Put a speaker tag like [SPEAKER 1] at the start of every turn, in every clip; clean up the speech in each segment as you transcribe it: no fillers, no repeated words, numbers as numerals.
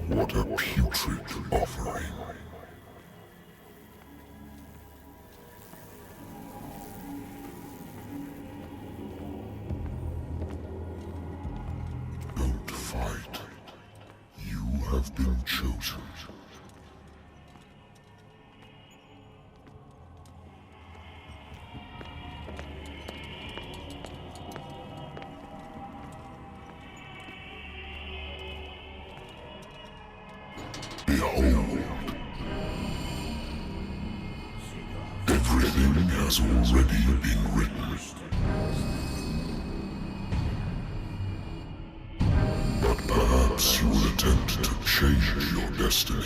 [SPEAKER 1] What a putrid offering. Don't fight. You have been chosen. Behold. Everything has already been written. But perhaps you will attempt to change your destiny.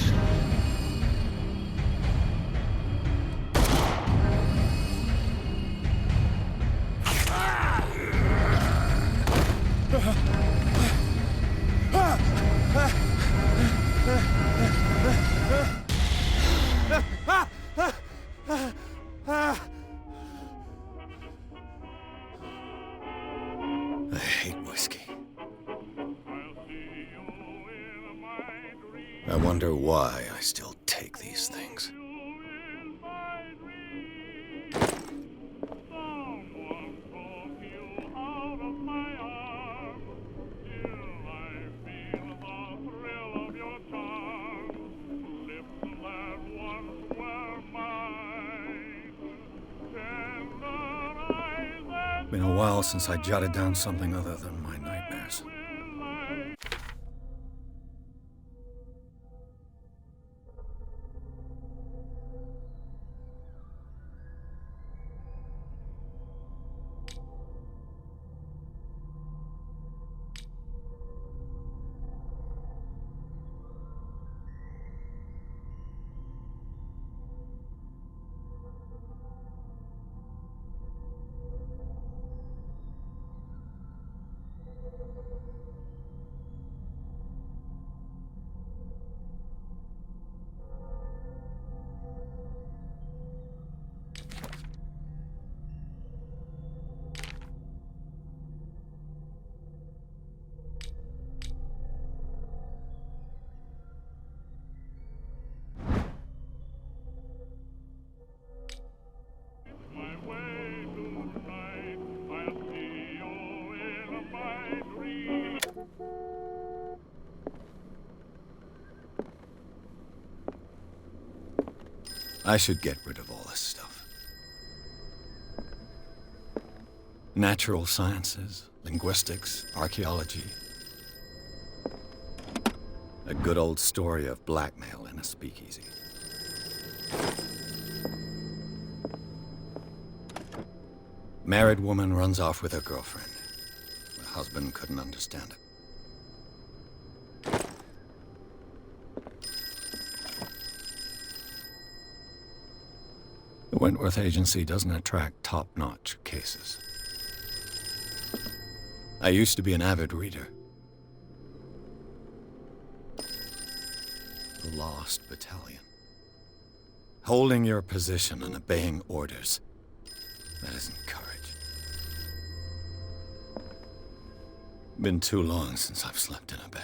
[SPEAKER 2] I hate whiskey. I wonder why I still take these things. Been a while since I jotted down something other than my nightmares. I should get rid of all this stuff. Natural sciences, linguistics, archaeology. A good old story of blackmail in a speakeasy. Married woman runs off with her girlfriend. The husband couldn't understand it. The Wentworth Agency doesn't attract top-notch cases. I used to be an avid reader. The Lost Battalion. Holding your position and obeying orders. That isn't courage. Been too long since I've slept in a bed.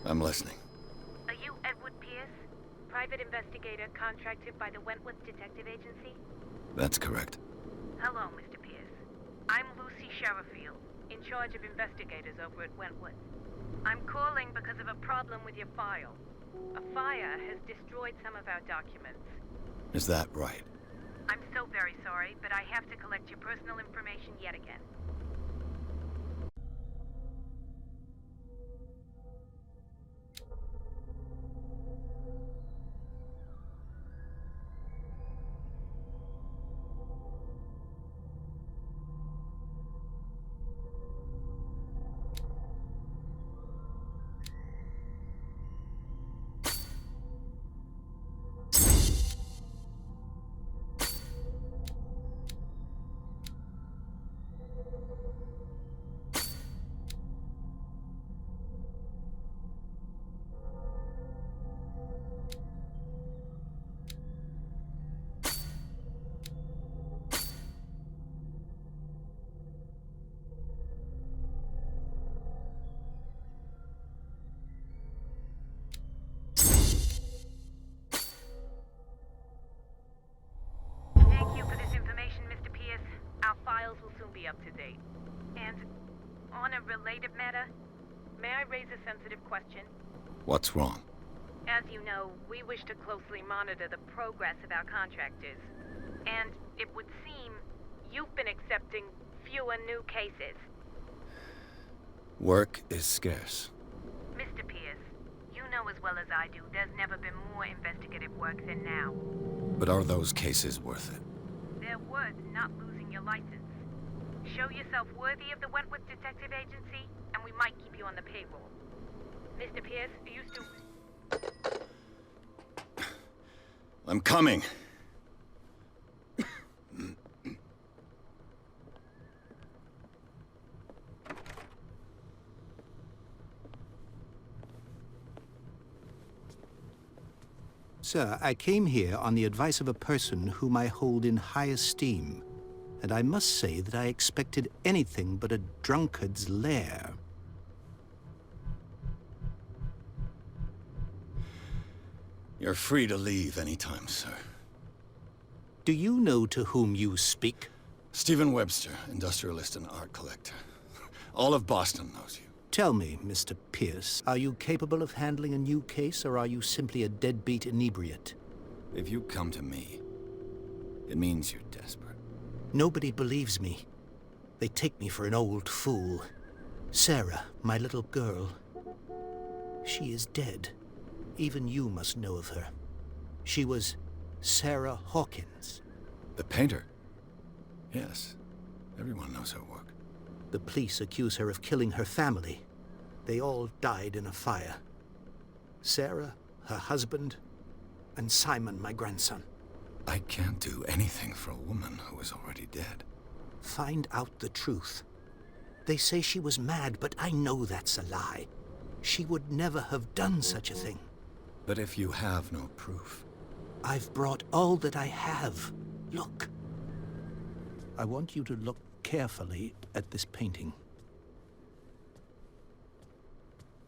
[SPEAKER 2] I'm listening.
[SPEAKER 3] Are you Edward Pierce, private investigator contracted by the Wentworth Detective Agency?
[SPEAKER 2] That's correct.
[SPEAKER 3] Hello, Mr. Pierce. I'm Lucy Sherifield, in charge of investigators over at Wentworth. I'm calling because of a problem with your file. A fire has destroyed some of our documents.
[SPEAKER 2] Is that right?
[SPEAKER 3] I'm so very sorry, but I have to collect your personal information yet again. be up to date. And on a related matter, may I raise a sensitive question?
[SPEAKER 2] What's wrong?
[SPEAKER 3] As you know, we wish to closely monitor the progress of our contractors. And it would seem you've been accepting fewer new cases.
[SPEAKER 2] Work is scarce.
[SPEAKER 3] Mr. Pierce, you know as well as I do, there's never been more investigative work than now.
[SPEAKER 2] But are those cases worth it?
[SPEAKER 3] They're worth not losing your license. Show yourself worthy of the Wentworth Detective Agency, and we might keep you on the payroll. Mr. Pierce, are you still...
[SPEAKER 2] I'm coming.
[SPEAKER 4] Sir, I came here on the advice of a person whom I hold in high esteem, and I must say that I expected anything but a drunkard's lair.
[SPEAKER 2] You're free to leave anytime, sir.
[SPEAKER 4] Do you know to whom you speak?
[SPEAKER 2] Stephen Webster, industrialist and art collector. All of Boston knows you.
[SPEAKER 4] Tell me, Mr. Pierce, are you capable of handling a new case, or are you simply a deadbeat inebriate?
[SPEAKER 2] If you come to me, it means you're desperate.
[SPEAKER 4] Nobody believes me. They take me for an old fool. Sarah, my little girl, she is dead. Even you must know of her. She was Sarah Hawkins.
[SPEAKER 2] The painter? Yes. Everyone knows her work.
[SPEAKER 4] The police accuse her of killing her family. They all died in a fire. Sarah, her husband, and Simon, my grandson.
[SPEAKER 2] I can't do anything for a woman who is already dead.
[SPEAKER 4] Find out the truth. They say she was mad, but I know that's a lie. She would never have done such a thing.
[SPEAKER 2] But if you have no proof...
[SPEAKER 4] I've brought all that I have. Look. I want you to look carefully at this painting.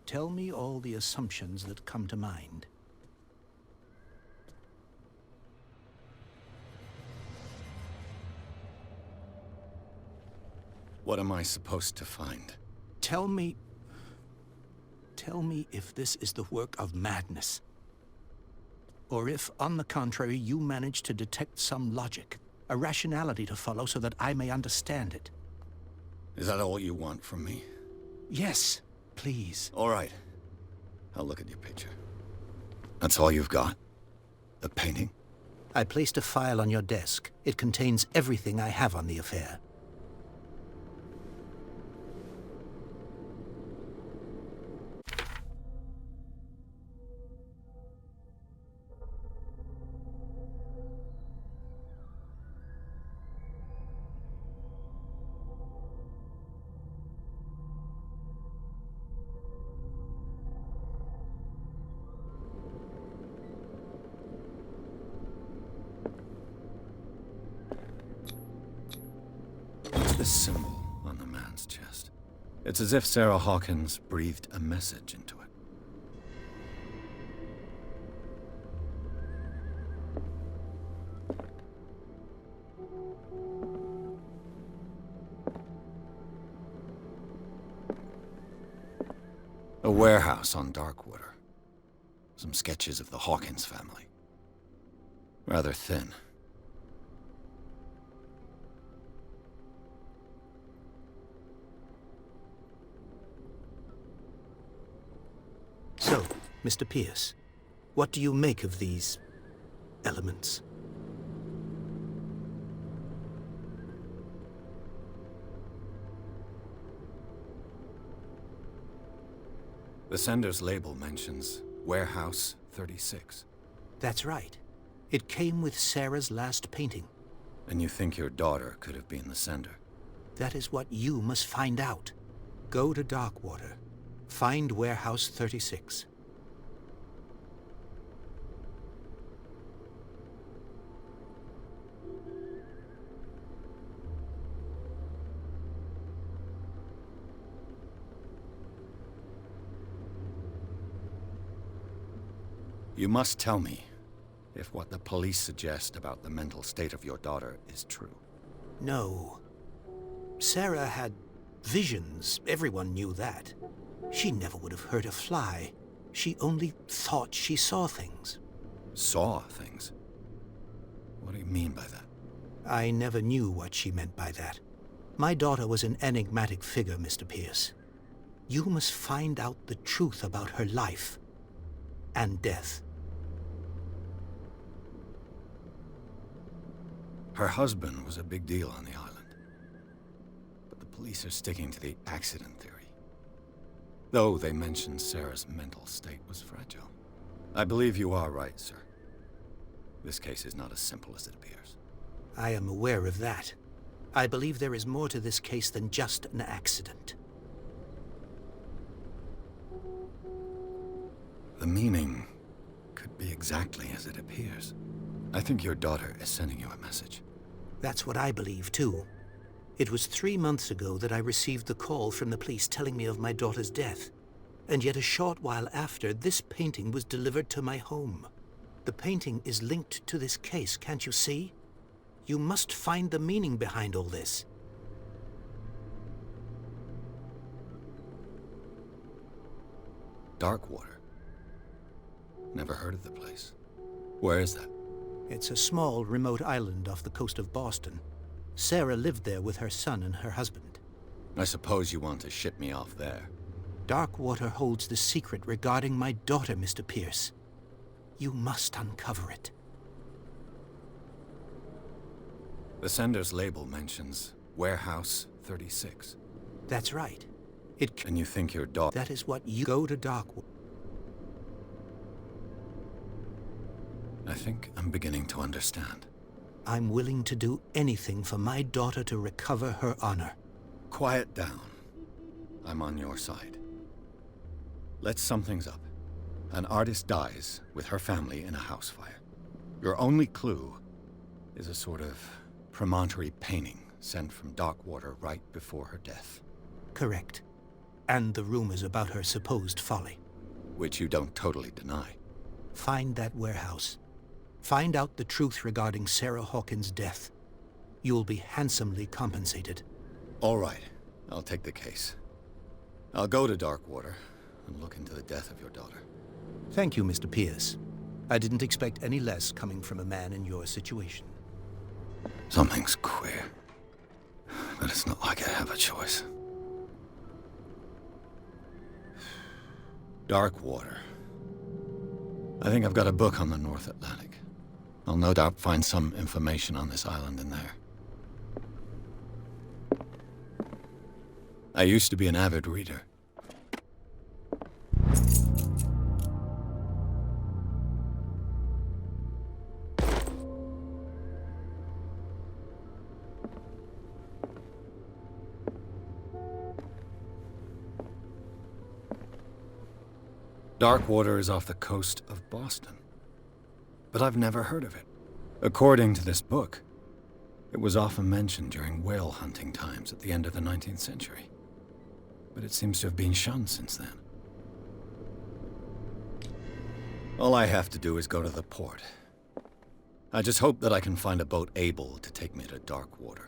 [SPEAKER 4] Tell me all the assumptions that come to mind.
[SPEAKER 2] What am I supposed to find?
[SPEAKER 4] Tell me if this is the work of madness. Or if, on the contrary, you manage to detect some logic, a rationality to follow so that I may understand it.
[SPEAKER 2] Is that all you want from me?
[SPEAKER 4] Yes, please.
[SPEAKER 2] All right. I'll look at your picture. That's all you've got? The painting?
[SPEAKER 4] I placed a file on your desk. It contains everything I have on the affair.
[SPEAKER 2] This symbol on the man's chest. It's as if Sarah Hawkins breathed a message into it. A warehouse on Darkwater. Some sketches of the Hawkins family. Rather thin.
[SPEAKER 4] So, Mr. Pierce, what do you make of these elements?
[SPEAKER 2] The sender's label mentions Warehouse 36.
[SPEAKER 4] That's right. It came with Sarah's last painting.
[SPEAKER 2] And you think your daughter could have been the sender?
[SPEAKER 4] That is what you must find out. Go to Darkwater. Find Warehouse 36.
[SPEAKER 2] You must tell me if what the police suggest about the mental state of your daughter is true.
[SPEAKER 4] No. Sarah had visions. Everyone knew that. She never would have hurt a fly. She only thought she saw things.
[SPEAKER 2] Saw things? What do you mean by that?
[SPEAKER 4] I never knew what she meant by that. My daughter was an enigmatic figure, Mr. Pierce. You must find out the truth about her life and death.
[SPEAKER 2] Her husband was a big deal on the island. But the police are sticking to the accident theory. Though they mentioned Sarah's mental state was fragile. I believe you are right, sir. This case is not as simple as it appears.
[SPEAKER 4] I am aware of that. I believe there is more to this case than just an accident.
[SPEAKER 2] The meaning could be exactly as it appears. I think your daughter is sending you a message.
[SPEAKER 4] That's what I believe, too. It was 3 months ago that I received the call from the police telling me of my daughter's death. And yet a short while after, this painting was delivered to my home. The painting is linked to this case, can't you see? You must find the meaning behind all this.
[SPEAKER 2] Darkwater. Never heard of the place. Where is that?
[SPEAKER 4] It's a small, remote island off the coast of Boston. Sarah lived there with her son and her husband.
[SPEAKER 2] I suppose you want to ship me off there.
[SPEAKER 4] Darkwater holds the secret regarding my daughter, Mr. Pierce. You must uncover it.
[SPEAKER 2] The sender's label mentions Warehouse 36.
[SPEAKER 4] That's right.
[SPEAKER 2] And you think your daughter...
[SPEAKER 4] That is what you... Go to Darkwater.
[SPEAKER 2] I think I'm beginning to understand.
[SPEAKER 4] I'm willing to do anything for my daughter to recover her honor.
[SPEAKER 2] Quiet down. I'm on your side. Let's sum things up. An artist dies with her family in a house fire. Your only clue is a sort of promontory painting sent from Darkwater right before her death.
[SPEAKER 4] Correct. And the rumors about her supposed folly.
[SPEAKER 2] Which you don't totally deny.
[SPEAKER 4] Find that warehouse. Find out the truth regarding Sarah Hawkins' death. You'll be handsomely compensated.
[SPEAKER 2] All right. I'll take the case. I'll go to Darkwater and look into the death of your daughter.
[SPEAKER 4] Thank you, Mr. Pierce. I didn't expect any less coming from a man in your situation.
[SPEAKER 2] Something's queer. But it's not like I have a choice. Darkwater. I think I've got a book on the North Atlantic. I'll no doubt find some information on this island in there. I used to be an avid reader. Darkwater is off the coast of Boston. But I've never heard of it. According to this book, it was often mentioned during whale hunting times at the end of the 19th century. But it seems to have been shunned since then. All I have to do is go to the port. I just hope that I can find a boat able to take me to Darkwater.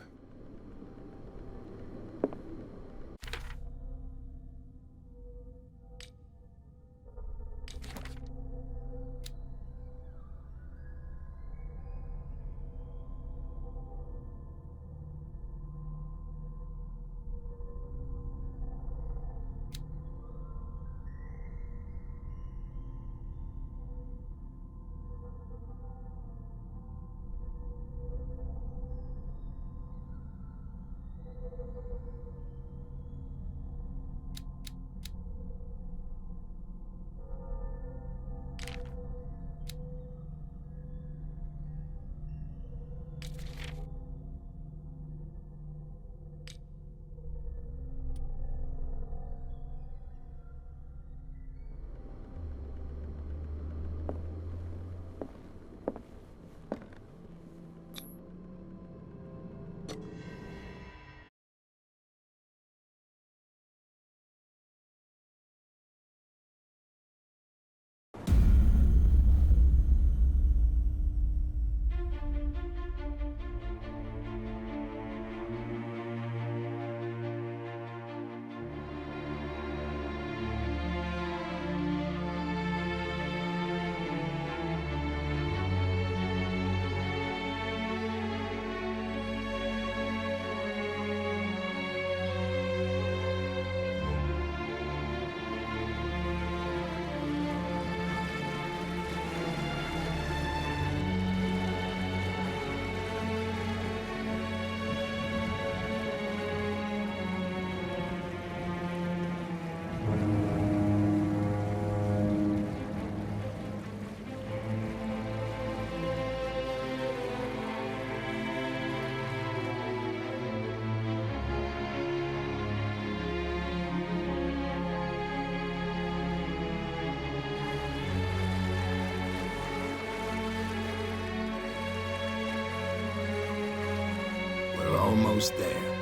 [SPEAKER 5] almost there.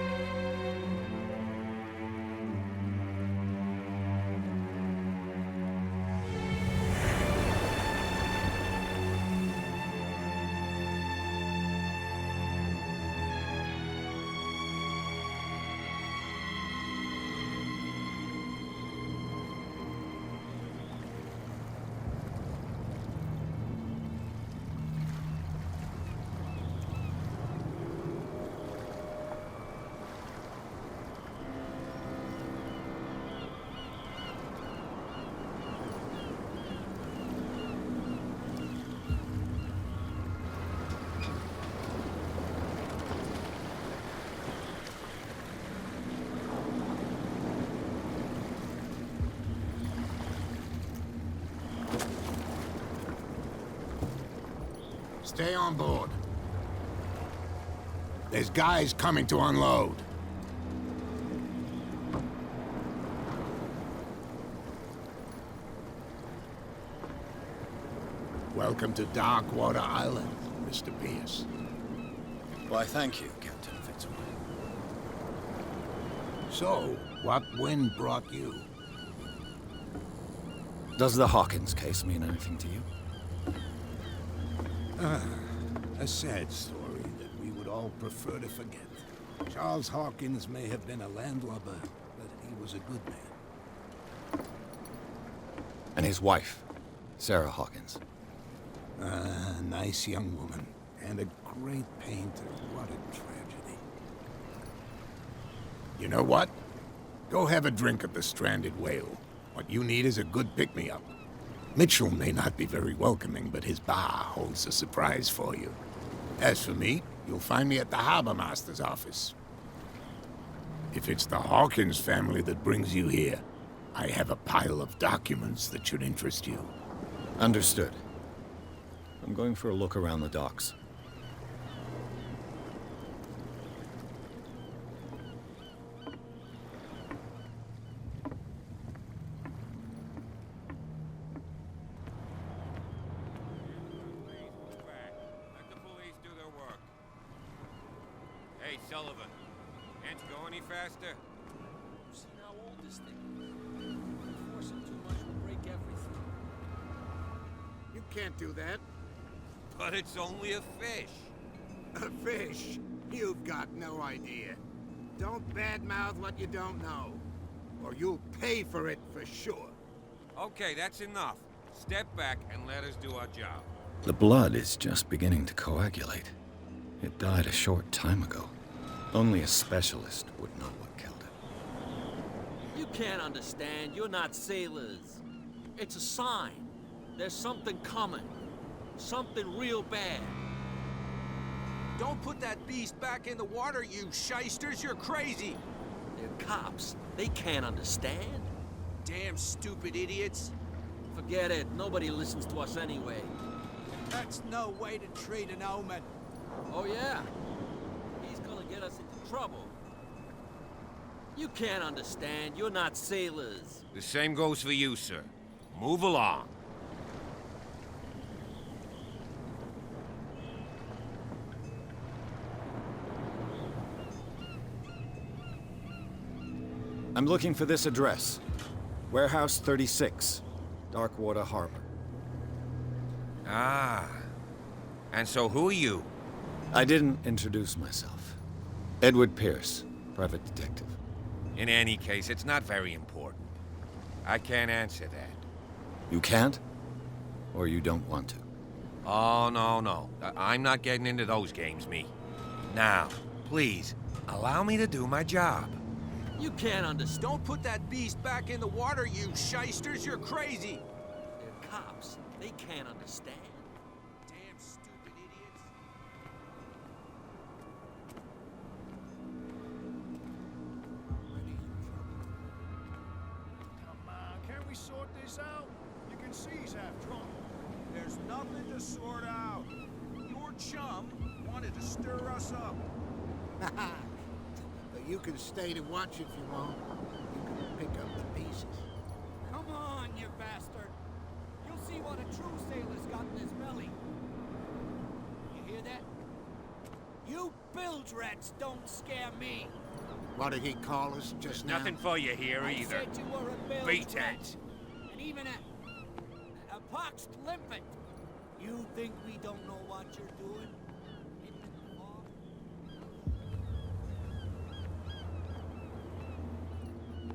[SPEAKER 6] Stay on board. There's guys coming to unload. Welcome to Darkwater Island, Mr. Pierce.
[SPEAKER 2] Why, thank you, Captain Fitzroy.
[SPEAKER 6] So, what wind brought you?
[SPEAKER 2] Does the Hawkins case mean anything to you?
[SPEAKER 6] A sad story that we would all prefer to forget. Charles Hawkins may have been a landlubber, but he was a good man.
[SPEAKER 2] And his wife, Sarah Hawkins.
[SPEAKER 6] A nice young woman, and a great painter. What a tragedy. You know what? Go have a drink at the Stranded Whale. What you need is a good pick-me-up. Mitchell may not be very welcoming, but his bar holds a surprise for you. As for me, you'll find me at the Harbor Master's office. If it's the Hawkins family that brings you here, I have a pile of documents that should interest you.
[SPEAKER 2] Understood. I'm going for a look around the docks.
[SPEAKER 7] Hey, Sullivan. Can't you go any faster?
[SPEAKER 8] You see how old this thing is? If we force it too much, we'll break everything.
[SPEAKER 6] You can't do that.
[SPEAKER 7] But it's only a fish.
[SPEAKER 6] A fish? You've got no idea. Don't badmouth what you don't know, or you'll pay for it for sure.
[SPEAKER 7] Okay, that's enough. Step back and let us do our job.
[SPEAKER 2] The blood is just beginning to coagulate. It died a short time ago. Only a specialist would know what killed it.
[SPEAKER 8] You can't understand. You're not sailors. It's a sign. There's something coming. Something real bad.
[SPEAKER 5] Don't put that beast back in the water, you shysters! You're crazy!
[SPEAKER 8] They're cops. They can't understand.
[SPEAKER 5] Damn stupid idiots!
[SPEAKER 8] Forget it. Nobody listens to us anyway.
[SPEAKER 5] That's no way to treat an omen.
[SPEAKER 8] Oh, yeah? He's gonna get us into trouble. You can't understand. You're not sailors.
[SPEAKER 7] The same goes for you, sir. Move along.
[SPEAKER 2] I'm looking for this address. Warehouse 36, Darkwater Harbor.
[SPEAKER 7] Ah. And so who are you?
[SPEAKER 2] I didn't introduce myself. Edward Pierce, private detective.
[SPEAKER 7] In any case, it's not very important. I can't answer that.
[SPEAKER 2] You can't? Or you don't want to?
[SPEAKER 7] Oh, no. I'm not getting into those games, me. Now, please, allow me to do my job.
[SPEAKER 8] You can't understand.
[SPEAKER 5] Don't put that beast back in the water, you shysters! You're crazy!
[SPEAKER 8] They're cops. They can't understand.
[SPEAKER 5] Damn stupid idiots!
[SPEAKER 9] Come on, can't we sort this out? You can see he's half drunk.
[SPEAKER 5] There's nothing to sort out. Your chum wanted to stir us up.
[SPEAKER 6] But you can stay to watch if you want. You can pick up the pieces.
[SPEAKER 9] Come on, you bastard. You'll see what a true sailor's got in his belly. You hear that?
[SPEAKER 8] You bilge rats don't scare me.
[SPEAKER 6] What did he call us just now?
[SPEAKER 7] Nothing for you here
[SPEAKER 8] I
[SPEAKER 7] either.
[SPEAKER 8] said you were a bilge
[SPEAKER 7] Beat
[SPEAKER 8] rat.
[SPEAKER 7] it.
[SPEAKER 8] And even a poxed limpet. You think we don't know what you're doing?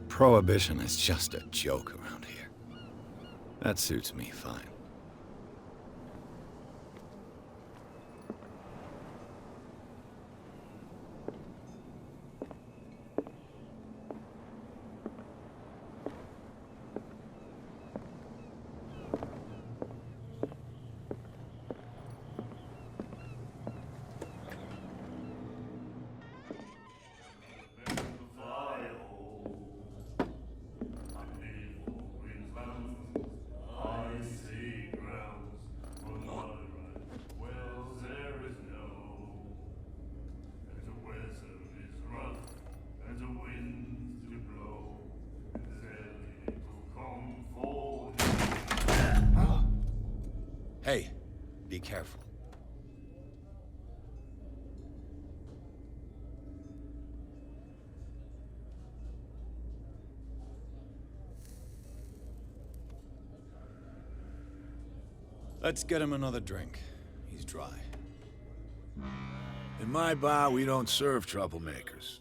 [SPEAKER 2] Prohibition is just a joke around here. That suits me fine. Hey, be careful. Let's get him another drink. He's dry.
[SPEAKER 9] In my bar, we don't serve troublemakers.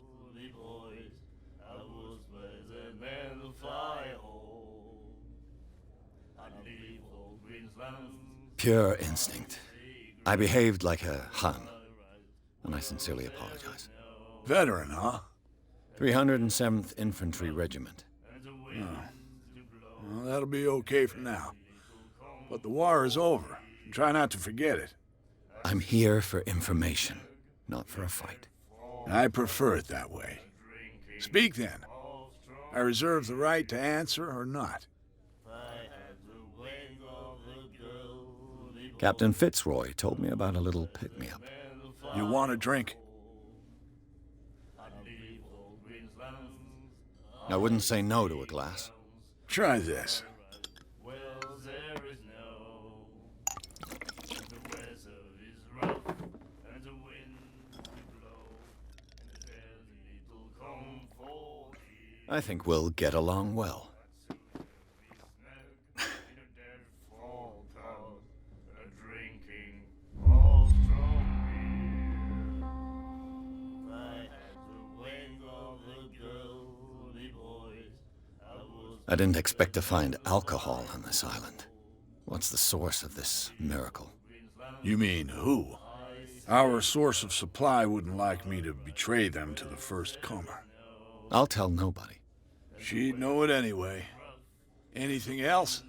[SPEAKER 2] Pure instinct. I behaved like a Hun, and I sincerely apologize.
[SPEAKER 9] Veteran, huh?
[SPEAKER 2] 307th Infantry Regiment.
[SPEAKER 9] Well, that'll be okay for now. But the war is over. Try not to forget it.
[SPEAKER 2] I'm here for information, not for a fight.
[SPEAKER 9] I prefer it that way. Speak then. I reserve the right to answer or not.
[SPEAKER 2] Captain Fitzroy told me about a little pick-me-up.
[SPEAKER 9] You want a drink?
[SPEAKER 2] I wouldn't say no to a glass.
[SPEAKER 9] Try this.
[SPEAKER 2] I think we'll get along well. I didn't expect to find alcohol on this island. What's the source of this miracle?
[SPEAKER 9] You mean who? Our source of supply wouldn't like me to betray them to the first comer.
[SPEAKER 2] I'll tell nobody.
[SPEAKER 9] She'd know it anyway. Anything else?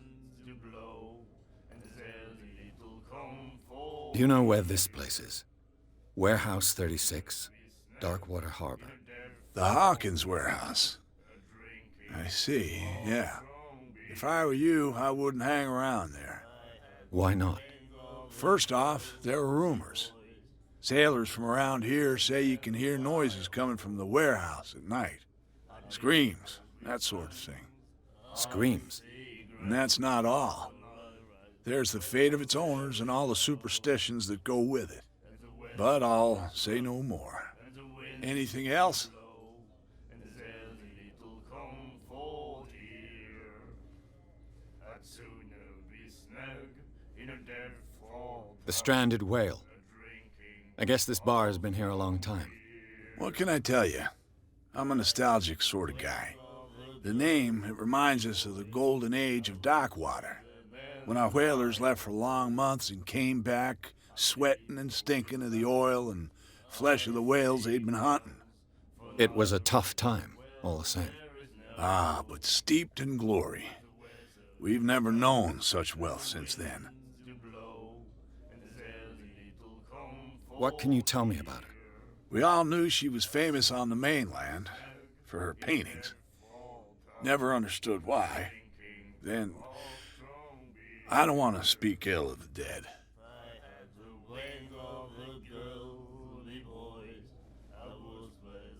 [SPEAKER 2] Do you know where this place is? Warehouse 36, Darkwater Harbor.
[SPEAKER 9] The Hawkins warehouse. I see, yeah. If I were you, I wouldn't hang around there.
[SPEAKER 2] Why not?
[SPEAKER 9] First off, there are rumors. Sailors from around here say you can hear noises coming from the warehouse at night. Screams, that sort of thing.
[SPEAKER 2] Screams.
[SPEAKER 9] And that's not all. There's the fate of its owners and all the superstitions that go with it. But I'll say no more. Anything else?
[SPEAKER 2] The stranded whale. I guess this bar has been here a long time.
[SPEAKER 9] What can I tell you? I'm a nostalgic sort of guy. The name, it reminds us of the golden age of dockwater, when our whalers left for long months and came back sweating and stinking of the oil and flesh of the whales they'd been hunting.
[SPEAKER 2] It was a tough time, all the same.
[SPEAKER 9] Ah, but steeped in glory. We've never known such wealth since then.
[SPEAKER 2] What can you tell me about her?
[SPEAKER 9] We all knew she was famous on the mainland for her paintings. Never understood why. Then, I don't want to speak ill of the dead.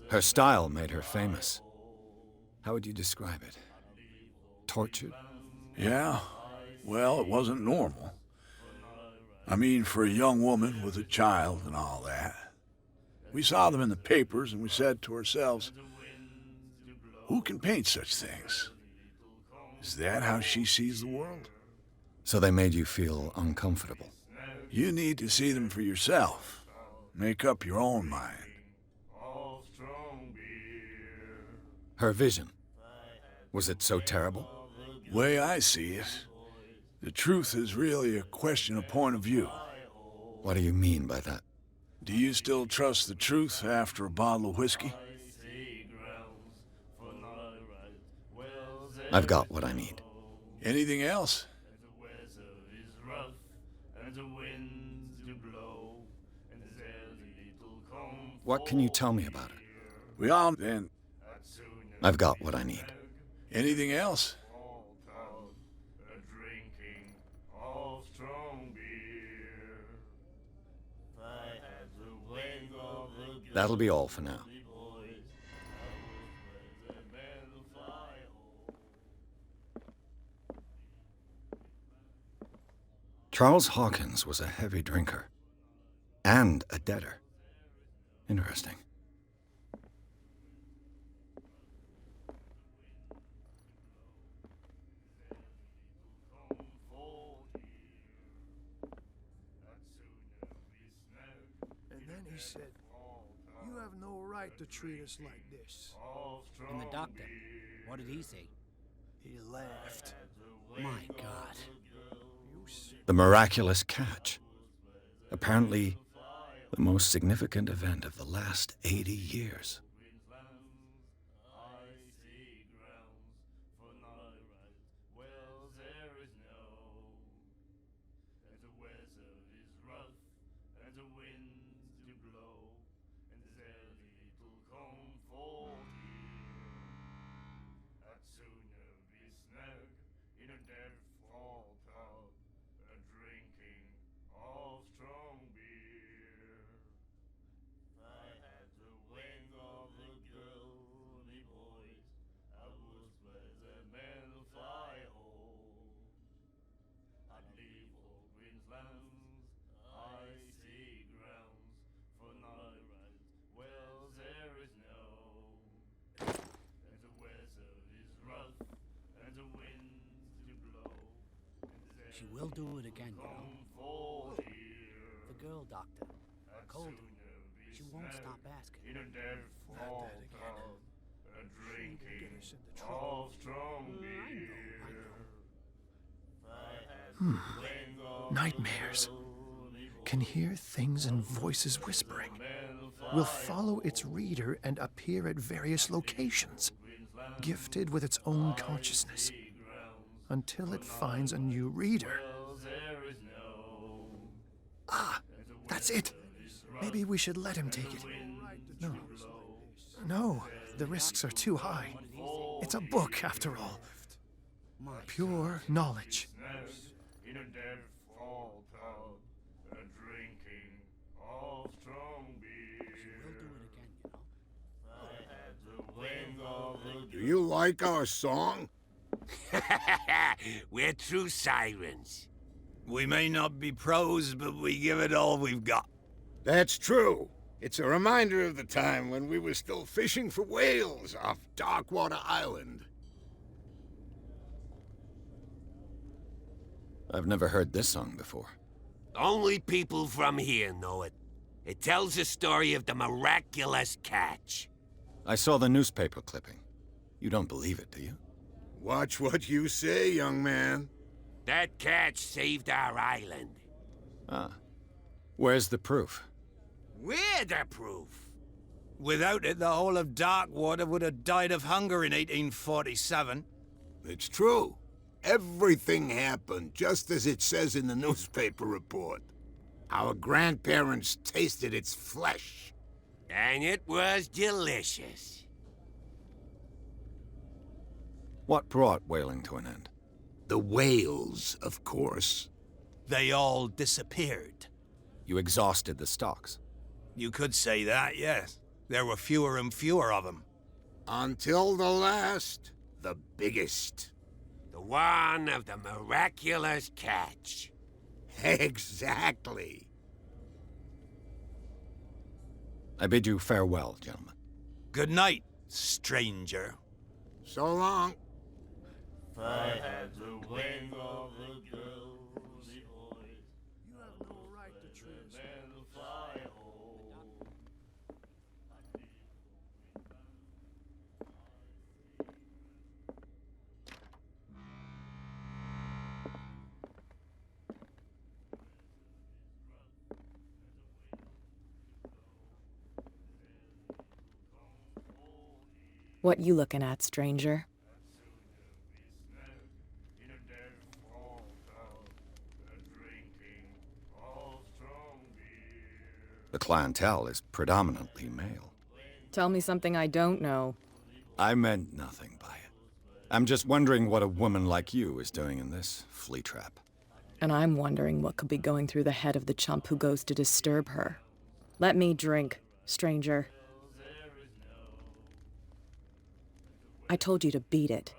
[SPEAKER 2] Her style made her famous. How would you describe it? Tortured?
[SPEAKER 9] Yeah, well, it wasn't normal. I mean, for a young woman with a child and all that. We saw them in the papers, and we said to ourselves, who can paint such things? Is that how she sees the world?
[SPEAKER 2] So they made you feel uncomfortable.
[SPEAKER 9] You need to see them for yourself. Make up your own mind.
[SPEAKER 2] Her vision, was it so terrible?
[SPEAKER 9] Way I see it, the truth is really a question of point of view.
[SPEAKER 2] What do you mean by that?
[SPEAKER 9] Do you still trust the truth after a bottle of whiskey?
[SPEAKER 2] I've got what I need.
[SPEAKER 9] Anything else?
[SPEAKER 2] What can you tell me about her?
[SPEAKER 9] We all then.
[SPEAKER 2] I've got what I need.
[SPEAKER 9] Anything else?
[SPEAKER 2] That'll be all for now. Charles Hawkins was a heavy drinker. And a debtor. Interesting.
[SPEAKER 10] And then he said, "You have no right to treat us like this."
[SPEAKER 11] And the doctor, what did he say?
[SPEAKER 10] He laughed.
[SPEAKER 11] My God.
[SPEAKER 2] The miraculous catch. Apparently, the most significant event of the last 80 years.
[SPEAKER 11] She will do it again, you know. The girl doctor, Colden, she won't stop asking.
[SPEAKER 10] Not that again. She will get us into trouble.
[SPEAKER 12] Nightmares. Can hear things and voices whispering. Will follow its reader and appear at various locations, gifted with its own consciousness, until it finds a new reader. Ah, that's it. Maybe we should let him take it. No, the risks are too high. It's a book, after all. Pure knowledge.
[SPEAKER 6] Do you like our song?
[SPEAKER 7] We're true sirens.
[SPEAKER 13] We may not be pros, but we give it all we've got.
[SPEAKER 6] That's true. It's a reminder of the time when we were still fishing for whales off Darkwater Island.
[SPEAKER 2] I've never heard this song before.
[SPEAKER 7] Only people from here know it. It tells the story of the miraculous catch.
[SPEAKER 2] I saw the newspaper clipping. You don't believe it, do you?
[SPEAKER 6] Watch what you say, young man.
[SPEAKER 7] That catch saved our island.
[SPEAKER 2] Ah. Where's the proof?
[SPEAKER 7] We're the proof.
[SPEAKER 13] Without it, the whole of Darkwater would have died of hunger in 1847.
[SPEAKER 6] It's true. Everything happened just as it says in the newspaper report. Our grandparents tasted its flesh.
[SPEAKER 7] And it was delicious.
[SPEAKER 2] What brought whaling to an end?
[SPEAKER 6] The whales, of course.
[SPEAKER 13] They all disappeared.
[SPEAKER 2] You exhausted the stocks.
[SPEAKER 13] You could say that, yes. There were fewer and fewer of them.
[SPEAKER 6] Until the last, the biggest.
[SPEAKER 7] The one of the miraculous catch.
[SPEAKER 6] Exactly.
[SPEAKER 2] I bid you farewell, gentlemen.
[SPEAKER 13] Good night, stranger.
[SPEAKER 6] So long.
[SPEAKER 10] You have no right to treat us like this.
[SPEAKER 3] What you looking at, stranger?
[SPEAKER 2] The clientele is predominantly male.
[SPEAKER 3] Tell me something I don't know.
[SPEAKER 2] I meant nothing by it. I'm just wondering what a woman like you is doing in this flea trap.
[SPEAKER 3] And I'm wondering what could be going through the head of the chump who goes to disturb her. Let me drink, stranger. I told you to beat it.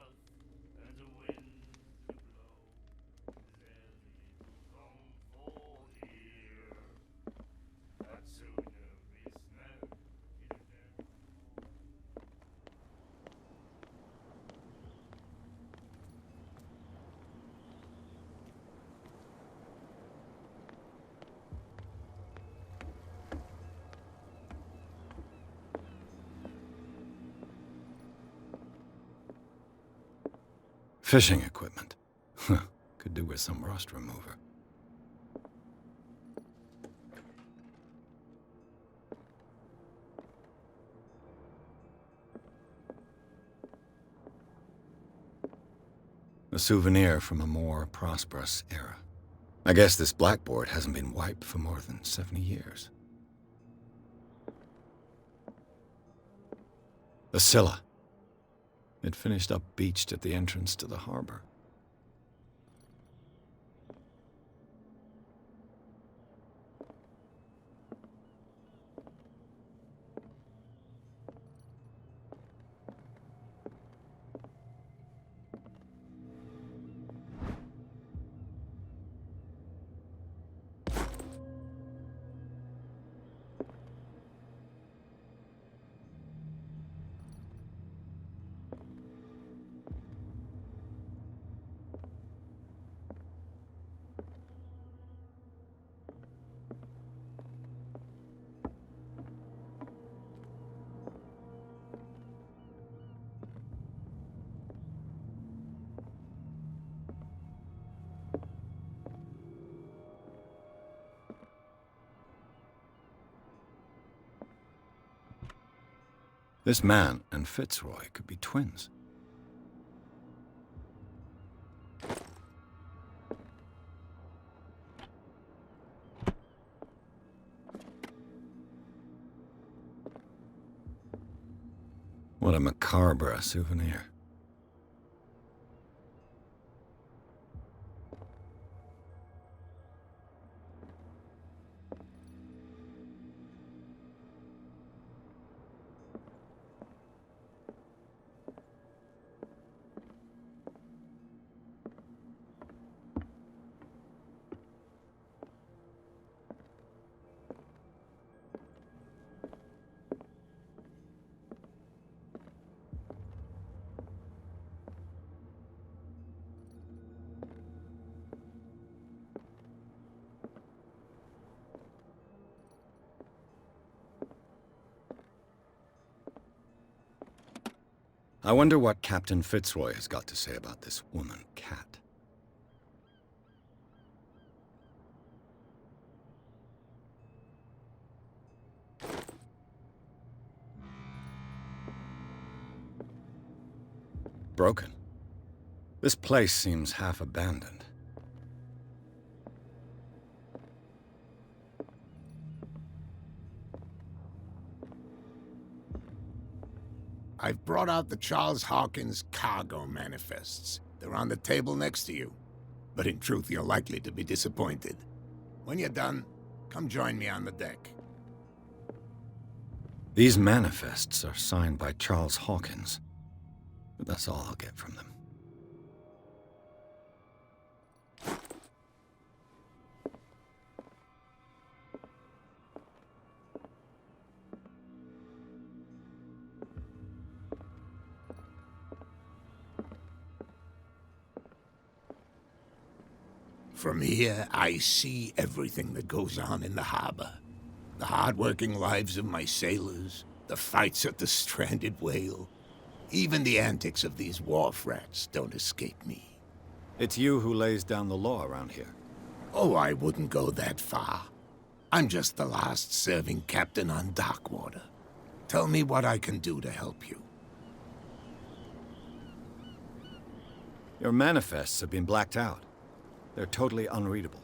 [SPEAKER 2] Fishing equipment. Could do with some rust remover. A souvenir from a more prosperous era. I guess this blackboard hasn't been wiped for more than 70 years. The Scylla. It finished up beached at the entrance to the harbor. This man and Fitzroy could be twins. What a macabre souvenir. I wonder what Captain Fitzroy has got to say about this woman, Cat. Broken. This place seems half abandoned.
[SPEAKER 6] I've brought out the Charles Hawkins cargo manifests. They're on the table next to you. But in truth, you're likely to be disappointed. When you're done, come join me on the deck.
[SPEAKER 2] These manifests are signed by Charles Hawkins. But that's all I'll get from them.
[SPEAKER 6] From here, I see everything that goes on in the harbor. The hard-working lives of my sailors, the fights at the stranded whale. Even the antics of these wharf rats don't escape me.
[SPEAKER 2] It's you who lays down the law around here.
[SPEAKER 6] Oh, I wouldn't go that far. I'm just the last serving captain on Darkwater. Tell me what I can do to help you.
[SPEAKER 2] Your manifests have been blacked out. They're totally unreadable.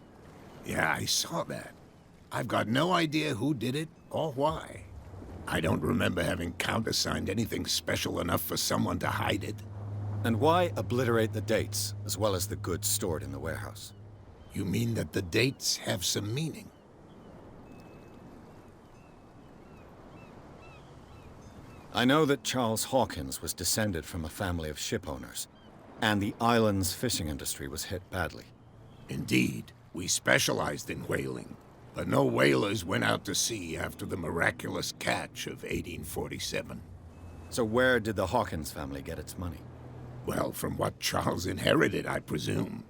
[SPEAKER 6] Yeah, I saw that. I've got no idea who did it or why. I don't remember having countersigned anything special enough for someone to hide it.
[SPEAKER 2] And why obliterate the dates, as well as the goods stored in the warehouse?
[SPEAKER 6] You mean that the dates have some meaning?
[SPEAKER 2] I know that Charles Hawkins was descended from a family of ship owners, and the island's fishing industry was hit badly.
[SPEAKER 6] Indeed, we specialized in whaling, but no whalers went out to sea after the miraculous catch of 1847.
[SPEAKER 2] So where did the Hawkins family get its money?
[SPEAKER 6] Well, from what Charles inherited, I presume.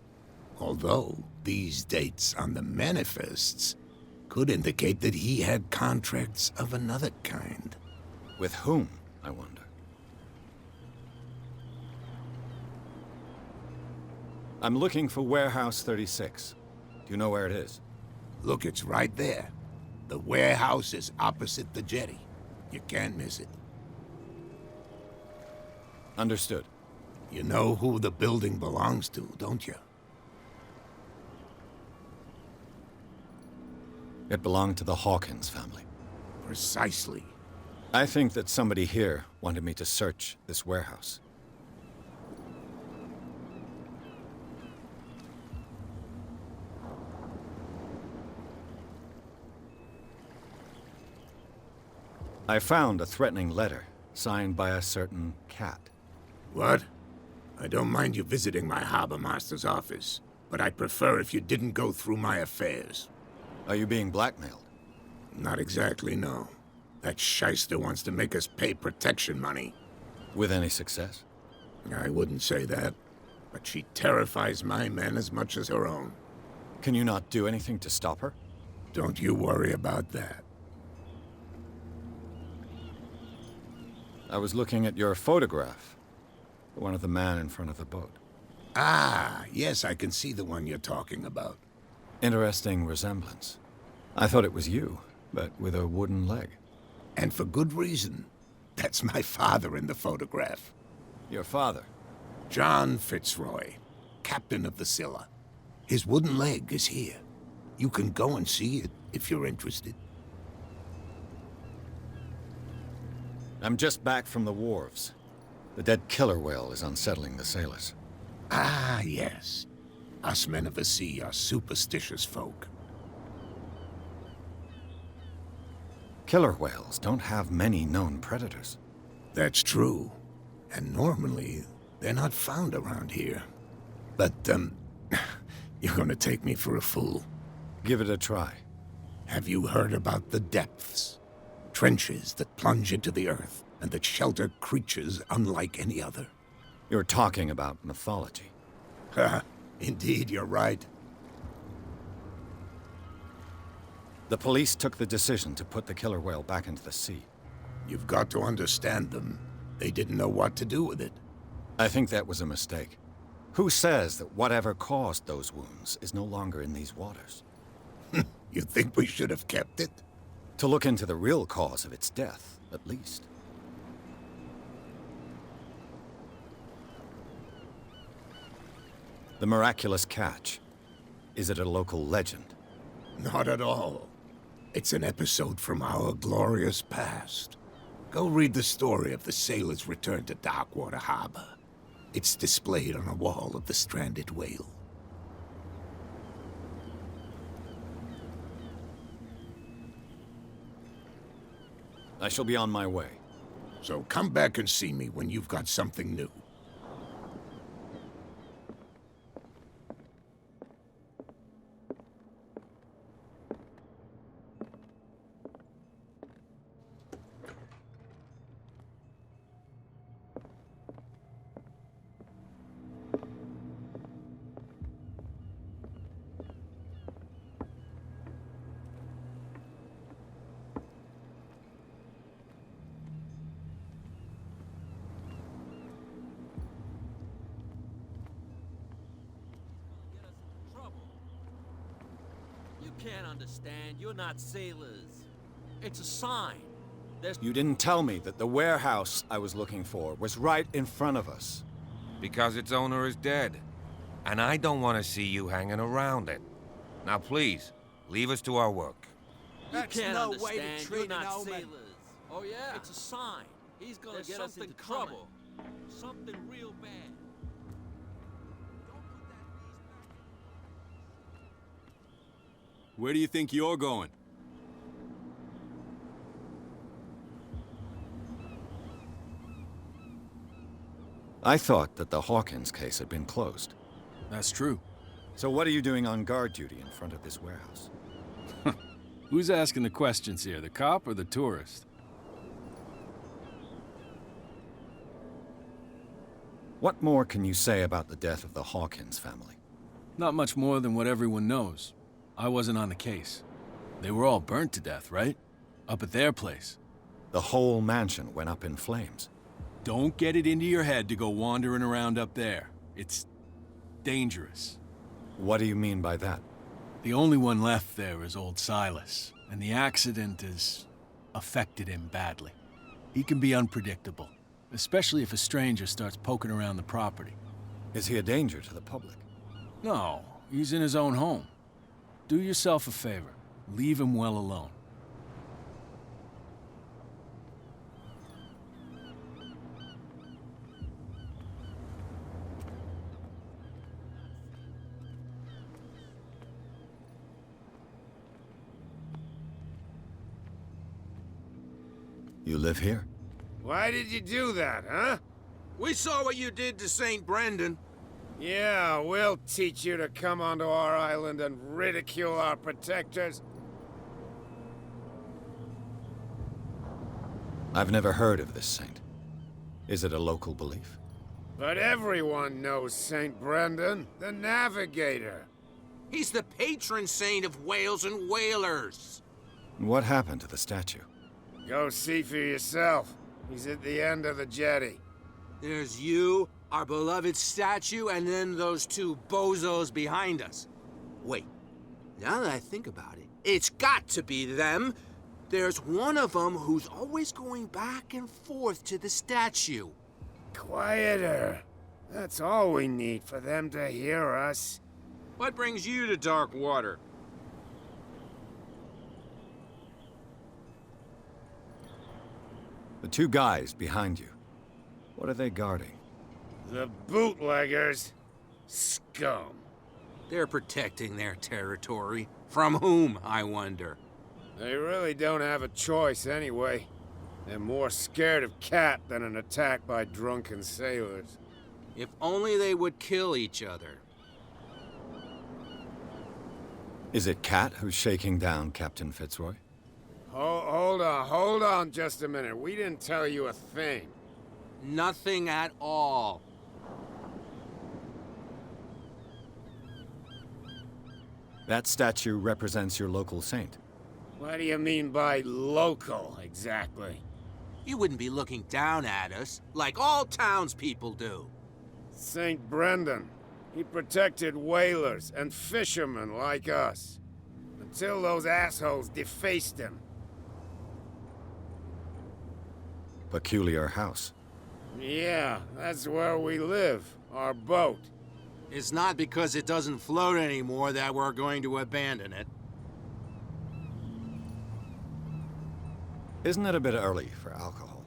[SPEAKER 6] Although, these dates on the manifests could indicate that he had contracts of another kind.
[SPEAKER 2] With whom, I wonder? I'm looking for Warehouse 36. Do you know where it is?
[SPEAKER 6] Look, it's right there. The warehouse is opposite the jetty. You can't miss it.
[SPEAKER 2] Understood.
[SPEAKER 6] You know who the building belongs to, don't you?
[SPEAKER 2] It belonged to the Hawkins family.
[SPEAKER 6] Precisely.
[SPEAKER 2] I think that somebody here wanted me to search this warehouse. I found a threatening letter signed by a certain cat.
[SPEAKER 6] What? I don't mind you visiting my harbor master's office, but I'd prefer if you didn't go through my affairs.
[SPEAKER 2] Are you being blackmailed?
[SPEAKER 6] Not exactly, no. That shyster wants to make us pay protection money.
[SPEAKER 2] With any success?
[SPEAKER 6] I wouldn't say that, but she terrifies my men as much as her own.
[SPEAKER 2] Can you not do anything to stop her?
[SPEAKER 6] Don't you worry about that.
[SPEAKER 2] I was looking at your photograph. The one of the man in front of the boat.
[SPEAKER 6] Ah, yes, I can see the one you're talking about.
[SPEAKER 2] Interesting resemblance. I thought it was you, but with a wooden leg.
[SPEAKER 6] And for good reason. That's my father in the photograph.
[SPEAKER 2] Your father?
[SPEAKER 6] John Fitzroy, captain of the Scylla. His wooden leg is here. You can go and see it if you're interested.
[SPEAKER 2] I'm just back from the wharves. The dead killer whale is unsettling the sailors.
[SPEAKER 6] Ah, yes. Us men of the sea are superstitious folk.
[SPEAKER 2] Killer whales don't have many known predators.
[SPEAKER 6] That's true. And normally, they're not found around here. But, you're gonna take me for a fool.
[SPEAKER 2] Give it a try.
[SPEAKER 6] Have you heard about the depths? Trenches that plunge into the earth and that shelter creatures unlike any other.
[SPEAKER 2] You're talking about mythology.
[SPEAKER 6] Ha! Indeed, you're right.
[SPEAKER 2] The police took the decision to put the killer whale back into the sea.
[SPEAKER 6] You've got to understand them. They didn't know what to do with it.
[SPEAKER 2] I think that was a mistake. Who says that whatever caused those wounds is no longer in these waters?
[SPEAKER 6] You think we should have kept it?
[SPEAKER 2] To look into the real cause of its death, at least. The miraculous catch. Is it a local legend?
[SPEAKER 6] Not at all. It's an episode from our glorious past. Go read the story of the sailor's return to Darkwater Harbor. It's displayed on a wall of the stranded whale.
[SPEAKER 2] I shall be on my way.
[SPEAKER 6] So come back and see me when you've got something new.
[SPEAKER 8] You can't understand. You're not sailors. It's a sign. There's...
[SPEAKER 2] You didn't tell me that the warehouse I was looking for was right in front of us.
[SPEAKER 7] Because its owner is dead. And I don't want to see you hanging around it. Now please, leave us to our work.
[SPEAKER 8] You
[SPEAKER 13] That's
[SPEAKER 8] can't
[SPEAKER 13] no
[SPEAKER 8] understand.
[SPEAKER 13] way to treat
[SPEAKER 8] You're not
[SPEAKER 13] an omen.
[SPEAKER 8] sailors. Oh yeah? It's a sign. He's gonna get us into trouble. Something real bad.
[SPEAKER 14] Where do you think you're going?
[SPEAKER 2] I thought that the Hawkins case had been closed.
[SPEAKER 14] That's true.
[SPEAKER 2] So what are you doing on guard duty in front of this warehouse?
[SPEAKER 14] Who's asking the questions here, the cop or the tourist?
[SPEAKER 2] What more can you say about the death of the Hawkins family?
[SPEAKER 14] Not much more than what everyone knows. I wasn't on the case. They were all burnt to death, right? Up at their place.
[SPEAKER 2] The whole mansion went up in flames.
[SPEAKER 14] Don't get it into your head to go wandering around up there. It's dangerous.
[SPEAKER 2] What do you mean by that?
[SPEAKER 14] The only one left there is old Silas, and the accident has affected him badly. He can be unpredictable, especially if a stranger starts poking around the property.
[SPEAKER 2] Is he a danger to the public?
[SPEAKER 14] No, he's in his own home. Do yourself a favor. Leave him well alone.
[SPEAKER 2] You live here?
[SPEAKER 6] Why did you do that, huh?
[SPEAKER 13] We saw what you did to St. Brendan.
[SPEAKER 6] Yeah, we'll teach you to come onto our island and ridicule our protectors.
[SPEAKER 2] I've never heard of this saint. Is it a local belief?
[SPEAKER 6] But everyone knows St. Brendan, the navigator.
[SPEAKER 13] He's the patron saint of whales and whalers.
[SPEAKER 2] What happened to the statue?
[SPEAKER 6] Go see for yourself. He's at the end of the jetty.
[SPEAKER 13] There's you, our beloved statue, and then those two bozos behind us. Wait, now that I think about it, it's got to be them. There's one of them who's always going back and forth to the statue.
[SPEAKER 6] Quieter. That's all we need for them to hear us.
[SPEAKER 13] What brings you to dark water?
[SPEAKER 2] The two guys behind you. What are they guarding?
[SPEAKER 6] The bootleggers. Scum.
[SPEAKER 13] They're protecting their territory. From whom, I wonder?
[SPEAKER 6] They really don't have a choice anyway. They're more scared of Cat than an attack by drunken sailors.
[SPEAKER 13] If only they would kill each other.
[SPEAKER 2] Is it Cat who's shaking down Captain Fitzroy?
[SPEAKER 6] Hold on just a minute. We didn't tell you a thing.
[SPEAKER 13] Nothing at all.
[SPEAKER 2] That statue represents your local saint.
[SPEAKER 6] What do you mean by local, exactly?
[SPEAKER 13] You wouldn't be looking down at us, like all townspeople do.
[SPEAKER 6] St. Brendan. He protected whalers and fishermen like us. Until those assholes defaced him.
[SPEAKER 2] Peculiar house.
[SPEAKER 6] Yeah, that's where we live. Our boat.
[SPEAKER 13] It's not because it doesn't float anymore that we're going to abandon it.
[SPEAKER 2] Isn't it a bit early for alcohol?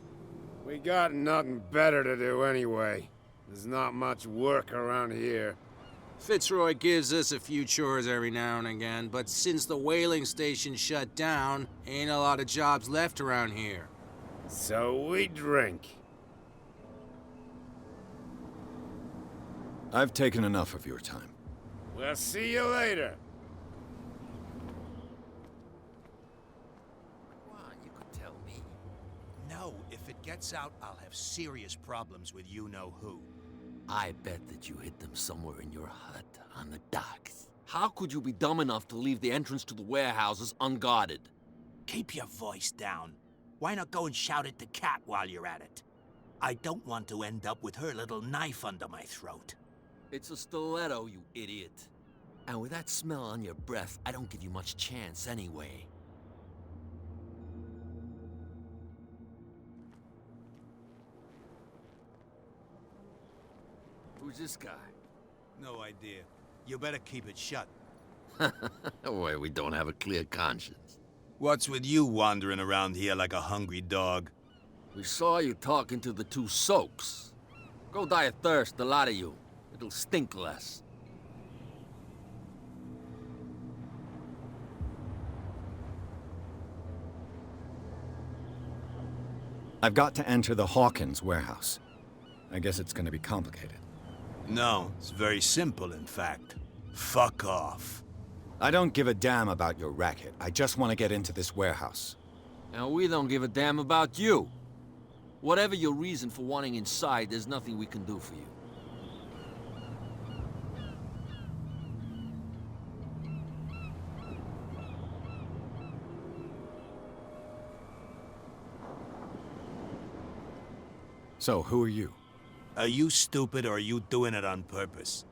[SPEAKER 6] We got nothing better to do anyway. There's not much work around here.
[SPEAKER 13] Fitzroy gives us a few chores every now and again, but since the whaling station shut down, ain't a lot of jobs left around here.
[SPEAKER 6] So we drink.
[SPEAKER 2] I've taken enough of your time.
[SPEAKER 6] We'll see you later.
[SPEAKER 13] Well, you could tell me.
[SPEAKER 15] No, if it gets out, I'll have serious problems with you-know-who.
[SPEAKER 8] I bet that you hid them somewhere in your hut on the docks. How could you be dumb enough to leave the entrance to the warehouses unguarded?
[SPEAKER 15] Keep your voice down. Why not go and shout at the cat while you're at it? I don't want to end up with her little knife under my throat.
[SPEAKER 8] It's a stiletto, you idiot. And with that smell on your breath, I don't give you much chance anyway. Who's this guy?
[SPEAKER 15] No idea. You better keep it shut.
[SPEAKER 8] Why, we don't have a clear conscience.
[SPEAKER 15] What's with you wandering around here like a hungry dog?
[SPEAKER 8] We saw you talking to the two soaks. Go die of thirst, the lot of you. It'll stink less.
[SPEAKER 2] I've got to enter the Hawkins warehouse. I guess it's gonna be complicated.
[SPEAKER 15] No, it's very simple, in fact. Fuck off.
[SPEAKER 2] I don't give a damn about your racket. I just want to get into this warehouse.
[SPEAKER 8] And we don't give a damn about you. Whatever your reason for wanting inside, there's nothing we can do for you.
[SPEAKER 2] So, who are you?
[SPEAKER 15] Are you stupid or are you doing it on purpose?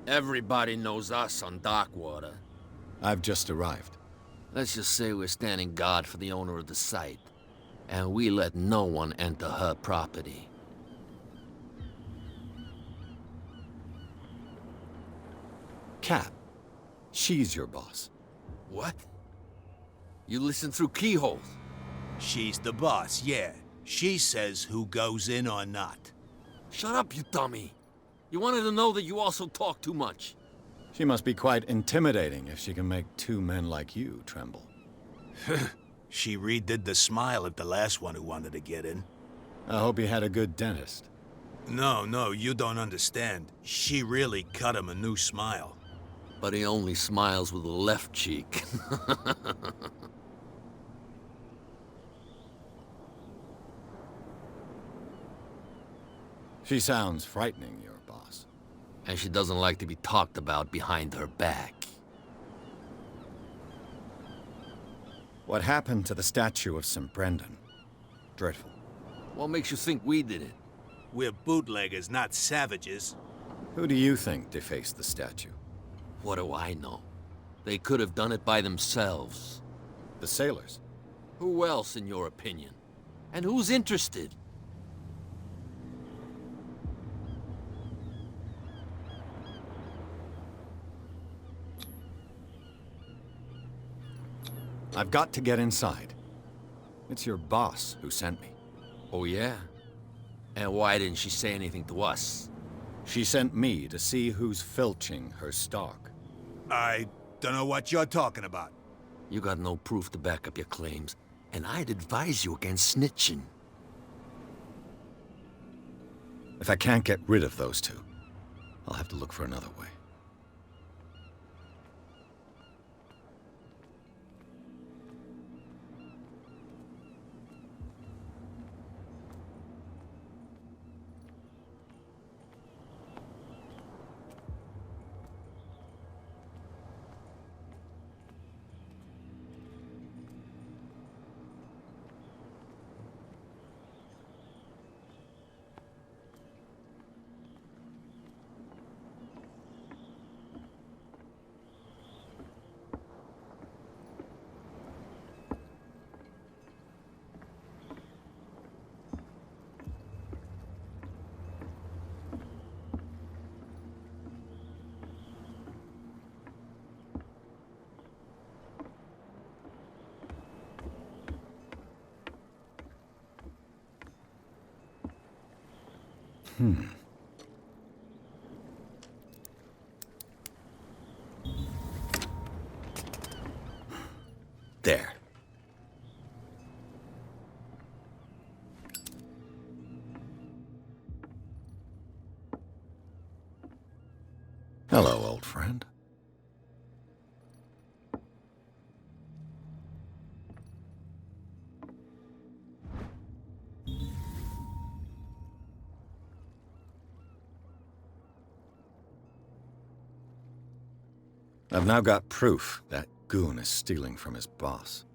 [SPEAKER 8] Everybody knows us on Darkwater.
[SPEAKER 2] I've just arrived.
[SPEAKER 8] Let's just say we're standing guard for the owner of the site. And we let no one enter her property.
[SPEAKER 2] Cat. She's your boss.
[SPEAKER 8] What? You listen through keyholes?
[SPEAKER 15] She's the boss, yeah. She says who goes in or not.
[SPEAKER 8] Shut up, you dummy. You wanted to know that you also talk too much.
[SPEAKER 2] She must be quite intimidating if she can make two men like you tremble.
[SPEAKER 15] She redid the smile at the last one who wanted to get in.
[SPEAKER 2] I hope he had a good dentist.
[SPEAKER 15] No, you don't understand. She really cut him a new smile.
[SPEAKER 8] But he only smiles with the left cheek.
[SPEAKER 2] She sounds frightening, your boss.
[SPEAKER 8] And she doesn't like to be talked about behind her back.
[SPEAKER 2] What happened to the statue of St. Brendan? Dreadful.
[SPEAKER 8] What makes you think we did it?
[SPEAKER 15] We're bootleggers, not savages.
[SPEAKER 2] Who do you think defaced the statue?
[SPEAKER 8] What do I know? They could have done it by themselves.
[SPEAKER 2] The sailors?
[SPEAKER 8] Who else, in your opinion? And who's interested?
[SPEAKER 2] I've got to get inside. It's your boss who sent me.
[SPEAKER 8] Oh, yeah? And why didn't she say anything to us?
[SPEAKER 2] She sent me to see who's filching her stock.
[SPEAKER 15] I don't know what you're talking about.
[SPEAKER 8] You got no proof to back up your claims, and I'd advise you against snitching.
[SPEAKER 2] If I can't get rid of those two, I'll have to look for another way. There. Hello, old friend. I've now got proof that goon is stealing from his boss.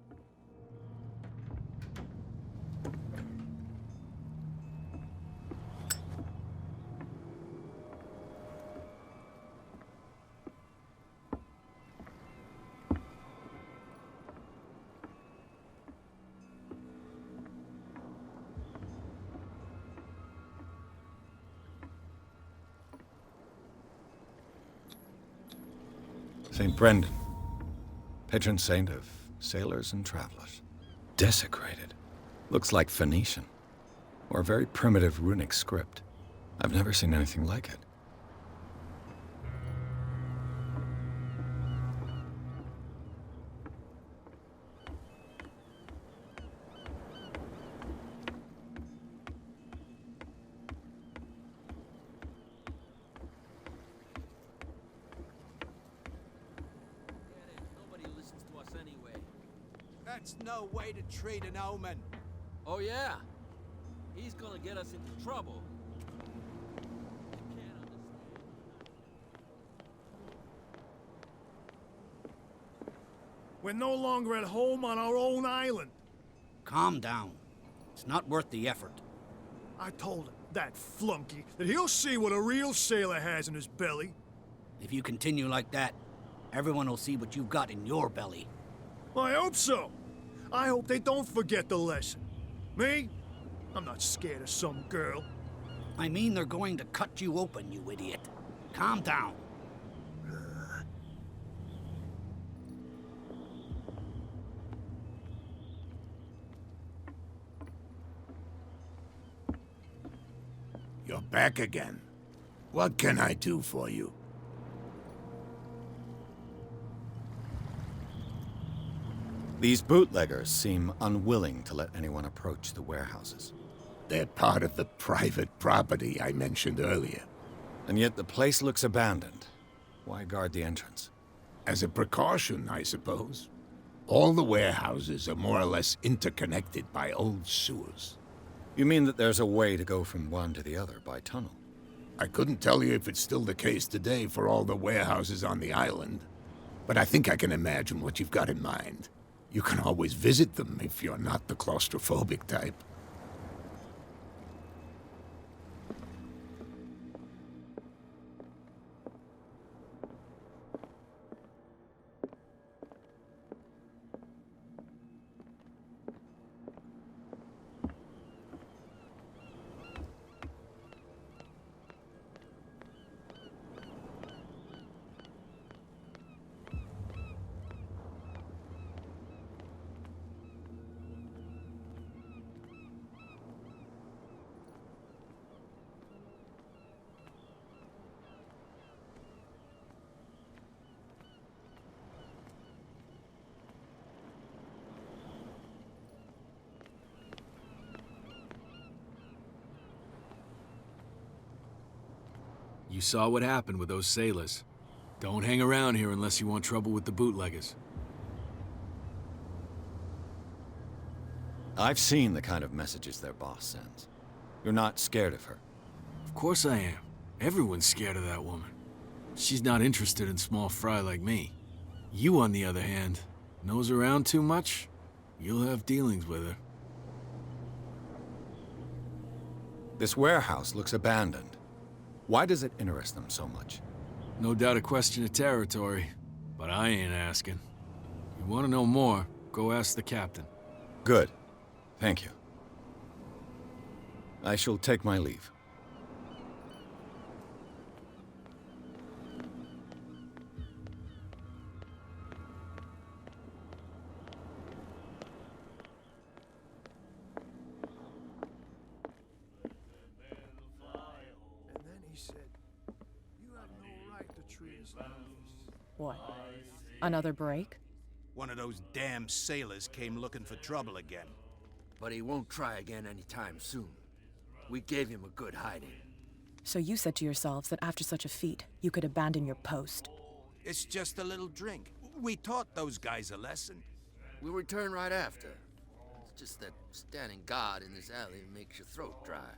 [SPEAKER 2] St. Brendan, patron saint of sailors and travelers. Desecrated. Looks like Phoenician, or a very primitive runic script. I've never seen anything like it.
[SPEAKER 15] That's no way to treat an omen.
[SPEAKER 8] Oh, yeah? He's gonna get us into trouble.
[SPEAKER 10] We're no longer at home on our own island.
[SPEAKER 11] Calm down. It's not worth the effort.
[SPEAKER 10] I told him, that flunky, that he'll see what a real sailor has in his belly.
[SPEAKER 11] If you continue like that, everyone will see what you've got in your belly.
[SPEAKER 10] I hope so. I hope they don't forget the lesson. Me? I'm not scared of some girl.
[SPEAKER 11] I mean they're going to cut you open, you idiot. Calm down.
[SPEAKER 6] You're back again. What can I do for you?
[SPEAKER 2] These bootleggers seem unwilling to let anyone approach the warehouses.
[SPEAKER 6] They're part of the private property I mentioned earlier.
[SPEAKER 2] And yet the place looks abandoned. Why guard the entrance?
[SPEAKER 6] As a precaution, I suppose. All the warehouses are more or less interconnected by old sewers.
[SPEAKER 2] You mean that there's a way to go from one to the other by tunnel?
[SPEAKER 6] I couldn't tell you if it's still the case today for all the warehouses on the island, but I think I can imagine what you've got in mind. You can always visit them if you're not the claustrophobic type.
[SPEAKER 14] You saw what happened with those sailors. Don't hang around here unless you want trouble with the bootleggers.
[SPEAKER 2] I've seen the kind of messages their boss sends. You're not scared of her?
[SPEAKER 14] Of course I am. Everyone's scared of that woman. She's not interested in small fry like me. You, on the other hand, nose around too much, you'll have dealings with her.
[SPEAKER 2] This warehouse looks abandoned. Why does it interest them so much?
[SPEAKER 14] No doubt a question of territory, but I ain't asking. You want to know more, go ask the captain.
[SPEAKER 2] Good. Thank you. I shall take my leave.
[SPEAKER 16] What? Another break?
[SPEAKER 15] One of those damn sailors came looking for trouble again.
[SPEAKER 8] But he won't try again anytime soon. We gave him a good hiding.
[SPEAKER 16] So you said to yourselves that after such a feat, you could abandon your post.
[SPEAKER 15] It's just a little drink. We taught those guys a lesson.
[SPEAKER 8] We'll return right after. It's just that standing guard in this alley makes your throat dry.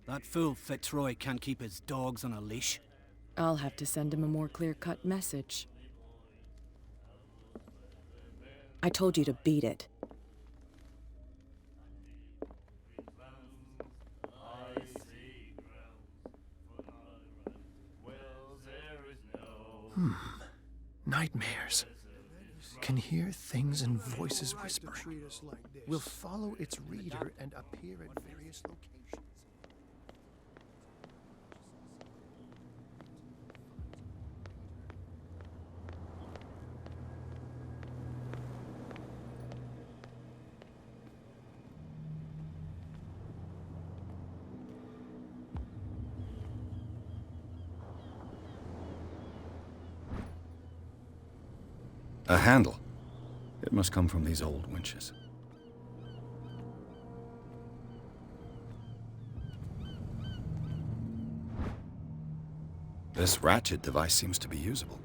[SPEAKER 11] That fool Fitzroy can't keep his dogs on a leash.
[SPEAKER 16] I'll have to send him a more clear-cut message. I told you to beat it.
[SPEAKER 12] Nightmares. Can hear things and voices whispering. Will follow its reader and appear at various locations.
[SPEAKER 2] A handle. It must come from these old winches. This ratchet device seems to be usable.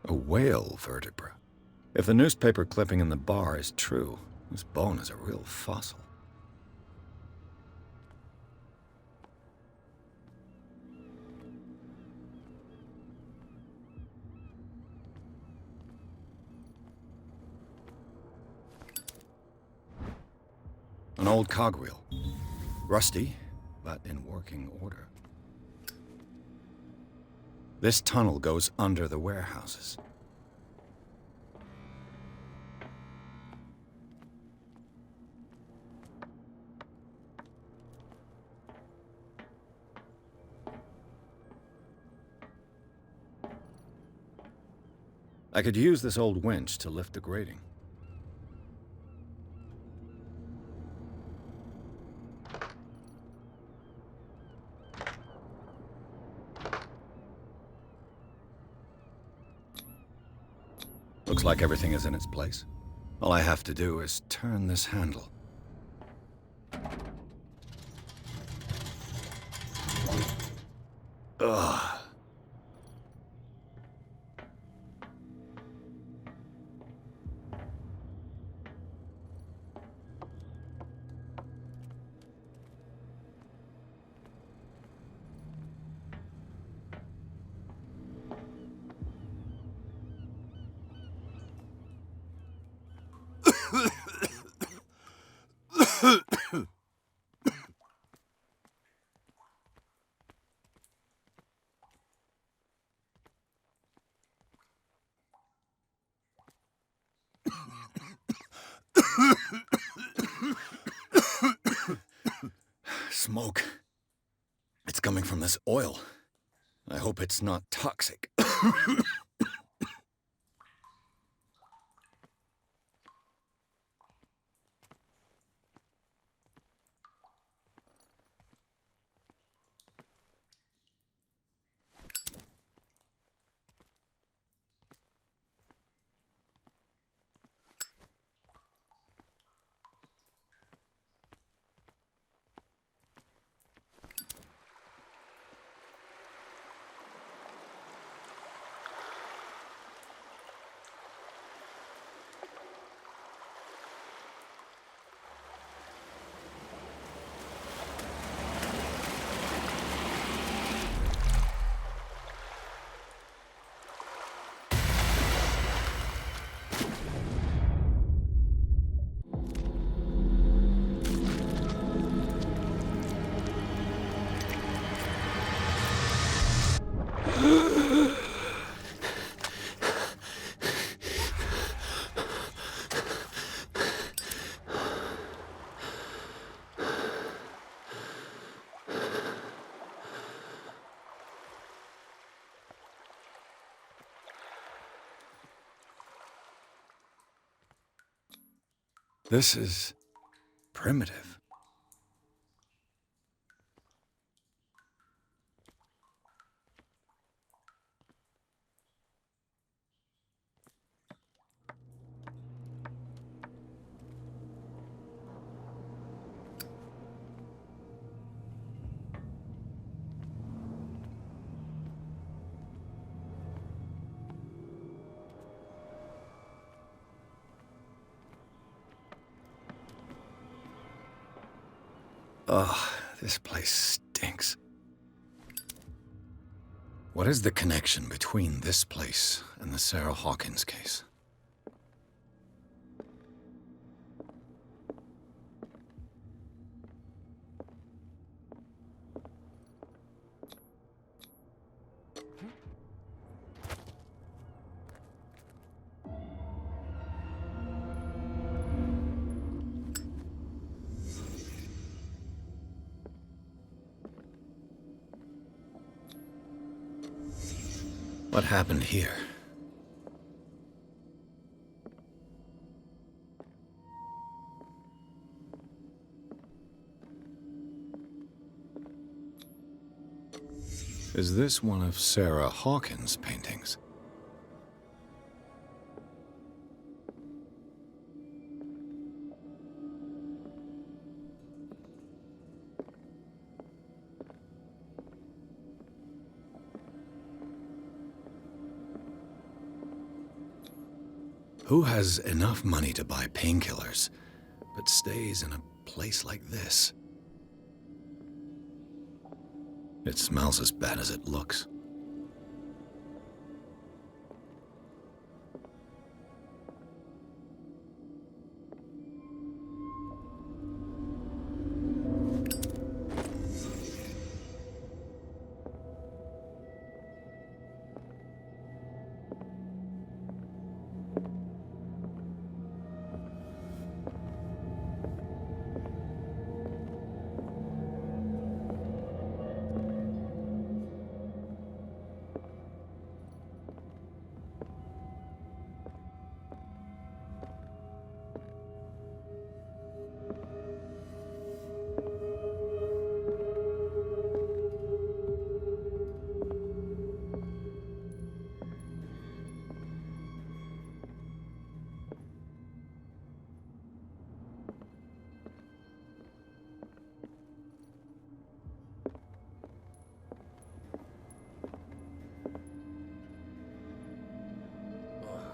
[SPEAKER 2] A whale vertebra. If the newspaper clipping in the bar is true, this bone is a real fossil. An old cogwheel. Rusty, but in working order. This tunnel goes under the warehouses. I could use this old winch to lift the grating. Looks like everything is in its place. All I have to do is turn this handle. Ugh. Smoke. It's coming from this oil. I hope it's not toxic. This is primitive. Ugh, this place stinks. What is the connection between this place and the Sarah Hawkins case? What happened here? Is this one of Sarah Hawkins' paintings? Who has enough money to buy painkillers, but stays in a place like this? It smells as bad as it looks.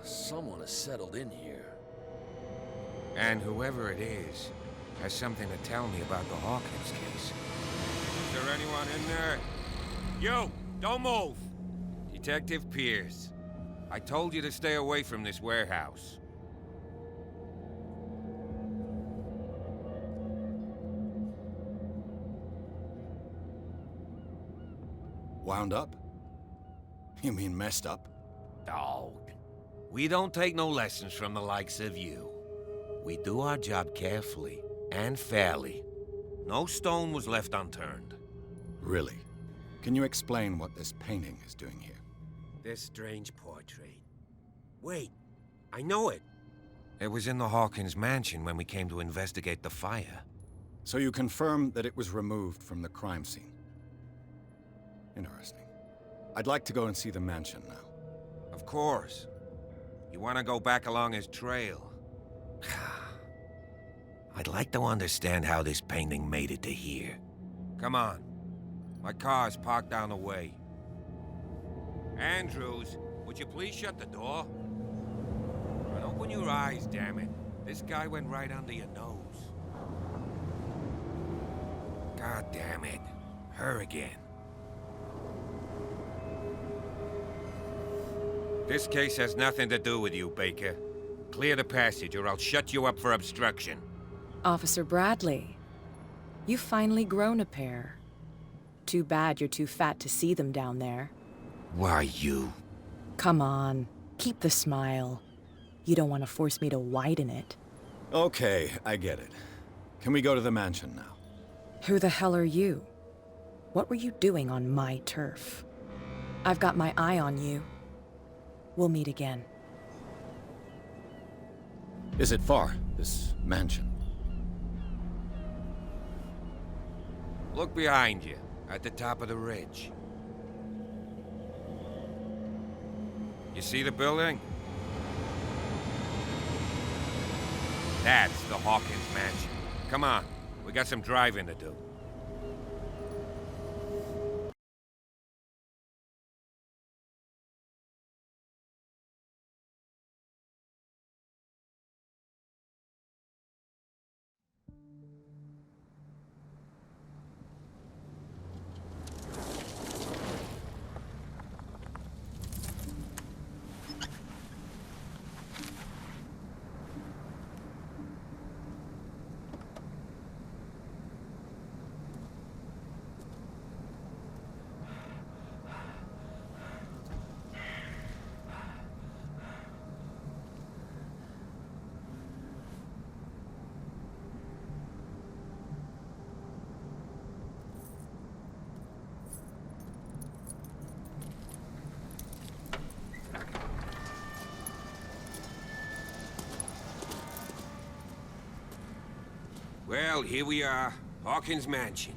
[SPEAKER 8] Someone has settled in here.
[SPEAKER 7] And whoever it is has something to tell me about the Hawkins case. Is there anyone in there? You! Don't move! Detective Pierce. I told you to stay away from this warehouse.
[SPEAKER 2] Wound up? You mean messed up?
[SPEAKER 7] Dog. We don't take no lessons from the likes of you. We do our job carefully and fairly. No stone was left unturned.
[SPEAKER 2] Really? Can you explain what this painting is doing here?
[SPEAKER 7] This strange portrait. Wait, I know it. It was in the Hawkins mansion when we came to investigate the fire.
[SPEAKER 2] So you confirm that it was removed from the crime scene? Interesting. I'd like to go and see the mansion now.
[SPEAKER 7] Of course. You want to go back along his trail? I'd like to understand how this painting made it to here. Come on. My car's parked down the way. Andrews, would you please shut the door? And open your eyes, damn it. This guy went right under your nose. God damn it. Her again. This case has nothing to do with you, Baker. Clear the passage or I'll shut you up for obstruction.
[SPEAKER 16] Officer Bradley, you've finally grown a pair. Too bad you're too fat to see them down there.
[SPEAKER 7] Why, you?
[SPEAKER 16] Come on, keep the smile. You don't want to force me to widen it.
[SPEAKER 2] Okay, I get it. Can we go to the mansion now?
[SPEAKER 16] Who the hell are you? What were you doing on my turf? I've got my eye on you. We'll meet again.
[SPEAKER 2] Is it far, this mansion?
[SPEAKER 7] Look behind you, at the top of the ridge. You see the building? That's the Hawkins mansion. Come on, we got some driving to do. Well, here we are, Hawkins Mansion.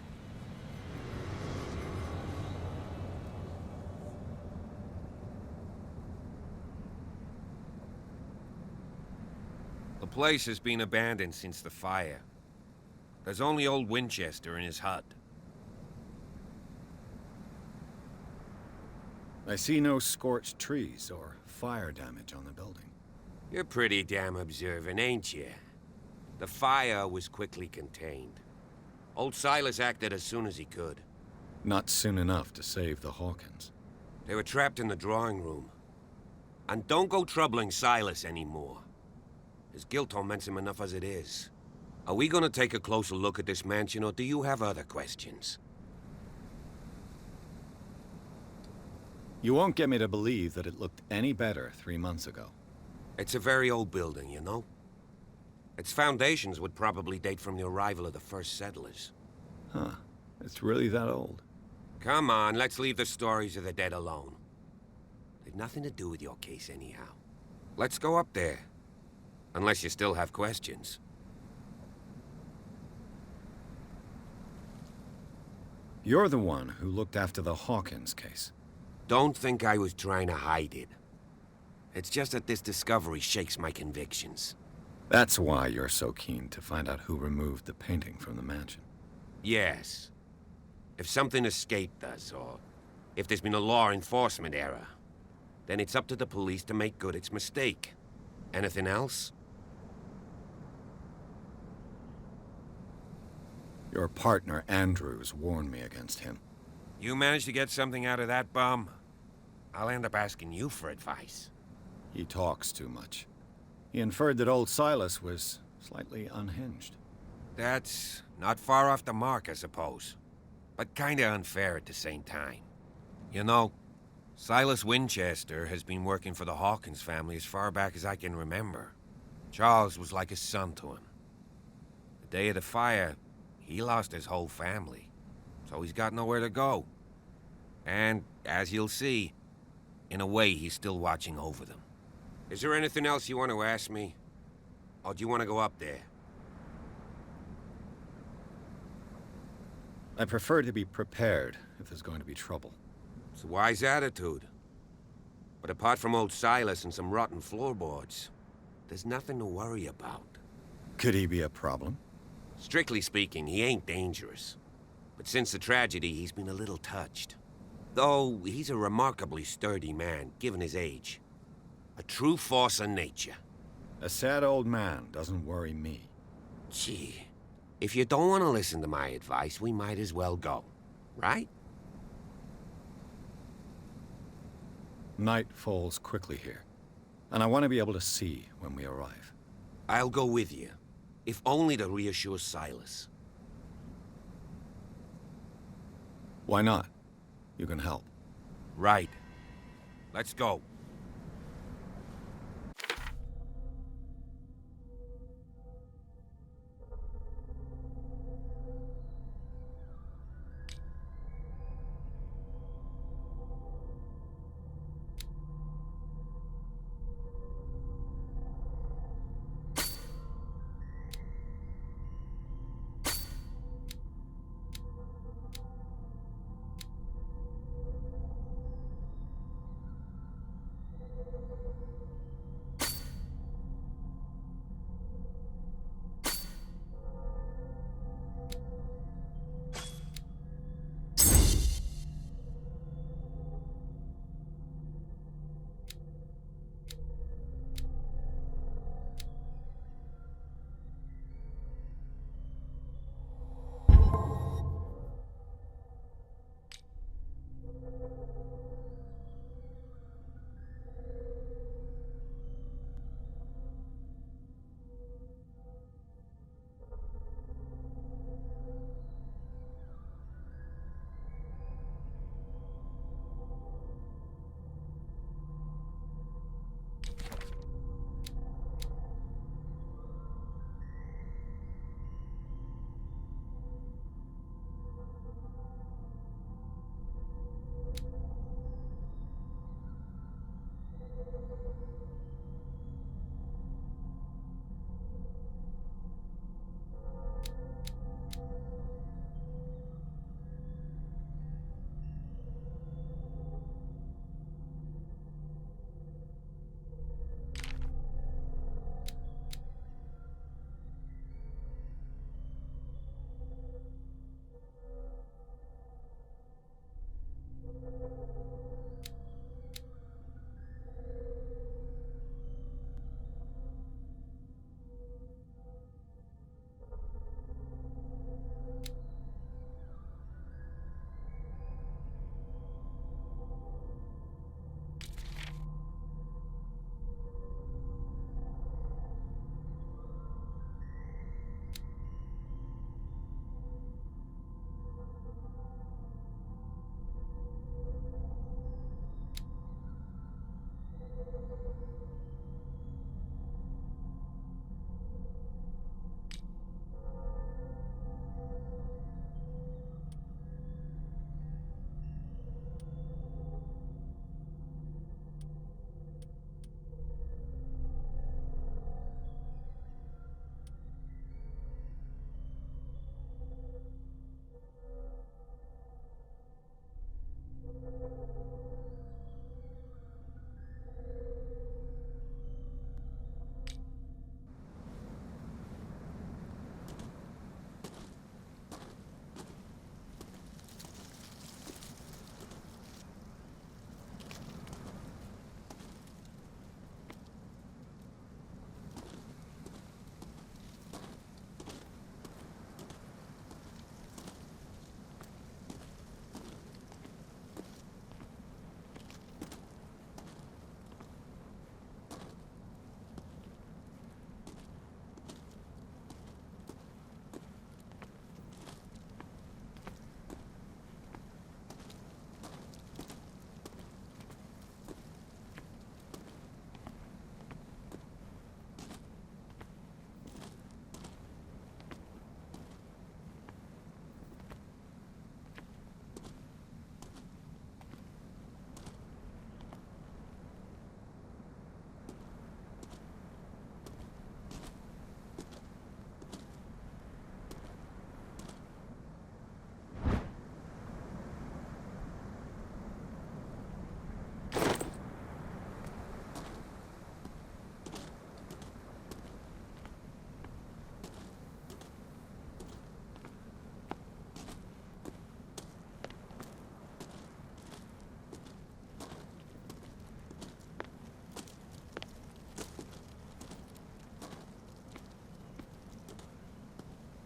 [SPEAKER 7] place has been abandoned since the fire. There's only old Winchester in his hut.
[SPEAKER 2] I see no scorched trees or fire damage on the building.
[SPEAKER 7] You're pretty damn observant, ain't you? The fire was quickly contained. Old Silas acted as soon as he could.
[SPEAKER 2] Not soon enough to save the Hawkins.
[SPEAKER 7] They were trapped in the drawing room. And don't go troubling Silas anymore. His guilt torments him enough as it is. Are we gonna take a closer look at this mansion, or do you have other questions?
[SPEAKER 2] You won't get me to believe that it looked any better 3 months ago.
[SPEAKER 7] It's a very old building, you know? Its foundations would probably date from the arrival of the first settlers.
[SPEAKER 2] Huh. It's really that old.
[SPEAKER 7] Come on, let's leave the stories of the dead alone. They've nothing to do with your case anyhow. Let's go up there. Unless you still have questions.
[SPEAKER 2] You're the one who looked after the Hawkins case.
[SPEAKER 7] Don't think I was trying to hide it. It's just that this discovery shakes my convictions.
[SPEAKER 2] That's why you're so keen to find out who removed the painting from the mansion.
[SPEAKER 7] Yes. If something escaped us, or if there's been a law enforcement error, then it's up to the police to make good its mistake. Anything else?
[SPEAKER 2] Your partner, Andrews, warned me against him.
[SPEAKER 7] You managed to get something out of that bum? I'll end up asking you for advice.
[SPEAKER 2] He talks too much. He inferred that old Silas was slightly unhinged.
[SPEAKER 7] That's not far off the mark, I suppose. But kinda unfair at the same time. You know, Silas Winchester has been working for the Hawkins family as far back as I can remember. Charles was like a son to him. The day of the fire, he lost his whole family, so he's got nowhere to go. And, as you'll see, in a way, he's still watching over them. Is there anything else you want to ask me? Or do you want to go up there?
[SPEAKER 2] I prefer to be prepared if there's going to be trouble.
[SPEAKER 7] It's a wise attitude. But apart from old Silas and some rotten floorboards, there's nothing to worry about.
[SPEAKER 2] Could he be a problem?
[SPEAKER 7] Strictly speaking, he ain't dangerous. But since the tragedy, he's been a little touched. Though, he's a remarkably sturdy man, given his age. A true force of nature.
[SPEAKER 2] A sad old man doesn't worry me.
[SPEAKER 7] Gee, if you don't want to listen to my advice, we might as well go. Right?
[SPEAKER 2] Night falls quickly here, and I want to be able to see when we arrive.
[SPEAKER 7] I'll go with you, if only to reassure Silas.
[SPEAKER 2] Why not? You can help.
[SPEAKER 7] Right. Let's go.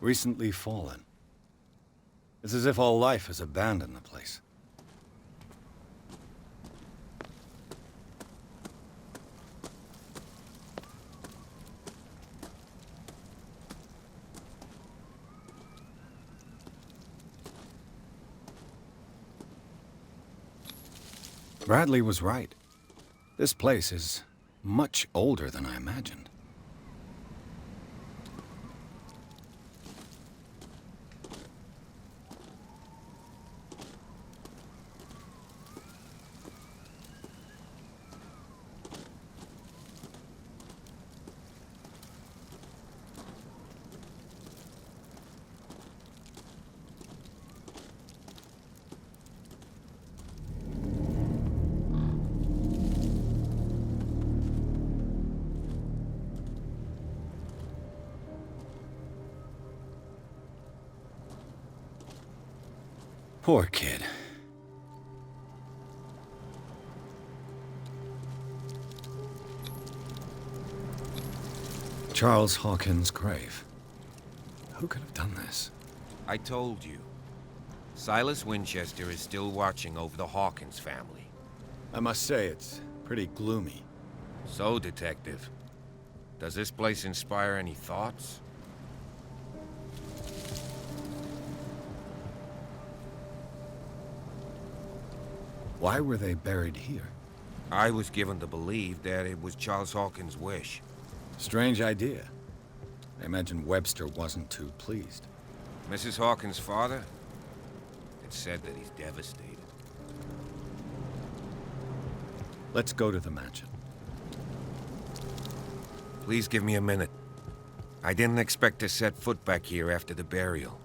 [SPEAKER 2] Recently fallen. It's as if all life has abandoned the place. Bradley was right. This place is much older than I imagined. Poor kid. Charles Hawkins' grave. Who could have done this?
[SPEAKER 7] I told you. Silas Winchester is still watching over the Hawkins family.
[SPEAKER 2] I must say, it's pretty gloomy.
[SPEAKER 7] So, Detective, does this place inspire any thoughts?
[SPEAKER 2] Why were they buried here?
[SPEAKER 7] I was given to believe that it was Charles Hawkins' wish.
[SPEAKER 2] Strange idea. I imagine Webster wasn't too pleased.
[SPEAKER 7] Mrs. Hawkins' father? It's said that he's devastated.
[SPEAKER 2] Let's go to the mansion.
[SPEAKER 7] Please give me a minute. I didn't expect to set foot back here after the burial.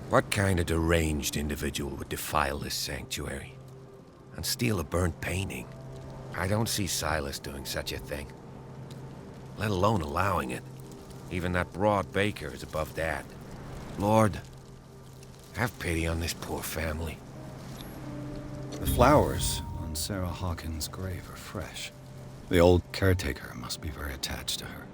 [SPEAKER 7] What kind of deranged individual would defile this sanctuary? And steal a burnt painting? I don't see Silas doing such a thing. Let alone allowing it. Even that broad baker is above that. Lord, have pity on this poor family.
[SPEAKER 2] The flowers on Sarah Hawkins' grave are fresh. The old caretaker must be very attached to her.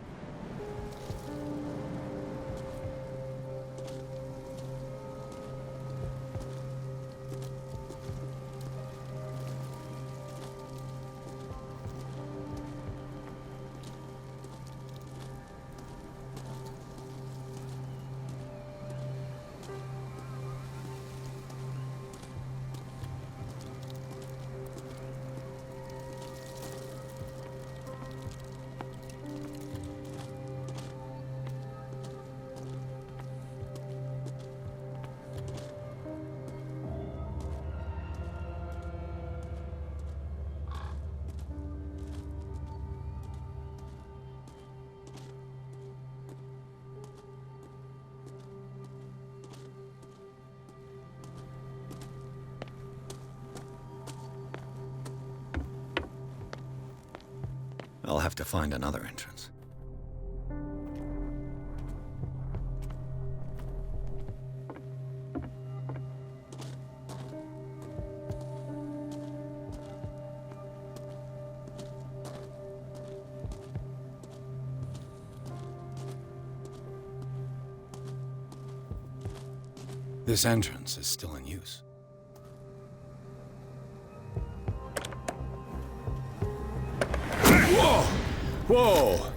[SPEAKER 2] I'll have to find another entrance. This entrance is still in use.
[SPEAKER 6] Whoa!
[SPEAKER 2] Whoa!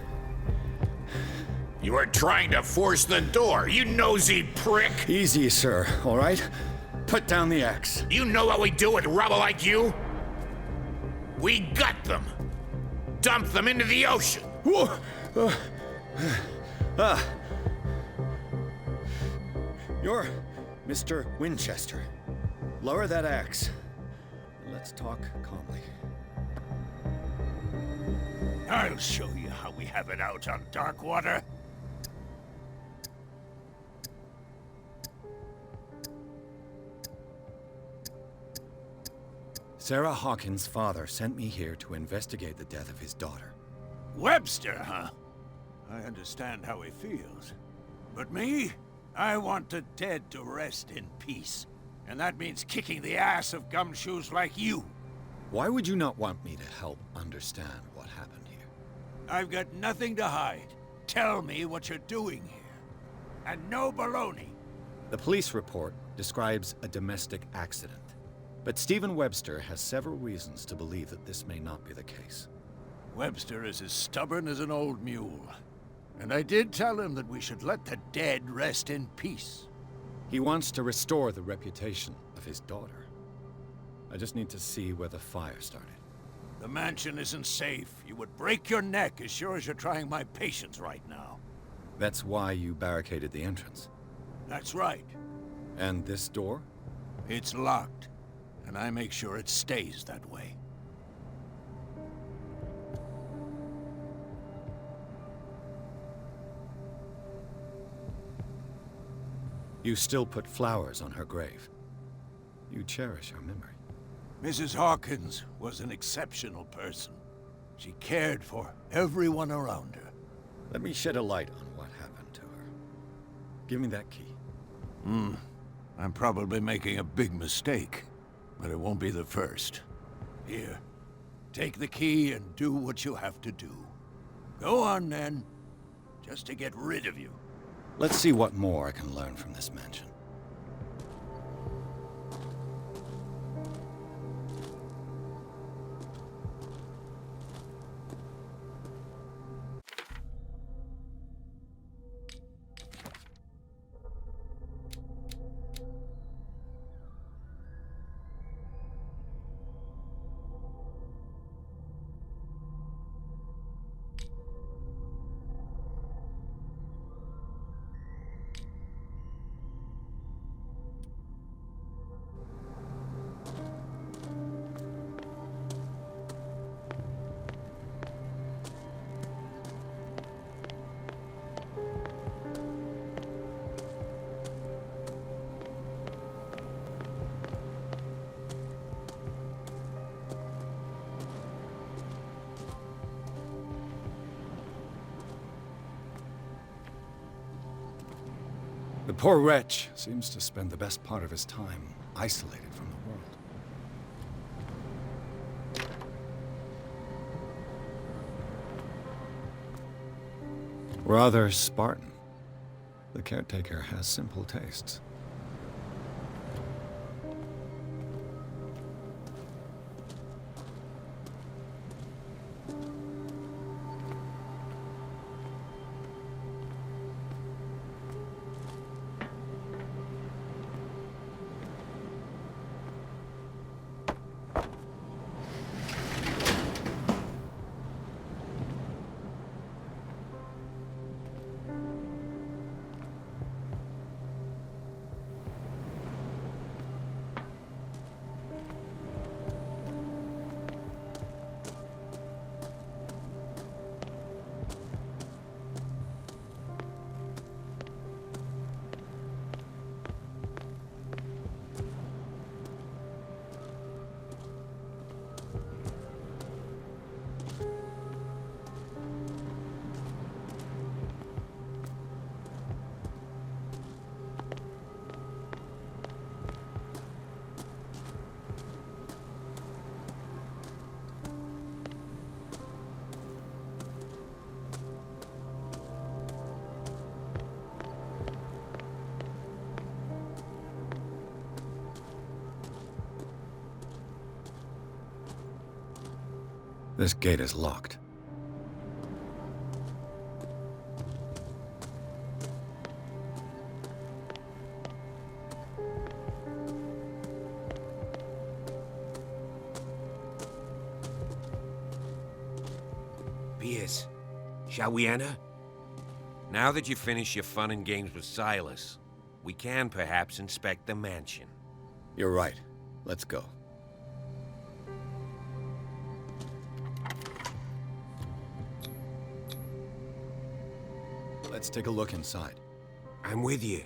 [SPEAKER 6] You are trying to force the door, you nosy prick!
[SPEAKER 2] Easy, sir, all right? Put down the axe.
[SPEAKER 6] You know what we do with rubble like you? We gut them. Dump them into the ocean.
[SPEAKER 2] Whoa! You're Mr. Winchester. Lower that axe. Let's talk calmly.
[SPEAKER 17] I'll show you how we have it out on Darkwater.
[SPEAKER 2] Sarah Hawkins' father sent me here to investigate the death of his daughter.
[SPEAKER 17] Webster, huh? I understand how he feels. But me? I want the dead to rest in peace. And that means kicking the ass of gumshoes like you.
[SPEAKER 2] Why would you not want me to help understand what happened here?
[SPEAKER 17] I've got nothing to hide. Tell me what you're doing here. and no baloney.
[SPEAKER 2] The police report describes a domestic accident, but Stephen Webster has several reasons to believe that this may not be the case.
[SPEAKER 17] Webster is as stubborn as an old mule. And I did tell him that we should let the dead rest in peace.
[SPEAKER 2] He wants to restore the reputation of his daughter. I just need to see where the fire started.
[SPEAKER 17] The mansion isn't safe. You would break your neck as sure as you're trying my patience right now.
[SPEAKER 2] That's why you barricaded the entrance.
[SPEAKER 17] That's right.
[SPEAKER 2] And this door?
[SPEAKER 17] It's locked, and I make sure it stays that way.
[SPEAKER 2] You still put flowers on her grave. You cherish her memory.
[SPEAKER 17] Mrs. Hawkins was an exceptional person. She cared for everyone around her.
[SPEAKER 2] Let me shed a light on what happened to her. Give me that key.
[SPEAKER 17] I'm probably making a big mistake, but it won't be the first. Here, take the key and do what you have to do. Go on, then, just to get rid of you.
[SPEAKER 2] Let's see what more I can learn from this mansion. The poor wretch seems to spend the best part of his time isolated from the world. Rather Spartan. The caretaker has simple tastes. This gate is locked.
[SPEAKER 7] Pierce, shall we enter? Now that you've finished your fun and games with Silas, we can perhaps inspect the mansion.
[SPEAKER 2] You're right. Let's go. Let's take a look inside.
[SPEAKER 7] I'm with you.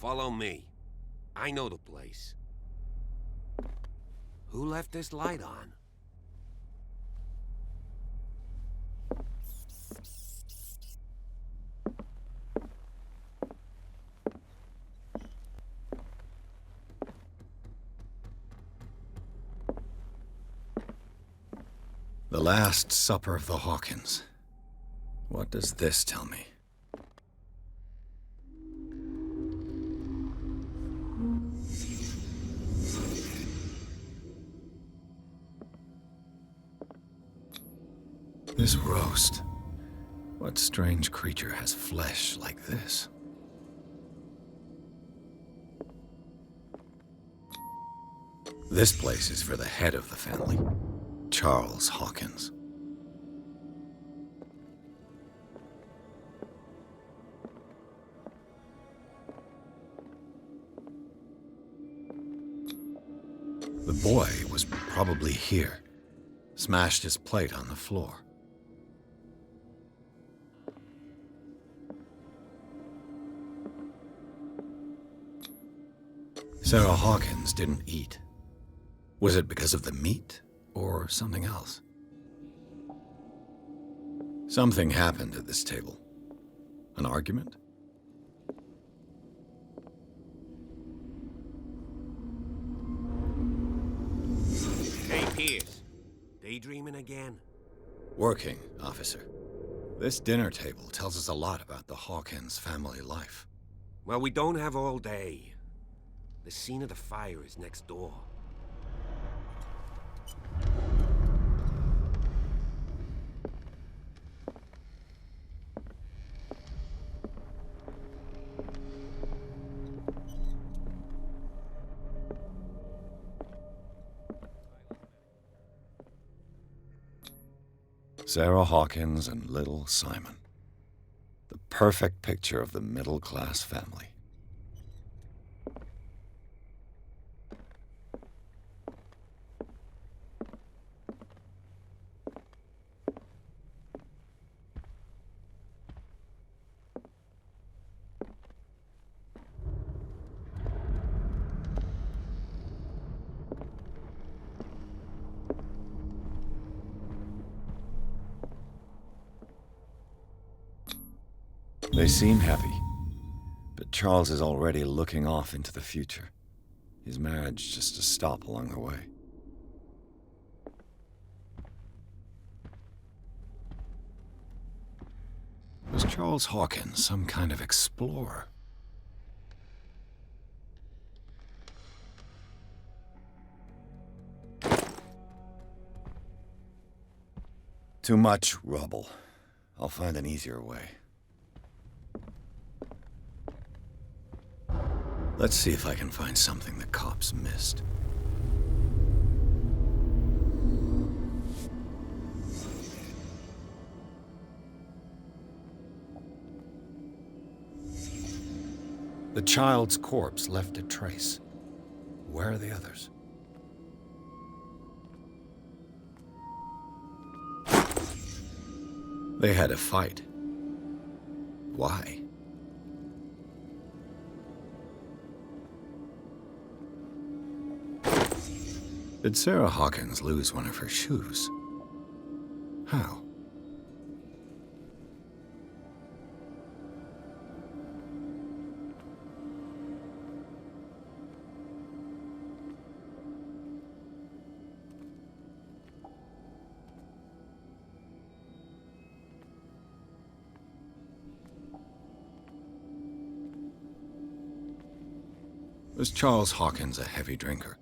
[SPEAKER 7] Follow me. I know the place. Who left this light on?
[SPEAKER 2] The Last Supper of the Hawkins. What does this tell me? This roast. What strange creature has flesh like this? This place is for the head of the family, Charles Hawkins. The boy was probably here. Smashed his plate on the floor. Sarah Hawkins didn't eat. Was it because of the meat or something else? Something happened at this table. An argument?
[SPEAKER 7] Hey, Pierce. Daydreaming again?
[SPEAKER 2] Working, officer. This dinner table tells us a lot about the Hawkins family life.
[SPEAKER 7] Well, we don't have all day. The scene of the fire is next door.
[SPEAKER 2] Sarah Hawkins and little Simon. The perfect picture of the middle-class family. They seem happy, but Charles is already looking off into the future. His marriage just a stop along the way. Was Charles Hawkins some kind of explorer? Too much rubble. I'll find an easier way. Let's see if I can find something the cops missed. The child's corpse left a trace. Where are the others? They had a fight. Why? Did Sarah Hawkins lose one of her shoes? How? Was Charles Hawkins a heavy drinker?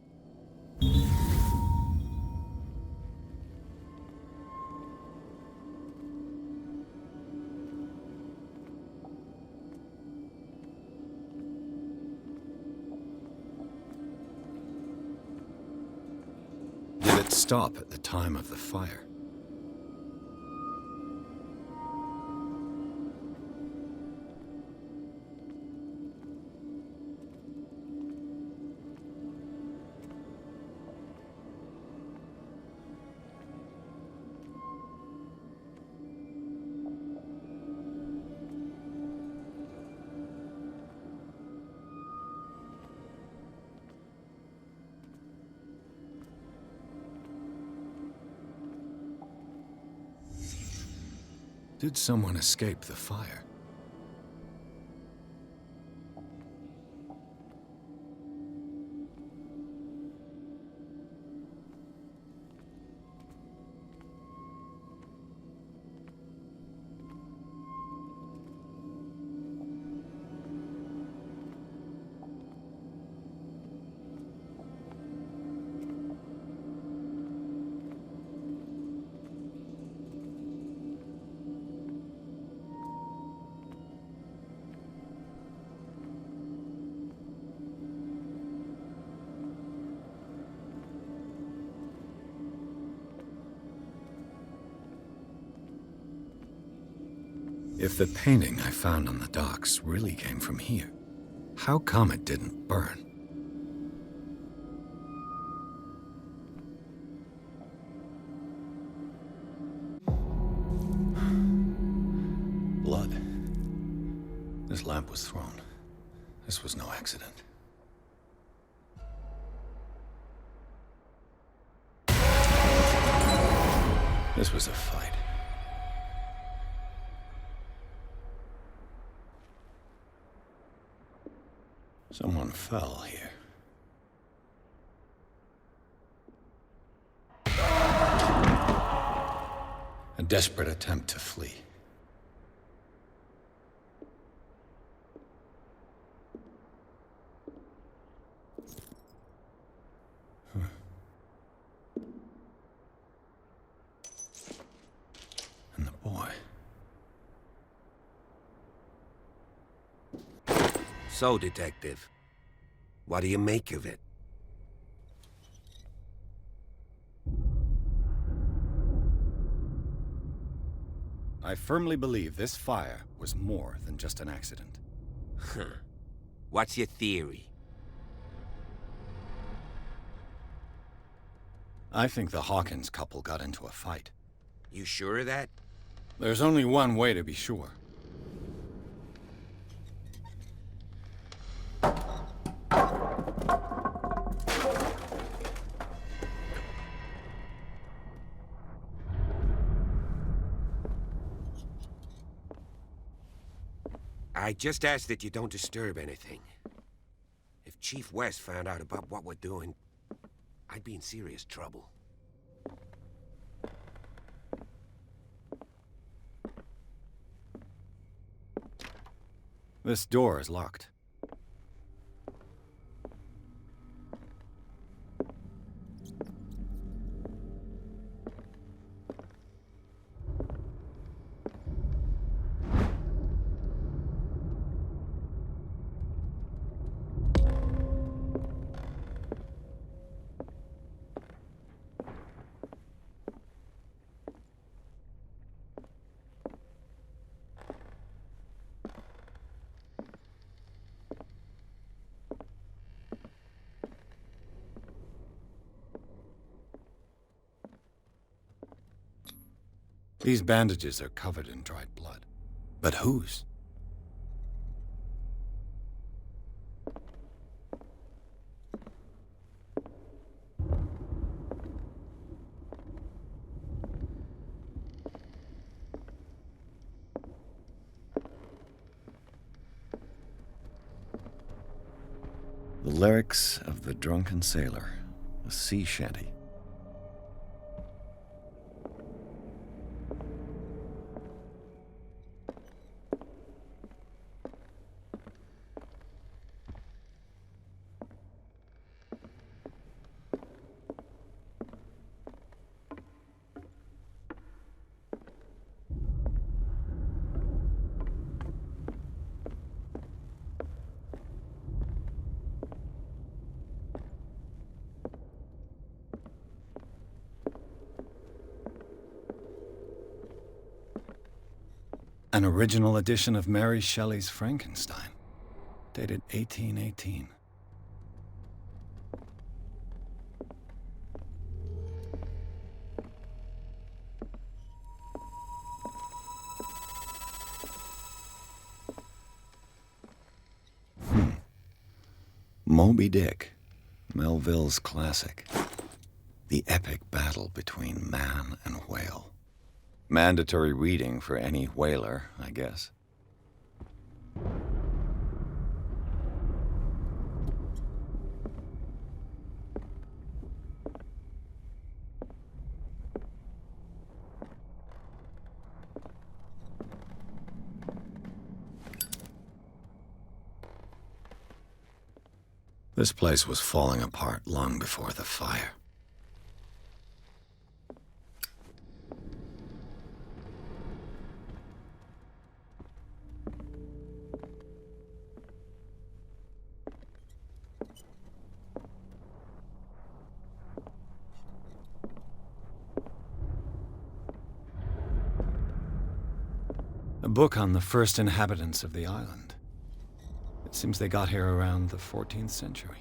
[SPEAKER 2] Did it stop at the time of the fire? Did someone escape the fire? If the painting I found on the docks really came from here, how come it didn't burn? Blood. This lamp was thrown. This was no accident. This was a fight. Someone fell here. A desperate attempt to flee. And the boy.
[SPEAKER 7] So, Detective, what do you make of it?
[SPEAKER 2] I firmly believe this fire was more than just an accident.
[SPEAKER 7] Huh. What's your theory?
[SPEAKER 2] I think the Hawkins couple got into a fight.
[SPEAKER 7] You sure of that?
[SPEAKER 2] There's only one way to be sure.
[SPEAKER 7] I just ask that you don't disturb anything. If Chief West found out about what we're doing, I'd be in serious trouble.
[SPEAKER 2] This door is locked. These bandages are covered in dried blood. But whose? The lyrics of the drunken sailor, a sea shanty. An original edition of Mary Shelley's Frankenstein, dated 1818. Moby Dick, Melville's classic. The epic battle between man and whale. Mandatory reading for any whaler, I guess. This place was falling apart long before the fire. A book on the first inhabitants of the island. It seems they got here around the 14th century.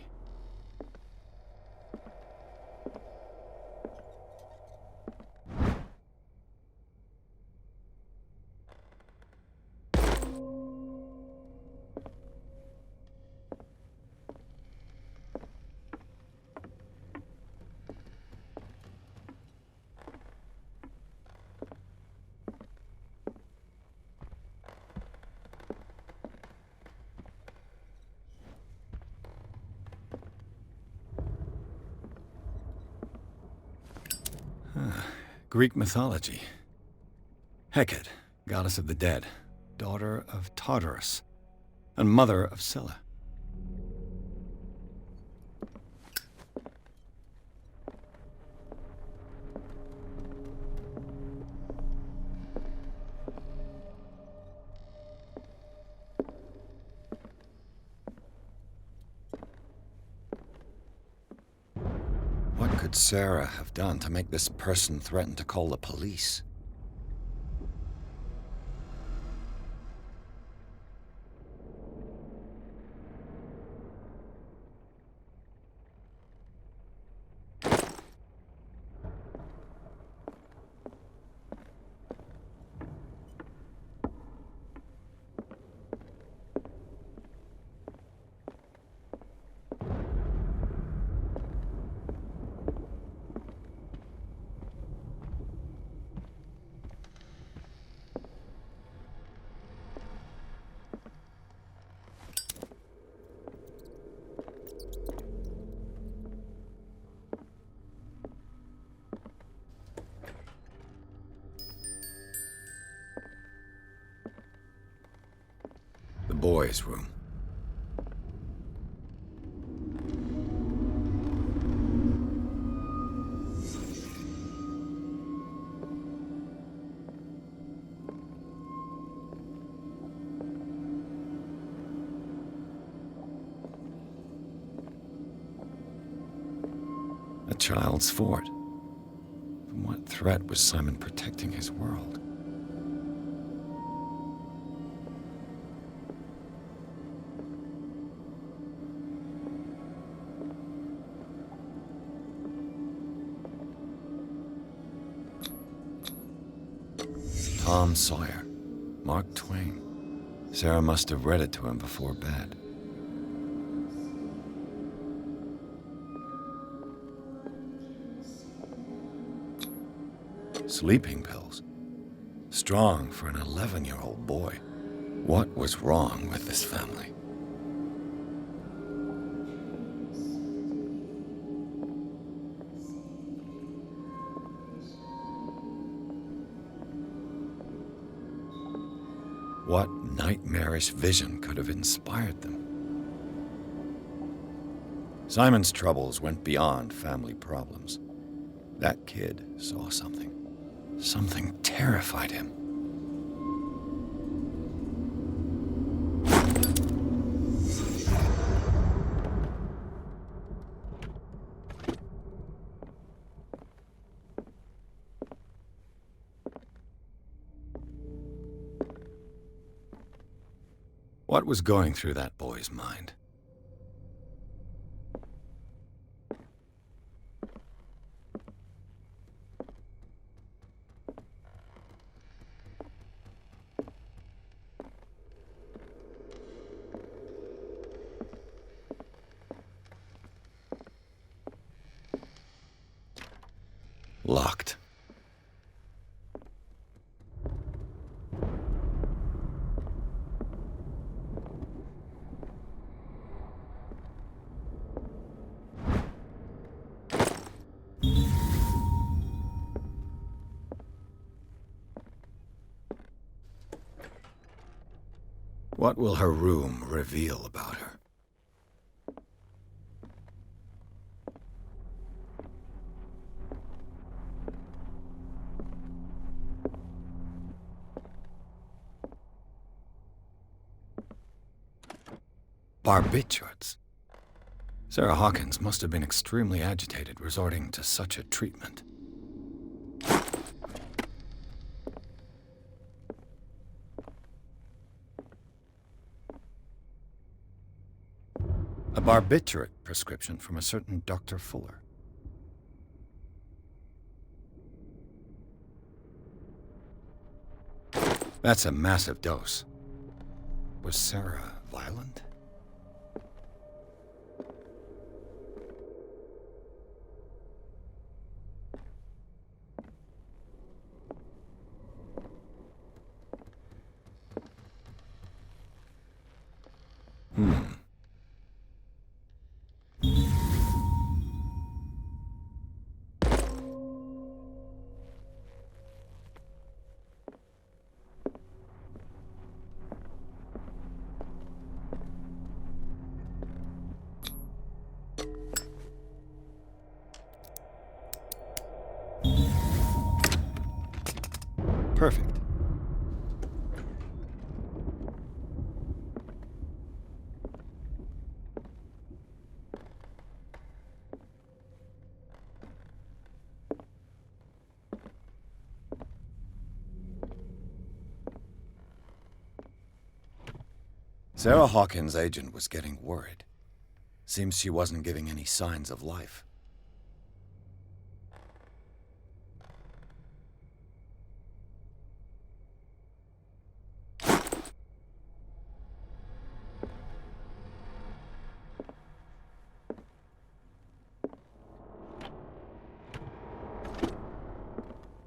[SPEAKER 2] Greek mythology. Hecate, goddess of the dead, daughter of Tartarus, and mother of Scylla. What could Sarah have done to make this person threaten to call the police? The boys' room. A child's fort. From what threat was Simon protecting his world? Tom Sawyer, Mark Twain. Sarah must have read it to him before bed. Sleeping pills. Strong for an 11-year-old boy. What was wrong with this family? What nightmarish vision could have inspired them? Simon's troubles went beyond family problems. That kid saw something. Something terrified him. What was going through that boy's mind? Locked. What will her room reveal about her? Barbiturates? Sarah Hawkins must have been extremely agitated resorting to such a treatment. A barbiturate prescription from a certain Dr. Fuller. That's a massive dose. Was Sarah violent? Perfect. Sarah Hawkins' agent was getting worried. Seems she wasn't giving any signs of life.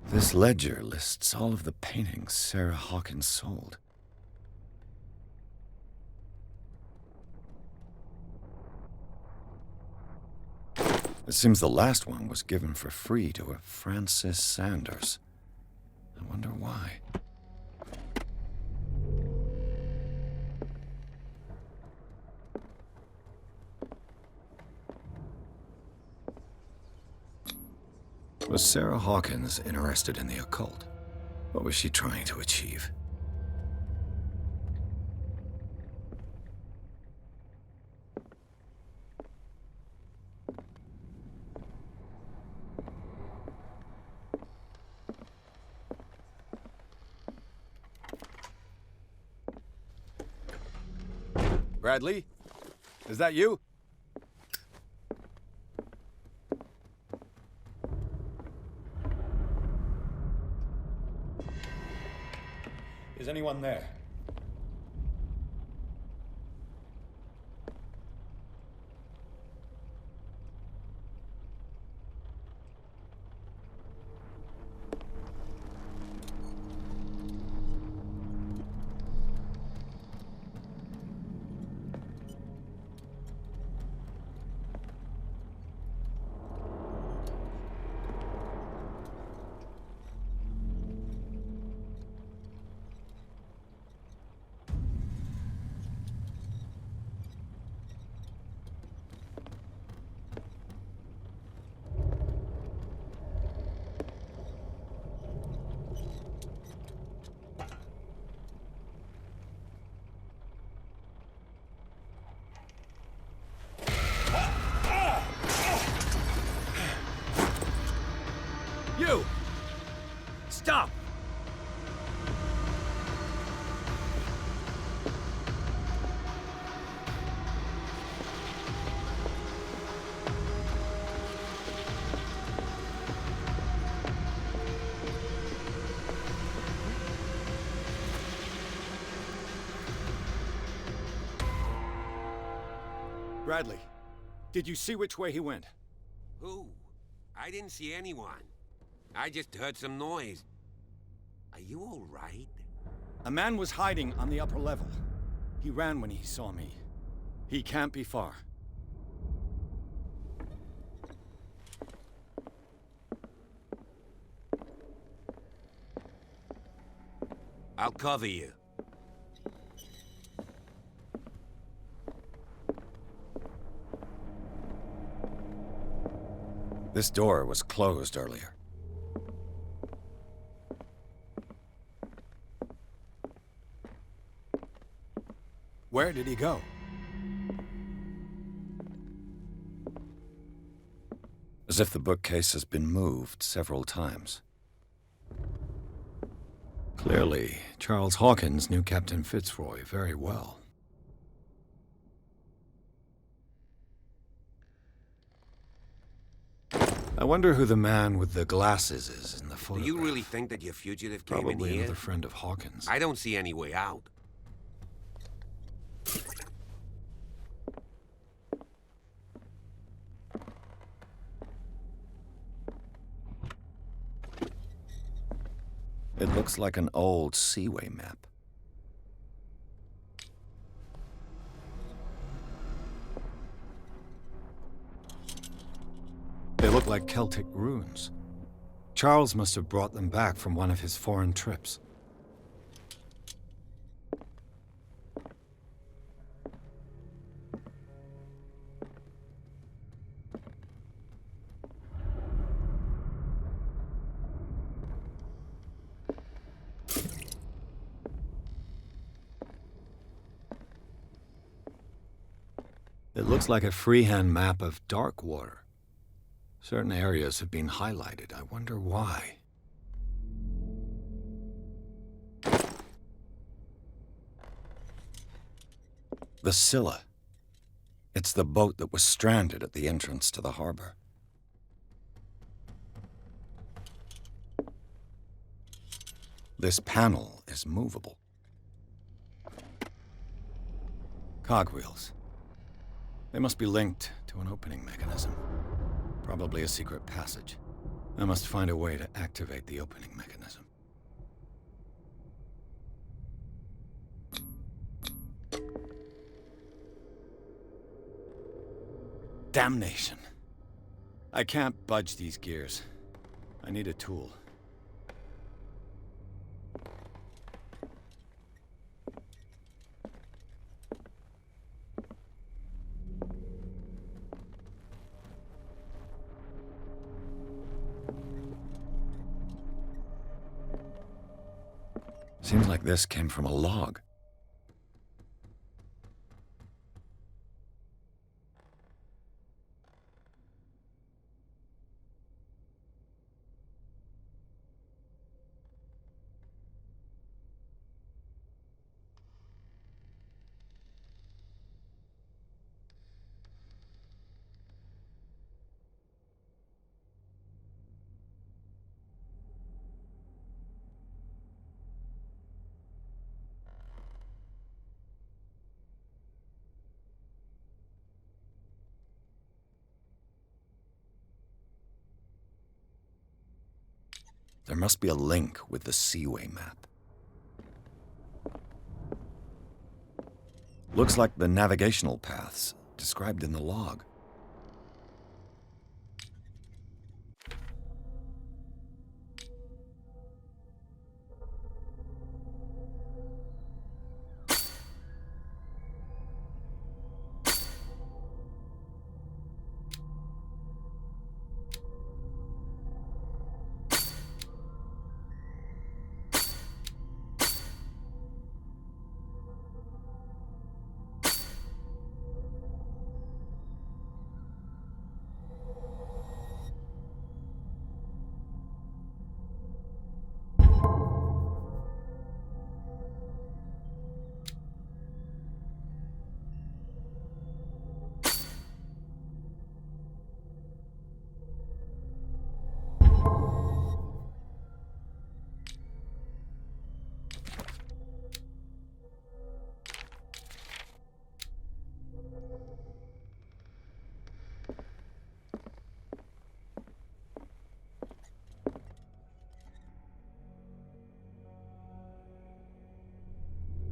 [SPEAKER 2] This ledger lists all of the paintings Sarah Hawkins sold. It seems the last one was given for free to a Francis Sanders. I wonder why. Was Sarah Hawkins interested in the occult? What was she trying to achieve? Bradley? Is that you? Is anyone there? You! Stop! Bradley, did you see which way he went?
[SPEAKER 7] Who? I didn't see anyone. I just heard some noise. Are you all right?
[SPEAKER 2] A man was hiding on the upper level. He ran when he saw me. He can't be far.
[SPEAKER 7] I'll cover you.
[SPEAKER 2] This door was closed earlier.
[SPEAKER 14] Where did he go?
[SPEAKER 2] As if the bookcase has been moved several times. Clearly, Charles Hawkins knew Captain Fitzroy very well. I wonder who the man with the glasses is in the photograph.
[SPEAKER 7] Do you really think that your fugitive came in
[SPEAKER 2] Probably
[SPEAKER 7] here?
[SPEAKER 2] another friend of Hawkins.
[SPEAKER 7] I don't see any way out.
[SPEAKER 2] It looks like an old seaway map. They look like Celtic runes. Charles must have brought them back from one of his foreign trips. It looks like a freehand map of dark water. Certain areas have been highlighted. I wonder why. The Scylla. It's the boat that was stranded at the entrance to the harbor. This panel is movable. Cogwheels. They must be linked to an opening mechanism. Probably a secret passage. I must find a way to activate the opening mechanism. Damnation. I can't budge these gears. I need a tool. Seems like this came from a log. There must be a link with the Seaway map. Looks like the navigational paths described in the log.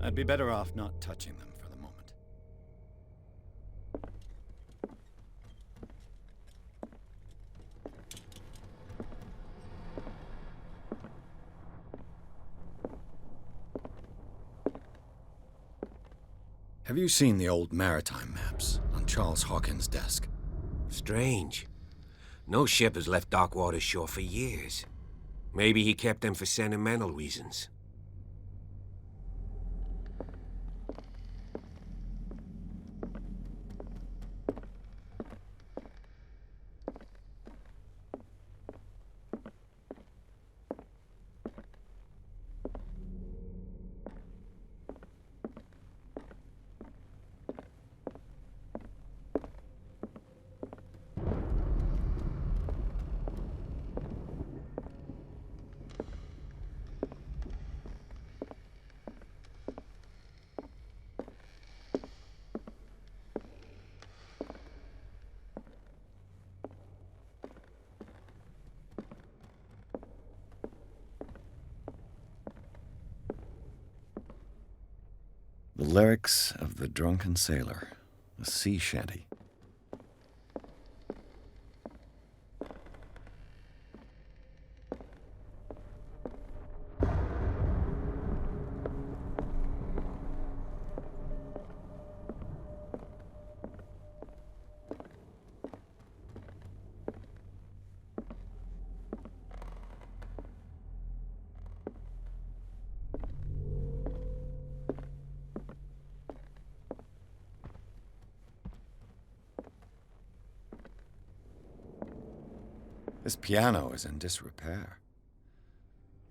[SPEAKER 2] I'd be better off not touching them for the moment. Have you sseen the old maritime maps on Charles Hawkins' desk?
[SPEAKER 7] Strange. No ship has left Darkwater's shore for years. Maybe he kept them for sentimental reasons.
[SPEAKER 2] The lyrics of the drunken sailor, a sea shanty. This piano is in disrepair.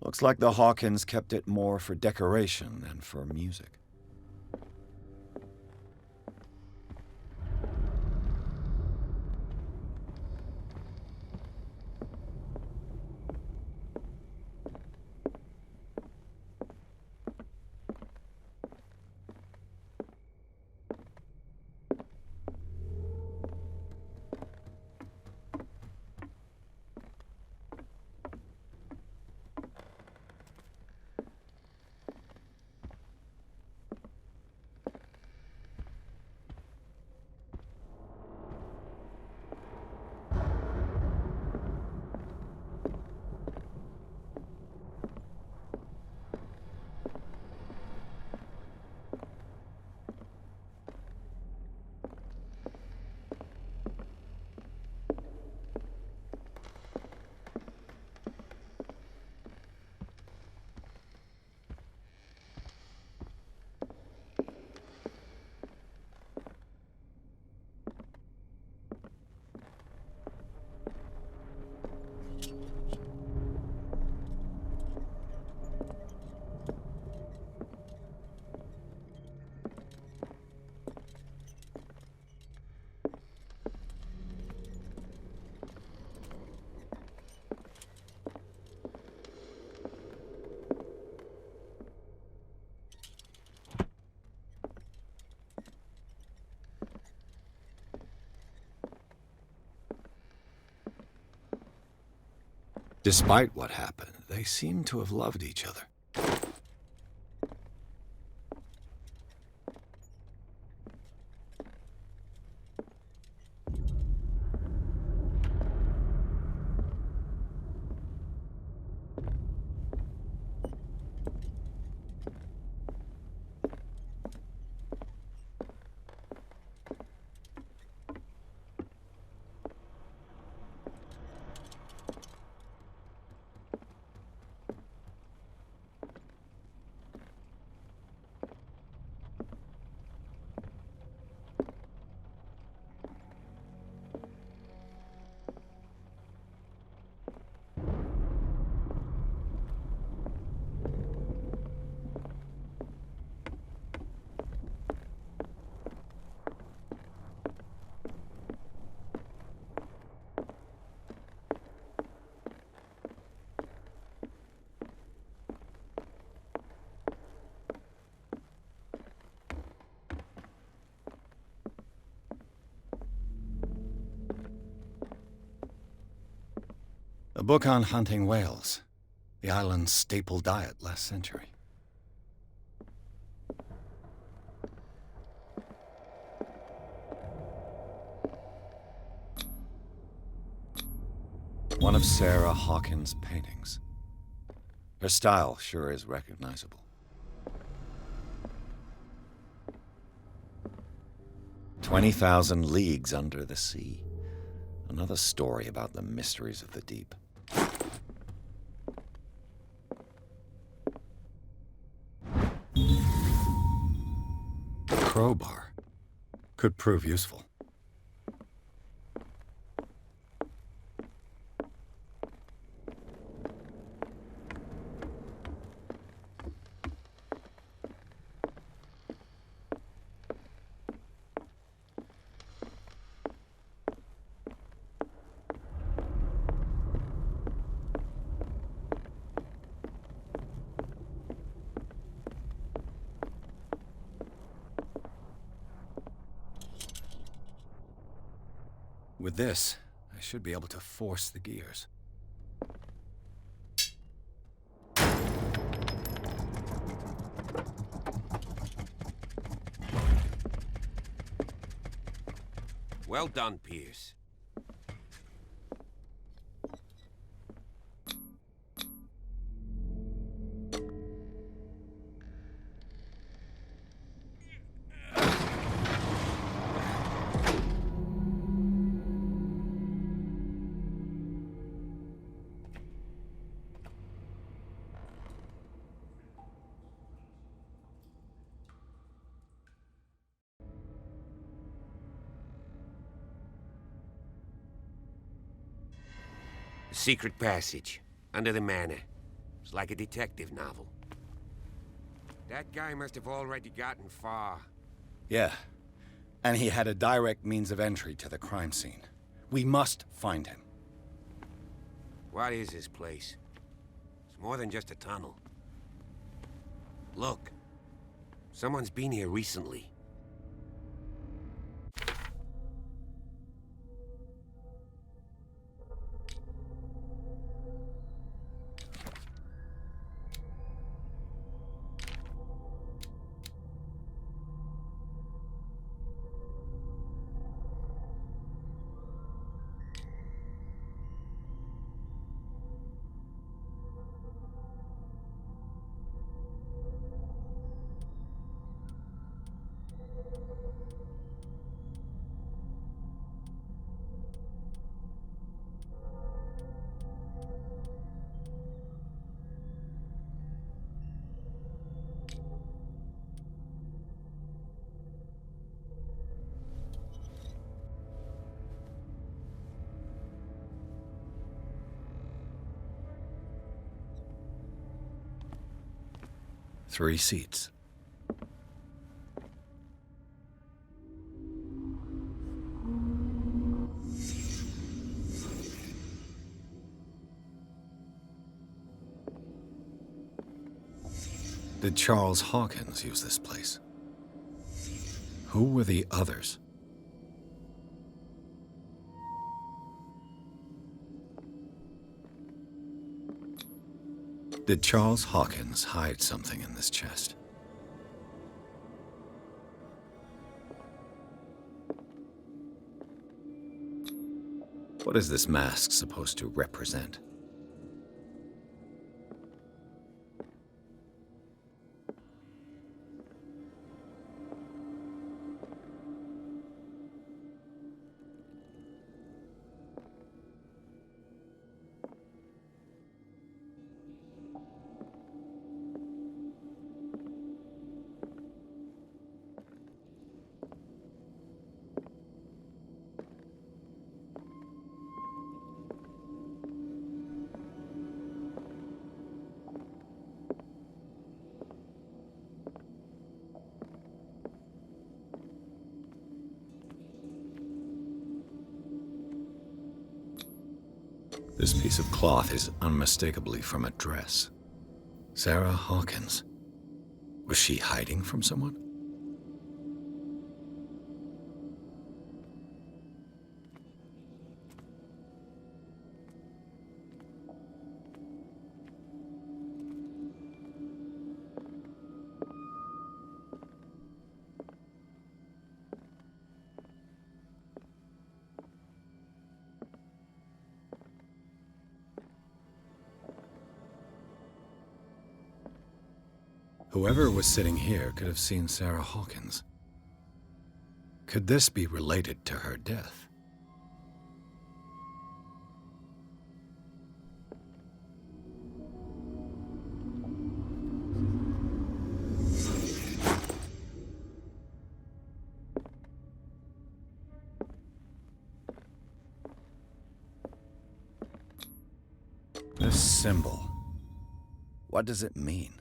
[SPEAKER 2] Looks like the Hawkins kept it more for decoration than for music. Despite what happened, they seem to have loved each other. A book on hunting whales, the island's staple diet last century. One of Sarah Hawkins' paintings. Her style sure is recognizable. "20,000 leagues under the sea. Another story about the mysteries of the deep. Crowbar. Could prove useful. With this, I should be able to force the gears.
[SPEAKER 7] Well done, Pierce. A secret passage, under the manor. It's like a detective novel. That guy must have already gotten far.
[SPEAKER 2] Yeah, and he had a direct means of entry to the crime scene. We must find him.
[SPEAKER 7] What is this place? It's more than just a tunnel. Look. Someone's been here recently.
[SPEAKER 2] Three seats. Did Charles Hawkins use this place? Who were the others? Did Charles Hawkins hide something in this chest? What is this mask supposed to represent? This piece of cloth is unmistakably from a dress. Sarah Hawkins. Was she hiding from someone? Whoever was sitting here could have seen Sarah Hawkins. Could this be related to her death? symbol. What does it mean?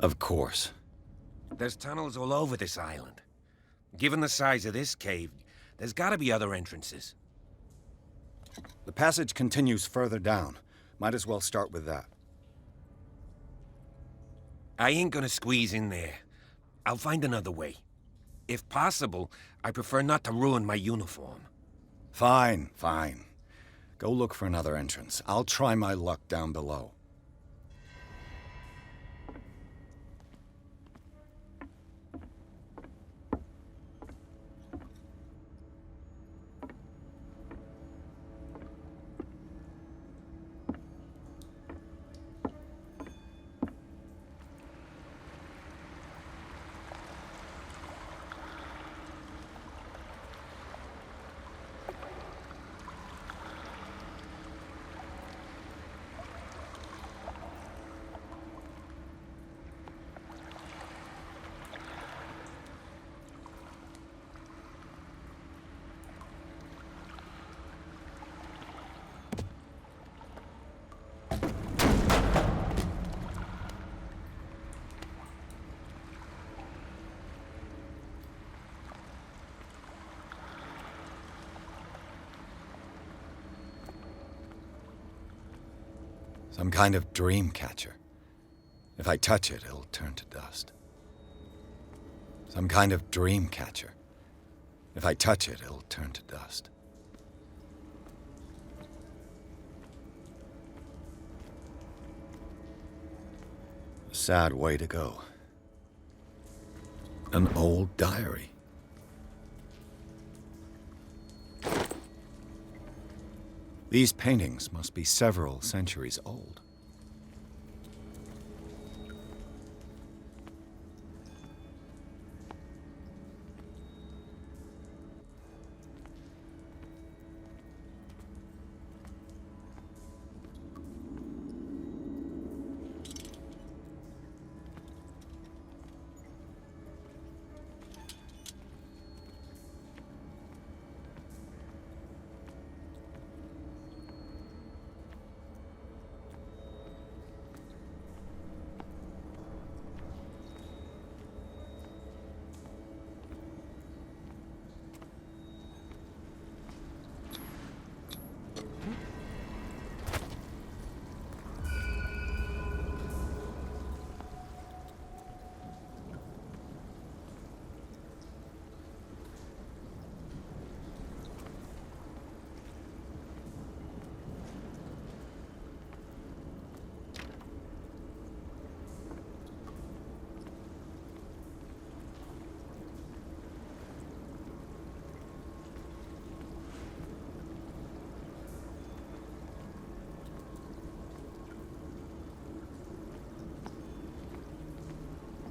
[SPEAKER 2] Of course.
[SPEAKER 7] There's tunnels all over this island. Given the size of this cave, there's gotta be other entrances.
[SPEAKER 2] The passage continues further down. Might as well start with that.
[SPEAKER 7] I ain't gonna squeeze in there. I'll find another way. If possible, I prefer not to ruin my uniform.
[SPEAKER 2] Fine, fine. Go look for another entrance. I'll try my luck down below. Some kind of dream catcher. If I touch it, it'll turn to dust. Some kind of dream catcher. If I touch it, it'll turn to dust. A sad way to go. An old diary. These paintings must be several centuries old.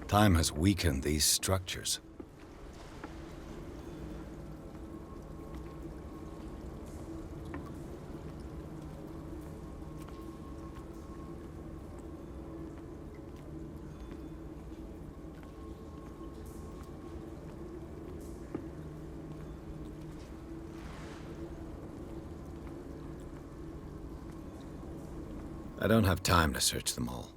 [SPEAKER 2] Time has weakened these structures. I don't have time to search them all.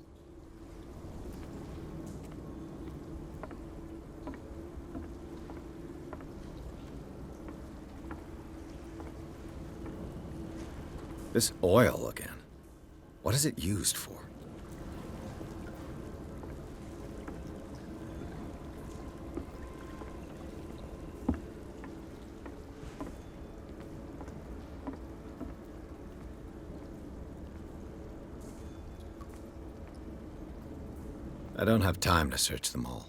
[SPEAKER 2] This oil again. What is it used for? I don't have time to search them all.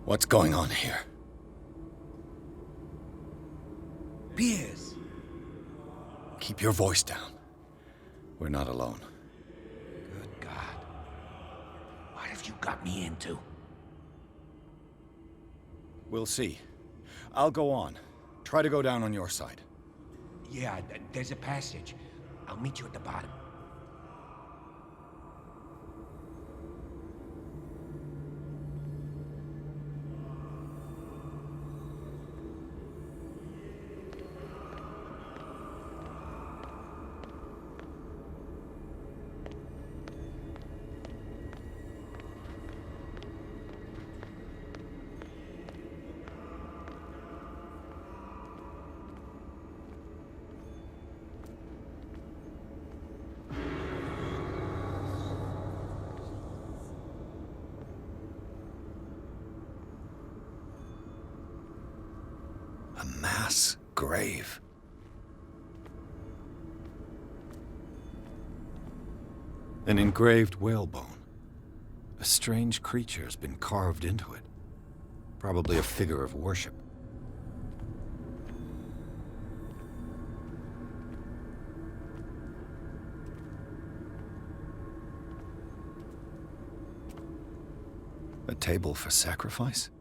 [SPEAKER 2] What's going on here?
[SPEAKER 17] Piers!
[SPEAKER 2] Keep your voice down. We're not alone.
[SPEAKER 17] Good God. What have you got me into?
[SPEAKER 2] We'll see. I'll go on. Try to go down on your side.
[SPEAKER 17] Yeah, there's a passage. I'll meet you at the bottom.
[SPEAKER 2] A mass grave. An engraved whalebone. A strange creature has been carved into it. Probably a figure of worship. A table for sacrifice?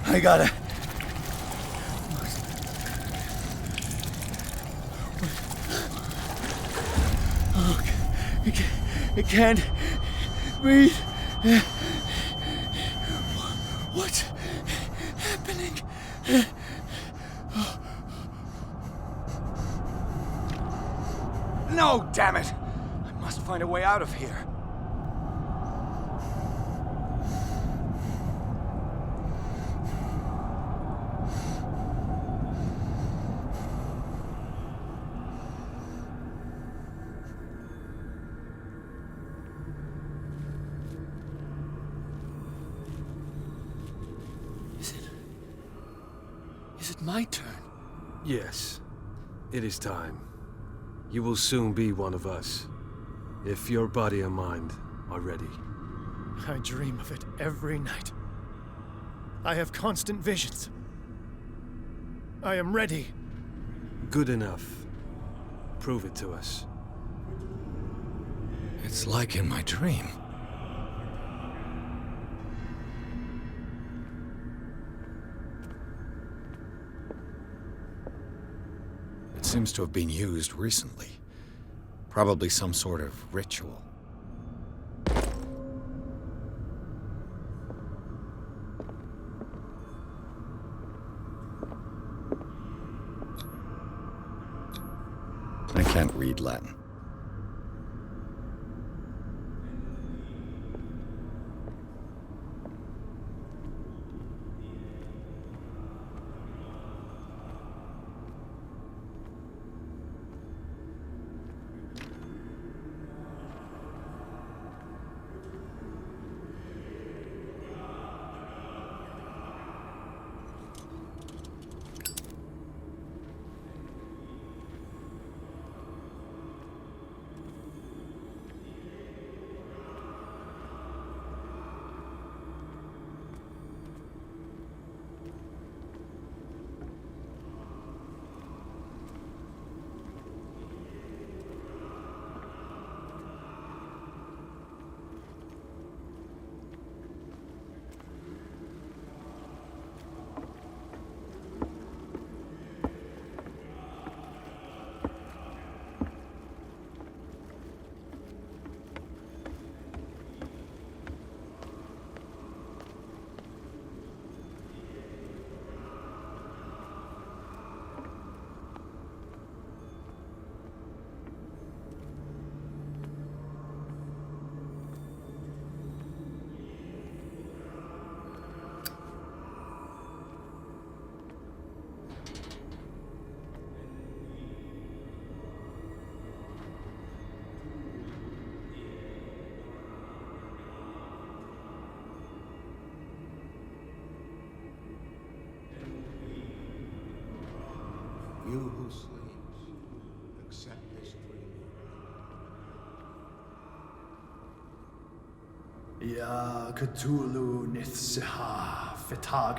[SPEAKER 2] I gotta... Oh, I can't breathe. What's happening? No, damn it! I must find a way out of here.
[SPEAKER 8] Is it my turn?
[SPEAKER 14] Yes. It is time. You will soon be one of us, if your body and mind are ready.
[SPEAKER 12] I dream of it every night. I have constant visions. I am ready.
[SPEAKER 14] Good enough. Prove it to us.
[SPEAKER 2] It's like in my dream. It seems to have been used recently. Probably some sort of ritual. I can't read Latin.
[SPEAKER 6] you who sleeps, accept this dream.
[SPEAKER 12] Ya Cthulhu Nithsiha Fitag.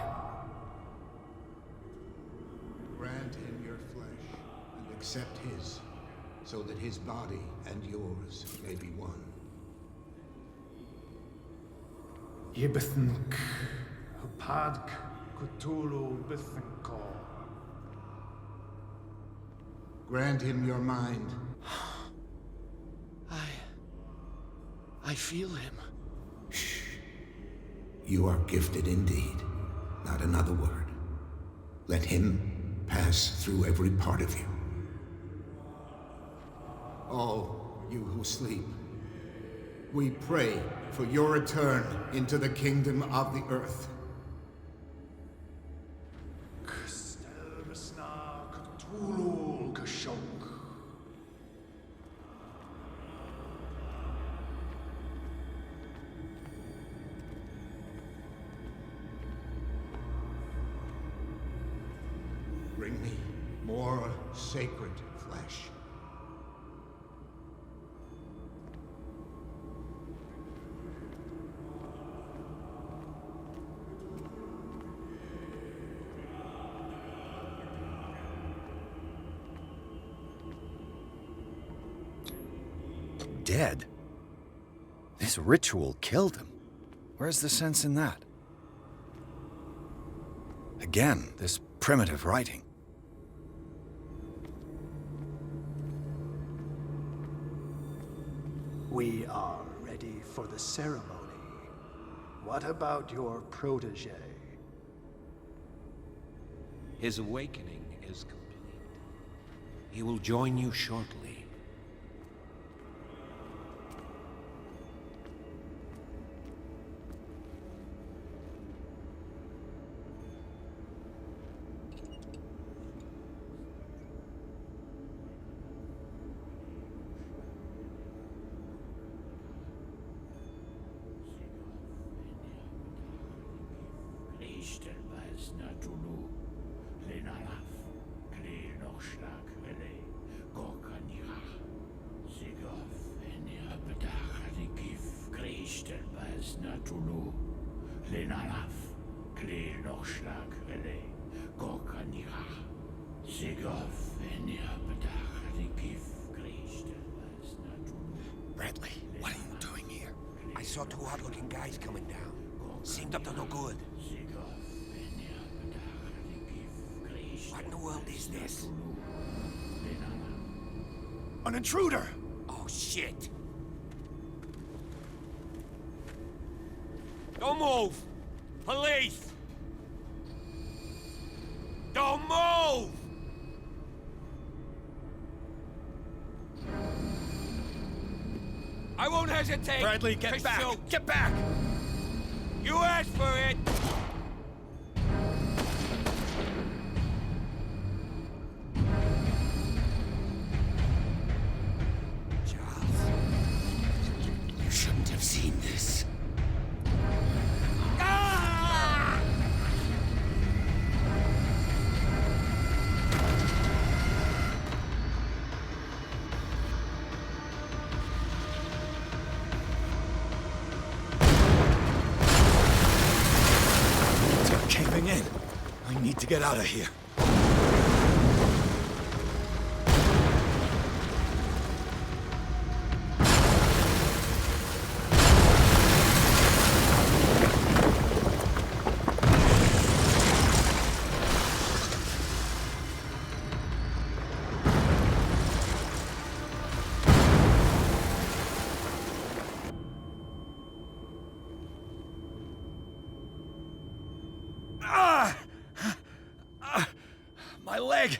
[SPEAKER 6] Grant him your flesh and accept his, so that his body and yours may be one.
[SPEAKER 12] Yibithink Hupadk Cthulhu Bithinko.
[SPEAKER 6] Grant him your mind.
[SPEAKER 12] I feel him.
[SPEAKER 6] Shh. You are gifted indeed. Not another word. Let him pass through every part of you. All you who sleep, we pray for your return into the kingdom of the earth.
[SPEAKER 12] Kstelvisna Cthulhu Kashok.
[SPEAKER 6] Bring me more sacred flesh.
[SPEAKER 2] Dead? This ritual killed him. Where's the sense in that? Again, this primitive writing.
[SPEAKER 12] We are ready for the ceremony. What about your protege?
[SPEAKER 7] His awakening is complete. He will join you shortly. Bradley, what are you doing here? I saw two odd-looking guys coming down. Seemed up to no good. What in the world is this?
[SPEAKER 12] An intruder!
[SPEAKER 7] Oh, shit! Don't move! Police! Don't move! I won't hesitate!
[SPEAKER 2] Bradley, get back!
[SPEAKER 7] Shoot.
[SPEAKER 2] Get back!
[SPEAKER 7] You asked for it! Charles, you shouldn't have seen this. Ah!
[SPEAKER 2] They're caving in. I need to get out of here. My leg!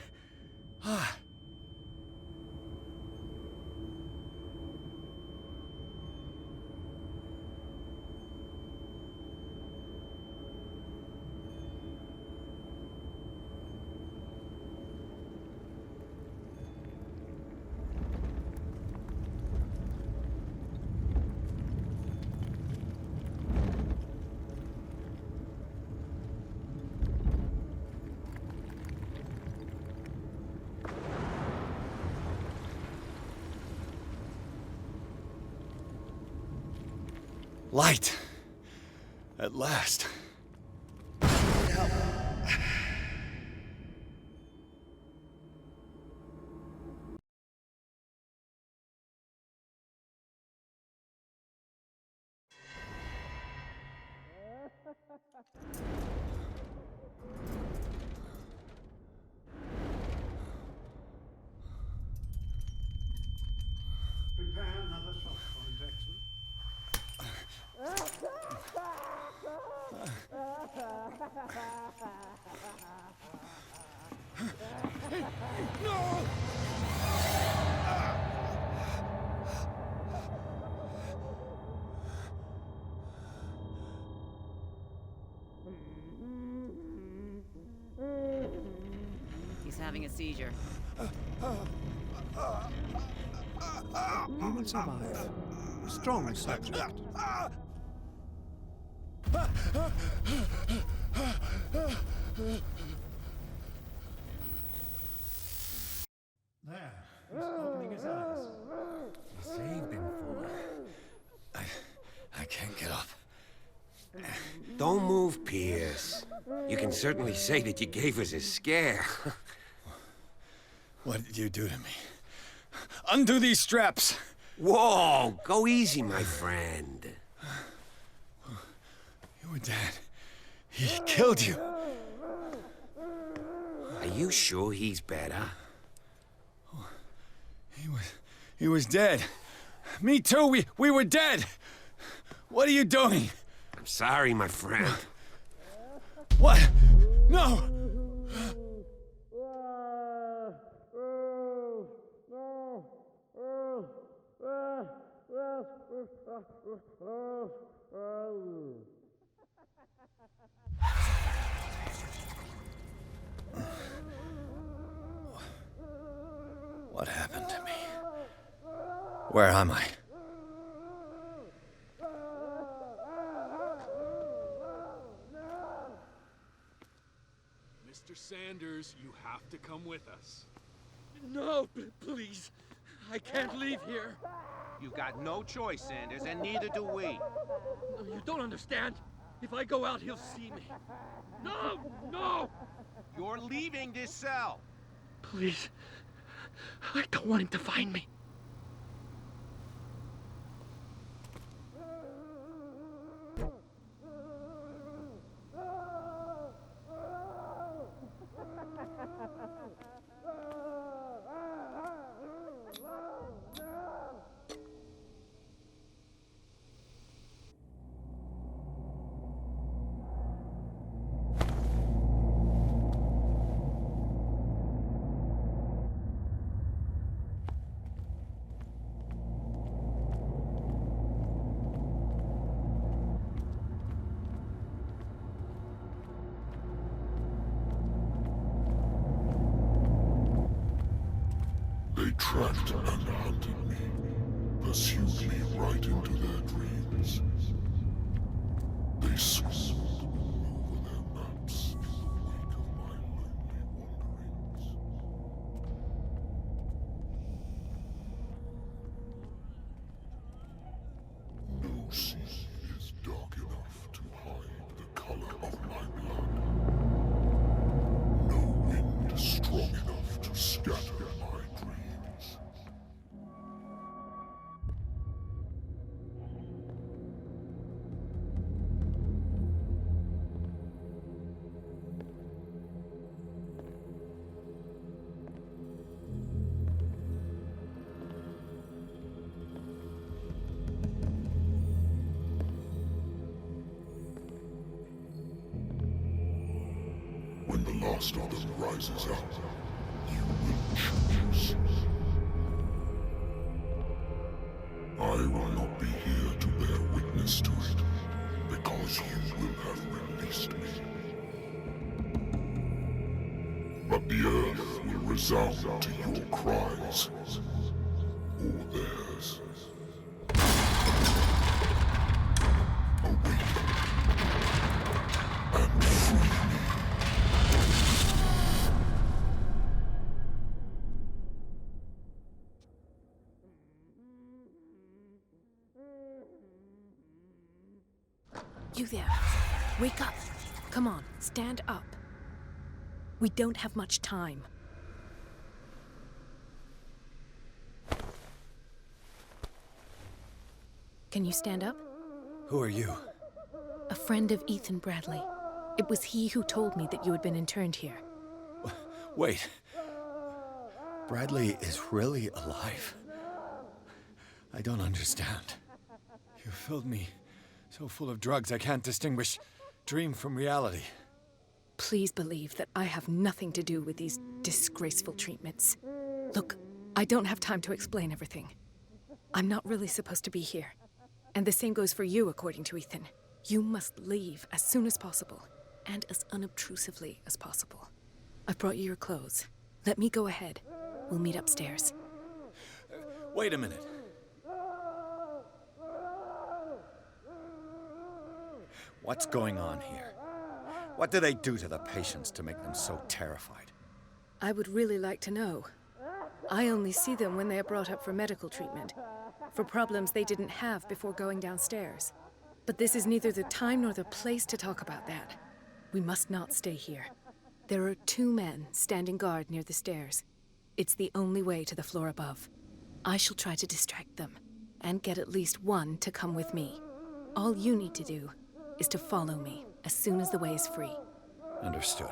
[SPEAKER 2] Light. At last.
[SPEAKER 10] Prepare another shot, Jackson.
[SPEAKER 2] No!
[SPEAKER 18] He's having a seizure.
[SPEAKER 12] He will survive. Strong subject.
[SPEAKER 10] There. He's opening his eyes.
[SPEAKER 7] Saved him for
[SPEAKER 2] I can't get up.
[SPEAKER 7] Don't move, Pierce. You can certainly say that you gave us a scare.
[SPEAKER 2] What did you do to me? Undo these straps!
[SPEAKER 7] Whoa! Go easy, my friend.
[SPEAKER 2] You were dead. He killed you.
[SPEAKER 7] Are you sure he's better?
[SPEAKER 2] He was dead. Me too, we were dead! What are you doing?
[SPEAKER 7] I'm sorry, my friend.
[SPEAKER 2] What? No! What happened to me? Where am I?
[SPEAKER 19] Mr. Sanders, you have to come with us.
[SPEAKER 8] No, please. I can't leave here.
[SPEAKER 13] You've got no choice, Sanders, and neither do we.
[SPEAKER 8] No, you don't understand. If I go out, he'll see me. No! No!
[SPEAKER 13] You're leaving this cell.
[SPEAKER 8] Please. I don't want him to find me.
[SPEAKER 1] They tracked and hunted me, pursued me right into their dreams. They swooped over their maps in the wake of my lonely wanderings. No sea is dark enough to hide the color of my blood. No wind strong enough to scatter my dreams. When the last of them rises up, you will choose. I will not be here to bear witness to it, because you will have released me. But the earth will resound to your cries, or theirs. Awaken and free me.
[SPEAKER 20] You there. Wake up. Come on, stand up. We don't have much time. Can you stand up?
[SPEAKER 2] Who are you?
[SPEAKER 20] A friend of Ethan Bradley. It was he who told me that you had been interned here.
[SPEAKER 2] Wait. Bradley is really alive? I don't understand. You filled me so full of drugs I can't distinguish dream from reality.
[SPEAKER 20] Please believe that I have nothing to do with these disgraceful treatments. Look, I don't have time to explain everything. I'm not really supposed to be here. And the same goes for you, according to Ethan. You must leave as soon as possible, and as unobtrusively as possible. I've brought you your clothes. Let me go ahead. We'll meet upstairs.
[SPEAKER 2] Wait a minute. What's going on here? What do they do to the patients to make them so terrified?
[SPEAKER 20] I would really like to know. I only see them when they are brought up for medical treatment, for problems they didn't have before going downstairs. But this is neither the time nor the place to talk about that. We must not stay here. There are 2 men standing guard near the stairs. It's the only way to the floor above. I shall try to distract them, and get at least one to come with me. All you need to do is to follow me as soon as the way is free.
[SPEAKER 2] Understood.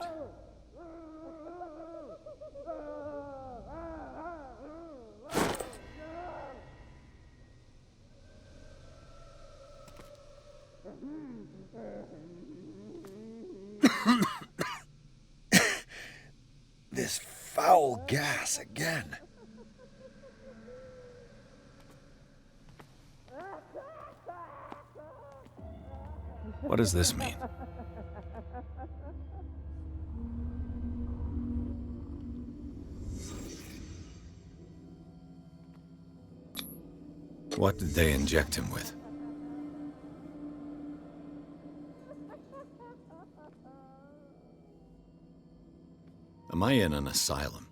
[SPEAKER 2] This foul gas again. What does this mean? What did they inject him with? Am I in an asylum?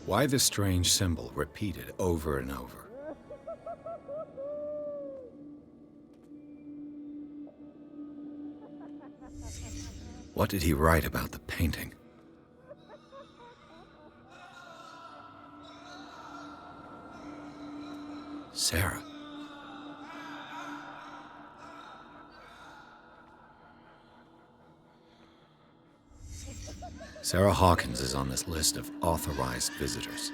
[SPEAKER 2] Why the strange symbol repeated over and over? What did he write about the painting? Sarah. Sarah Hawkins is on this list of authorized visitors.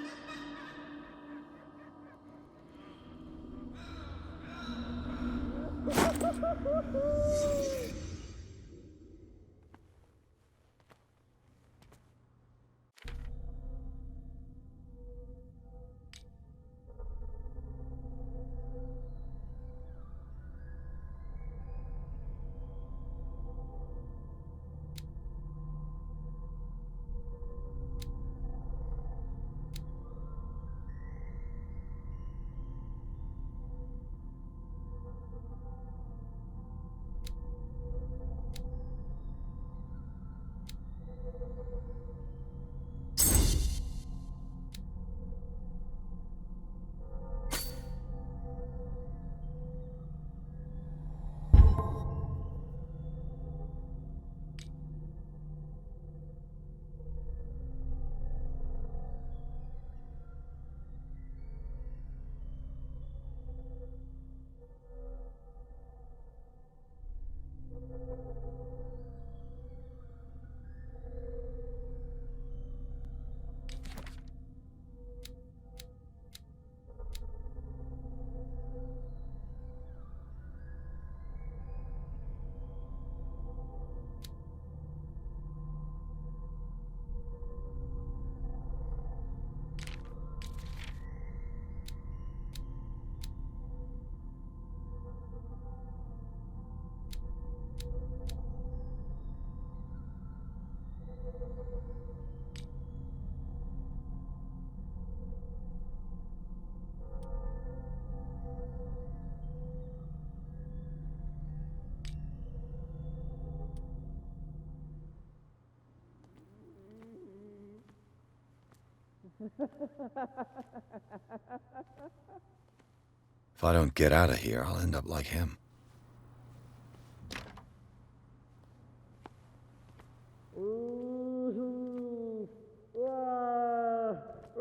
[SPEAKER 2] If I don't get out of here, I'll end up like him.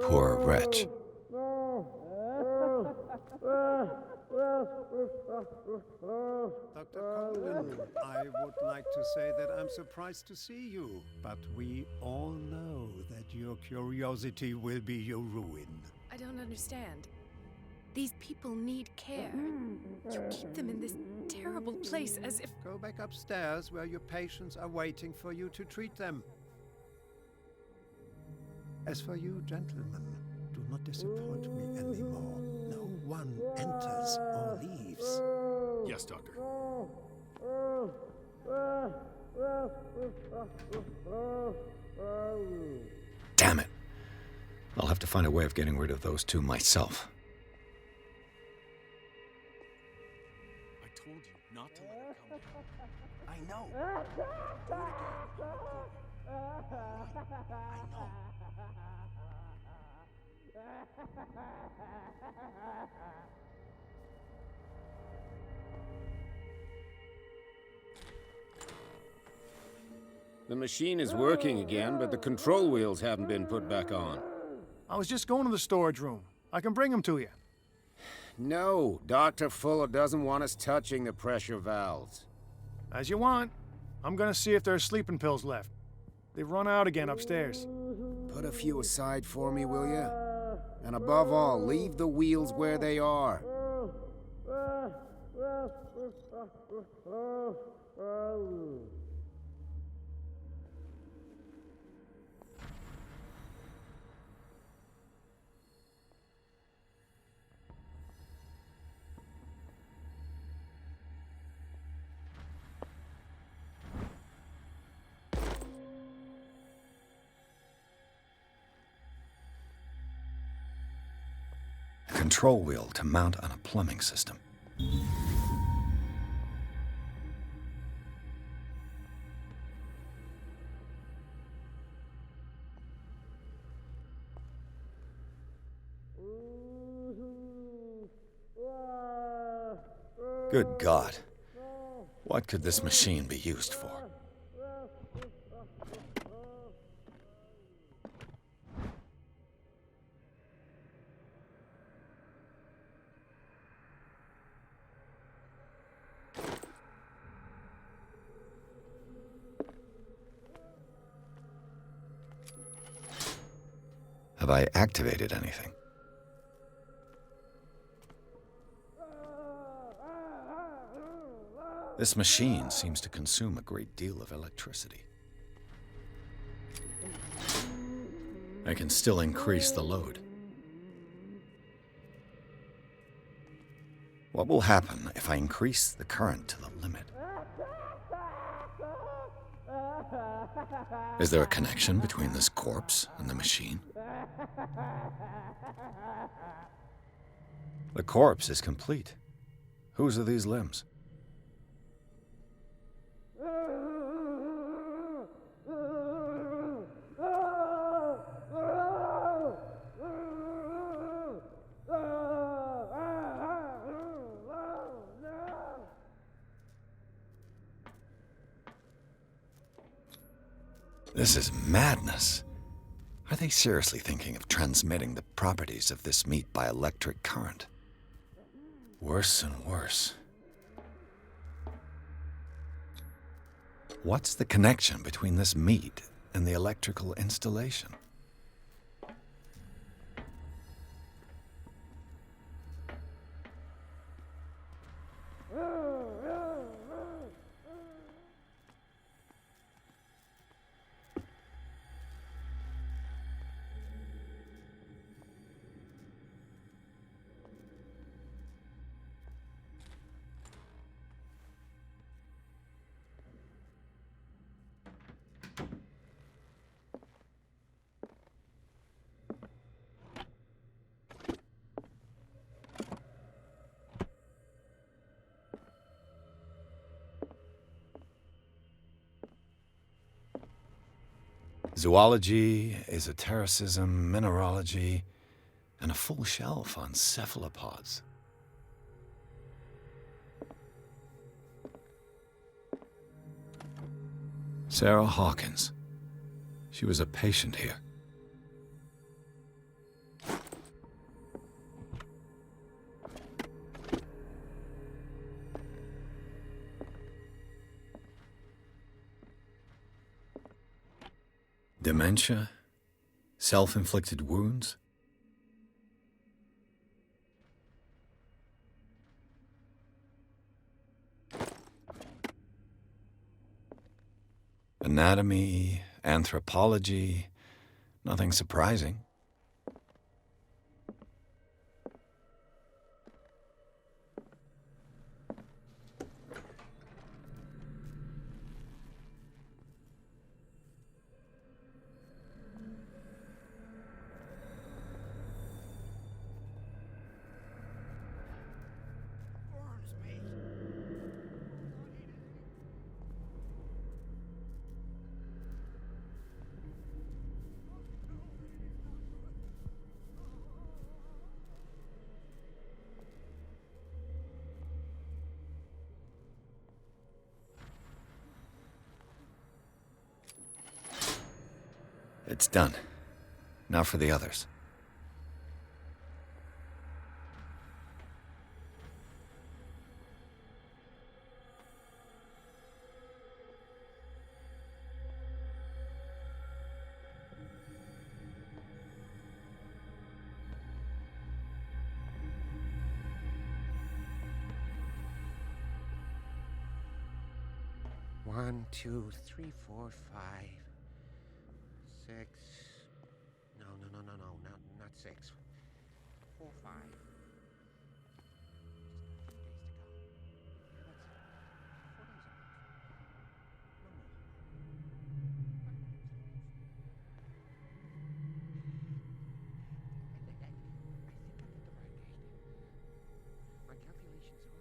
[SPEAKER 2] Poor wretch.
[SPEAKER 21] Dr. Colin, I would like to say that I'm surprised to see you, but we all know that your curiosity will be your ruin.
[SPEAKER 20] I don't understand. These people need care. You keep them in this terrible place as if...
[SPEAKER 21] Go back upstairs where your patients are waiting for you to treat them. As for you, gentlemen, do not disappoint me anymore. No one enters or leaves.
[SPEAKER 19] Yes, Doctor.
[SPEAKER 2] Damn it. I'll have to find a way of getting rid of those two myself.
[SPEAKER 19] I told you not to let her come down.
[SPEAKER 15] I know. Do it again. I know.
[SPEAKER 7] The machine is working again, but the control wheels haven't been put back on.
[SPEAKER 10] I was just going to the storage room. I can bring them to you.
[SPEAKER 7] No, Dr. Fuller doesn't want us touching the pressure valves.
[SPEAKER 10] As you want. I'm gonna see if there's sleeping pills left. They've run out again upstairs.
[SPEAKER 7] Put a few aside for me, will you? And above all, leave the wheels where they are.
[SPEAKER 2] Control wheel to mount on a plumbing system. Good God. What could this machine be used for? Have I activated anything? This machine seems to consume a great deal of electricity. I can still increase the load. What will happen if I increase the current to the limit? Is there a connection between this corpse and the machine? The corpse is complete. Whose are these limbs? This is madness. Are they seriously thinking of transmitting the properties of this meat by electric current? Worse and worse. What's the connection between this meat and the electrical installation? Zoology, esotericism, mineralogy, and a full shelf on cephalopods. Sarah Hawkins. She was a patient here. Dementia? Self-inflicted wounds? Anatomy, anthropology, nothing surprising. It's done. Now for the others.
[SPEAKER 7] One, two, three, four, 5, 6. No, not 6. 4, 5. My calculations are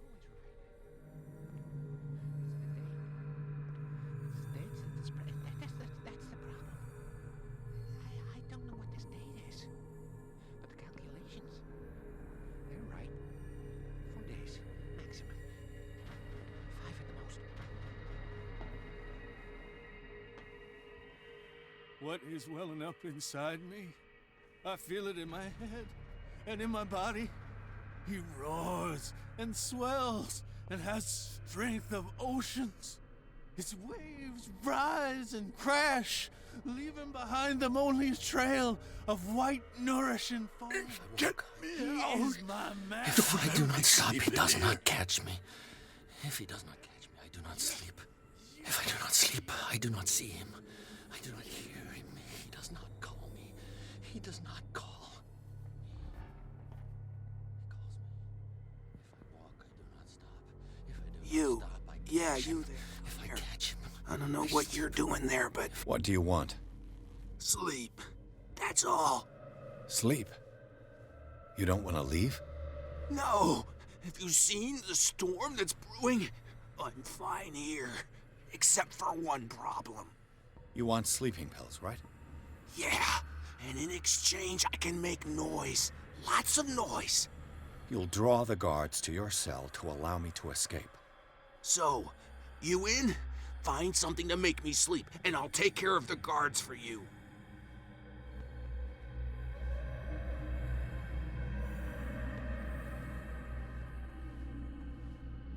[SPEAKER 7] always right. It's the date. That's the problem. I don't know what this date is. But the calculations, they're right. 4 days, maximum. 5 at the most.
[SPEAKER 4] What is welling up inside me? I feel it in my head and in my body. He roars and swells and has strength of oceans. His waves rise and crash, leaving behind them only a trail of white, nourishing foam.
[SPEAKER 8] Get
[SPEAKER 4] me out!
[SPEAKER 8] If I do not stop, he does not catch me. If he does not catch me, I do not sleep. If I do not sleep, I do not see him. I do not hear him. He does not call me. He does not call.
[SPEAKER 13] You. Yeah, you there.
[SPEAKER 8] If I catch him.
[SPEAKER 13] I don't know what you're doing there, but
[SPEAKER 2] What do you want?
[SPEAKER 13] sleep. That's all.
[SPEAKER 2] Sleep? You don't want to leave?
[SPEAKER 13] No. Have you seen the storm that's brewing? I'm fine here. Except for one problem.
[SPEAKER 2] You want sleeping pills, right?
[SPEAKER 13] Yeah. And in exchange, I can make noise. Lots of noise.
[SPEAKER 2] You'll draw the guards to your cell to allow me to escape.
[SPEAKER 13] So, you in? Find something to make me sleep, and I'll take care of the guards for you.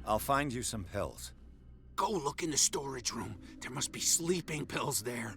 [SPEAKER 2] I'll find you some pills.
[SPEAKER 13] Go look in the storage room. There must be sleeping pills there.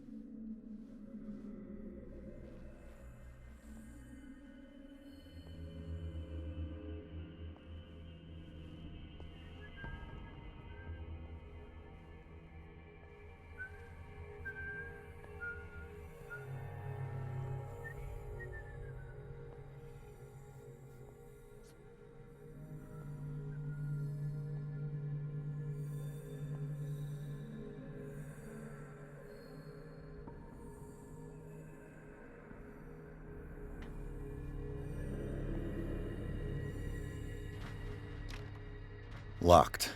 [SPEAKER 2] Locked.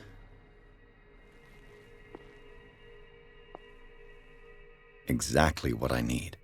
[SPEAKER 2] Exactly what I need.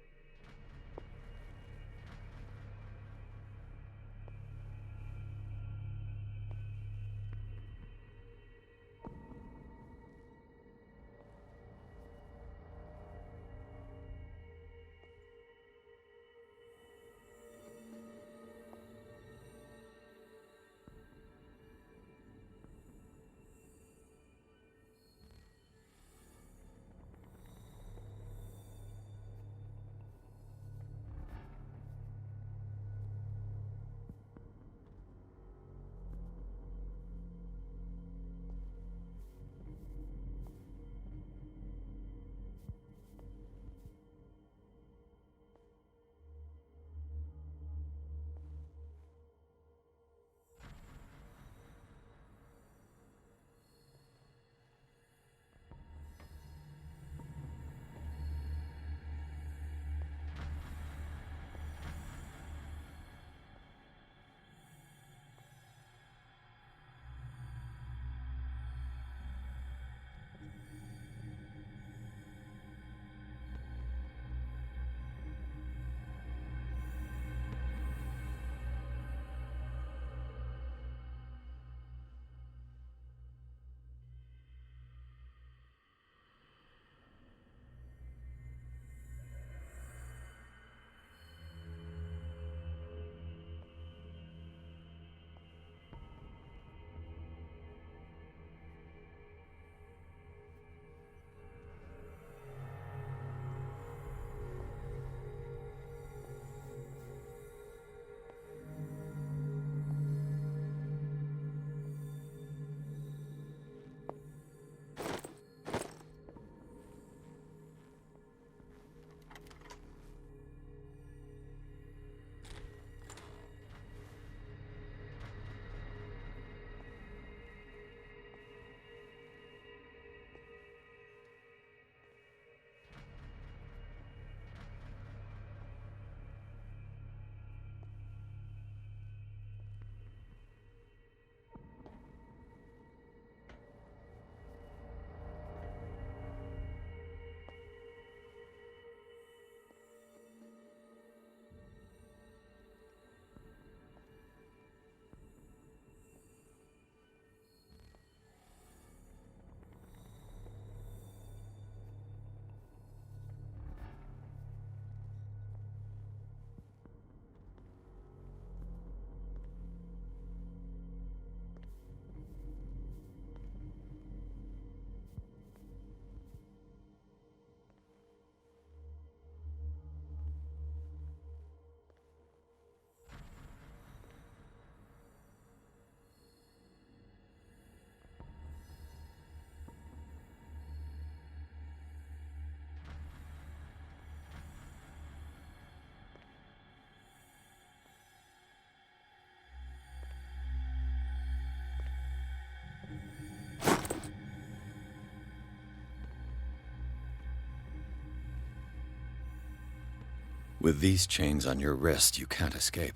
[SPEAKER 2] With these chains on your wrist, you can't escape.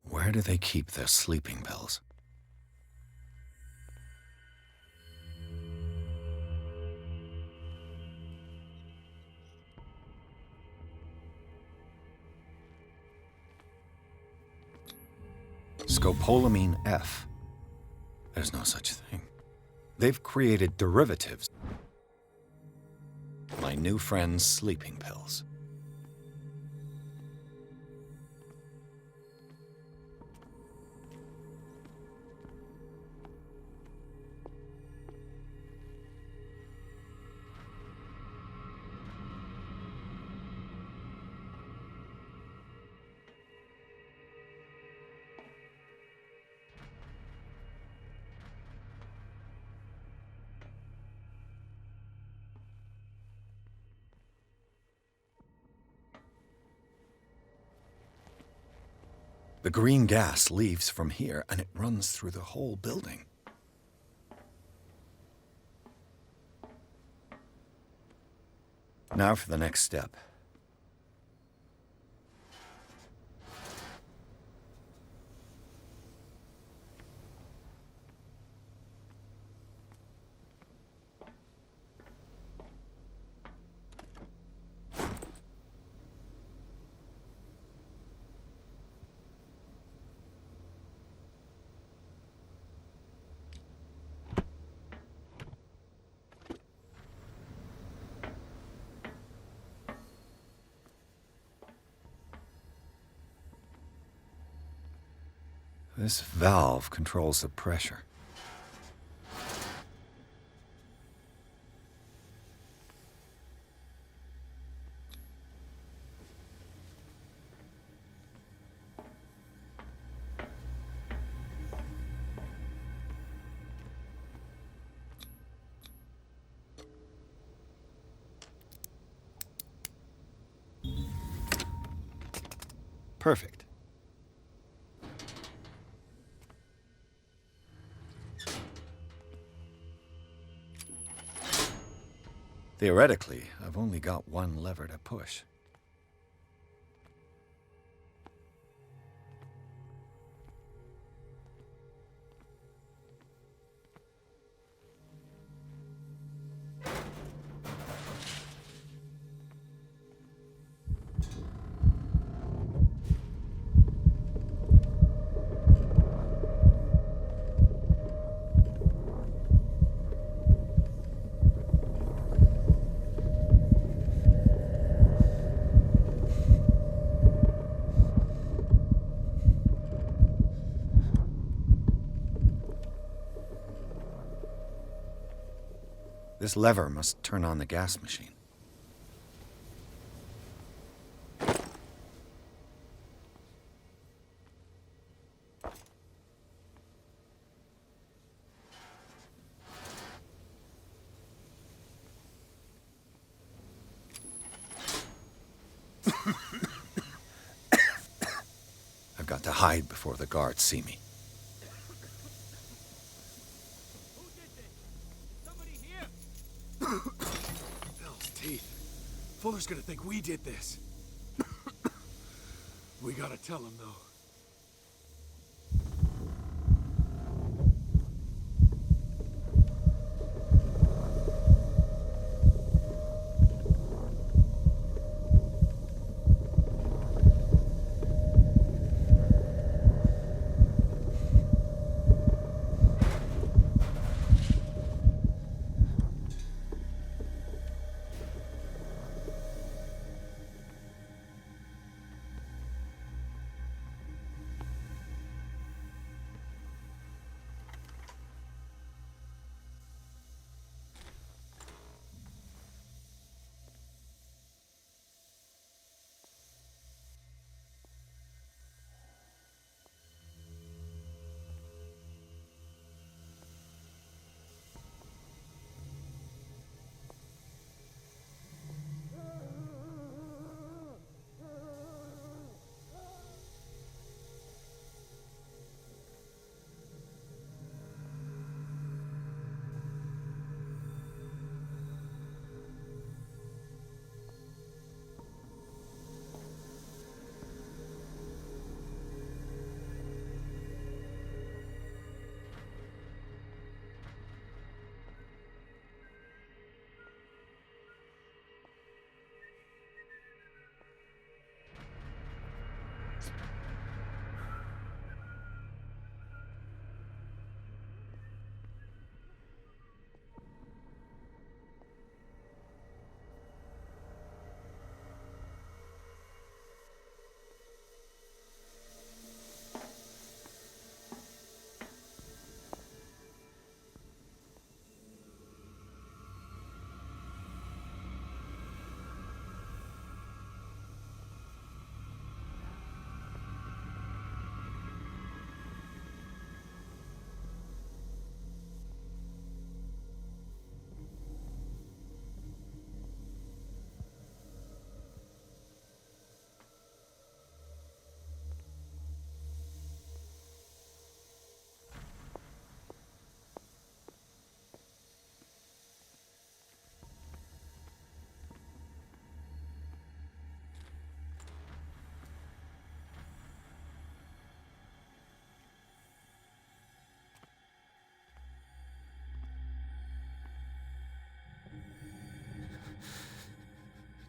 [SPEAKER 2] Where do they keep their sleeping pills? Scopolamine F. There's no such thing. They've created derivatives. My new friend's sleeping pills. The green gas leaves from here, and it runs through the whole building. Now for the next step. This valve controls the pressure. Perfect. Theoretically, I've only got one lever to push. This lever must turn on the gas machine. I've got to hide before the guards see me.
[SPEAKER 4] Hell's teeth. Fuller's gonna think we did this. We gotta tell him, though.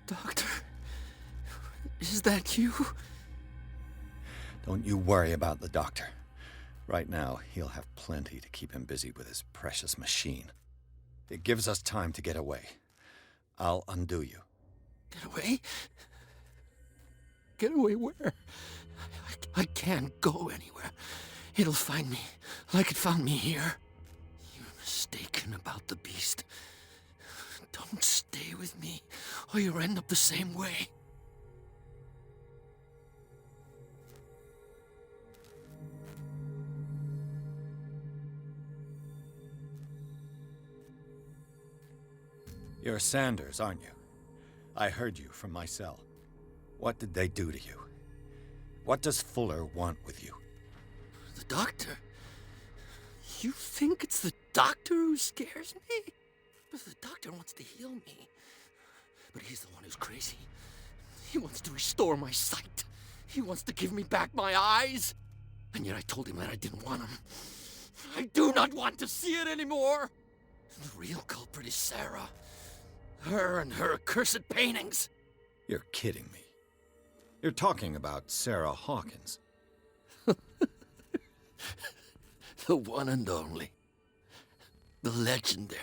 [SPEAKER 12] Doctor, is that you?
[SPEAKER 2] Don't you worry about the doctor. Right now, he'll have plenty to keep him busy with his precious machine. It gives us time to get away. I'll undo you.
[SPEAKER 12] Get away? Get away where? I can't go anywhere.
[SPEAKER 8] It'll find me, like it found me here. You're mistaken about the beast. Don't stay with me, or you'll end up the same way.
[SPEAKER 2] You're Sanders, aren't you? I heard you from my cell. What did they do to you? What does Fuller want with you?
[SPEAKER 8] The doctor? You think it's the doctor who scares me? The doctor wants to heal me. But he's the one who's crazy. He wants to restore my sight. He wants to give me back my eyes. And yet I told him that I didn't want him. I do not want to see it anymore. The real culprit is Sarah. Her and her accursed paintings.
[SPEAKER 2] You're kidding me. You're talking about Sarah Hawkins.
[SPEAKER 8] The one and only. The legendary.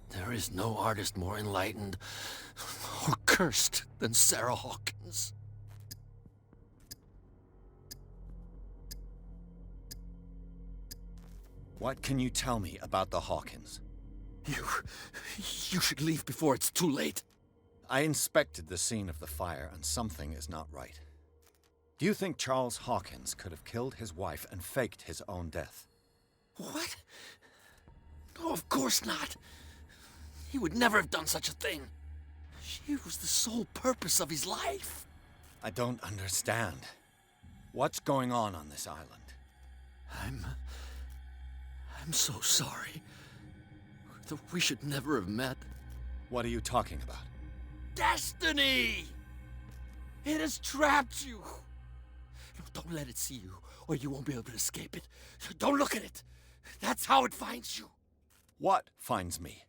[SPEAKER 8] There is no artist more enlightened or cursed than Sarah Hawkins.
[SPEAKER 2] What can you tell me about the Hawkins?
[SPEAKER 8] You should leave before it's too late.
[SPEAKER 2] I inspected the scene of the fire, and something is not right. Do you think Charles Hawkins could have killed his wife and faked his own death?
[SPEAKER 8] What? No, of course not. He would never have done such a thing. She was the sole purpose of his life.
[SPEAKER 2] I don't understand. What's going on this island?
[SPEAKER 8] I'm so sorry. We should never have met.
[SPEAKER 2] What are you talking about?
[SPEAKER 8] Destiny! It has trapped you. No, don't let it see you, or you won't be able to escape it. Don't look at it. That's how it finds you.
[SPEAKER 2] What finds me?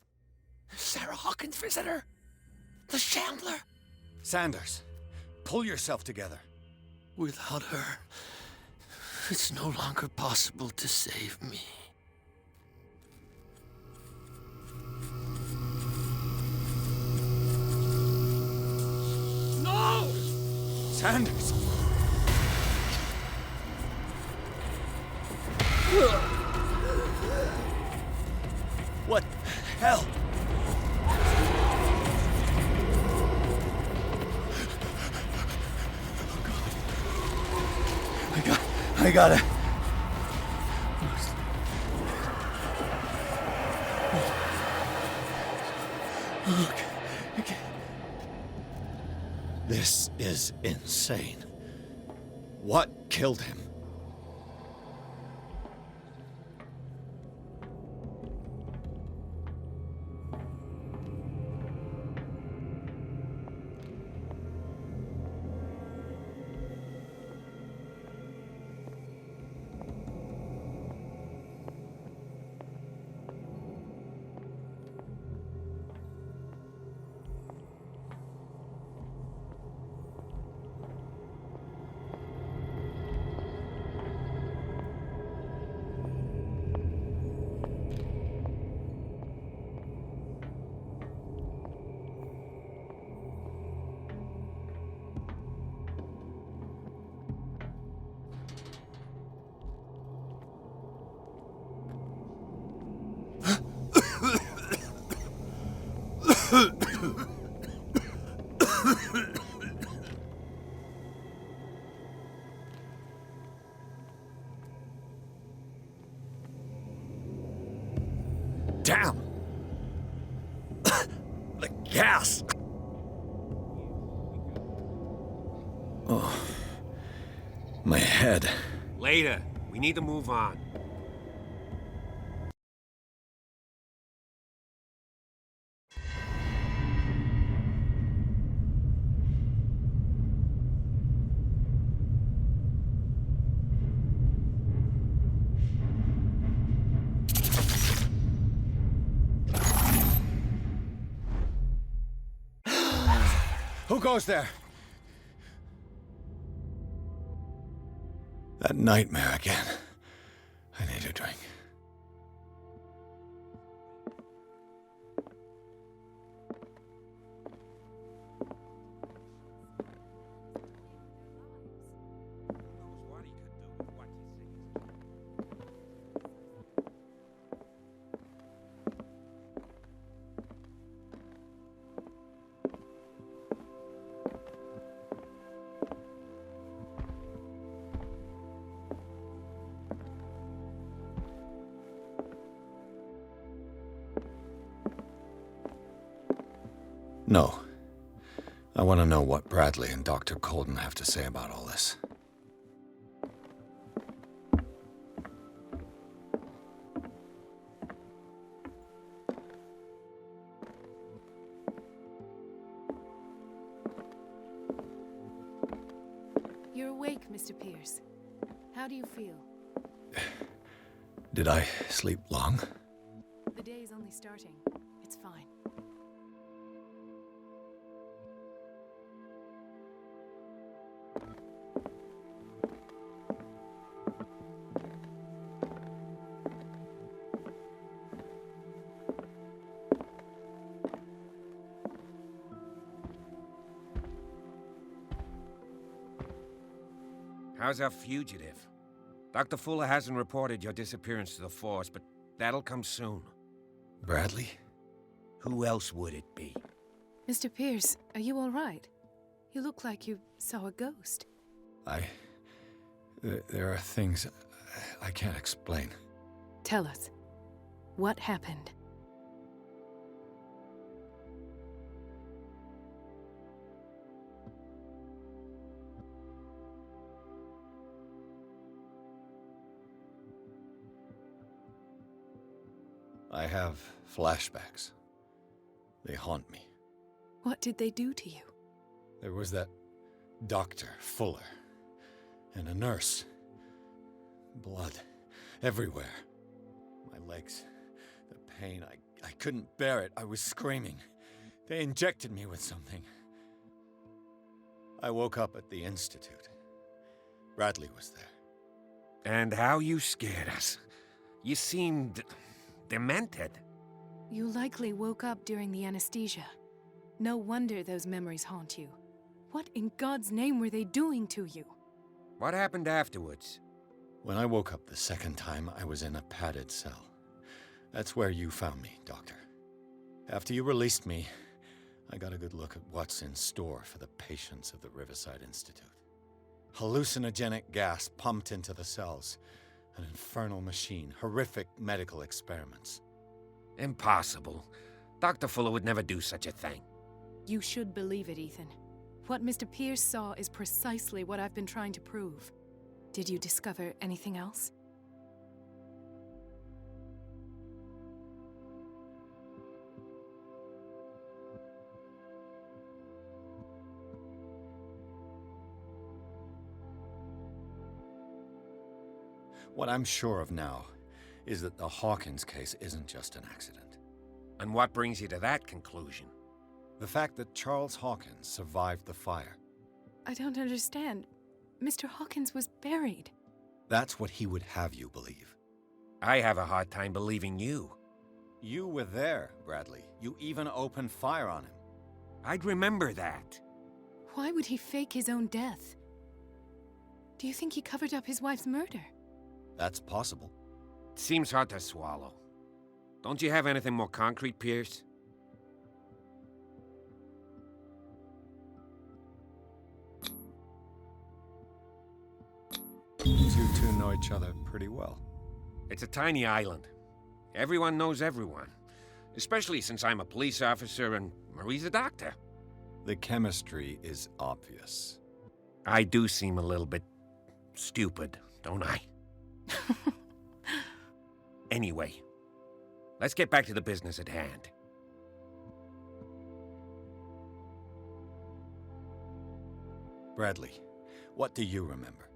[SPEAKER 8] Sarah Hawkins' visitor. The Shambler.
[SPEAKER 2] Sanders, pull yourself together.
[SPEAKER 8] Without her, it's no longer possible to save me.
[SPEAKER 2] No! Sanders! What the hell? I got it. Okay. This is insane. What killed him? Damn! The gas! Oh, my head.
[SPEAKER 7] Later. We need to move on.
[SPEAKER 2] Who goes there? That nightmare again. I need a drink. No. I want to know what Bradley and Dr. Colden have to say about all this.
[SPEAKER 20] You're awake, Mr. Pierce. How do you feel?
[SPEAKER 2] Did I sleep long?
[SPEAKER 20] The day is only starting. It's fine.
[SPEAKER 7] How's our fugitive? Dr. Fuller hasn't reported your disappearance to the force, but that'll come soon.
[SPEAKER 2] Bradley?
[SPEAKER 7] Who else would it be?
[SPEAKER 20] Mr. Pierce, are you all right? You look like you saw a ghost.
[SPEAKER 2] There are things I can't explain.
[SPEAKER 20] Tell us. What happened?
[SPEAKER 2] I have flashbacks. They haunt me.
[SPEAKER 20] What did they do to you?
[SPEAKER 2] There was that Dr. Fuller and a nurse. Blood everywhere. My legs, the pain, I couldn't bear it. I was screaming. They injected me with something. I woke up at the Institute. Bradley was there.
[SPEAKER 7] And how you scared us. You seemed demented.
[SPEAKER 20] You likely woke up during the anesthesia. No wonder those memories haunt you. What in God's name were they doing to you?
[SPEAKER 7] What happened afterwards?
[SPEAKER 2] When I woke up the second time, I was in a padded cell. That's where you found me, Doctor. After you released me, I got a good look at what's in store for the patients of the Riverside Institute. Hallucinogenic gas pumped into the cells. An infernal machine. Horrific medical experiments.
[SPEAKER 7] Impossible. Dr. Fuller would never do such a thing.
[SPEAKER 20] You should believe it, Ethan. What Mr. Pierce saw is precisely what I've been trying to prove. Did you discover anything else?
[SPEAKER 2] What I'm sure of now is that the Hawkins case isn't just an accident.
[SPEAKER 7] And what brings you to that conclusion?
[SPEAKER 2] The fact that Charles Hawkins survived the fire.
[SPEAKER 20] I don't understand. Mr. Hawkins was buried.
[SPEAKER 2] That's what he would have you believe.
[SPEAKER 7] I have a hard time believing you.
[SPEAKER 2] You were there, Bradley. You even opened fire on him.
[SPEAKER 7] I'd remember that.
[SPEAKER 20] Why would he fake his own death? Do you think he covered up his wife's murder?
[SPEAKER 2] That's possible.
[SPEAKER 7] Seems hard to swallow. Don't you have anything more concrete, Pierce?
[SPEAKER 2] You two know each other pretty well.
[SPEAKER 7] It's a tiny island. Everyone knows everyone. Especially since I'm a police officer and Marie's a doctor.
[SPEAKER 2] The chemistry is obvious.
[SPEAKER 7] I do seem a little bit stupid, don't I? Anyway, let's get back to the business at hand.
[SPEAKER 2] Bradley, what do you remember?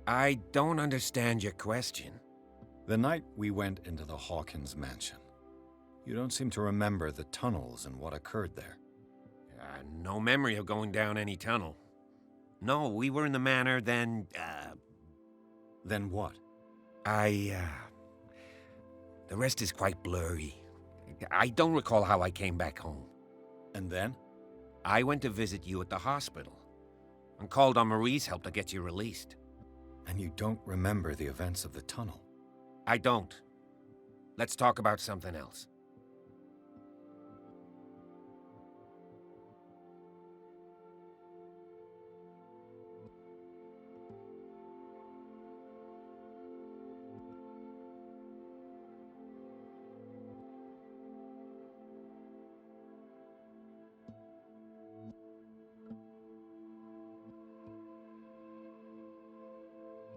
[SPEAKER 7] I don't understand your question.
[SPEAKER 2] The night we went into the Hawkins mansion. You don't seem to remember the tunnels and what occurred there.
[SPEAKER 7] No memory of going down any tunnel. No, we were in the manor, then,
[SPEAKER 2] Then what?
[SPEAKER 7] The rest is quite blurry. I don't recall how I came back home.
[SPEAKER 2] And then?
[SPEAKER 7] I went to visit you at the hospital and called on Marie's help to get you released.
[SPEAKER 2] And you don't remember the events of the tunnel?
[SPEAKER 7] I don't. Let's talk about something else.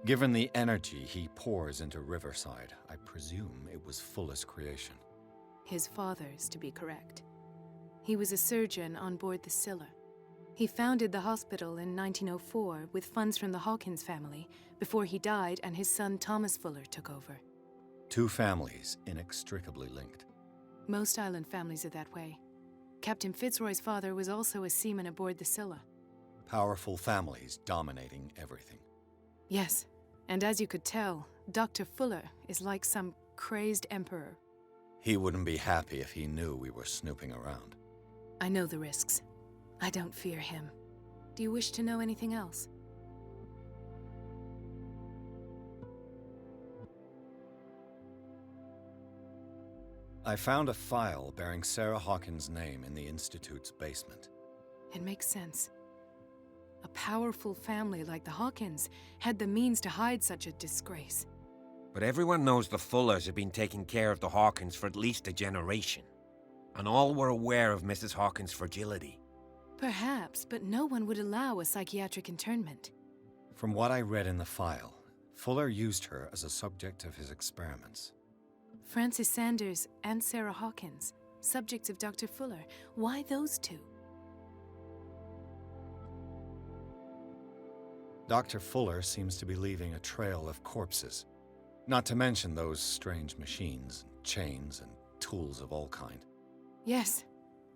[SPEAKER 2] Given the energy he pours into Riverside, I presume it was Fuller's creation.
[SPEAKER 20] His father's, to be correct. He was a surgeon on board the Scylla. He founded the hospital in 1904 with funds from the Hawkins family before he died and his son Thomas Fuller took over.
[SPEAKER 2] Two families inextricably linked.
[SPEAKER 20] Most island families are that way. Captain Fitzroy's father was also a seaman aboard the Scylla.
[SPEAKER 2] Powerful families dominating everything.
[SPEAKER 20] Yes, and as you could tell, Dr. Fuller is like some crazed emperor.
[SPEAKER 2] He wouldn't be happy if he knew we were snooping around.
[SPEAKER 20] I know the risks. I don't fear him. Do you wish to know anything else?
[SPEAKER 2] I found a file bearing Sarah Hawkins' name in the Institute's basement.
[SPEAKER 20] It makes sense. A powerful family like the Hawkins had the means to hide such a disgrace.
[SPEAKER 7] But everyone knows the Fullers have been taking care of the Hawkins for at least a generation. And all were aware of Mrs. Hawkins' fragility.
[SPEAKER 20] Perhaps, but no one would allow a psychiatric internment.
[SPEAKER 2] From what I read in the file, Fuller used her as a subject of his experiments.
[SPEAKER 20] Francis Sanders and Sarah Hawkins, subjects of Dr. Fuller. Why those two?
[SPEAKER 2] Dr. Fuller seems to be leaving a trail of corpses. Not to mention those strange machines, chains, and tools of all kind.
[SPEAKER 20] Yes.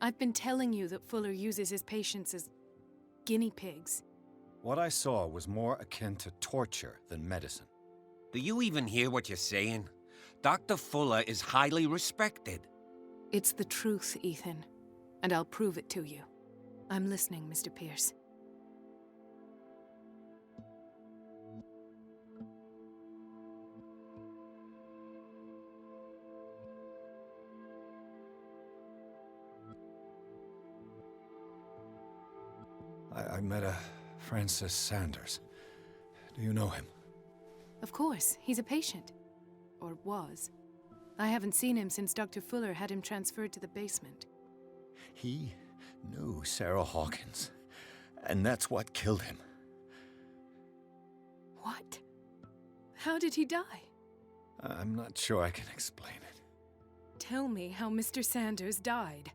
[SPEAKER 20] I've been telling you that Fuller uses his patients as guinea pigs.
[SPEAKER 2] What I saw was more akin to torture than medicine.
[SPEAKER 7] Do you even hear what you're saying? Dr. Fuller is highly respected.
[SPEAKER 20] It's the truth, Ethan. And I'll prove it to you. I'm listening, Mr. Pierce.
[SPEAKER 2] I met a Francis Sanders. Do you know him?
[SPEAKER 20] Of course, he's a patient. Or was. I haven't seen him since Dr. Fuller had him transferred to the basement.
[SPEAKER 2] He knew Sarah Hawkins, and that's what killed him.
[SPEAKER 20] What? How did he die?
[SPEAKER 2] I'm not sure I can explain it.
[SPEAKER 20] Tell me how Mr. Sanders died.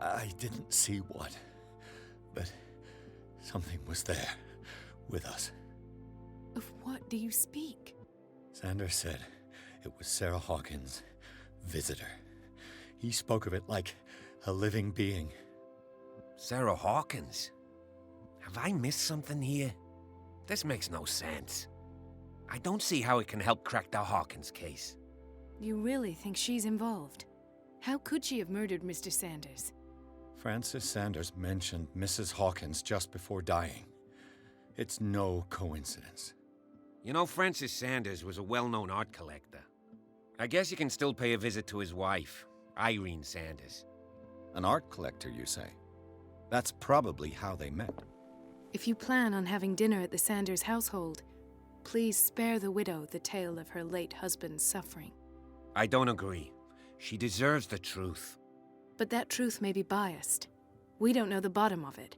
[SPEAKER 2] I didn't see what, but something was there, with us.
[SPEAKER 20] Of what do you speak?
[SPEAKER 2] Sanders said it was Sarah Hawkins' visitor. He spoke of it like a living being.
[SPEAKER 7] Sarah Hawkins? Have I missed something here? This makes no sense. I don't see how it can help crack the Hawkins case.
[SPEAKER 20] You really think she's involved? How could she have murdered Mr. Sanders?
[SPEAKER 2] Francis Sanders mentioned Mrs. Hawkins just before dying. It's no coincidence.
[SPEAKER 7] You know, Francis Sanders was a well-known art collector. I guess you can still pay a visit to his wife, Irene Sanders.
[SPEAKER 2] An art collector, you say? That's probably how they met.
[SPEAKER 20] If you plan on having dinner at the Sanders household, please spare the widow the tale of her late husband's suffering.
[SPEAKER 7] I don't agree. She deserves the truth.
[SPEAKER 20] But that truth may be biased. We don't know the bottom of it.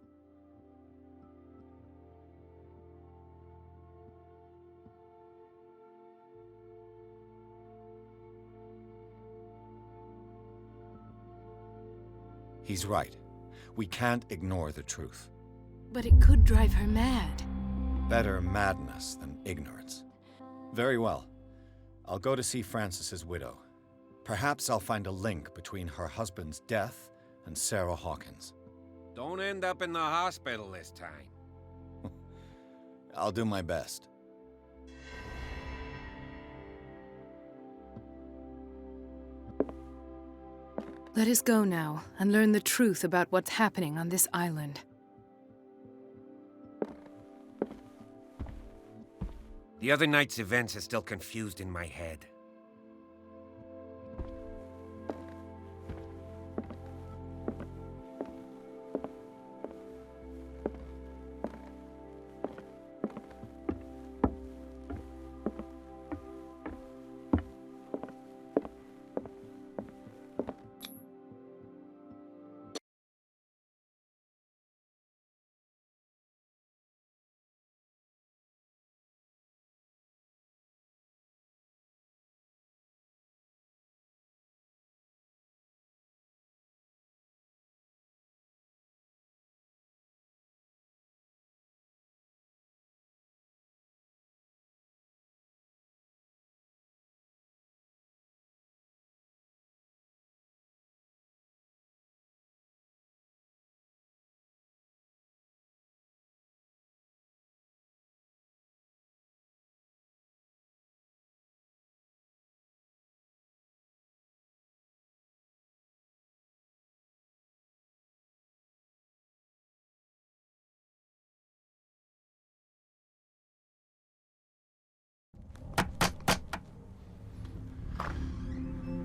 [SPEAKER 2] He's right. We can't ignore the truth.
[SPEAKER 20] But it could drive her mad.
[SPEAKER 2] Better madness than ignorance. Very well. I'll go to see Francis's widow. Perhaps I'll find a link between her husband's death and Sarah Hawkins.
[SPEAKER 7] Don't end up in the hospital this time.
[SPEAKER 2] I'll do my best.
[SPEAKER 20] Let us go now and learn the truth about what's happening on this island.
[SPEAKER 7] The other night's events are still confused in my head.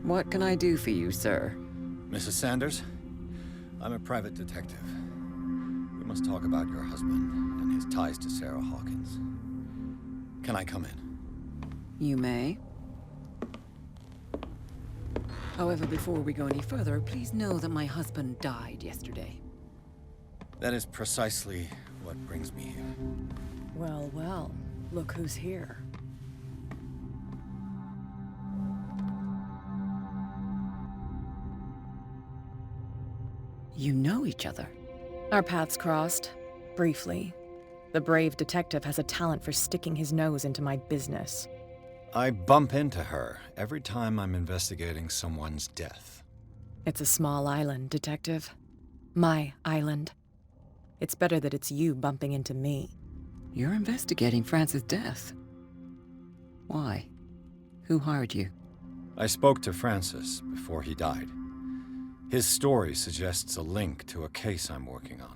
[SPEAKER 5] What can I do for you, sir?
[SPEAKER 2] Mrs. Sanders, I'm a private detective. We must talk about your husband and his ties to Sarah Hawkins. Can I come in?
[SPEAKER 5] You may. However, before we go any further, please know that my husband died yesterday.
[SPEAKER 2] That is precisely what brings me here.
[SPEAKER 16] Well, well, look who's here.
[SPEAKER 5] You know each other?
[SPEAKER 16] Our paths crossed, briefly. The brave detective has a talent for sticking his nose into my business.
[SPEAKER 2] I bump into her every time I'm investigating someone's death.
[SPEAKER 16] It's a small island, Detective. My island. It's better that it's you bumping into me.
[SPEAKER 5] You're investigating Francis' death. Why? Who hired you?
[SPEAKER 2] I spoke to Francis before he died. His story suggests a link to a case I'm working on.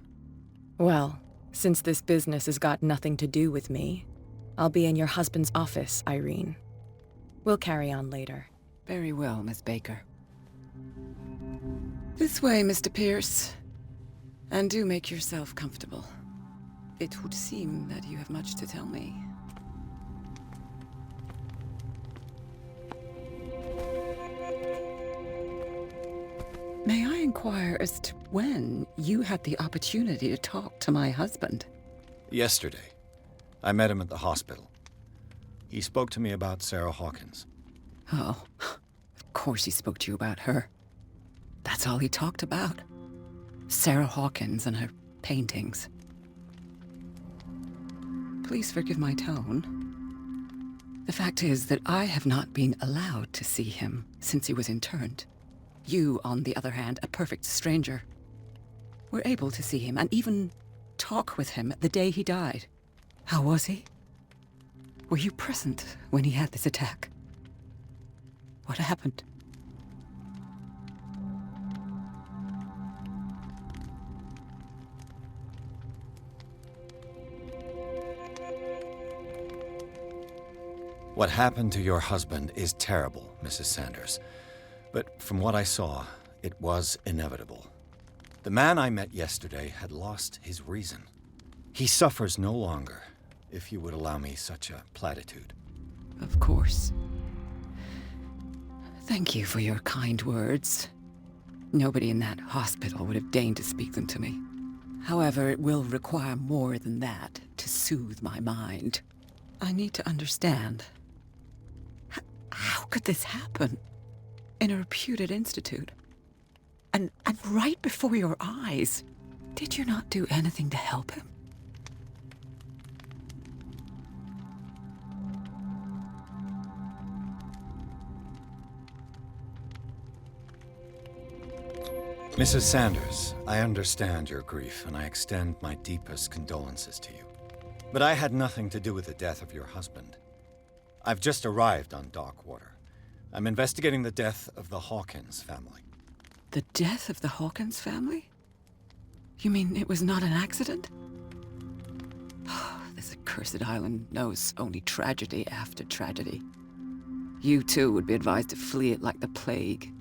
[SPEAKER 16] Well, since this business has got nothing to do with me, I'll be in your husband's office, Irene. We'll carry on later.
[SPEAKER 5] Very well, Miss Baker. This way, Mr. Pierce. And do make yourself comfortable. It would seem that you have much to tell me. May I inquire as to when you had the opportunity to talk to my husband?
[SPEAKER 2] Yesterday. I met him at the hospital. He spoke to me about Sarah Hawkins.
[SPEAKER 5] Oh, of course he spoke to you about her. That's all he talked about. Sarah Hawkins and her paintings. Please forgive my tone. The fact is that I have not been allowed to see him since he was interned. You, on the other hand, a perfect stranger, were able to see him and even talk with him the day he died. How was he? Were you present when he had this attack? What happened?
[SPEAKER 2] What happened to your husband is terrible, Mrs. Sanders. But from what I saw, it was inevitable. The man I met yesterday had lost his reason. He suffers no longer, if you would allow me such a platitude.
[SPEAKER 5] Of course. Thank you for your kind words. Nobody in that hospital would have deigned to speak them to me. However, it will require more than that to soothe my mind. I need to understand. How could this happen? In a reputed institute? And right before your eyes? Did you not do anything to help him?
[SPEAKER 2] Mrs. Sanders, I understand your grief, and I extend my deepest condolences to you. But I had nothing to do with the death of your husband. I've just arrived on Darkwater. I'm investigating the death of the Hawkins family.
[SPEAKER 5] The death of the Hawkins family? You mean it was not an accident? This accursed island knows only tragedy after tragedy. You too would be advised to flee it like the plague.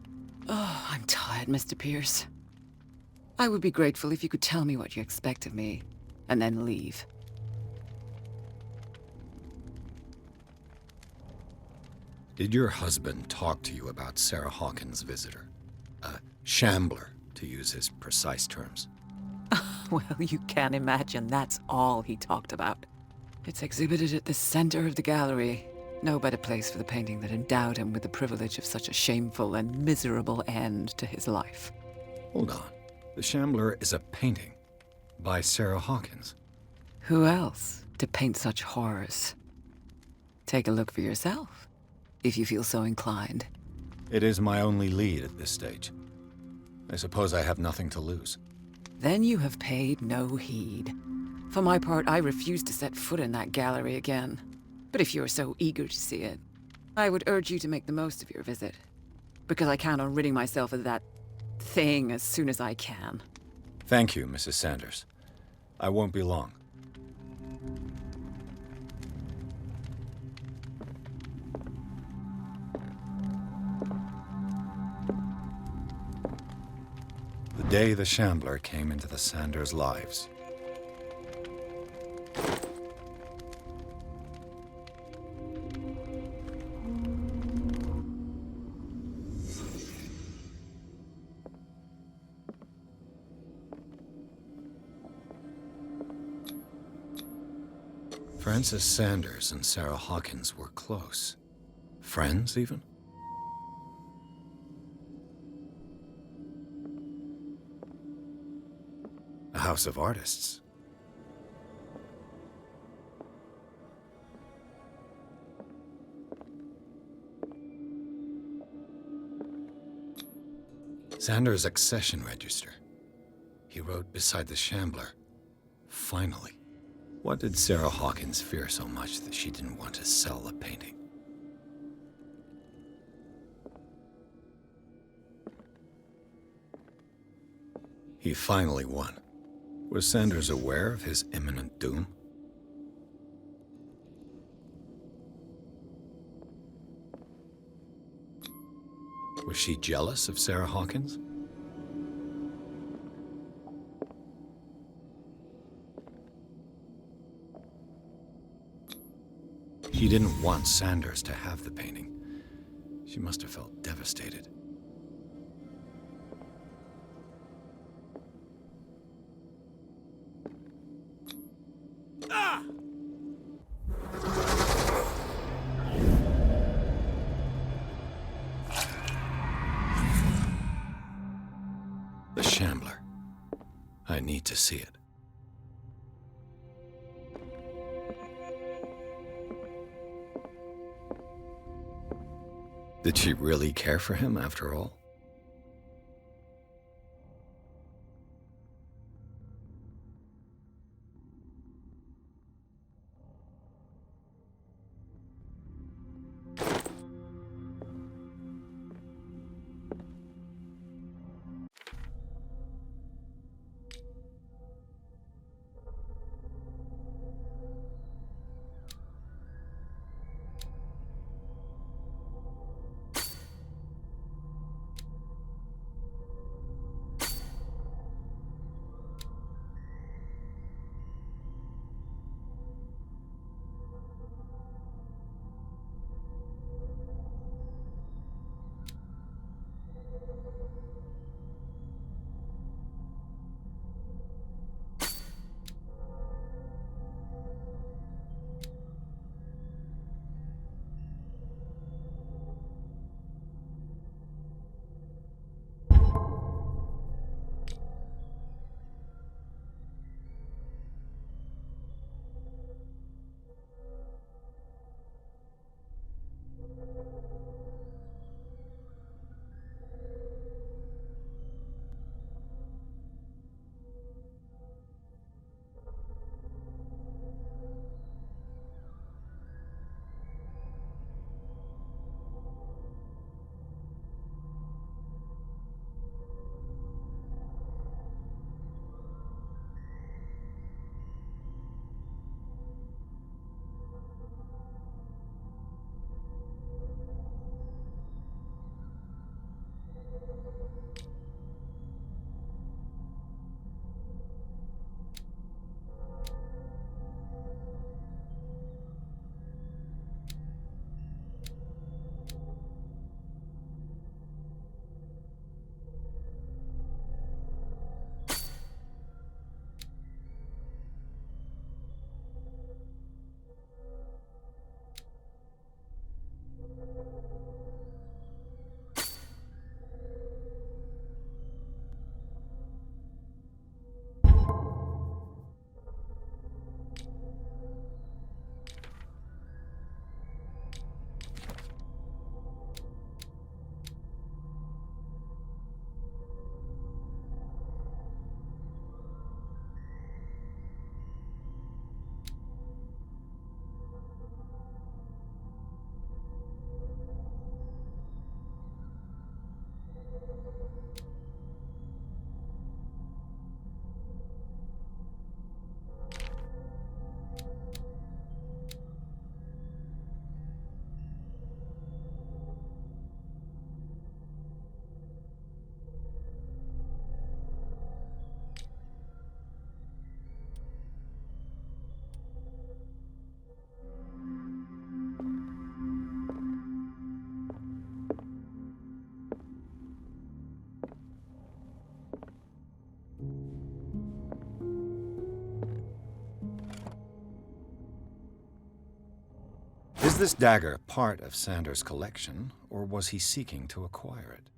[SPEAKER 5] Oh, I'm tired, Mr. Pierce. I would be grateful if you could tell me what you expect of me, and then leave.
[SPEAKER 2] Did your husband talk to you about Sarah Hawkins' visitor? A shambler, to use his precise terms.
[SPEAKER 5] Well, you can imagine that's all he talked about. It's exhibited at the center of the gallery. No better place for the painting that endowed him with the privilege of such a shameful and miserable end to his life.
[SPEAKER 2] Hold on. The Shambler is a painting by Sarah Hawkins.
[SPEAKER 5] Who else to paint such horrors? Take a look for yourself, if you feel so inclined.
[SPEAKER 2] It is my only lead at this stage. I suppose I have nothing to lose.
[SPEAKER 5] Then you have paid no heed. For my part, I refuse to set foot in that gallery again. But if you're so eager to see it, I would urge you to make the most of your visit. Because I count on ridding myself of that thing as soon as I can.
[SPEAKER 2] Thank you, Mrs. Sanders. I won't be long. day the Shambler came into the Sanders' lives. Francis Sanders and Sarah Hawkins were close. Friends, even? A house of artists. Sanders' accession register. He wrote beside the Shambler, "Finally." What did Sarah Hawkins fear so much that she didn't want to sell the painting? He finally won. Was Sanders aware of his imminent doom? Was she jealous of Sarah Hawkins? She didn't want Sanders to have the painting. She must have felt devastated.
[SPEAKER 17] Ah!
[SPEAKER 2] The Shambler. I need to see it. Did she really care for him after all? this dagger part of Sanders' collection, or was he seeking to acquire it?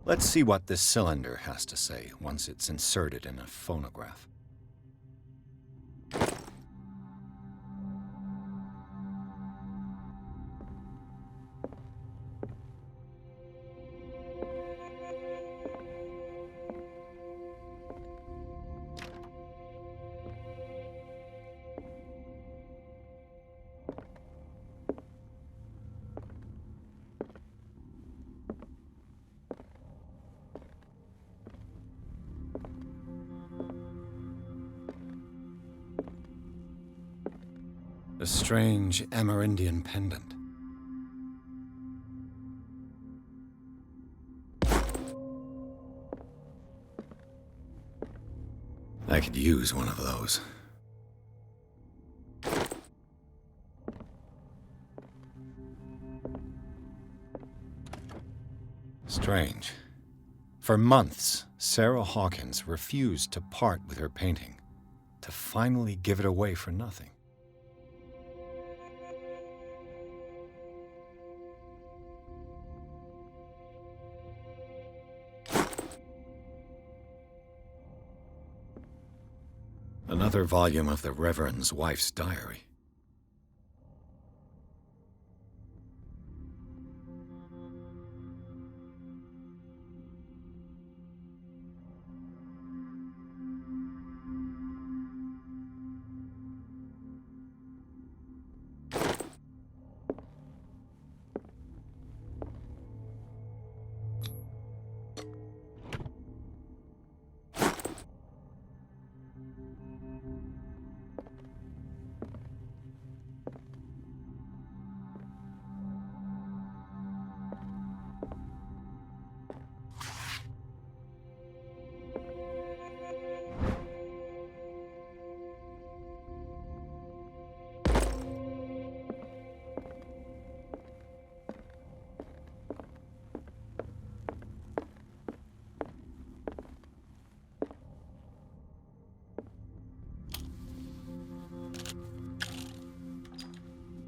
[SPEAKER 2] Let's see what this cylinder has to say once it's inserted in a phonograph. A strange Amerindian pendant. I could use one of those. Strange. For months, Sarah Hawkins refused to part with her painting, to finally give it away for nothing. Another volume of the Reverend's wife's diary.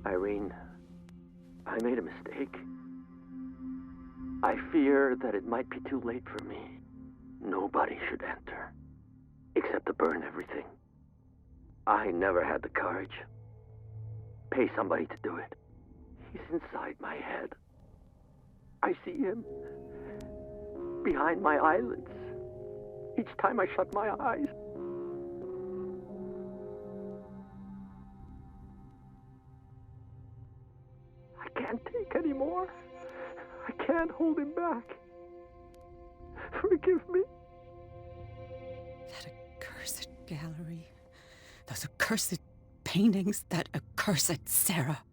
[SPEAKER 9] Irene, I made a mistake. I fear that it might be too late for me. Nobody should enter, except to burn everything. I never had the courage. Pay somebody to do it. He's inside my head. I see him behind my eyelids each time I shut my eyes. I can't take any more. I can't hold him back. Forgive me.
[SPEAKER 5] That accursed gallery. Those accursed paintings. That accursed Sarah.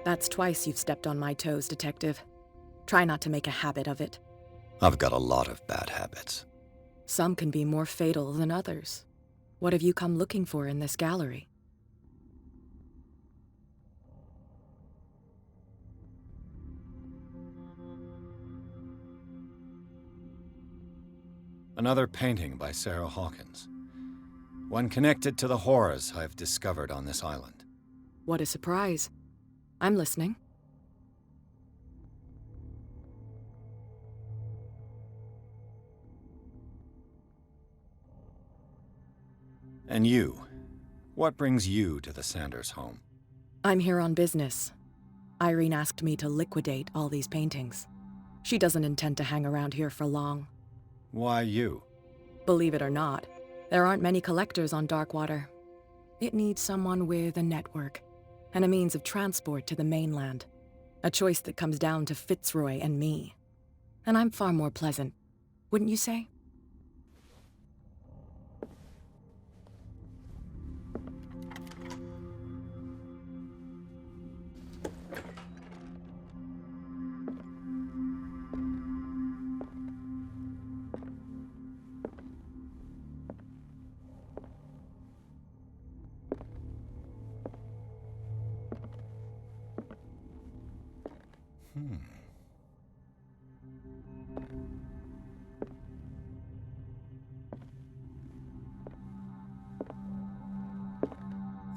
[SPEAKER 16] That's twice you've stepped on my toes, Detective. Try not to make a habit of it.
[SPEAKER 2] I've got a lot of bad habits.
[SPEAKER 16] Some can be more fatal than others. What have you come looking for in this gallery?
[SPEAKER 2] Another painting by Sarah Hawkins. One connected to the horrors I've discovered on this island.
[SPEAKER 16] What a surprise. I'm listening.
[SPEAKER 2] And you? What brings you to the Sanders home?
[SPEAKER 16] I'm here on business. Irene asked me to liquidate all these paintings. She doesn't intend to hang around here for long.
[SPEAKER 2] Why you?
[SPEAKER 16] Believe it or not, there aren't many collectors on Darkwater. It needs someone with a network and a means of transport to the mainland. A choice that comes down to Fitzroy and me. And I'm far more pleasant, wouldn't you say?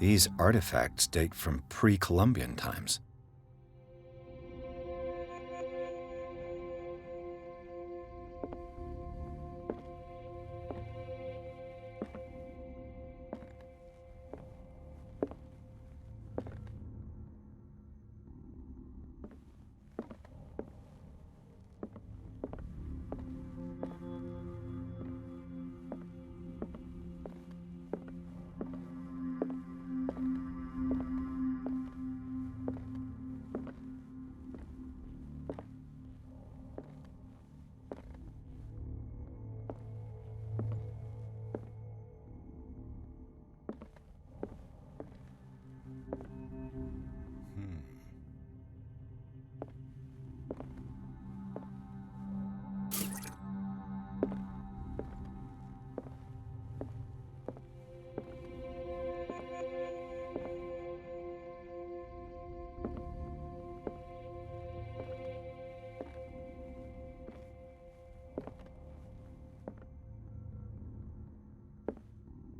[SPEAKER 2] These artifacts date from pre-Columbian times.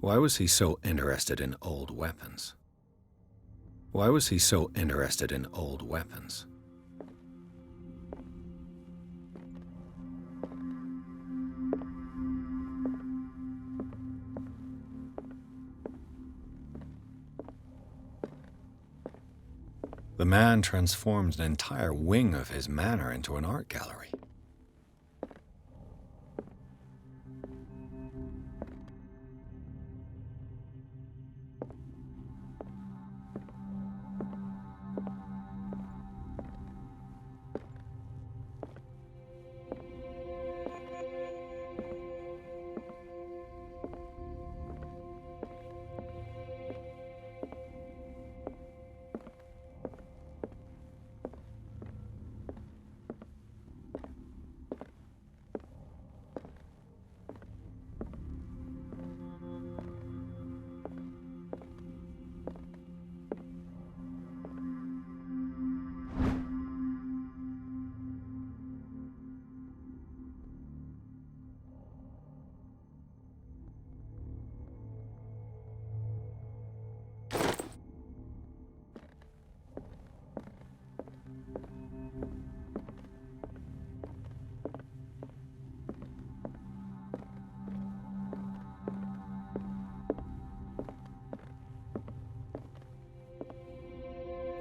[SPEAKER 2] Why was he so interested in old weapons? Why was he so interested in old weapons? The man transformed an entire wing of his manor into an art gallery.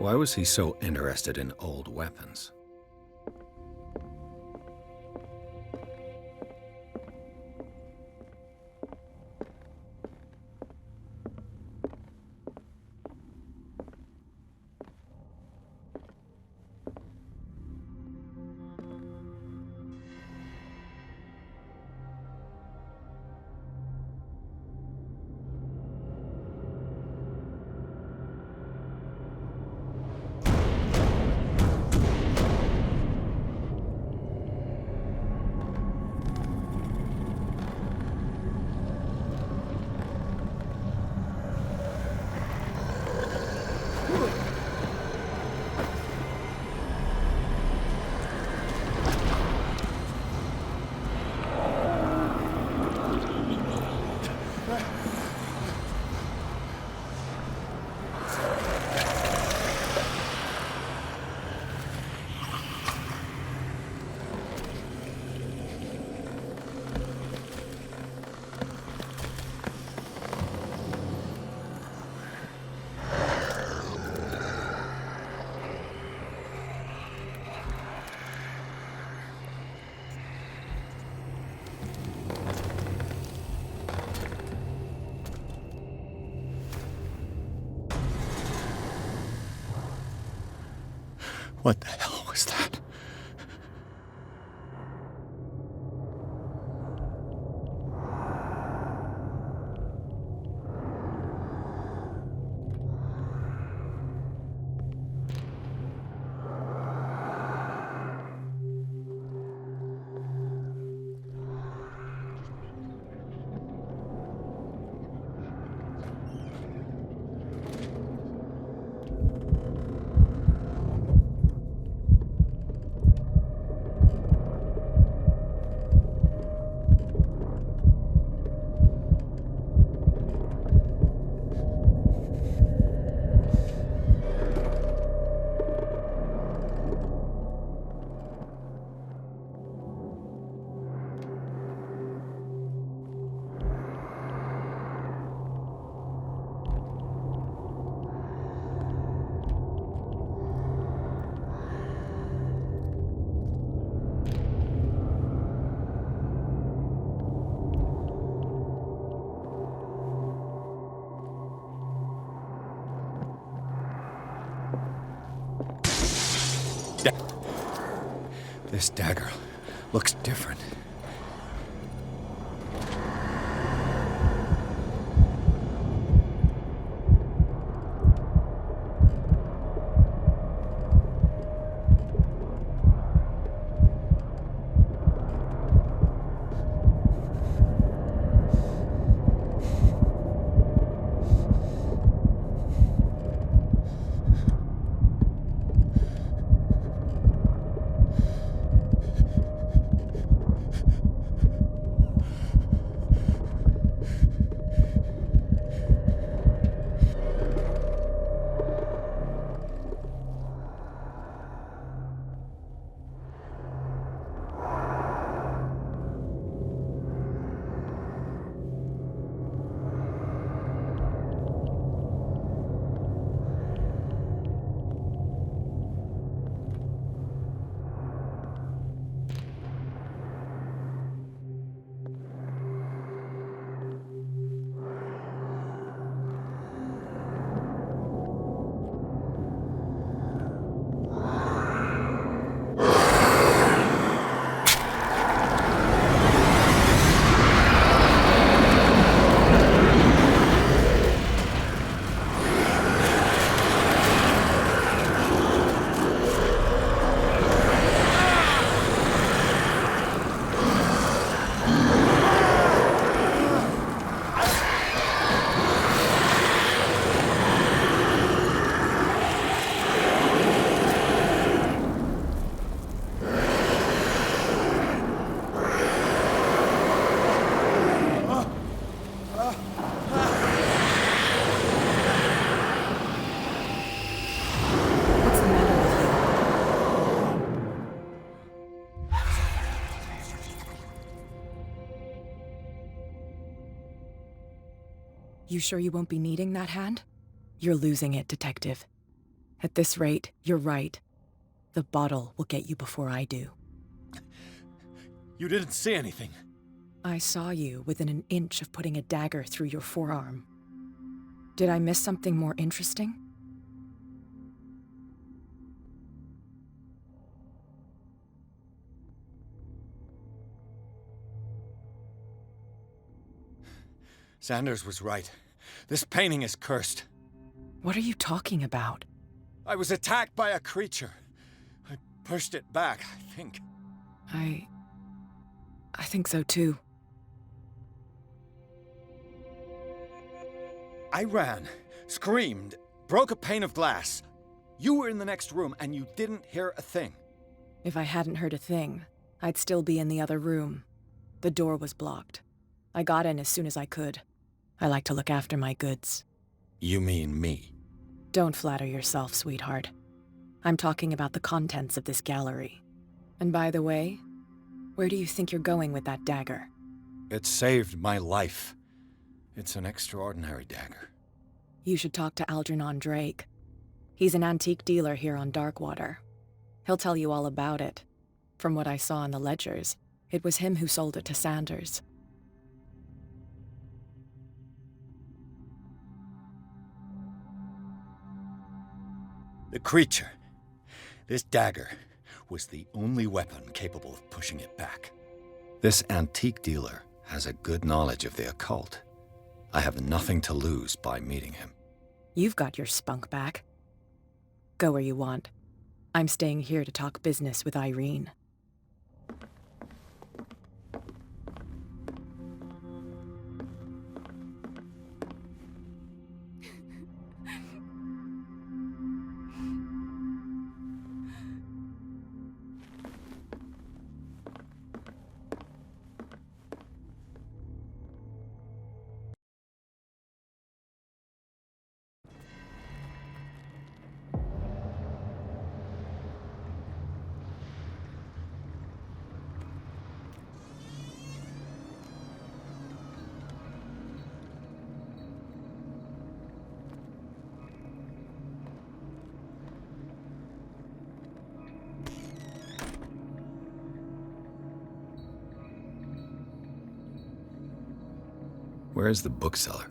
[SPEAKER 2] Why was he so interested in old weapons? What the hell was that? This dagger looks different.
[SPEAKER 16] You sure you won't be needing that hand? You're losing it, Detective. At this rate, you're right. The bottle will get you before I do.
[SPEAKER 2] You didn't see anything.
[SPEAKER 16] I saw you within an inch of putting a dagger through your forearm. Did I miss something more interesting?
[SPEAKER 2] Sanders was right. This painting is cursed.
[SPEAKER 16] What are you talking about?
[SPEAKER 2] I was attacked by a creature. I pushed it back, I think.
[SPEAKER 16] I think so too.
[SPEAKER 2] I ran, screamed, broke a pane of glass. You were in the next room and you didn't hear a thing.
[SPEAKER 16] If I hadn't heard a thing, I'd still be in the other room. The door was blocked. I got in as soon as I could. I like to look after my goods.
[SPEAKER 2] You mean me?
[SPEAKER 16] Don't flatter yourself, sweetheart. I'm talking about the contents of this gallery. And by the way, where do you think you're going with that dagger?
[SPEAKER 2] It saved my life. It's an extraordinary dagger.
[SPEAKER 16] You should talk to Algernon Drake. He's an antique dealer here on Darkwater. He'll tell you all about it. From what I saw in the ledgers, it was him who sold it to Sanders.
[SPEAKER 2] The creature. This dagger was the only weapon capable of pushing it back. This antique dealer has a good knowledge of the occult. I have nothing to lose by meeting him.
[SPEAKER 16] You've got your spunk back. Go where you want. I'm staying here to talk business with Irene.
[SPEAKER 2] Where is the bookseller?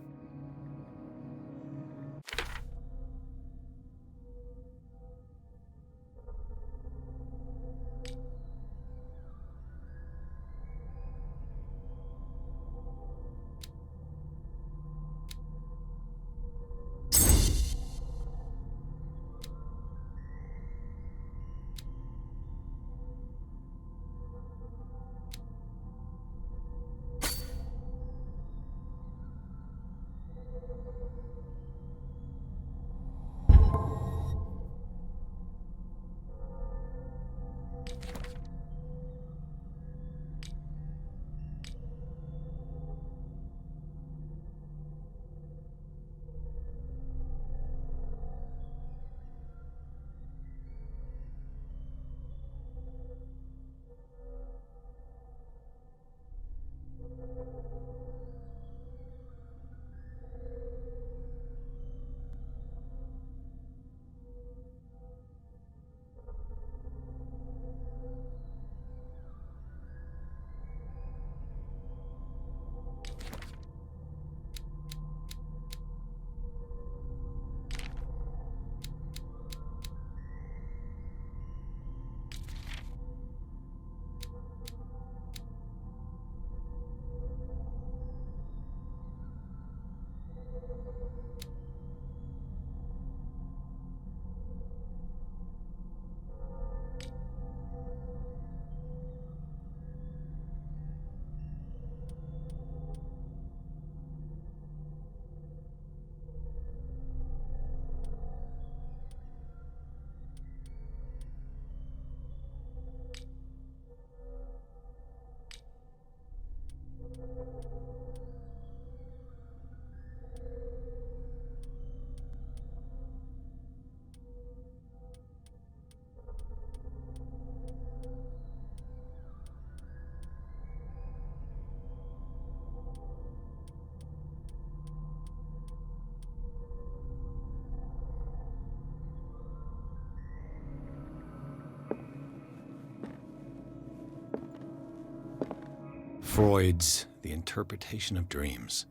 [SPEAKER 2] Freud's The Interpretation of Dreams.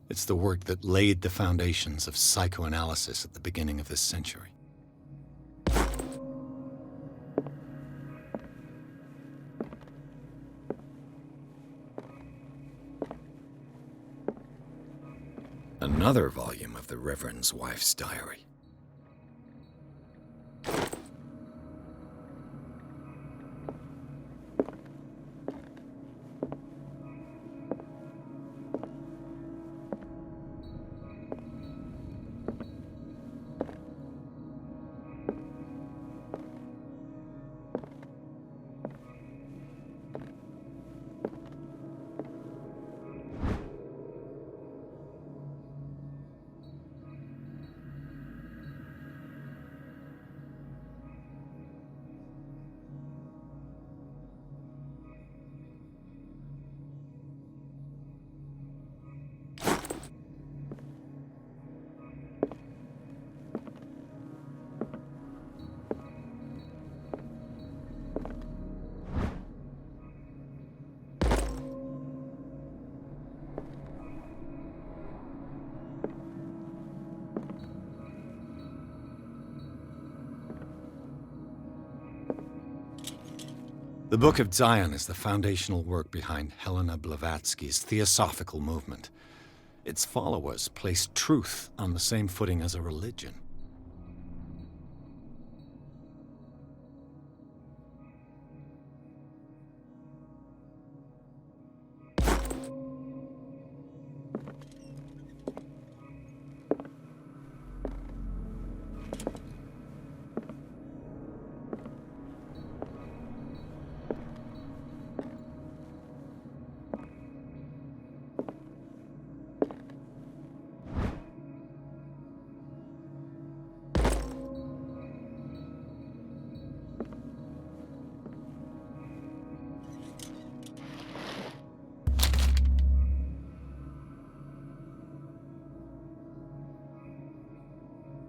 [SPEAKER 2] It's the work that laid the foundations of psychoanalysis at the beginning of this century. Another volume of the Reverend's wife's diary. The Book of Zion is the foundational work behind Helena Blavatsky's Theosophical movement. Its followers place truth on the same footing as a religion.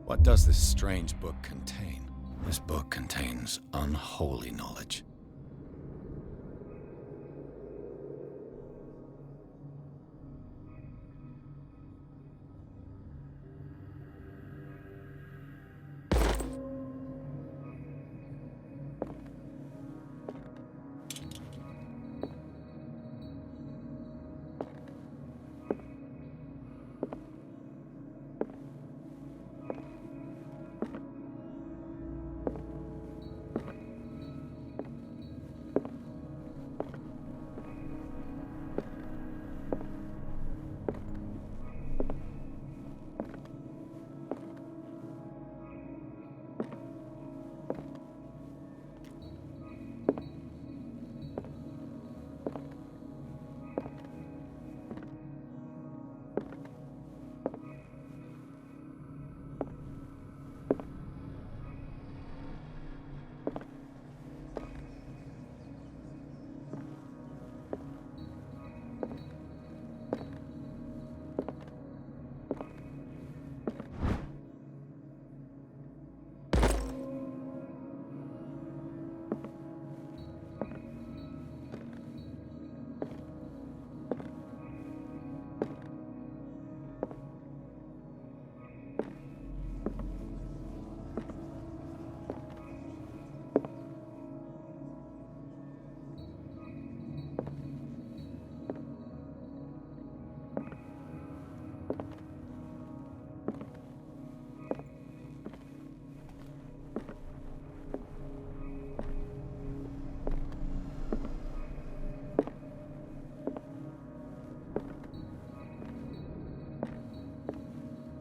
[SPEAKER 2] What does this strange book contain? This book contains unholy knowledge.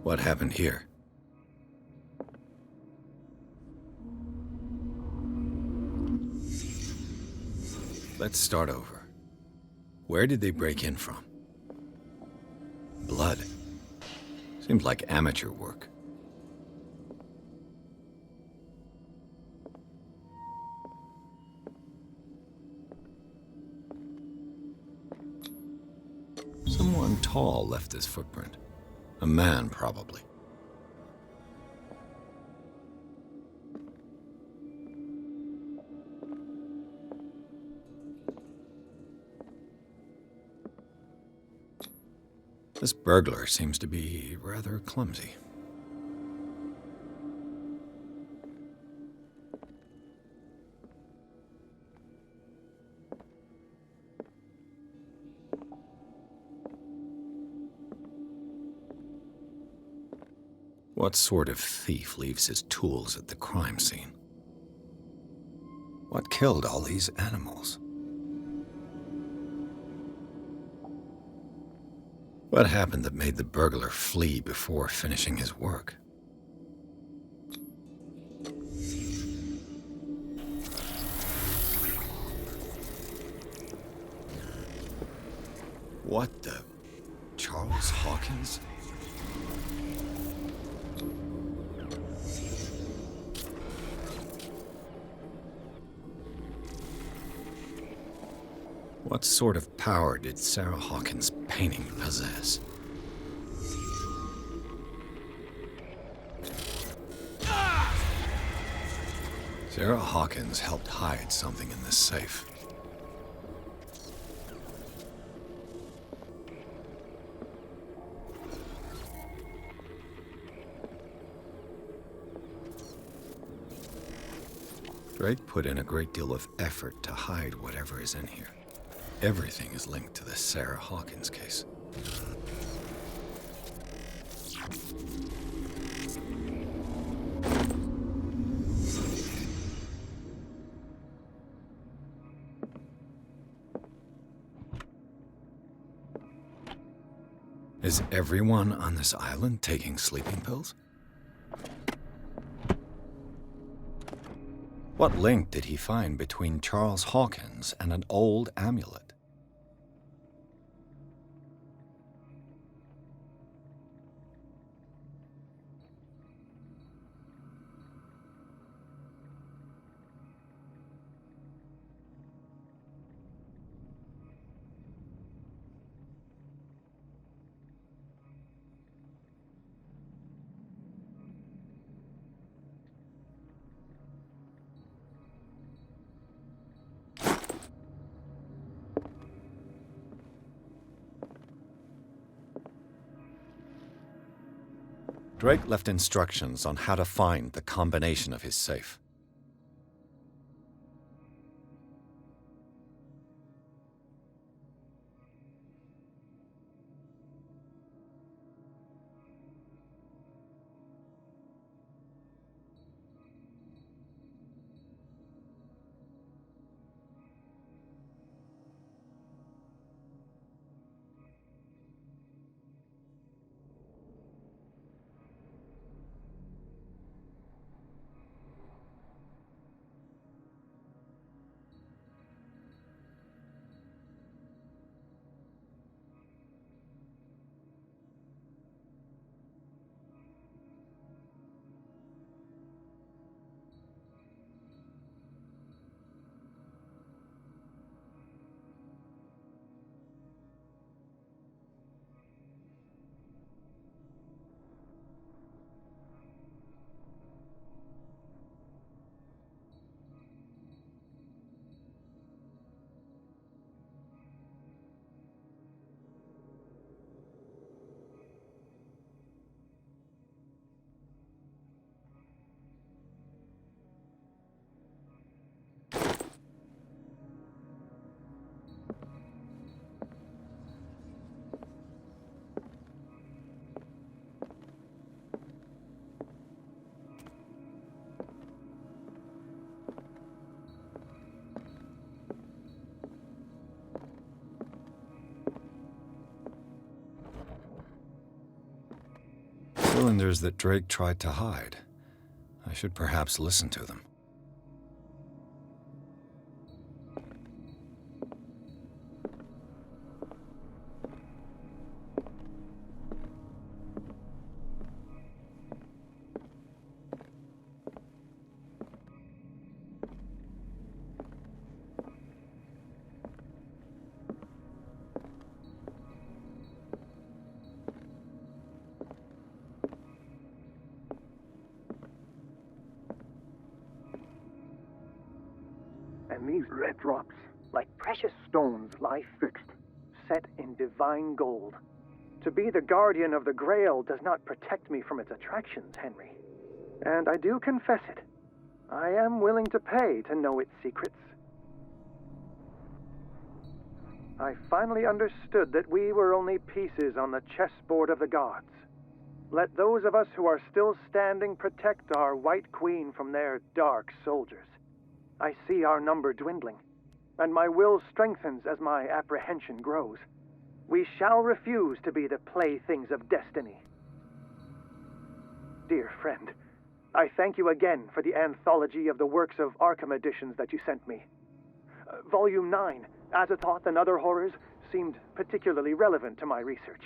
[SPEAKER 2] What happened here? Let's start over. Where did they break in from? Blood. Seems like amateur work. Someone tall left this footprint. A man, probably. This burglar seems to be rather clumsy. What sort of thief leaves his tools at the crime scene? What killed all these animals? What happened that made the burglar flee before finishing his work? What the... Charles Hawkins? What sort of power did Sarah Hawkins' painting possess? Sarah Hawkins helped hide something in this safe. Drake put in a great deal of effort to hide whatever is in here. Everything is linked to the Sarah Hawkins case. Is everyone on this island taking sleeping pills? What link did he find between Charles Hawkins and an old amulet? Drake left instructions on how to find the combination of his safe. Cylinders that Drake tried to hide. I should perhaps listen to them.
[SPEAKER 3] And these red drops, like precious stones, lie fixed, set in divine gold. To be the guardian of the Grail does not protect me from its attractions, Henry. And I do confess it. I am willing to pay to know its secrets. I finally understood that we were only pieces on the chessboard of the gods. Let those of us who are still standing protect our White Queen from their dark soldiers. I see our number dwindling, and my will strengthens as my apprehension grows. We shall refuse to be the playthings of destiny. Dear friend, I thank you again for the anthology of the works of Arkham editions that you sent me. Volume 9, Azathoth and Other Horrors, seemed particularly relevant to my research.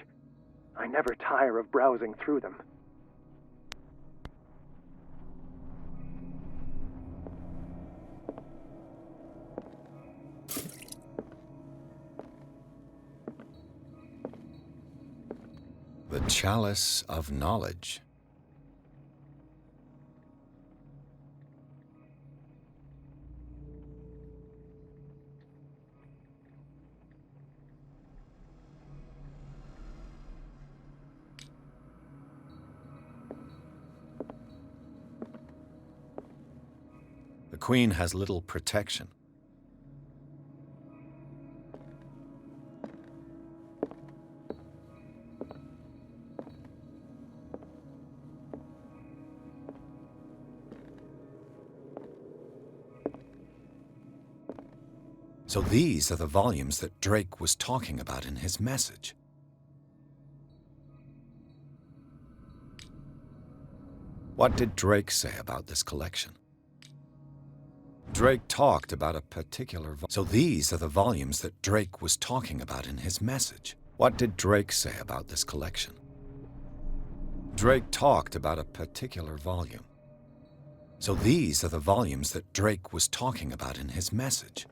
[SPEAKER 3] I never tire of browsing through them.
[SPEAKER 2] The Chalice of Knowledge. The The Queen has little protection. So these are the volumes that Drake was talking about in his message. What did Drake say about this collection? Drake talked about a particular so these are the volumes that Drake was talking about in his message. What did Drake say about this collection? Drake talked about a particular volume. So these are the volumes that Drake was talking about in his message.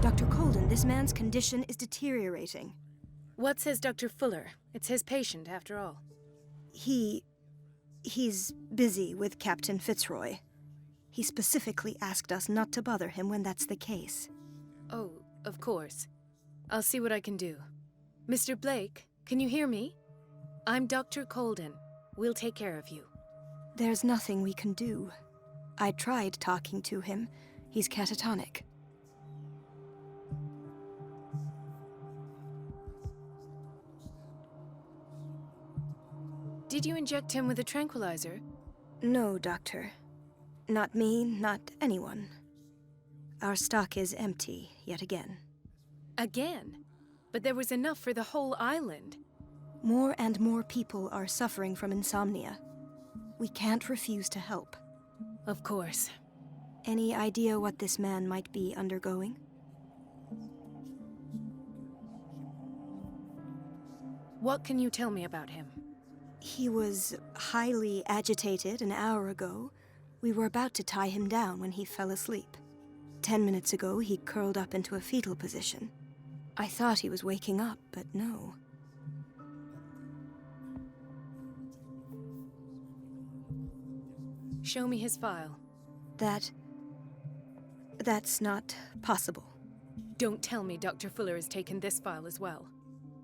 [SPEAKER 11] Dr. Colden, this man's condition is deteriorating.
[SPEAKER 20] What says Dr. Fuller? It's his patient, after all.
[SPEAKER 11] He's busy with Captain Fitzroy. He specifically asked us not to bother him when that's the case.
[SPEAKER 20] Oh, of course. I'll see what I can do. Mr. Blake, can you hear me? I'm Dr. Colden. We'll take care of you.
[SPEAKER 11] There's nothing we can do. I tried talking to him. He's catatonic.
[SPEAKER 20] Did you inject him with a tranquilizer?
[SPEAKER 11] No, Doctor. Not me, not anyone. Our stock is empty, yet again.
[SPEAKER 20] Again? But there was enough for the whole island.
[SPEAKER 11] More and more people are suffering from insomnia. We can't refuse to help.
[SPEAKER 20] Of course.
[SPEAKER 11] Any idea what this man might be undergoing?
[SPEAKER 20] What can you tell me about him?
[SPEAKER 11] He was highly agitated an hour ago. We were about to tie him down when he fell asleep. 10 minutes ago, he curled up into a fetal position. I thought he was waking up, but no.
[SPEAKER 20] Show me his file.
[SPEAKER 11] That's not possible.
[SPEAKER 20] Don't tell me Dr. Fuller has taken this file as well.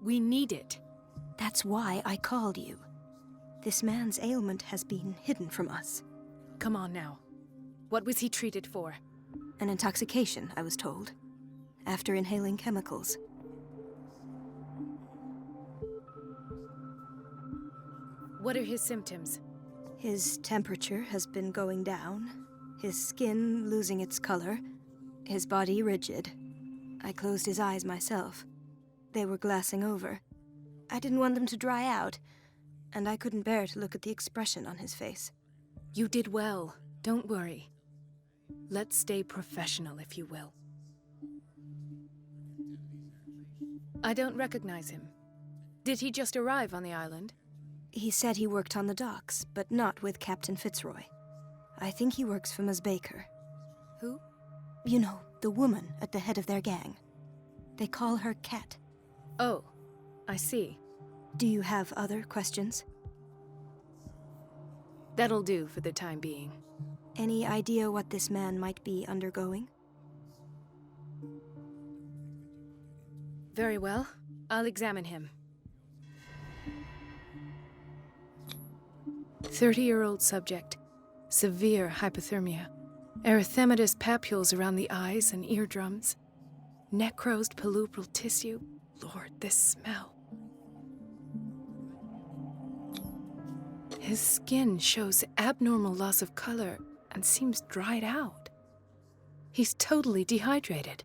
[SPEAKER 20] We need it.
[SPEAKER 11] That's why I called you. This man's ailment has been hidden from us.
[SPEAKER 20] Come on now. What was he treated for?
[SPEAKER 11] An intoxication, I was told. After inhaling chemicals.
[SPEAKER 20] What are his symptoms?
[SPEAKER 11] His temperature has been going down. His skin losing its color. His body rigid. I closed his eyes myself. They were glassing over. I didn't want them to dry out, and I couldn't bear to look at the expression on his face.
[SPEAKER 20] You did well. Don't worry. Let's stay professional, if you will. I don't recognize him. Did he just arrive on the island?
[SPEAKER 11] He said he worked on the docks, but not with Captain Fitzroy. I think he works for Ms. Baker.
[SPEAKER 20] Who?
[SPEAKER 11] You know, the woman at the head of their gang. They call her Cat.
[SPEAKER 20] Oh, I see.
[SPEAKER 11] Do you have other questions?
[SPEAKER 20] That'll do for the time being.
[SPEAKER 11] Any idea what this man might be undergoing?
[SPEAKER 20] Very well. I'll examine him. 30-year-old subject. Severe hypothermia. Erythematous papules around the eyes and eardrums. Necrosed palpebral tissue. Lord, this smell. His skin shows abnormal loss of color and seems dried out. He's totally dehydrated.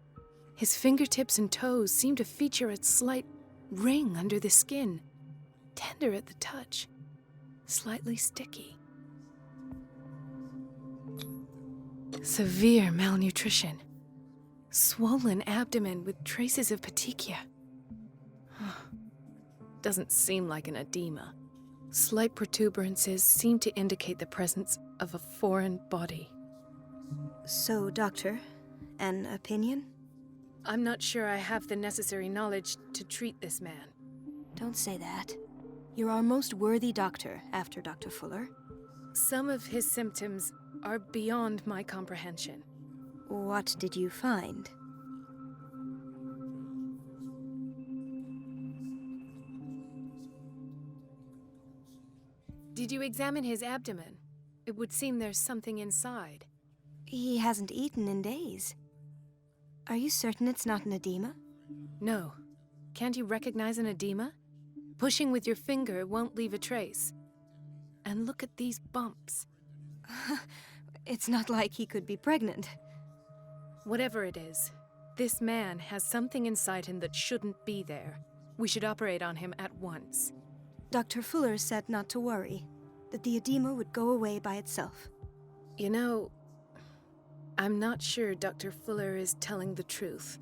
[SPEAKER 20] His fingertips and toes seem to feature a slight ring under the skin, tender at the touch, slightly sticky. Severe malnutrition. Swollen abdomen with traces of petechia. Doesn't seem like an edema. Slight protuberances seem to indicate the presence of a foreign body.
[SPEAKER 11] So, Doctor, an opinion?
[SPEAKER 20] I'm not sure I have the necessary knowledge to treat this man.
[SPEAKER 11] Don't say that. You're our most worthy doctor after Dr. Fuller.
[SPEAKER 20] Some of his symptoms are beyond my comprehension.
[SPEAKER 11] What did you find?
[SPEAKER 20] Did you examine his abdomen? It would seem there's something inside.
[SPEAKER 11] He hasn't eaten in days. Are you certain it's not an edema?
[SPEAKER 20] No. Can't you recognize an edema? Pushing with your finger won't leave a trace. And look at these bumps.
[SPEAKER 11] It's not like he could be pregnant.
[SPEAKER 20] Whatever it is, this man has something inside him that shouldn't be there. We should operate on him at once.
[SPEAKER 11] Dr. Fuller said not to worry, that the edema would go away by itself.
[SPEAKER 20] You know, I'm not sure Dr. Fuller is telling the truth.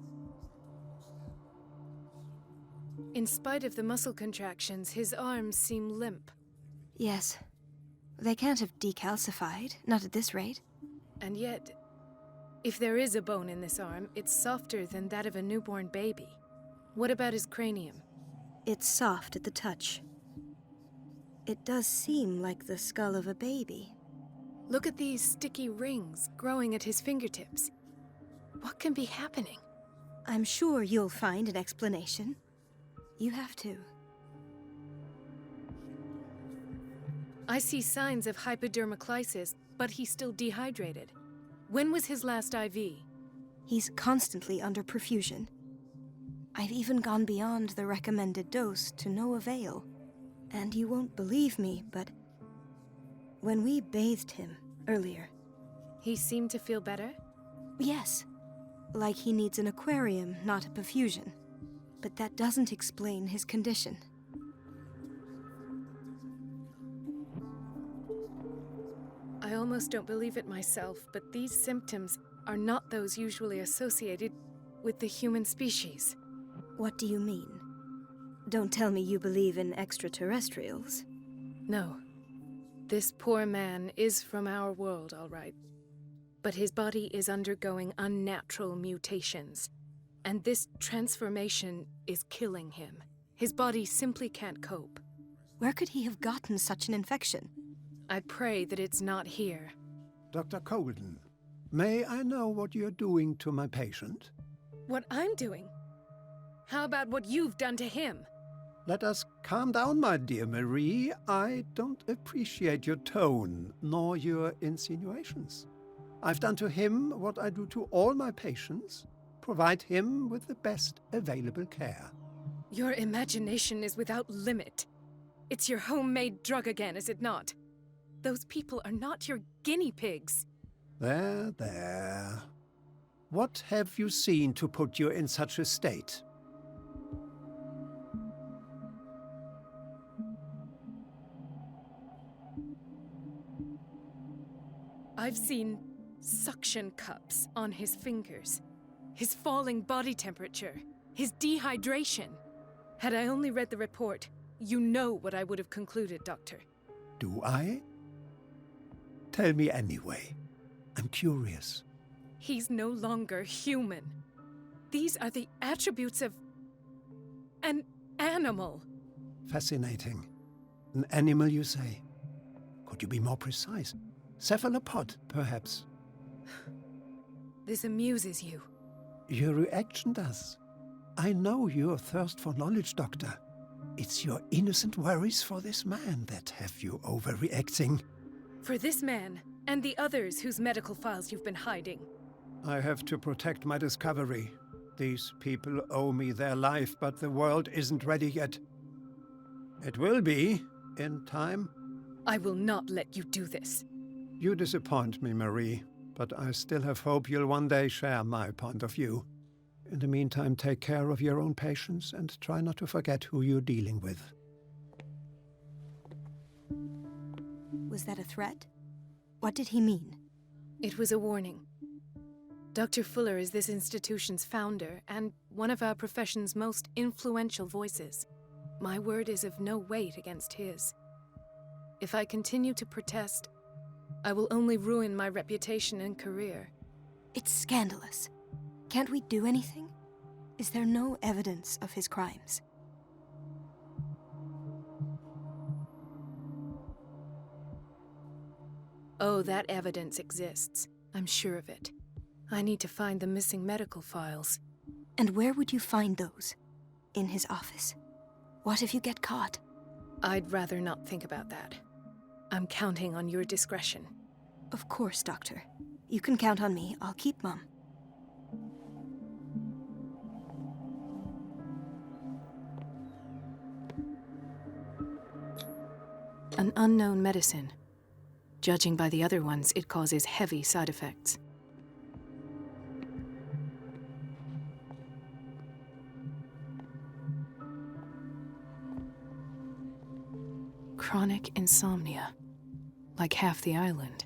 [SPEAKER 20] In spite of the muscle contractions, his arms seem limp.
[SPEAKER 11] Yes. They can't have decalcified, not at this rate.
[SPEAKER 20] And yet, if there is a bone in this arm, it's softer than that of a newborn baby. What about his cranium?
[SPEAKER 11] It's soft at the touch. It does seem like the skull of a baby.
[SPEAKER 20] Look at these sticky rings growing at his fingertips. What can be happening?
[SPEAKER 11] I'm sure you'll find an explanation. You have to.
[SPEAKER 20] I see signs of hypodermoclysis, but he's still dehydrated. When was his last IV?
[SPEAKER 11] He's constantly under perfusion. I've even gone beyond the recommended dose to no avail. And you won't believe me, but when we bathed him earlier...
[SPEAKER 20] He seemed to feel better?
[SPEAKER 11] Yes. Like he needs an aquarium, not a perfusion. But that doesn't explain his condition.
[SPEAKER 20] I almost don't believe it myself, but these symptoms are not those usually associated with the human species.
[SPEAKER 11] What do you mean? Don't tell me you believe in extraterrestrials.
[SPEAKER 20] No. This poor man is from our world, all right. But his body is undergoing unnatural mutations. And this transformation is killing him. His body simply can't cope.
[SPEAKER 11] Where could he have gotten such an infection?
[SPEAKER 20] I pray that it's not here.
[SPEAKER 21] Dr. Colden, may I know what you're doing to my patient?
[SPEAKER 20] What I'm doing? How about what you've done to him?
[SPEAKER 21] Let us calm down, my dear Marie. I don't appreciate your tone, nor your insinuations. I've done to him what I do to all my patients. Provide him with the best available care.
[SPEAKER 20] Your imagination is without limit. It's your homemade drug again, is it not? Those people are not your guinea pigs.
[SPEAKER 21] There, there. What have you seen to put you in such a state?
[SPEAKER 20] I've seen suction cups on his fingers, his falling body temperature, his dehydration. Had I only read the report, you know what I would have concluded, Doctor.
[SPEAKER 21] Do I? Tell me anyway. I'm curious.
[SPEAKER 20] He's no longer human. These are the attributes of an animal.
[SPEAKER 21] Fascinating. An animal, you say? Could you be more precise? Cephalopod, perhaps?
[SPEAKER 20] This amuses you.
[SPEAKER 21] Your reaction does. I know your thirst for knowledge, Doctor. It's your innocent worries for this man that have you overreacting.
[SPEAKER 20] For this man, and the others whose medical files you've been hiding.
[SPEAKER 21] I have to protect my discovery. These people owe me their life, but the world isn't ready yet. It will be, in time.
[SPEAKER 20] I will not let you do this.
[SPEAKER 21] You disappoint me, Marie, but I still have hope you'll one day share my point of view. In the meantime, take care of your own patients and try not to forget who you're dealing with.
[SPEAKER 11] Was that a threat? What did he mean?
[SPEAKER 20] It was a warning. Dr. Fuller is this institution's founder and one of our profession's most influential voices. My word is of no weight against his. If I continue to protest, I will only ruin my reputation and career.
[SPEAKER 11] It's scandalous. Can't we do anything? Is there no evidence of his crimes?
[SPEAKER 20] Oh, that evidence exists. I'm sure of it. I need to find the missing medical files.
[SPEAKER 11] And where would you find those? In his office? What if you get caught?
[SPEAKER 20] I'd rather not think about that. I'm counting on your discretion.
[SPEAKER 11] Of course, Doctor. You can count on me. I'll keep mum.
[SPEAKER 20] An unknown medicine. Judging by the other ones, it causes heavy side effects. Chronic insomnia. Like half the island.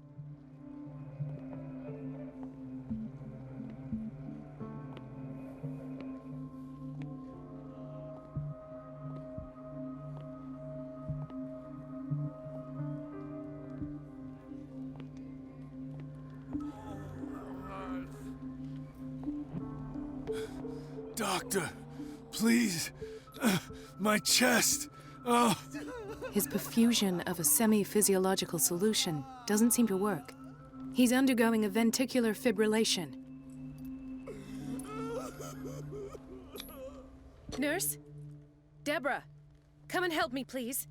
[SPEAKER 4] Doctor, please. My chest. Oh.
[SPEAKER 20] His perfusion of a semi-physiological solution doesn't seem to work. He's undergoing a ventricular fibrillation. Nurse? Deborah, come and help me, please.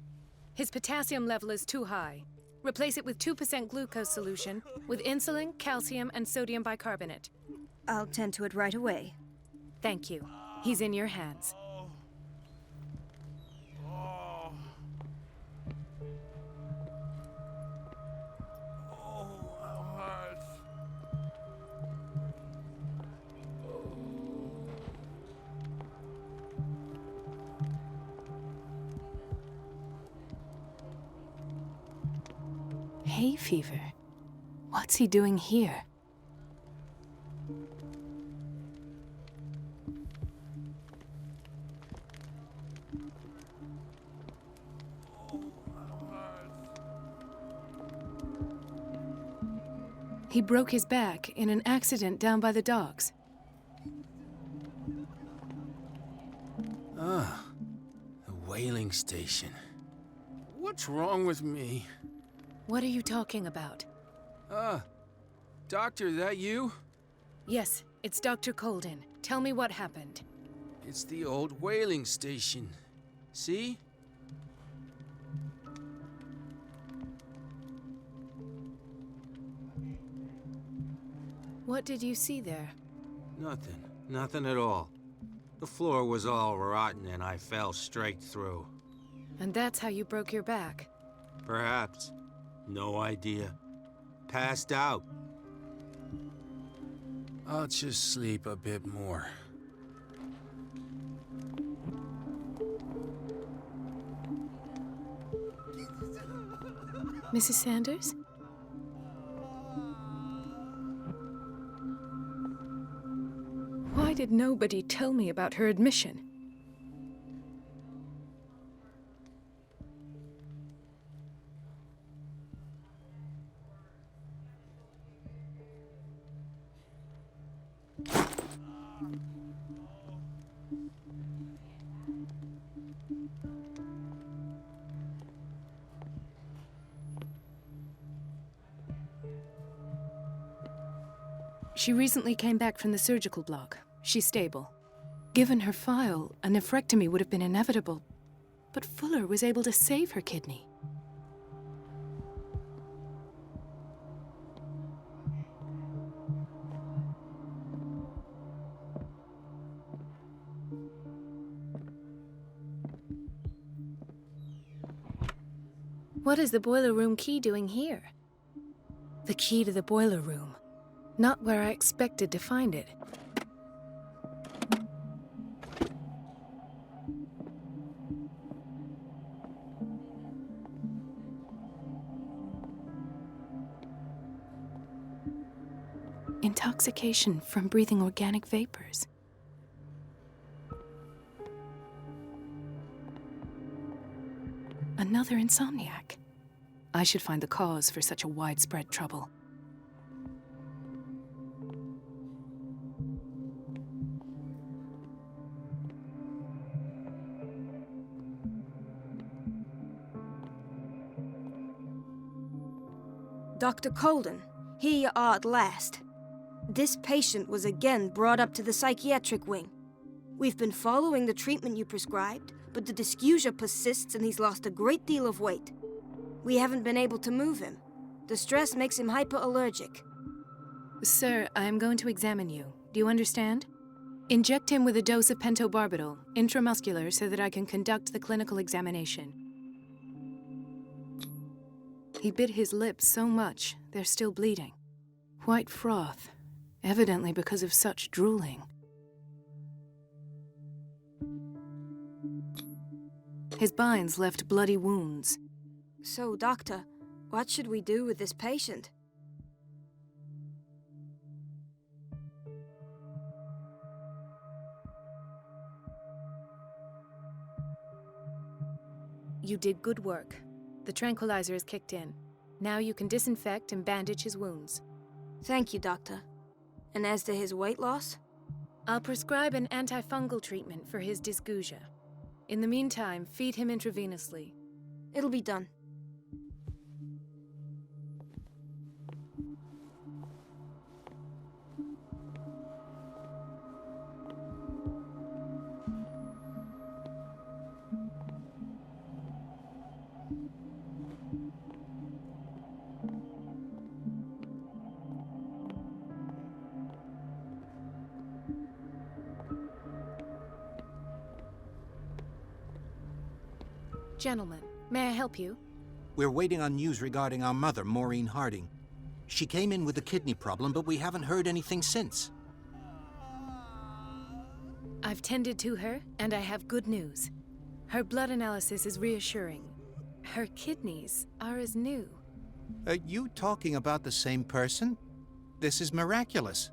[SPEAKER 20] His potassium level is too high. Replace it with 2% glucose solution with insulin, calcium, and sodium bicarbonate.
[SPEAKER 11] I'll tend to it right away.
[SPEAKER 20] Thank you. He's in your hands. Hay fever? What's he doing here? He broke his back in an accident down by the docks.
[SPEAKER 13] Ah, the whaling station. What's wrong with me?
[SPEAKER 20] What are you talking about?
[SPEAKER 13] Doctor, that you?
[SPEAKER 20] Yes, it's Dr. Colden. Tell me what happened.
[SPEAKER 13] It's the old whaling station. See?
[SPEAKER 20] What did you see there?
[SPEAKER 13] Nothing. Nothing at all. The floor was all rotten and I fell straight through.
[SPEAKER 20] And that's how you broke your back?
[SPEAKER 13] Perhaps. No idea. Passed out. I'll just sleep a bit more.
[SPEAKER 20] Mrs. Sanders? Why did nobody tell me about her admission? She recently came back from the surgical block. She's stable. Given her file, a nephrectomy would have been inevitable, but Fuller was able to save her kidney. What is the boiler room key doing here? The key to the boiler room. Not where I expected to find it. Intoxication from breathing organic vapors. Another insomniac. I should find the cause for such a widespread trouble.
[SPEAKER 11] Dr. Colden, here you are at last. This patient was again brought up to the psychiatric wing. We've been following the treatment you prescribed, but the dysgeusia persists and he's lost a great deal of weight. We haven't been able to move him. The stress makes him hyperallergic.
[SPEAKER 20] Sir, I am going to examine you. Do you understand? Inject him with a dose of pentobarbital, intramuscular, so that I can conduct the clinical examination. He bit his lips so much, they're still bleeding. White froth, evidently because of such drooling. His binds left bloody wounds.
[SPEAKER 11] So, Doctor, what should we do with this patient?
[SPEAKER 20] You did good work. The tranquilizer is kicked in. Now you can disinfect and bandage his wounds.
[SPEAKER 11] Thank you, Doctor. And as to his weight loss?
[SPEAKER 20] I'll prescribe an antifungal treatment for his dysgeusia. In the meantime, feed him intravenously.
[SPEAKER 11] It'll be done.
[SPEAKER 20] Gentlemen, may I help you?
[SPEAKER 15] We're waiting on news regarding our mother, Maureen Harding. She came in with a kidney problem, but we haven't heard anything since.
[SPEAKER 20] I've tended to her, and I have good news. Her blood analysis is reassuring. Her kidneys are as new.
[SPEAKER 15] Are you talking about the same person? This is miraculous.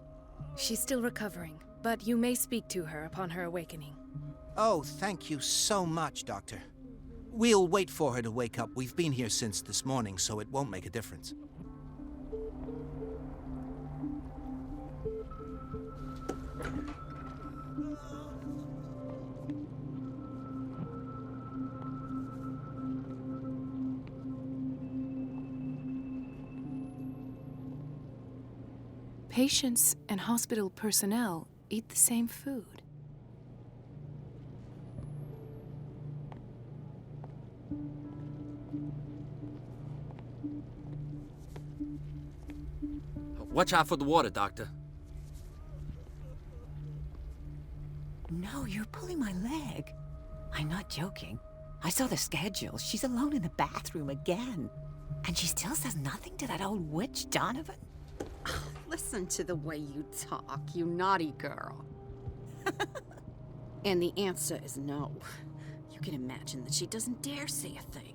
[SPEAKER 20] She's still recovering, but you may speak to her upon her awakening.
[SPEAKER 15] Oh, thank you so much, Doctor. We'll wait for her to wake up. We've been here since this morning, so it won't make a difference.
[SPEAKER 20] Patients and hospital personnel eat the same food.
[SPEAKER 14] Watch out for the water, Doctor.
[SPEAKER 5] No, you're pulling my leg. I'm not joking. I saw the schedule. She's alone in the bathroom again. And she still says nothing to that old witch, Donovan.
[SPEAKER 18] Listen to the way you talk, you naughty girl. And the answer is no. You can imagine that she doesn't dare say a thing.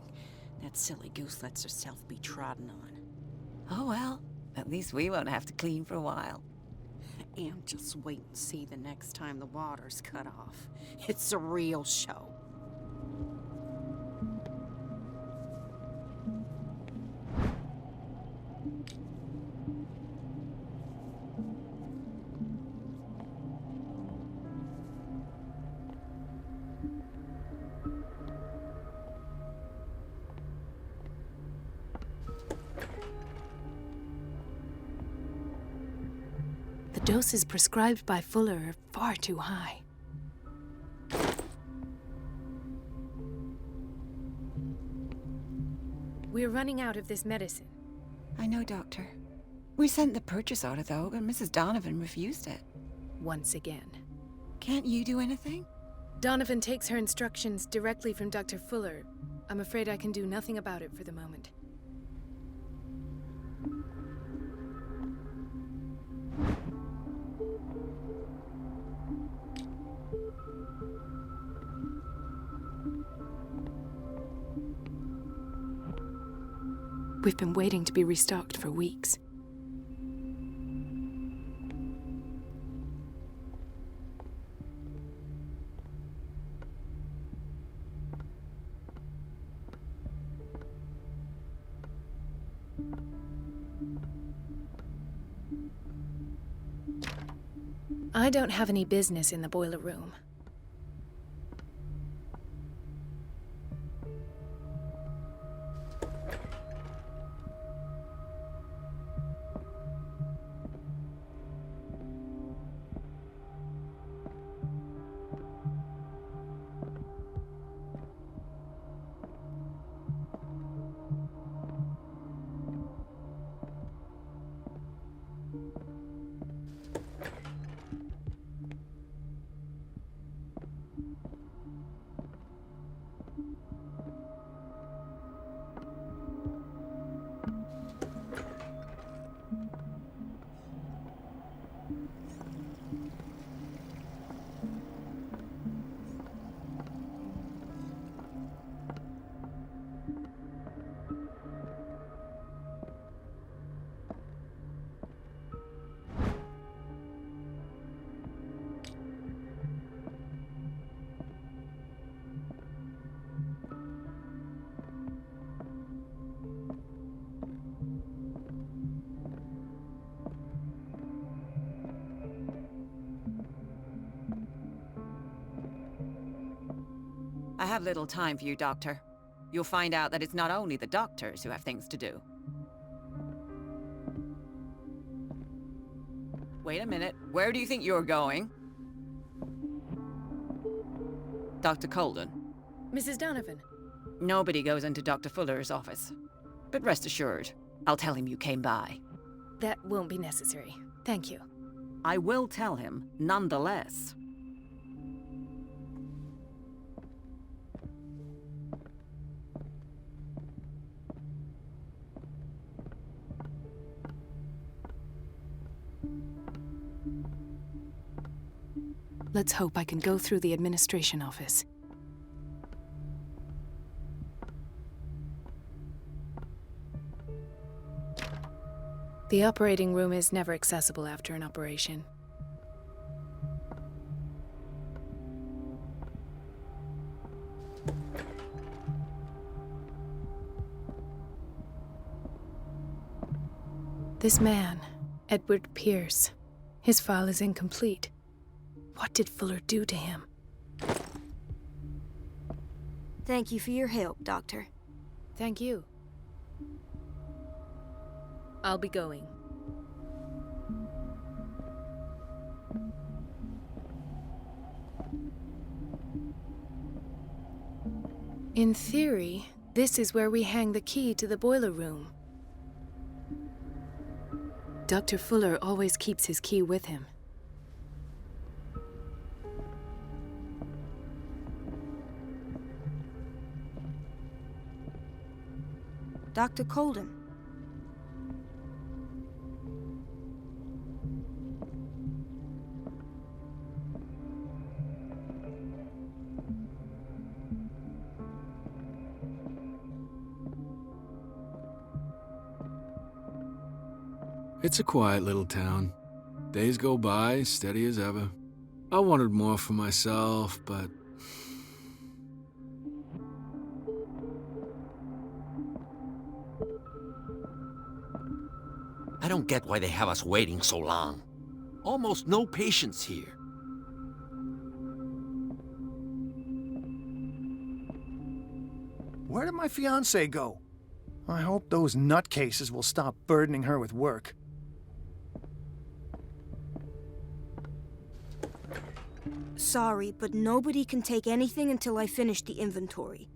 [SPEAKER 18] That silly goose lets herself be trodden on.
[SPEAKER 5] Oh well, at least we won't have to clean for a while.
[SPEAKER 18] And just wait and see the next time the water's cut off. It's a real show.
[SPEAKER 20] The doses prescribed by Fuller are far too high. We're running out of this medicine.
[SPEAKER 5] I know, Doctor. We sent the purchase order, though, but Mrs. Donovan refused it.
[SPEAKER 20] Once again.
[SPEAKER 5] Can't you do anything?
[SPEAKER 20] Donovan takes her instructions directly from Dr. Fuller. I'm afraid I can do nothing about it for the moment. We've been waiting to be restocked for weeks. I don't have any business in the boiler room.
[SPEAKER 5] I have little time for you, Doctor. You'll find out that it's not only the doctors who have things to do. Wait a minute. Where do you think you're going? Dr. Colden.
[SPEAKER 20] Mrs. Donovan.
[SPEAKER 5] Nobody goes into Dr. Fuller's office. But rest assured, I'll tell him you came by.
[SPEAKER 20] That won't be necessary. Thank you.
[SPEAKER 5] I will tell him, nonetheless.
[SPEAKER 20] Let's hope I can go through the administration office. The operating room is never accessible after an operation. This man, Edward Pierce, his file is incomplete. What did Fuller do to him?
[SPEAKER 11] Thank you for your help, Doctor.
[SPEAKER 20] Thank you. I'll be going. In theory, this is where we hang the key to the boiler room. Dr. Fuller always keeps his key with him.
[SPEAKER 11] Dr. Colden.
[SPEAKER 6] It's a quiet little town. Days go by, steady as ever. I wanted more for myself, but...
[SPEAKER 14] I don't get why they have us waiting so long. Almost no patients here.
[SPEAKER 12] Where did my fiancée go? I hope those nutcases will stop burdening her with work.
[SPEAKER 11] Sorry, but nobody can take anything until I finish the inventory.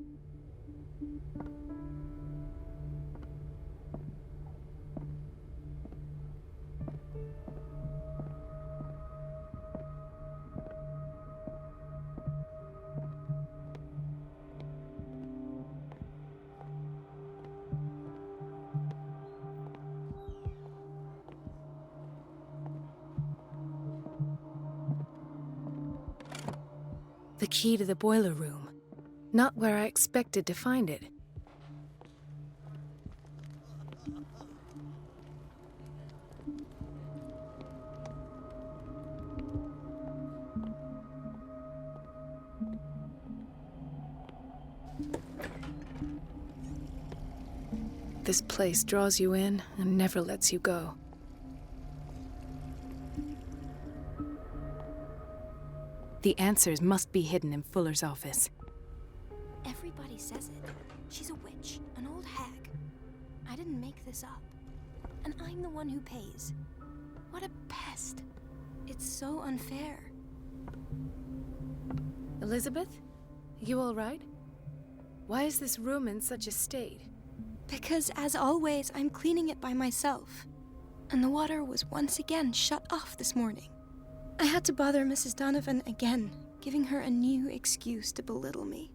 [SPEAKER 20] key to the boiler room. Not where I expected to find it. This place draws you in and never lets you go. The answers must be hidden in Fuller's office.
[SPEAKER 11] Everybody says it. She's a witch, an old hag. I didn't make this up. And I'm the one who pays. What a pest. It's so unfair.
[SPEAKER 20] Elizabeth? You all right? Why is this room in such a state?
[SPEAKER 11] Because, as always, I'm cleaning it by myself. And the water was once again shut off this morning. I had to bother Mrs. Donovan again, giving her a new excuse to belittle me.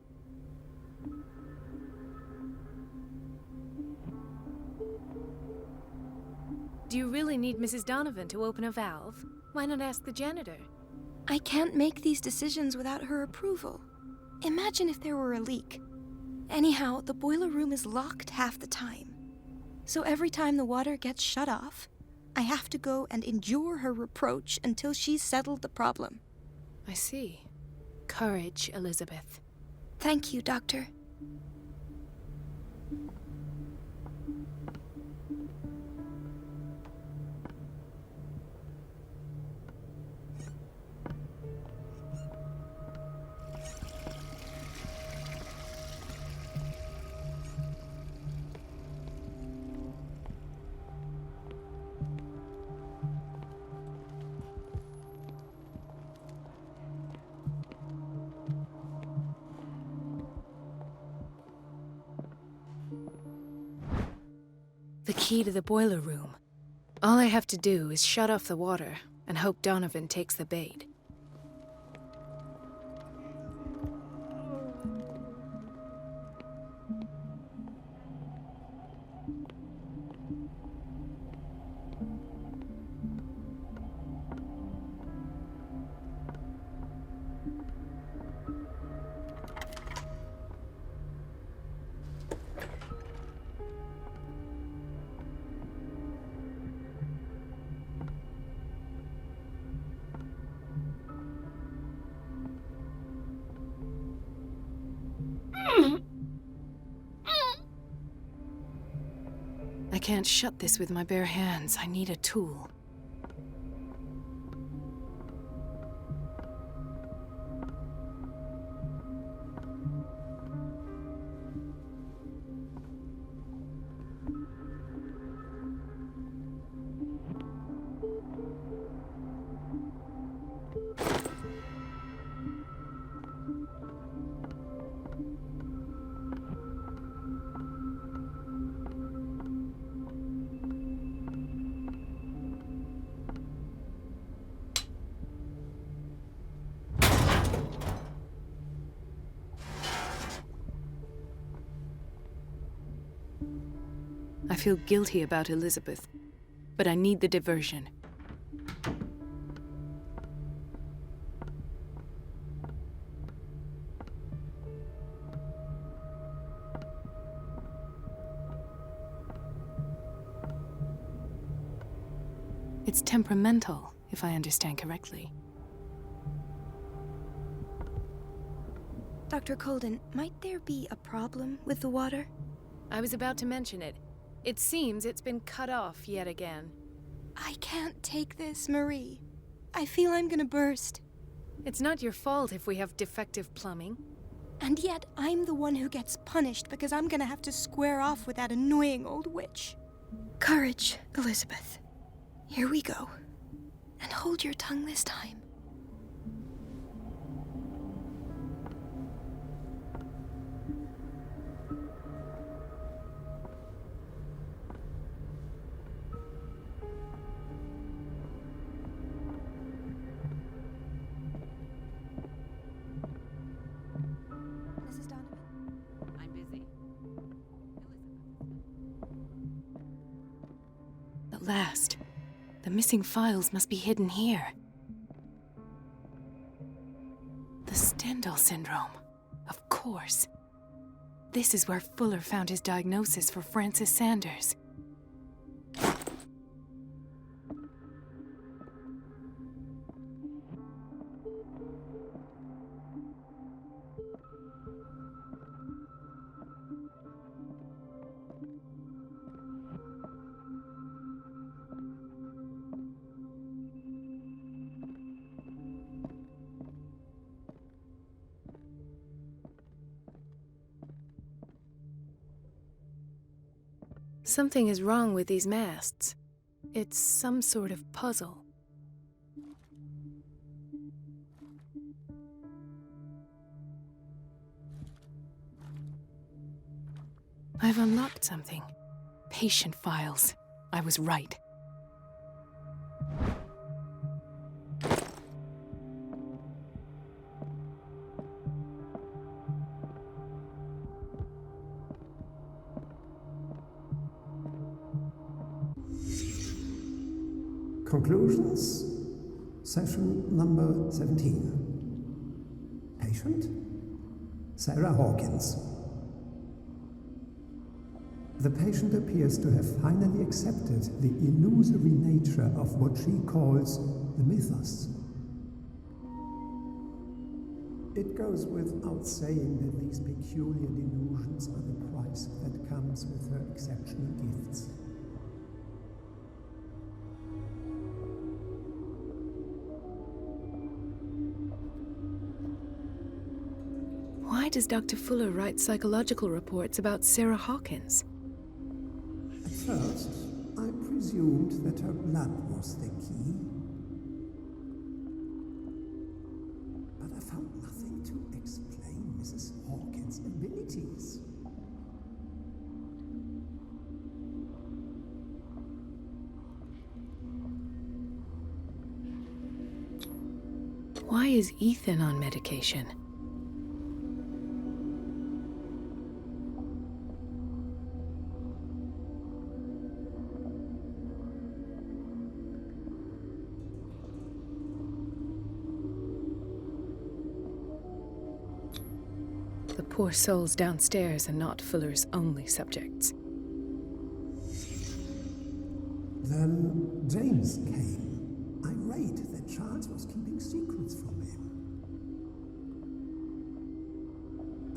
[SPEAKER 20] Do you really need Mrs. Donovan to open a valve? Why not ask the janitor?
[SPEAKER 11] I can't make these decisions without her approval. Imagine if there were a leak. Anyhow, the boiler room is locked half the time. So every time the water gets shut off, I have to go and endure her reproach until she's settled the problem.
[SPEAKER 20] I see. Courage, Elizabeth.
[SPEAKER 11] Thank you, Doctor.
[SPEAKER 20] The key to the boiler room. All I have to do is shut off the water and hope Donovan takes the bait. I can't shut this with my bare hands. I need a tool. I feel guilty about Elizabeth, but I need the diversion. It's temperamental, if I understand correctly.
[SPEAKER 11] Dr. Colden, might there be a problem with the water?
[SPEAKER 20] I was about to mention it. It seems it's been cut off yet again.
[SPEAKER 11] I can't take this, Marie. I feel I'm gonna burst.
[SPEAKER 20] It's not your fault if we have defective plumbing.
[SPEAKER 11] And yet, I'm the one who gets punished because I'm gonna have to square off with that annoying old witch. Courage, Elizabeth. Here we go. And hold your tongue this time. Mrs. Donovan?
[SPEAKER 16] I'm busy.
[SPEAKER 20] At last. The missing files must be hidden here. The stench Stendhal syndrome. Of course. This is where Fuller found his diagnosis for Francis Sanders. Something is wrong with these masts. It's some sort of puzzle. I've unlocked something. Patient files. I was right.
[SPEAKER 21] Conclusions, session number 17. Patient, Sarah Hawkins. The patient appears to have finally accepted the illusory nature of what she calls the mythos. It goes without saying that these peculiar delusions are the price that comes with her exceptional gifts.
[SPEAKER 20] Why does Dr. Fuller write psychological reports about Sarah Hawkins?
[SPEAKER 21] At first, I presumed that her blood was the key. But I found nothing to explain Mrs. Hawkins' abilities.
[SPEAKER 20] Why is Ethan on medication? The poor souls downstairs are not Fuller's only subjects.
[SPEAKER 21] Then James came, irate that Charles was keeping secrets from him.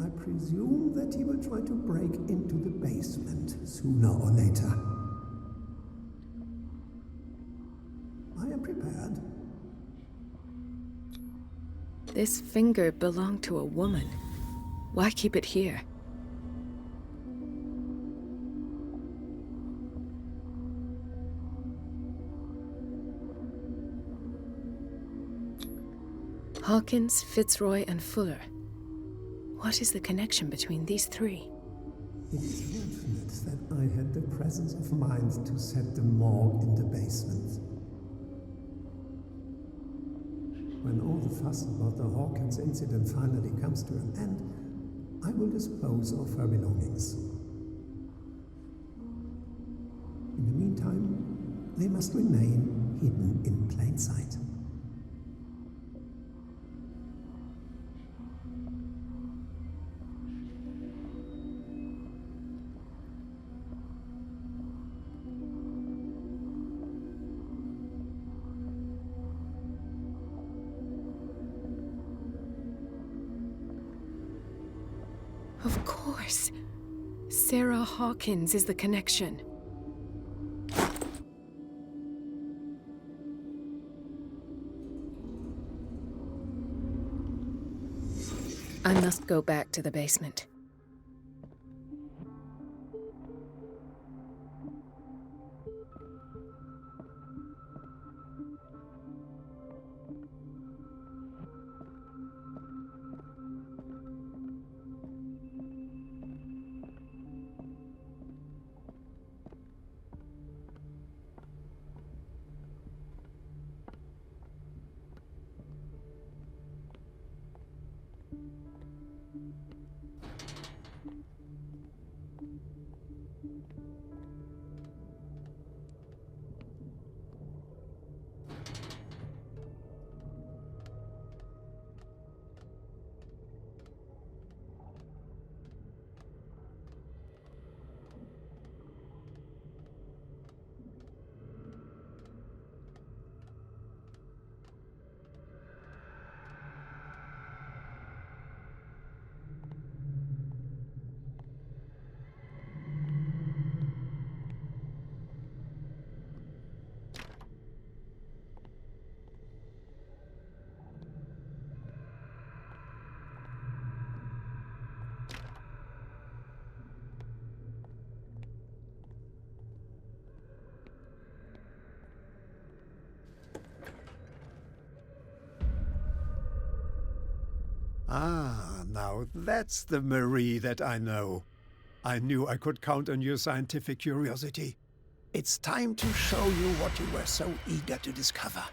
[SPEAKER 21] I presume that he will try to break into the basement sooner or later. I am prepared.
[SPEAKER 20] This finger belonged to a woman. Why keep it here? Hawkins, Fitzroy, and Fuller. What is the connection between these three?
[SPEAKER 21] It is fortunate that I had the presence of mind to set the morgue in the basement. When all the fuss about the Hawkins incident finally comes to an end, I will dispose of her belongings. In the meantime, they must remain hidden in plain sight.
[SPEAKER 20] Of course. Sarah Hawkins is the connection. I must go back to the basement.
[SPEAKER 21] Ah, now that's the Marie that I know. I knew I could count on your scientific curiosity. It's time to show you what you were so eager to discover.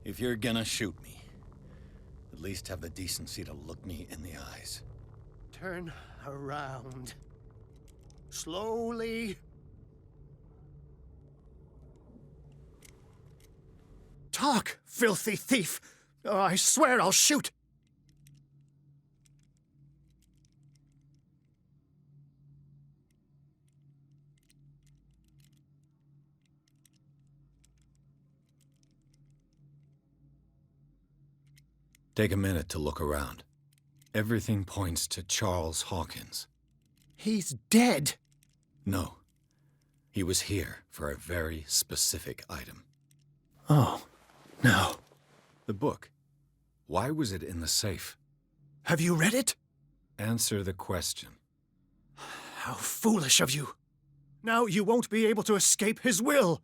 [SPEAKER 2] If you're gonna shoot me, at least have the decency to look me in the eyes.
[SPEAKER 21] Turn around. Slowly. Talk, filthy thief! Oh, I swear I'll shoot!
[SPEAKER 2] Take a minute to look around. Everything points to Charles Hawkins.
[SPEAKER 21] He's dead!
[SPEAKER 2] No. He was here for a very specific item.
[SPEAKER 21] Oh, no.
[SPEAKER 2] The book. Why was it in the safe?
[SPEAKER 21] Have you read it?
[SPEAKER 2] Answer the question.
[SPEAKER 21] How foolish of you. Now you won't be able to escape his will.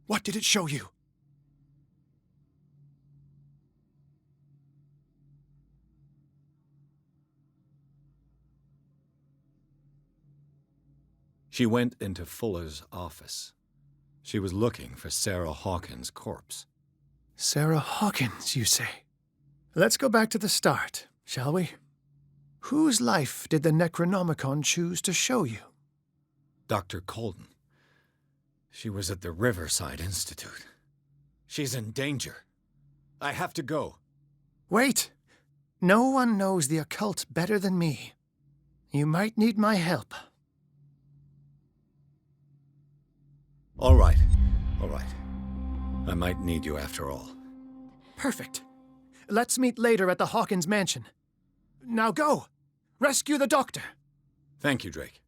[SPEAKER 21] What did it show you?
[SPEAKER 2] She went into Fuller's office. She was looking for Sarah Hawkins' corpse.
[SPEAKER 21] Sarah Hawkins, you say? Let's go back to the start, shall we? Whose life did the Necronomicon choose to show you?
[SPEAKER 2] Dr. Colden. She was at the Riverside Institute. She's in danger. I have to go.
[SPEAKER 21] Wait! No one knows the occult better than me. You might need my help.
[SPEAKER 2] All right. All right. I might need you after all.
[SPEAKER 21] Perfect. Let's meet later at the Hawkins mansion. Now go! Rescue the doctor!
[SPEAKER 2] Thank you, Drake.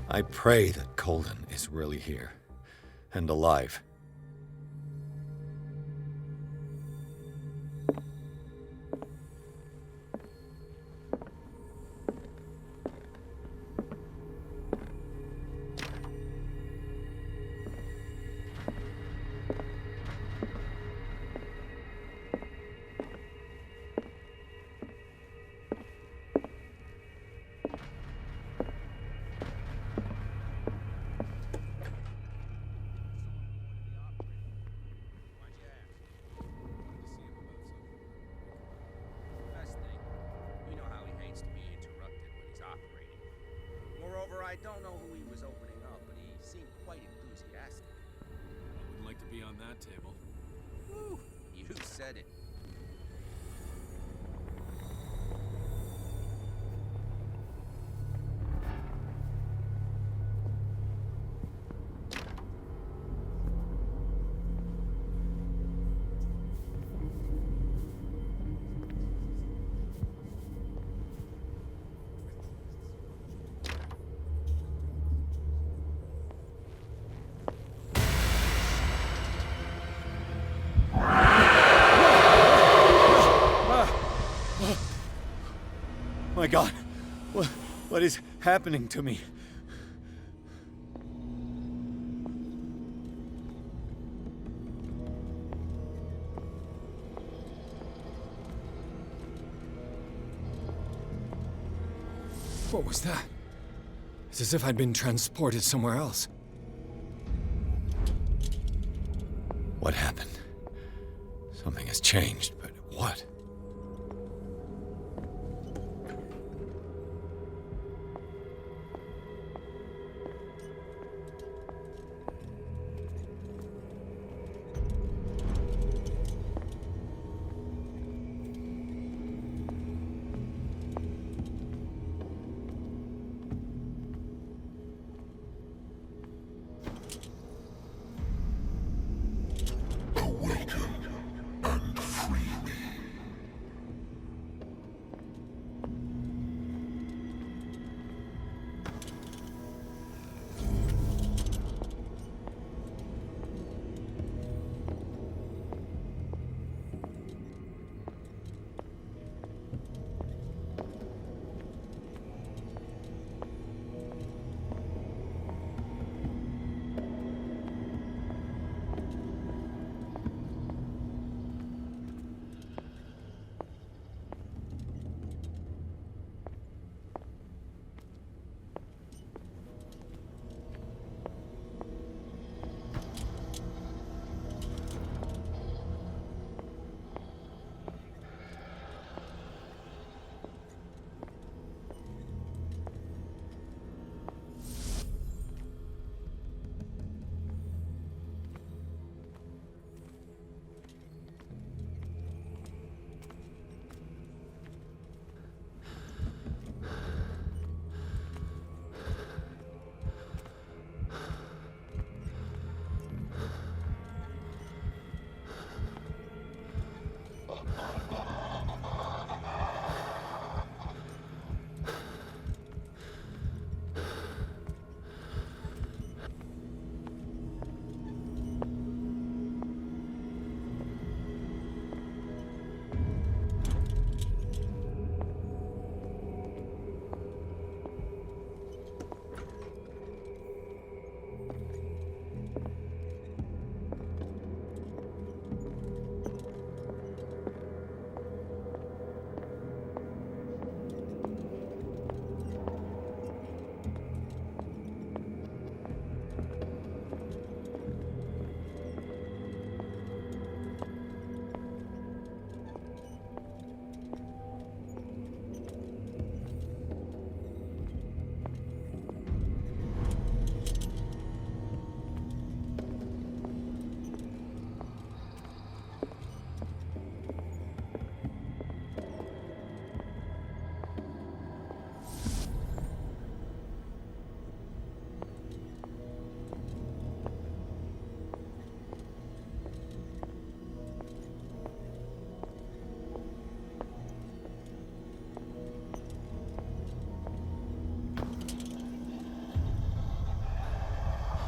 [SPEAKER 2] I pray that Colden is really here, and alive.
[SPEAKER 13] I don't know who he was opening up, but he seemed quite enthusiastic.
[SPEAKER 6] I wouldn't like to be on that table.
[SPEAKER 13] Whew, you said it.
[SPEAKER 2] My God, what is happening to me? What was that? It's as if I'd been transported somewhere else. What happened? Something has changed, but what?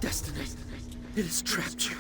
[SPEAKER 8] destiny. It has trapped you.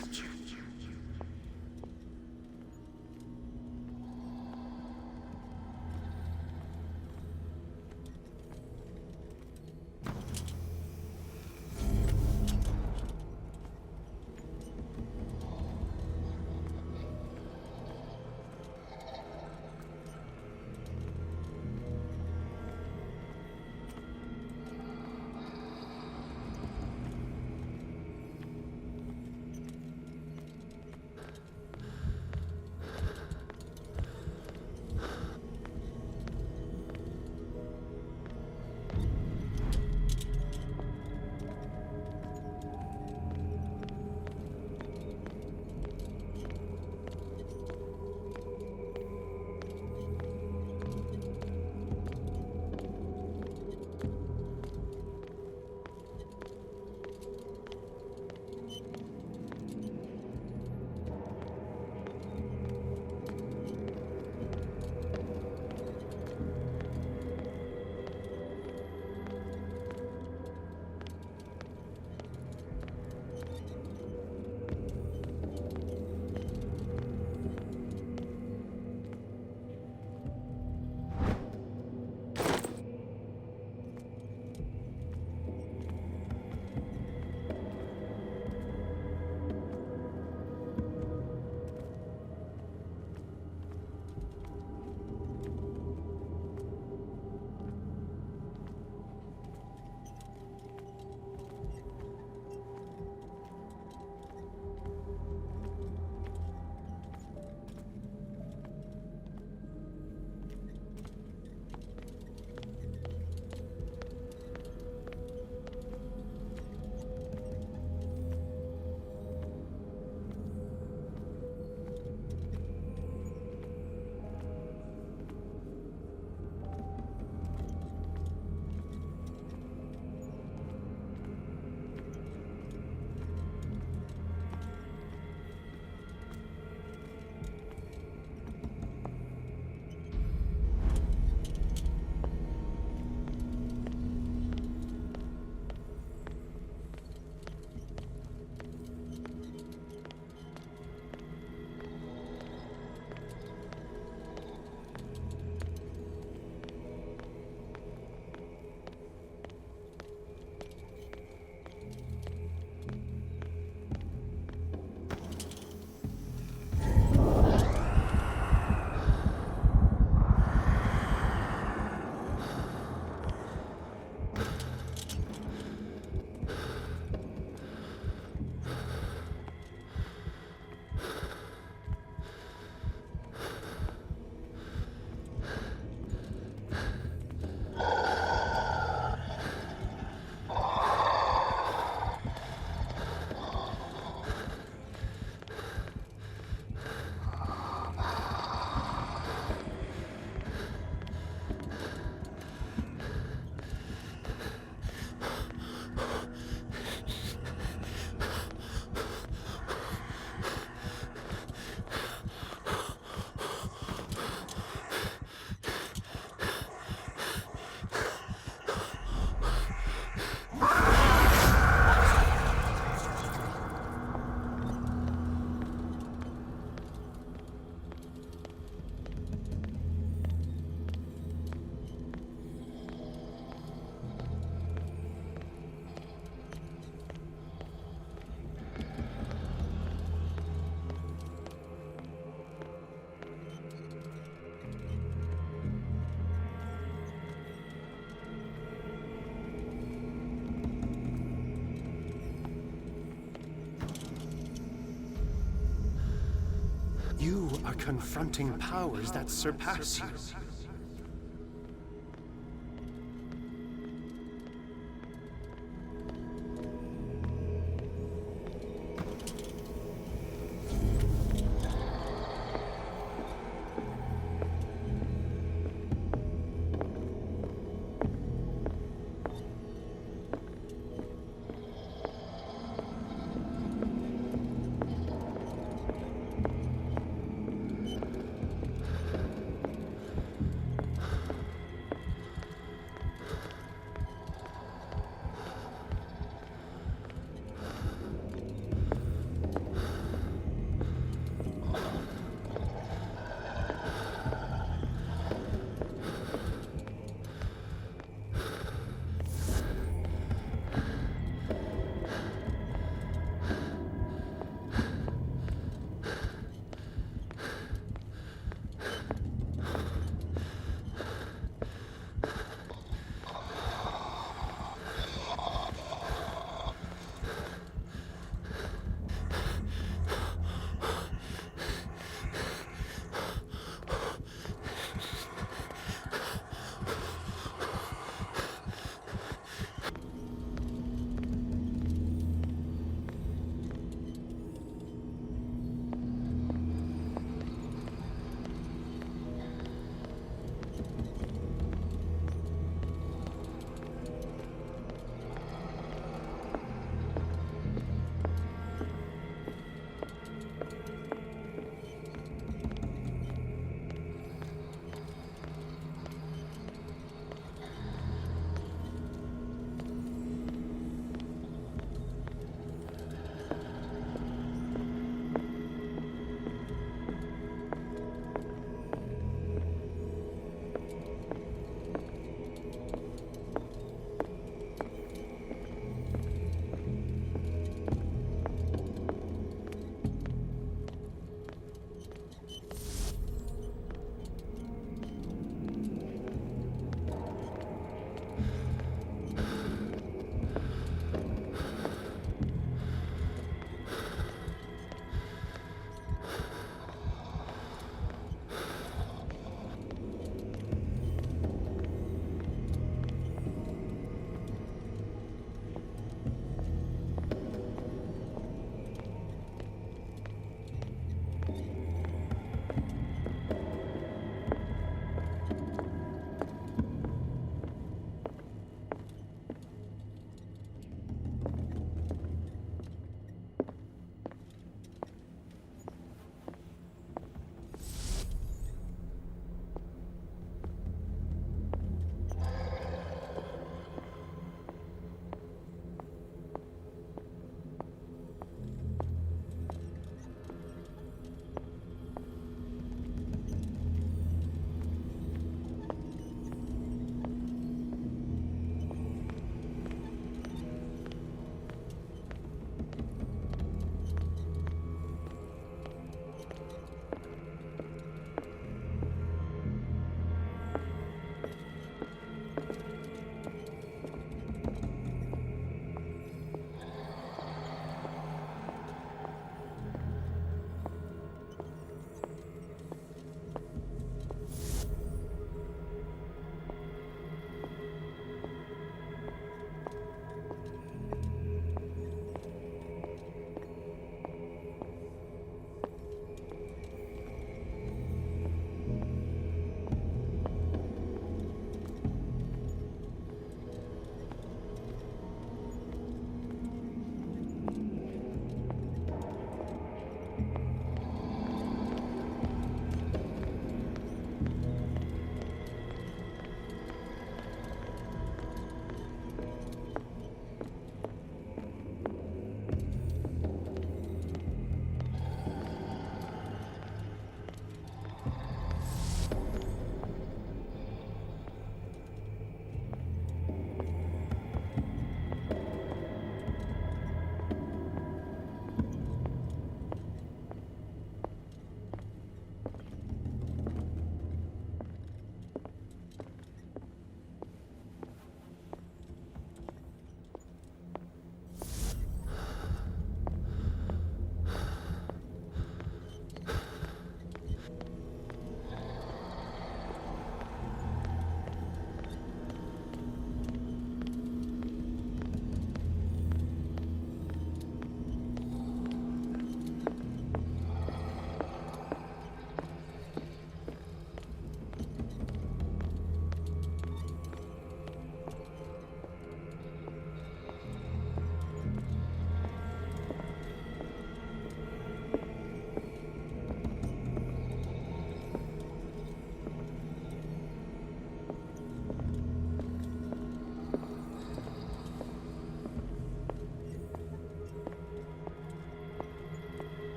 [SPEAKER 21] You are confronting powers that surpass you.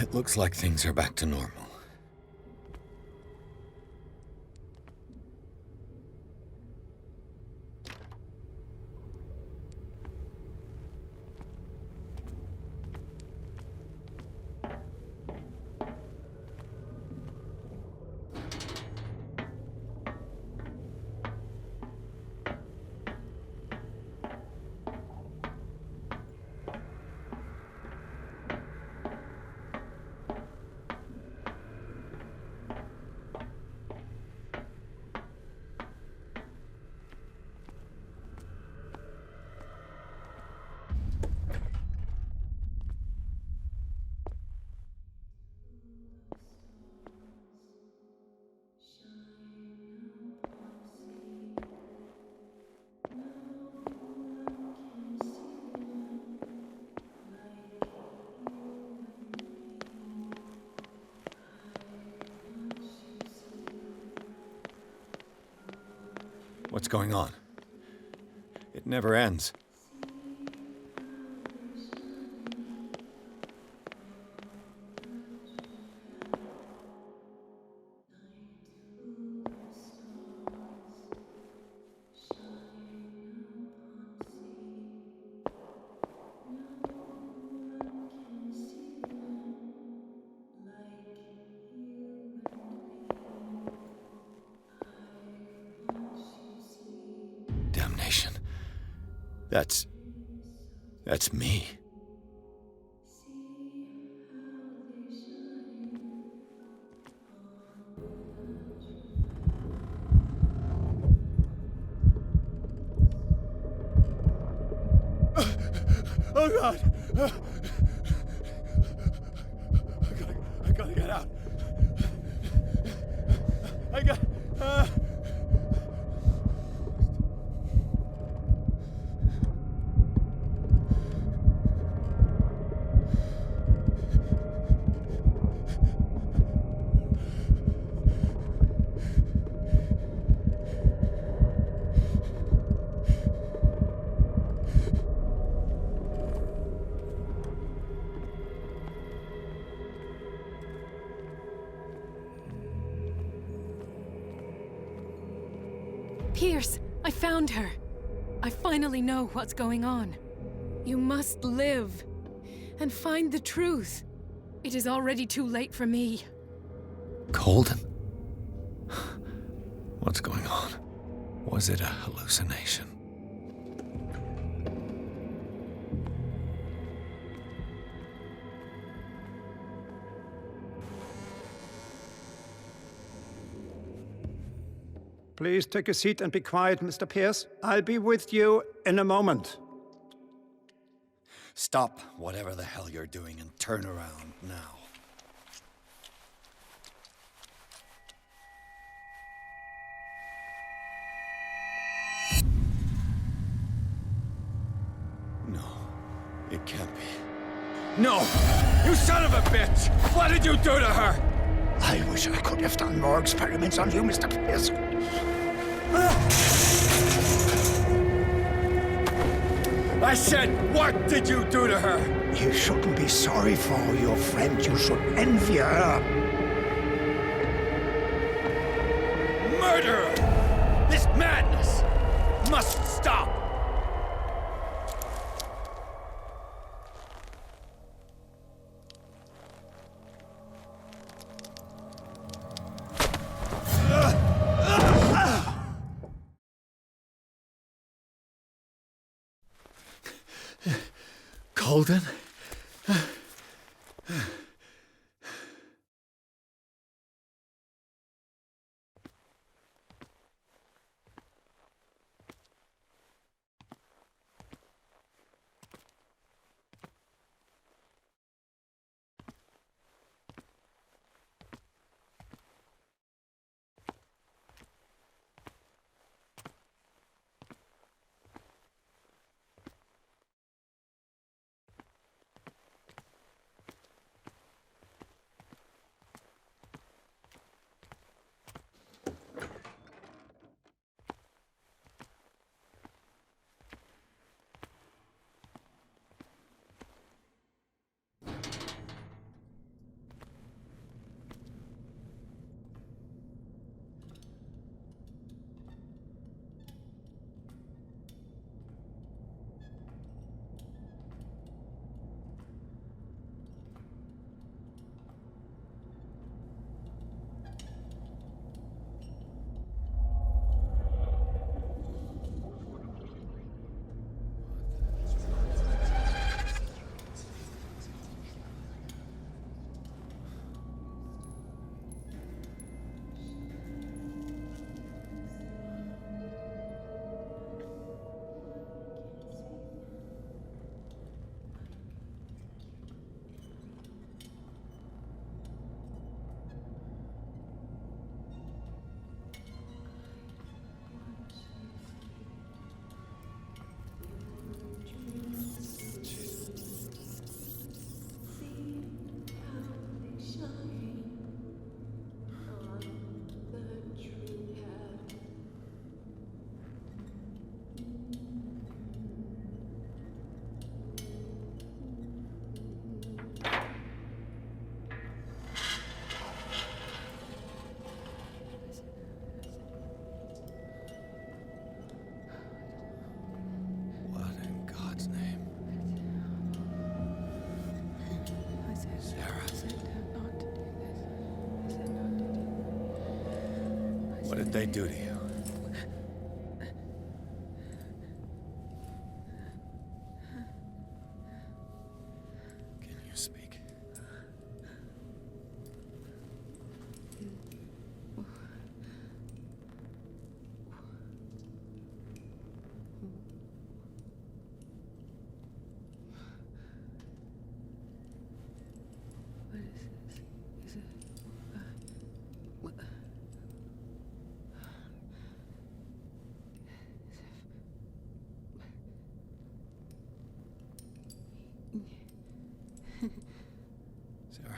[SPEAKER 2] It looks like things are back to normal. What's going on? It never ends. Damnation. That's me.
[SPEAKER 4] Oh, God! I gotta get out. I got...
[SPEAKER 20] Pierce, I found her. I finally know what's going on. You must live and find the truth. It is already too late for me.
[SPEAKER 2] Colden? What's going on? Was it a hallucination?
[SPEAKER 21] Please take a seat and be quiet, Mr. Pierce. I'll be with you in a moment.
[SPEAKER 2] Stop whatever the hell you're doing and turn around now. No, it can't be.
[SPEAKER 4] No! You son of a bitch! What did you do to her?
[SPEAKER 21] I wish I could have done more experiments on you, Mr. Pierce.
[SPEAKER 4] I said, what did you do to her?
[SPEAKER 21] You shouldn't be sorry for your friend. You should envy her.
[SPEAKER 4] Murderer! This madness must stop!
[SPEAKER 2] Colden? did they do to you? Can you speak? Sarah.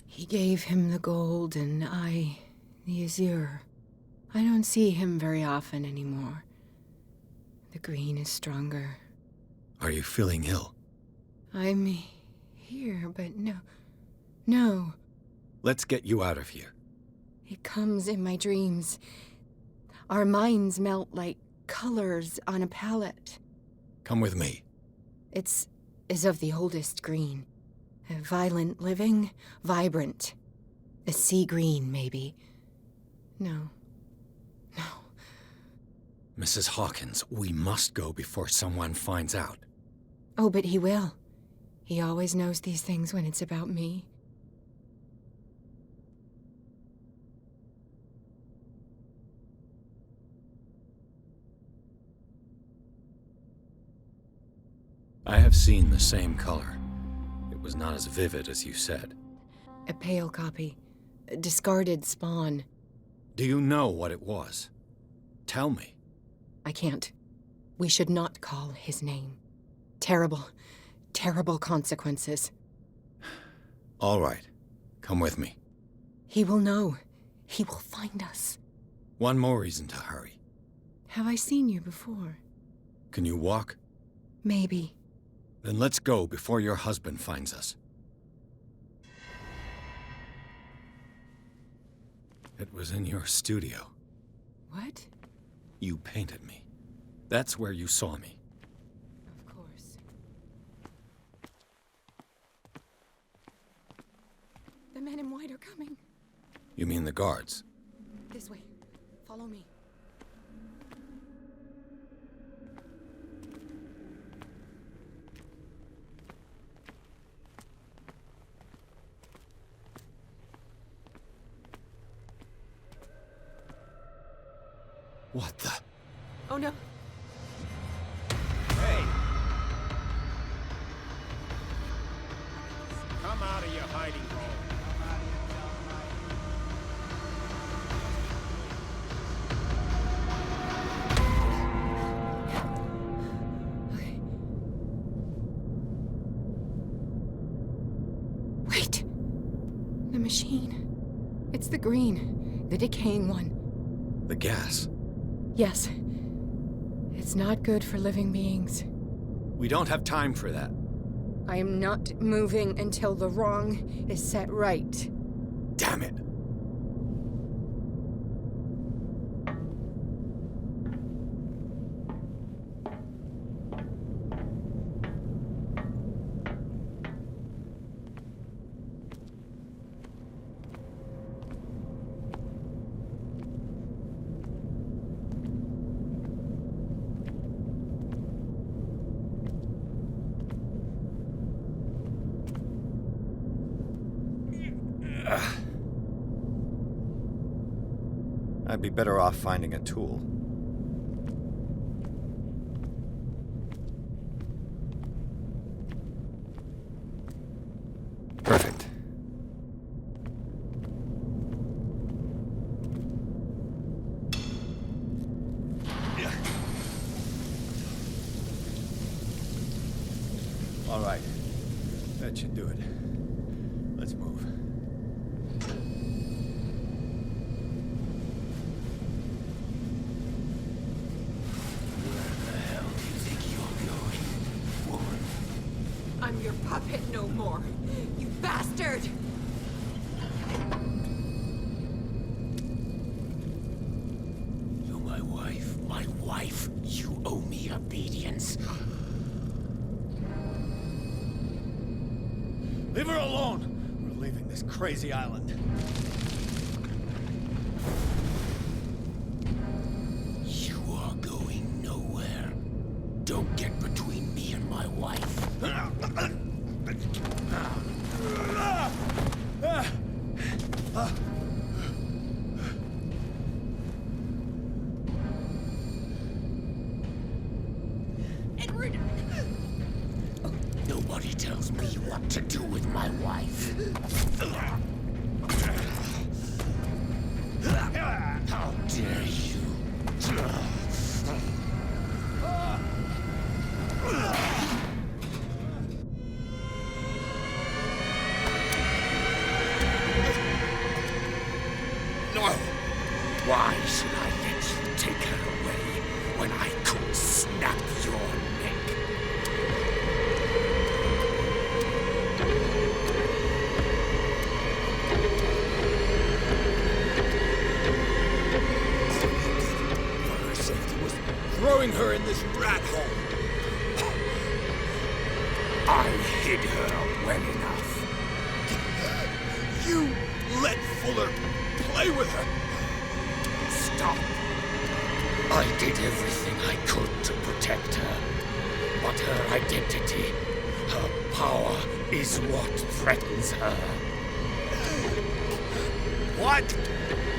[SPEAKER 1] He gave him the gold and I the azure. I don't see him very often anymore. The green is stronger.
[SPEAKER 2] Are you feeling ill?
[SPEAKER 1] I'm here, but no.
[SPEAKER 2] Let's get you out of here.
[SPEAKER 1] It comes in my dreams. Our minds melt like colors on a palette.
[SPEAKER 2] Come with me.
[SPEAKER 1] It's as of the oldest green. A violent living, vibrant. A sea green, maybe. No.
[SPEAKER 2] Mrs. Hawkins, we must go before someone finds out.
[SPEAKER 1] Oh, but he will. He always knows these things when it's about me.
[SPEAKER 2] I have seen the same color. It was not as vivid as you said.
[SPEAKER 1] A pale copy. A discarded spawn.
[SPEAKER 2] Do you know what it was? Tell me.
[SPEAKER 1] I can't. We should not call his name. Terrible, terrible consequences.
[SPEAKER 2] All right. Come with me.
[SPEAKER 1] He will know. He will find us.
[SPEAKER 2] One more reason to hurry.
[SPEAKER 1] Have I seen you before?
[SPEAKER 2] Can you walk?
[SPEAKER 1] Maybe.
[SPEAKER 2] Then let's go before your husband finds us. It was in your studio.
[SPEAKER 1] What?
[SPEAKER 2] You painted me. That's where you saw me.
[SPEAKER 1] Of course. The men in white are coming.
[SPEAKER 2] You mean the guards?
[SPEAKER 1] This way. Follow me.
[SPEAKER 2] What the?
[SPEAKER 1] Oh no.
[SPEAKER 17] Hey! Come out of your hiding hole.
[SPEAKER 1] Wait. The machine. It's the green. The decaying one.
[SPEAKER 2] The gas.
[SPEAKER 1] Yes. It's not good for living beings.
[SPEAKER 2] We don't have time for that.
[SPEAKER 1] I am not moving until the wrong is set right.
[SPEAKER 2] Damn it. I'd be better off finding a tool. Perfect. All right. That should do it. Let's move.
[SPEAKER 1] I'm your puppet no more. You bastard!
[SPEAKER 14] You're my wife. My wife. You owe me obedience.
[SPEAKER 10] Leave her alone! We're leaving this crazy island.
[SPEAKER 8] You are going nowhere. Don't get between me and my wife. Nobody tells me what to do with my wife. How dare you? No! Why should I let you take her away when I could snap your neck? For her safety was throwing her in this rat hole. I hid her well enough. You let Fuller play with her. Stop. I did everything I could to protect her. But her identity, her power, is what threatens her. What?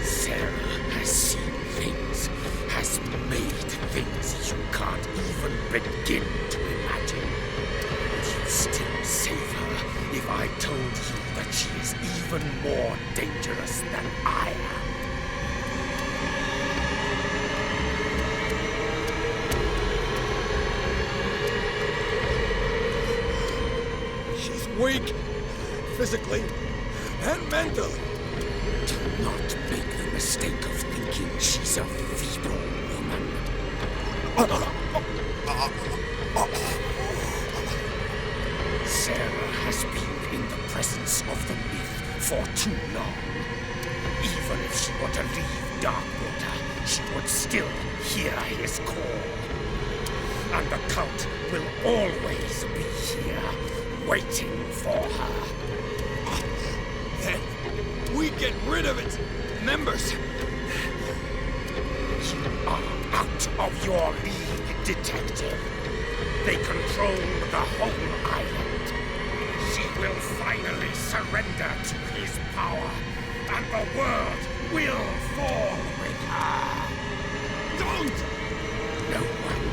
[SPEAKER 8] Sarah has seen things, has made things you can't even begin to imagine. Would you still save her if I told you that she is even more dangerous than I am?
[SPEAKER 10] She's weak, physically and mentally.
[SPEAKER 8] Do not make the mistake of thinking she's a feeble woman. Sarah has been in the presence of the myth for too long. Even if she were to leave Darkwater, she would still hear his call. And the cult will always be here, waiting for her.
[SPEAKER 10] Then we get rid of its members.
[SPEAKER 8] You are out of your league, detective. They control the whole island. She will finally surrender to his power, and the world will fall with her. Don't! No one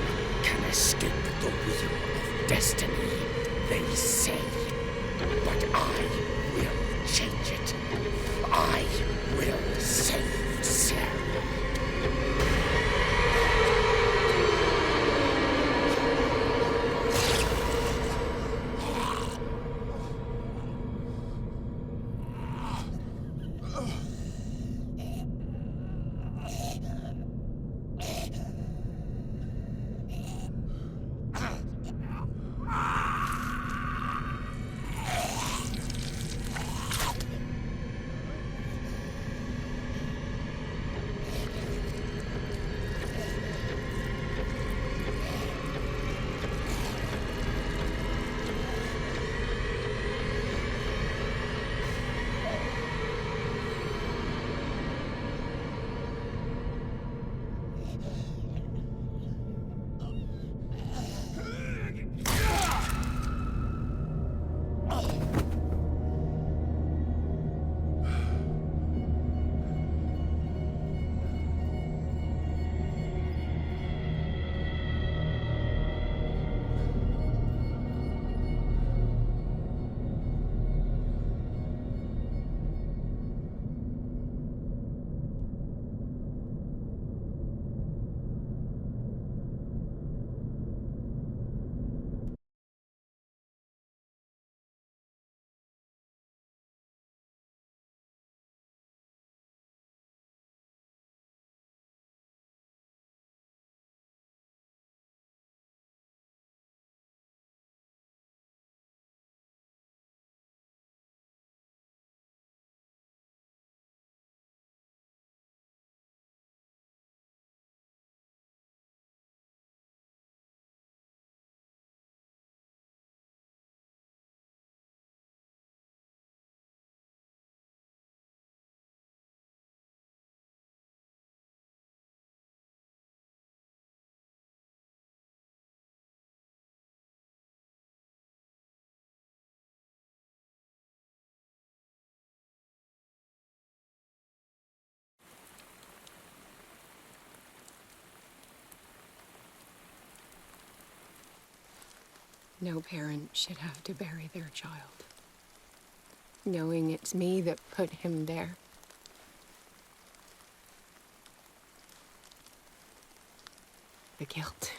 [SPEAKER 8] can escape the wheel of destiny, they say. But I will change it. I will save Sarah.
[SPEAKER 1] No parent should have to bury their child, knowing it's me that put him there. The guilt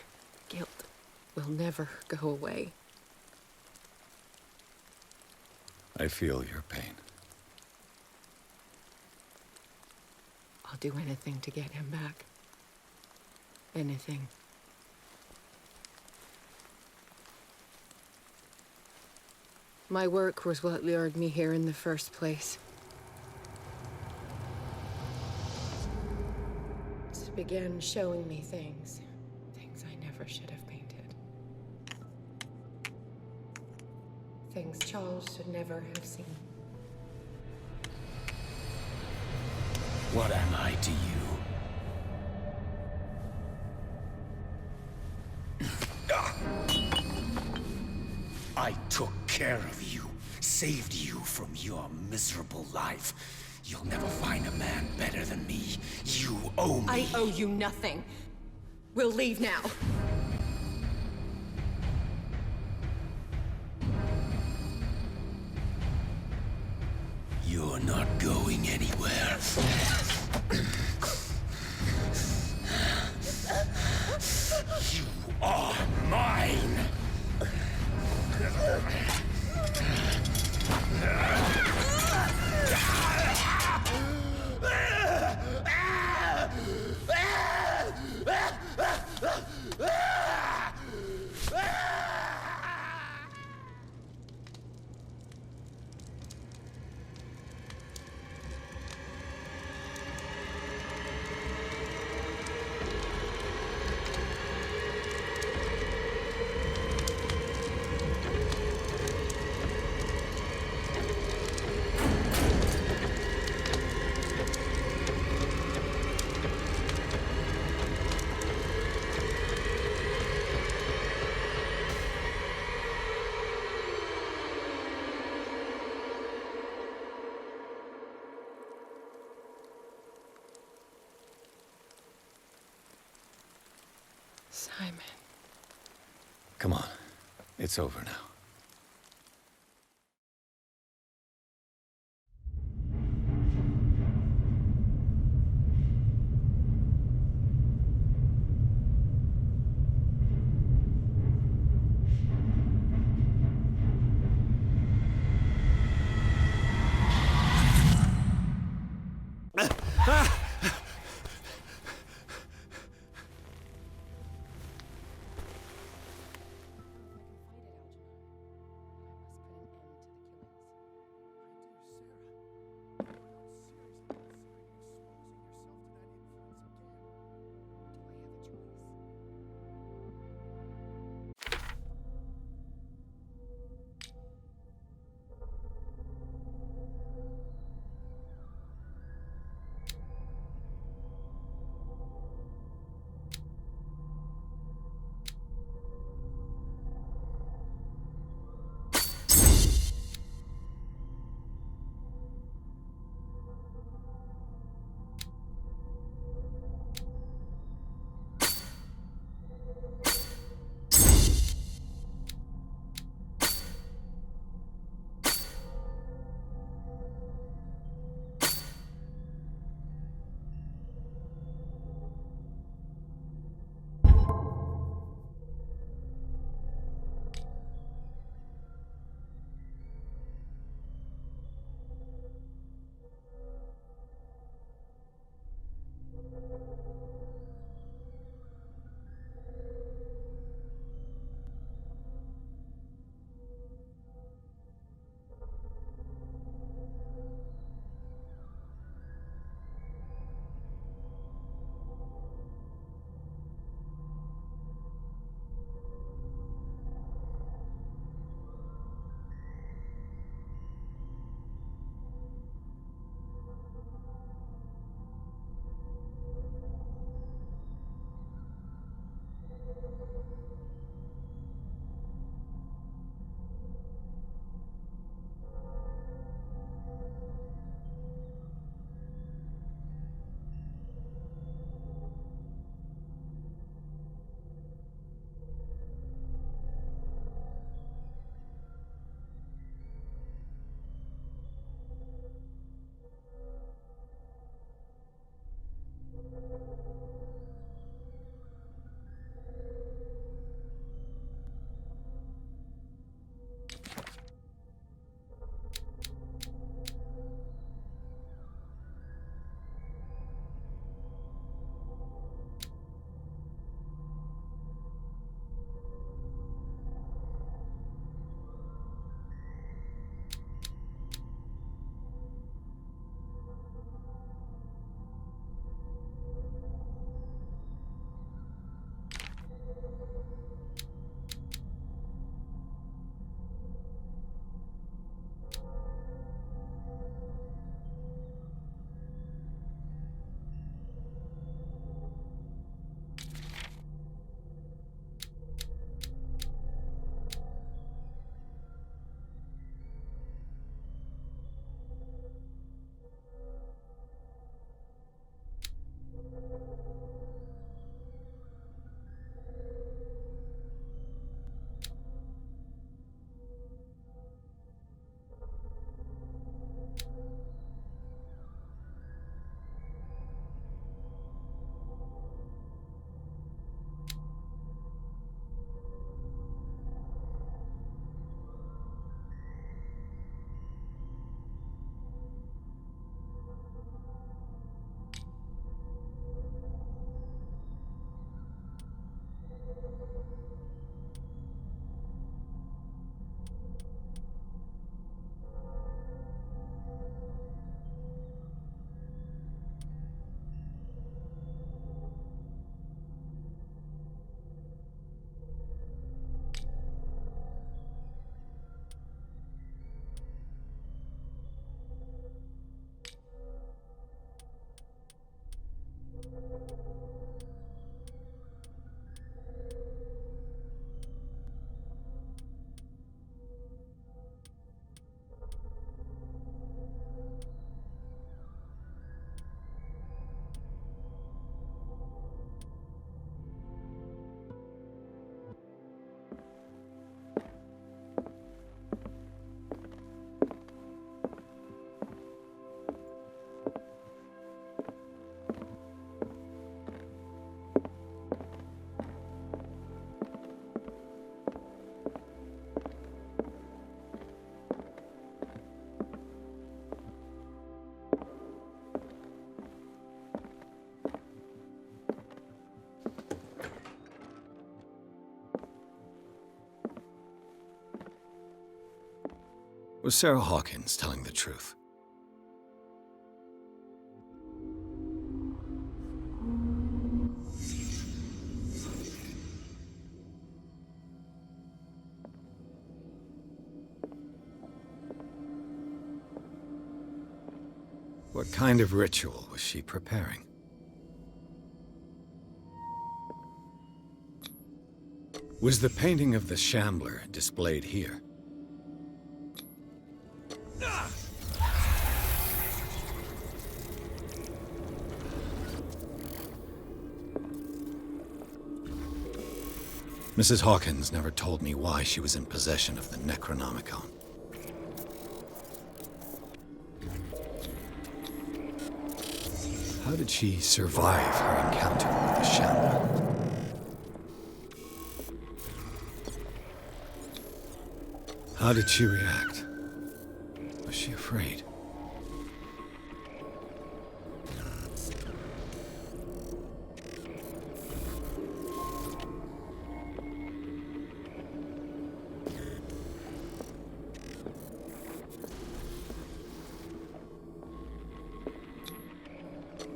[SPEAKER 1] will never go away.
[SPEAKER 2] I feel your pain.
[SPEAKER 1] I'll do anything to get him back. Anything. My work was what lured me here in the first place. It began showing me things I never should have painted. Things Charles should never have seen.
[SPEAKER 8] What am I to you? I took care of you, saved you from your miserable life. You'll never find a man better than me. You owe me.
[SPEAKER 1] I owe you nothing. We'll leave now.
[SPEAKER 8] You're not going anywhere. You are mine!
[SPEAKER 1] Simon.
[SPEAKER 2] Come on. It's over now. Was Sarah Hawkins telling the truth? What kind of ritual was she preparing? Was the painting of the Shambler displayed here? Mrs. Hawkins never told me why she was in possession of the Necronomicon. How did she survive her encounter with the Shambler? How did she react? Was she afraid?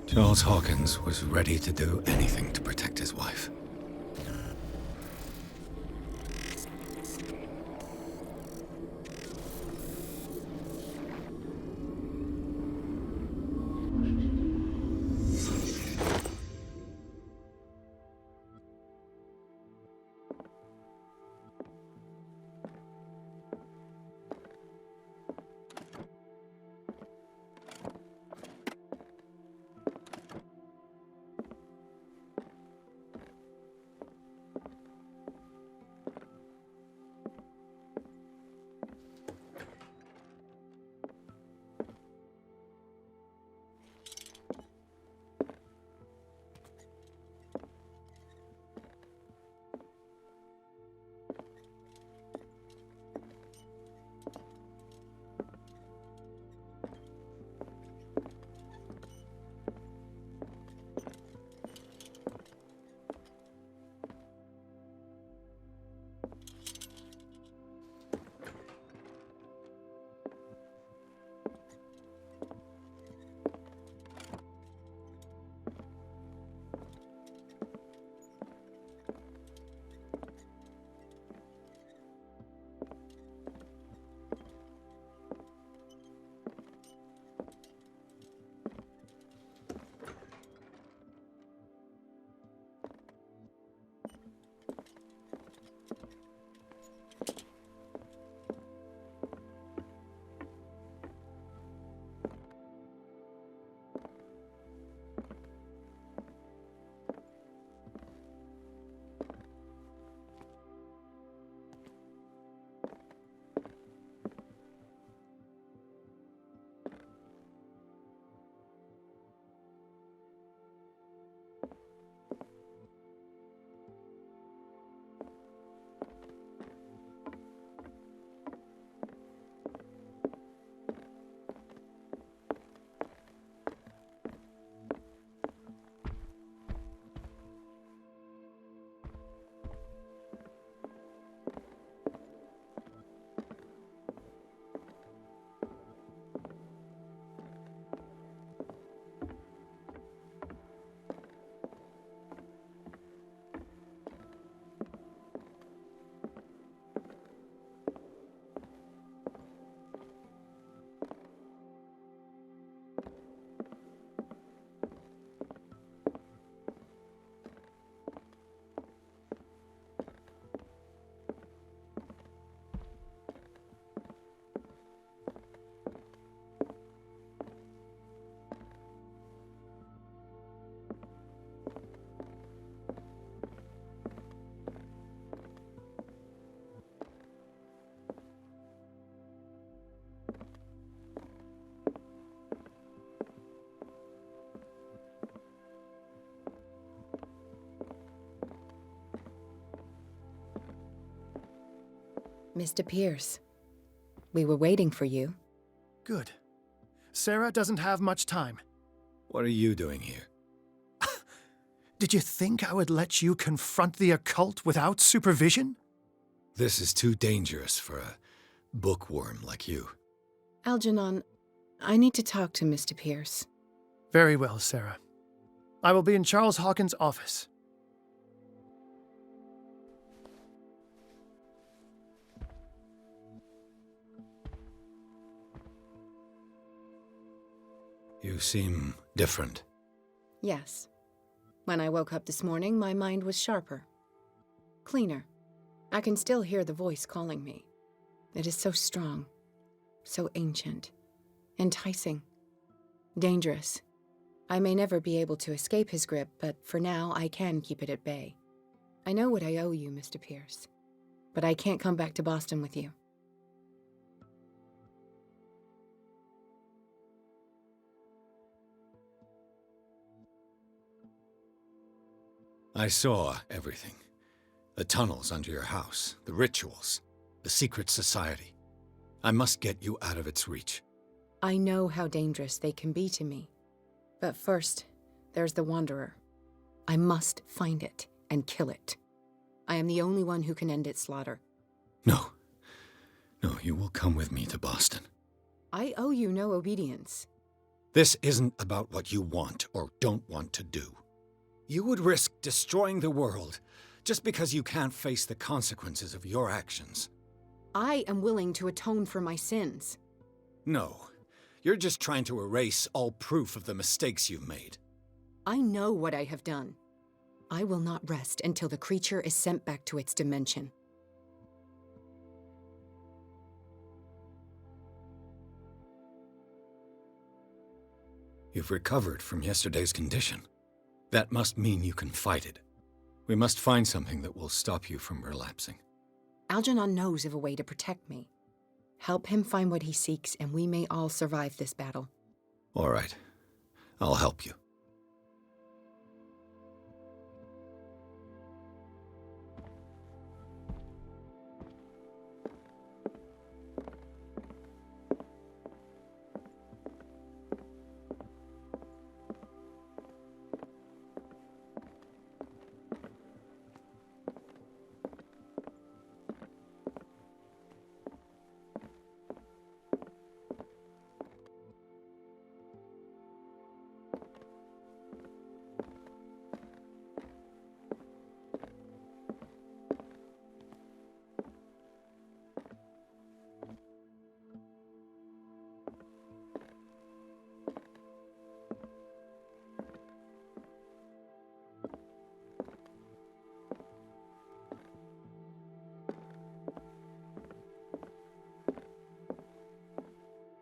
[SPEAKER 2] Charles Hawkins was ready to do anything to protect his wife.
[SPEAKER 1] Mr. Pierce, we were waiting for you.
[SPEAKER 10] Good. Sarah doesn't have much time.
[SPEAKER 2] What are you doing here?
[SPEAKER 10] Did you think I would let you confront the occult without supervision?
[SPEAKER 2] This is too dangerous for a bookworm like you.
[SPEAKER 1] Algernon, I need to talk to Mr. Pierce.
[SPEAKER 12] Very well, Sarah. I will be in Charles Hawkins' office.
[SPEAKER 2] You seem different.
[SPEAKER 1] Yes. When I woke up this morning, my mind was sharper. Cleaner. I can still hear the voice calling me. It is so strong, so ancient, enticing, dangerous. I may never be able to escape his grip, but for now I can keep it at bay. I know what I owe you, Mr. Pierce, but I can't come back to Boston with you.
[SPEAKER 2] I saw everything. The tunnels under your house, the rituals, the secret society. I must get you out of its reach.
[SPEAKER 1] I know how dangerous they can be to me. But first, there's the Wanderer. I must find it and kill it. I am the only one who can end its slaughter.
[SPEAKER 2] No. No, you will come with me to Boston.
[SPEAKER 1] I owe you no obedience.
[SPEAKER 2] This isn't about what you want or don't want to do. You would risk destroying the world just because you can't face the consequences of your actions.
[SPEAKER 1] I am willing to atone for my sins.
[SPEAKER 2] No, you're just trying to erase all proof of the mistakes you've made.
[SPEAKER 1] I know what I have done. I will not rest until the creature is sent back to its dimension.
[SPEAKER 2] You've recovered from yesterday's condition. That must mean you can fight it. We must find something that will stop you from relapsing.
[SPEAKER 1] Algernon knows of a way to protect me. Help him find what he seeks, and we may all survive this battle.
[SPEAKER 2] All right. I'll help you.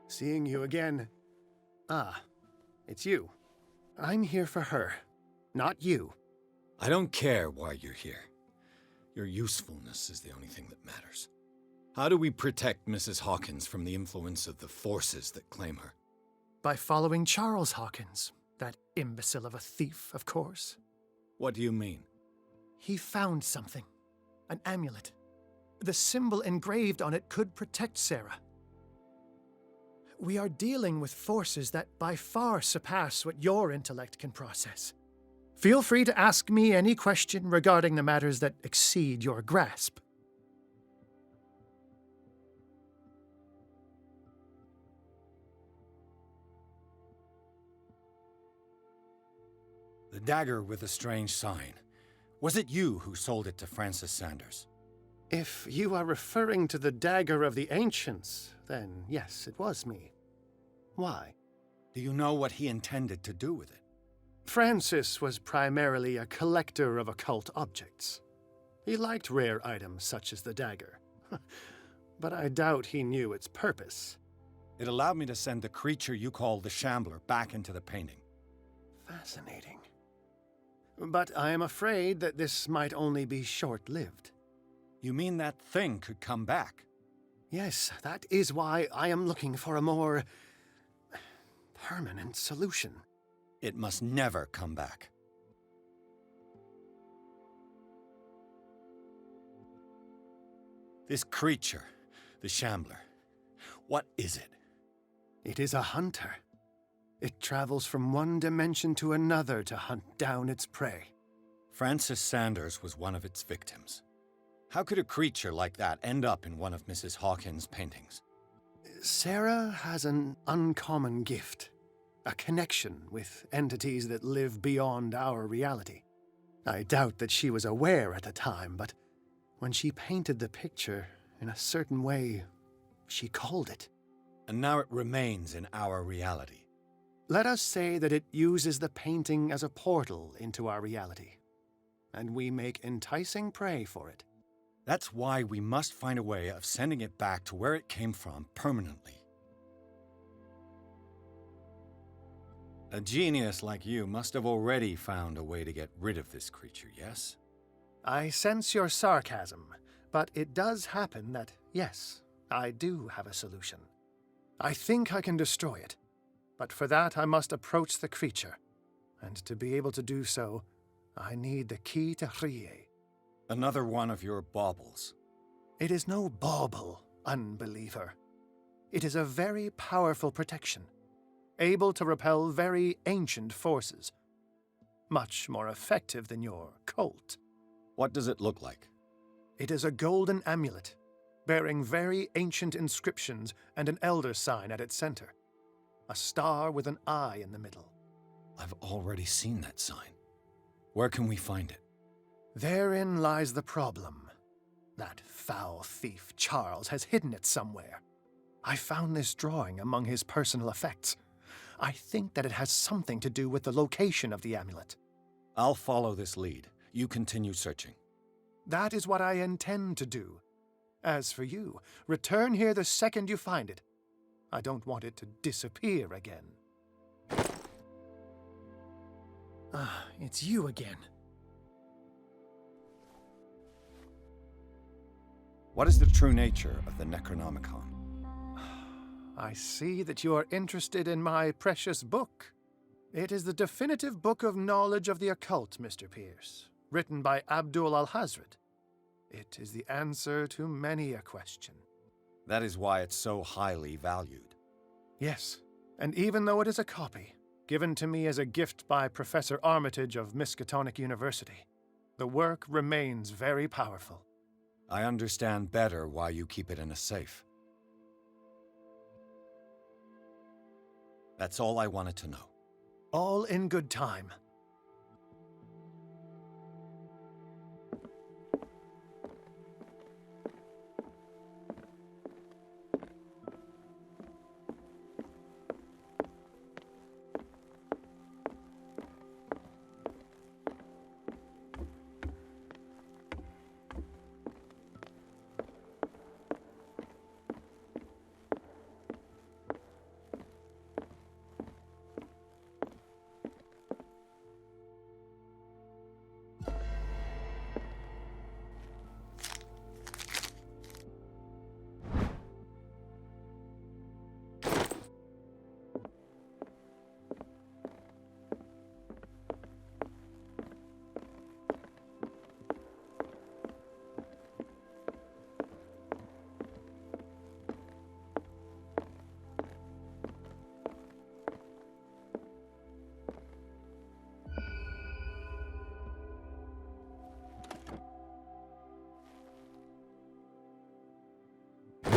[SPEAKER 12] Seeing you again. Ah, it's you. I'm here for her, not you.
[SPEAKER 2] I don't care why you're here. Your usefulness is the only thing that matters. How do we protect Mrs. Hawkins from the influence of the forces that claim her?
[SPEAKER 12] By following Charles Hawkins, that imbecile of a thief, of course.
[SPEAKER 2] What do you mean?
[SPEAKER 12] He found something. An amulet. The symbol engraved on it could protect Sarah. We are dealing with forces that by far surpass what your intellect can process. Feel free to ask me any question regarding the matters that exceed your grasp.
[SPEAKER 2] The dagger with the strange sign. Was it you who sold it to Francis Sanders?
[SPEAKER 12] If you are referring to the dagger of the ancients, then yes, it was me. Why?
[SPEAKER 2] Do you know what he intended to do with it?
[SPEAKER 12] Francis was primarily a collector of occult objects. He liked rare items such as the dagger. But I doubt he knew its purpose.
[SPEAKER 2] It allowed me to send the creature you call the Shambler back into the painting.
[SPEAKER 12] Fascinating. But I am afraid that this might only be short-lived.
[SPEAKER 2] You mean that thing could come back?
[SPEAKER 12] Yes, that is why I am looking for a more permanent solution.
[SPEAKER 2] It must never come back. This creature, the Shambler, what is it?
[SPEAKER 12] It is a hunter. It travels from one dimension to another to hunt down its prey.
[SPEAKER 2] Francis Sanders was one of its victims. How could a creature like that end up in one of Mrs. Hawkins' paintings?
[SPEAKER 21] Sarah has an uncommon gift, a connection with entities that live beyond our reality. I doubt that she was aware at the time, but when she painted the picture in a certain way, she called it.
[SPEAKER 2] And now it remains in our reality.
[SPEAKER 21] Let us say that it uses the painting as a portal into our reality, and we make enticing prey for it.
[SPEAKER 2] That's why we must find a way of sending it back to where it came from permanently. A genius like you must have already found a way to get rid of this creature, yes?
[SPEAKER 21] I sense your sarcasm, but it does happen that, yes, I do have a solution. I think I can destroy it, but for that I must approach the creature, and to be able to do so, I need the key to Rie.
[SPEAKER 2] Another one of your baubles.
[SPEAKER 21] It is no bauble, unbeliever. It is a very powerful protection, able to repel very ancient forces. Much more effective than your Colt.
[SPEAKER 2] What does it look like?
[SPEAKER 21] It is a golden amulet, bearing very ancient inscriptions and an elder sign at its center. A star with an eye in the middle.
[SPEAKER 2] I've already seen that sign. Where can we find it?
[SPEAKER 21] Therein lies the problem. That foul thief, Charles, has hidden it somewhere. I found this drawing among his personal effects. I think that it has something to do with the location of the amulet.
[SPEAKER 2] I'll follow this lead. You continue searching.
[SPEAKER 21] That is what I intend to do. As for you, return here the second you find it. I don't want it to disappear again. It's you again.
[SPEAKER 2] What is the true nature of the Necronomicon?
[SPEAKER 21] I see that you are interested in my precious book. It is the definitive book of knowledge of the occult, Mr. Pierce, written by Abdul al-Hazred. It is the answer to many a question.
[SPEAKER 2] That is why it's so highly valued.
[SPEAKER 21] Yes, and even though it is a copy, given to me as a gift by Professor Armitage of Miskatonic University, the work remains very powerful.
[SPEAKER 2] I understand better why you keep it in a safe. That's all I wanted to know.
[SPEAKER 21] All in good time.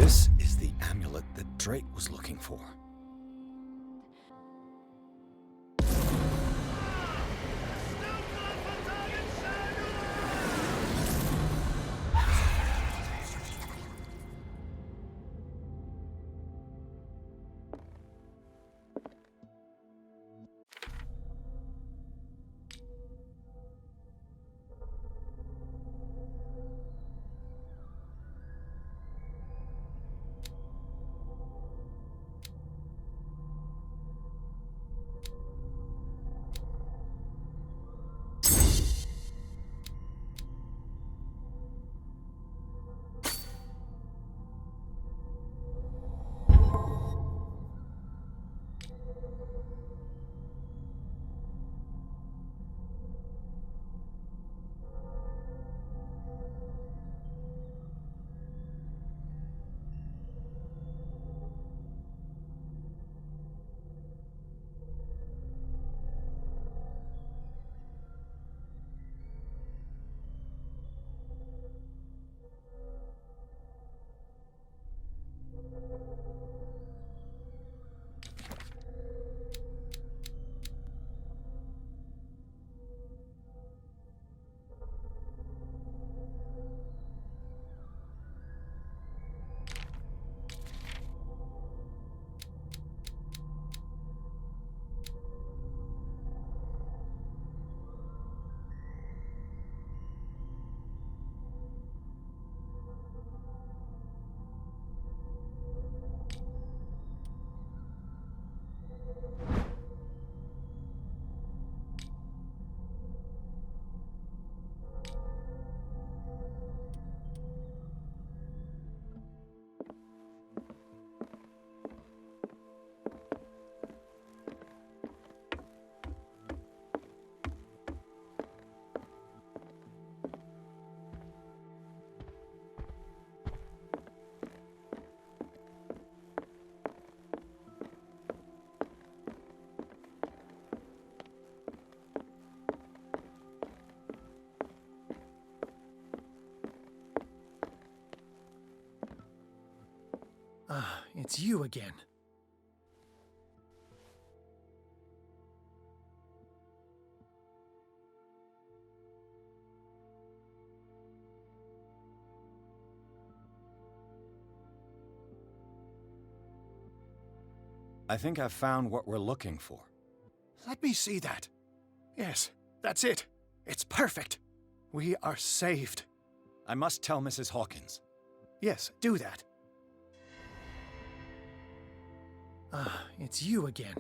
[SPEAKER 2] This is the amulet that Drake was looking for.
[SPEAKER 12] Ah, it's you again.
[SPEAKER 2] I think I've found what we're looking for.
[SPEAKER 12] Let me see that. Yes, that's it. It's perfect. We are saved.
[SPEAKER 2] I must tell Mrs. Hawkins.
[SPEAKER 12] Yes, do that. Ah, it's you again.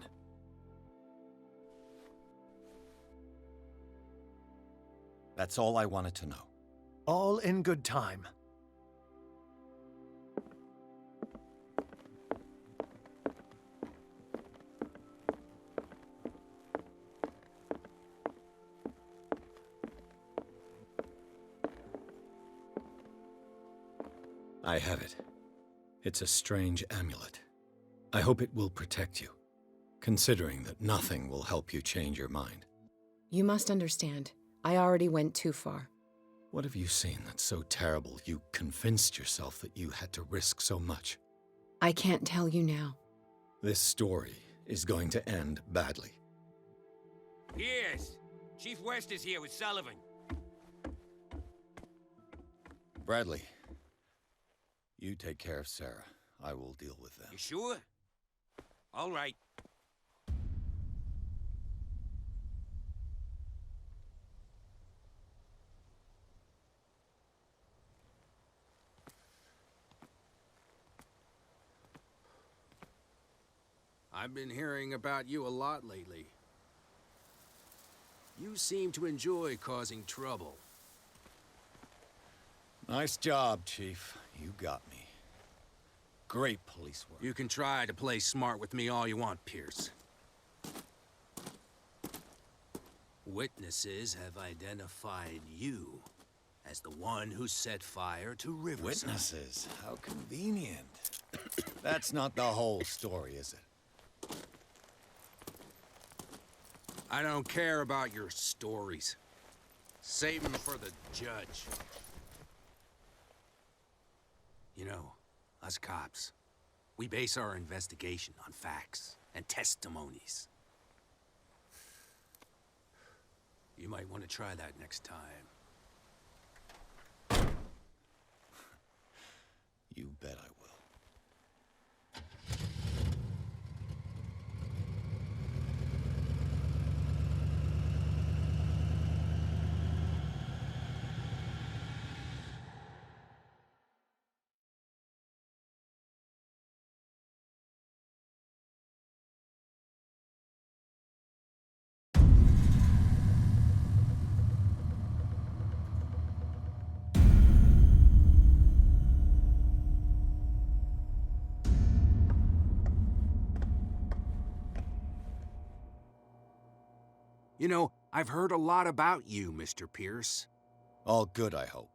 [SPEAKER 2] That's all I wanted to know.
[SPEAKER 12] All in good time.
[SPEAKER 2] I have it. It's a strange amulet. I hope it will protect you, considering that nothing will help you change your mind.
[SPEAKER 1] You must understand, I already went too far.
[SPEAKER 2] What have you seen that's so terrible you convinced yourself that you had to risk so much?
[SPEAKER 1] I can't tell you now.
[SPEAKER 2] This story is going to end badly.
[SPEAKER 7] Yes! Chief West is here with Sullivan.
[SPEAKER 2] Bradley, you take care of Sarah. I will deal with them.
[SPEAKER 7] You sure? All right.
[SPEAKER 13] I've been hearing about you a lot lately. You seem to enjoy causing trouble.
[SPEAKER 2] Nice job, Chief. You got me. Great police work.
[SPEAKER 13] You can try to play smart with me all you want, Pierce. Witnesses have identified you as the one who set fire to Riverside.
[SPEAKER 2] Witnesses? How convenient. That's not the whole story, is it?
[SPEAKER 13] I don't care about your stories. Save them for the judge. You know, us cops, we base our investigation on facts and testimonies. You might want to try that next time.
[SPEAKER 2] You bet I will.
[SPEAKER 13] You know, I've heard a lot about you, Mr. Pierce.
[SPEAKER 2] All good, I hope.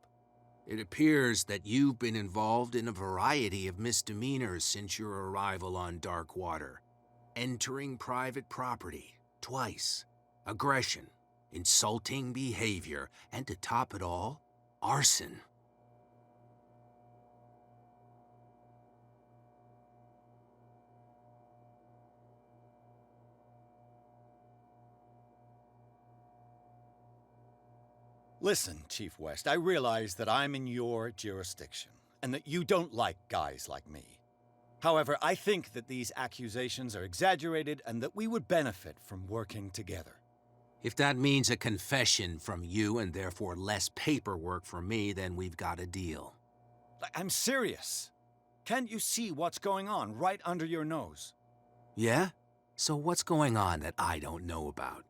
[SPEAKER 13] It appears that you've been involved in a variety of misdemeanors since your arrival on Darkwater. Entering private property, twice. Aggression, insulting behavior, and to top it all, arson.
[SPEAKER 2] Listen, Chief West, I realize that I'm in your jurisdiction, and that you don't like guys like me. However, I think that these accusations are exaggerated and that we would benefit from working together.
[SPEAKER 13] If that means a confession from you and therefore less paperwork for me, then we've got a deal.
[SPEAKER 2] I'm serious. Can't you see what's going on right under your nose?
[SPEAKER 13] Yeah? So what's going on that I don't know about?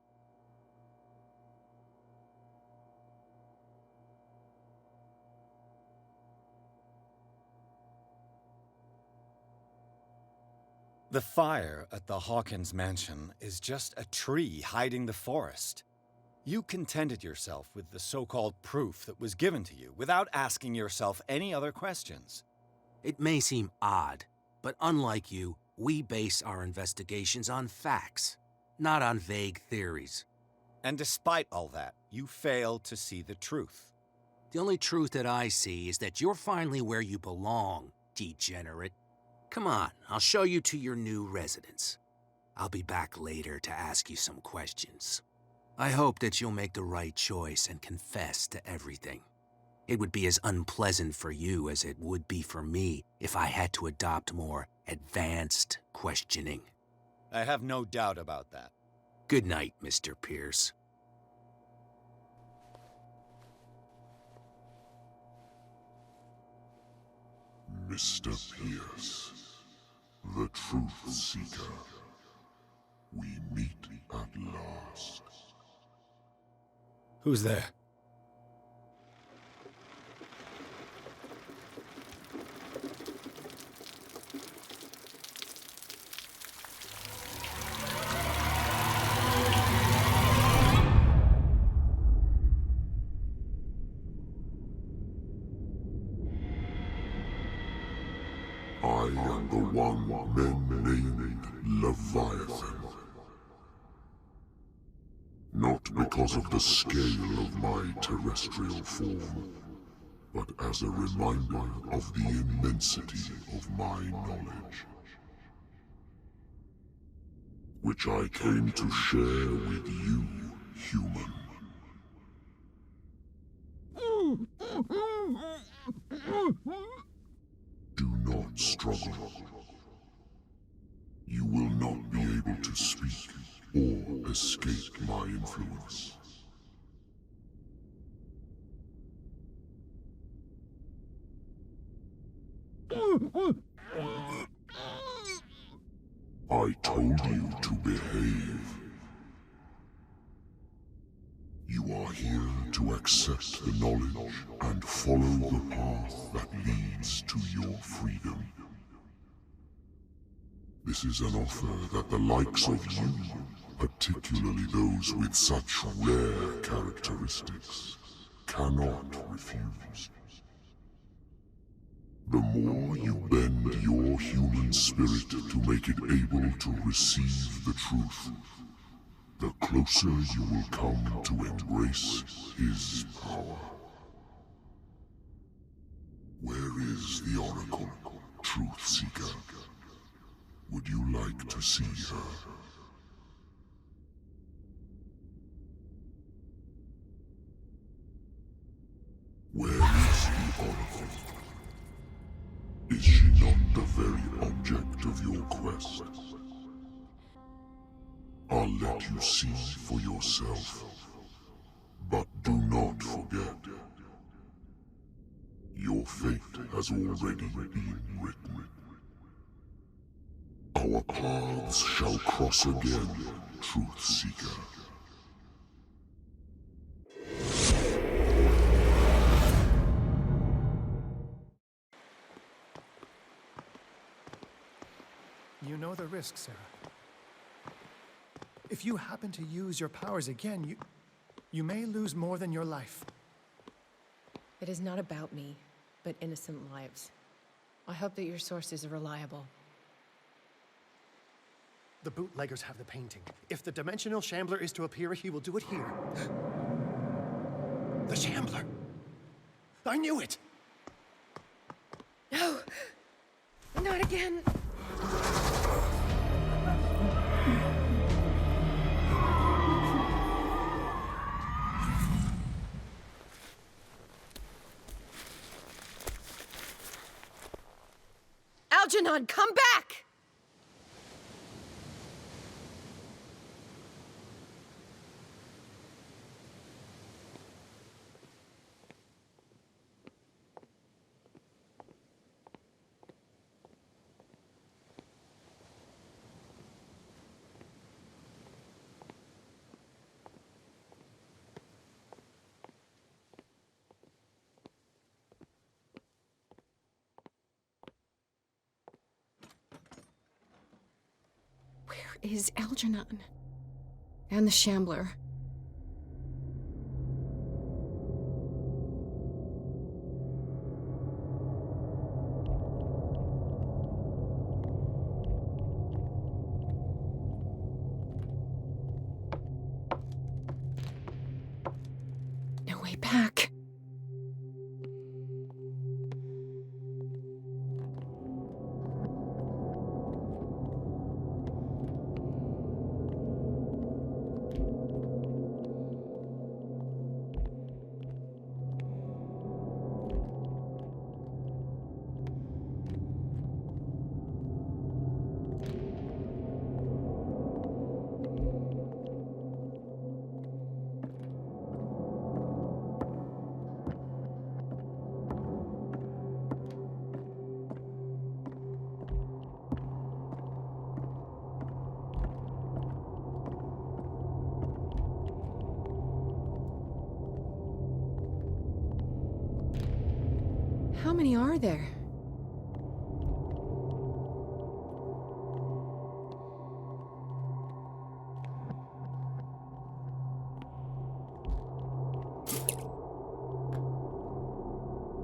[SPEAKER 2] The fire at the Hawkins mansion is just a tree hiding the forest. You contented yourself with the so-called proof that was given to you without asking yourself any other questions.
[SPEAKER 13] It may seem odd, but unlike you, we base our investigations on facts, not on vague theories.
[SPEAKER 2] And despite all that, you failed to see the truth.
[SPEAKER 13] The only truth that I see is that you're finally where you belong, degenerate. Come on, I'll show you to your new residence. I'll be back later to ask you some questions. I hope that you'll make the right choice and confess to everything. It would be as unpleasant for you as it would be for me if I had to adopt more advanced questioning.
[SPEAKER 2] I have no doubt about that.
[SPEAKER 13] Good night, Mr. Pierce.
[SPEAKER 19] Mr. Pierce, the Truth Seeker, we meet at last.
[SPEAKER 2] Who's there?
[SPEAKER 19] I am the one men named Leviathan. Not because of the scale of my terrestrial form, but as a reminder of the immensity of my knowledge, which I came to share with you, human. Do not struggle. You will not be able to speak or escape my influence. I told you to behave. You are here to accept the knowledge and follow the path that leads to your freedom. This is an offer that the likes of you, particularly those with such rare characteristics, cannot refuse. The more you bend your human spirit to make it able to receive the truth, the closer you will come to embrace his power. Where is the Oracle, Truth Seeker? Would you like to see her? Where is the Oracle? Is she not the very object of your quest? I'll let you see for yourself. But do not forget, your fate has already been written. Our paths shall cross again, Truth Seeker.
[SPEAKER 12] You know the risk, Sarah. If you happen to use your powers again, you may lose more than your life.
[SPEAKER 1] It is not about me, but innocent lives. I hope that your sources are reliable.
[SPEAKER 12] The bootleggers have the painting. If the Dimensional Shambler is to appear, he will do it here. The Shambler! I knew it!
[SPEAKER 1] No! Not again! Algernon, come back! Is Algernon and the Shambler. No way back. How many are there?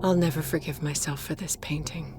[SPEAKER 1] I'll never forgive myself for this painting.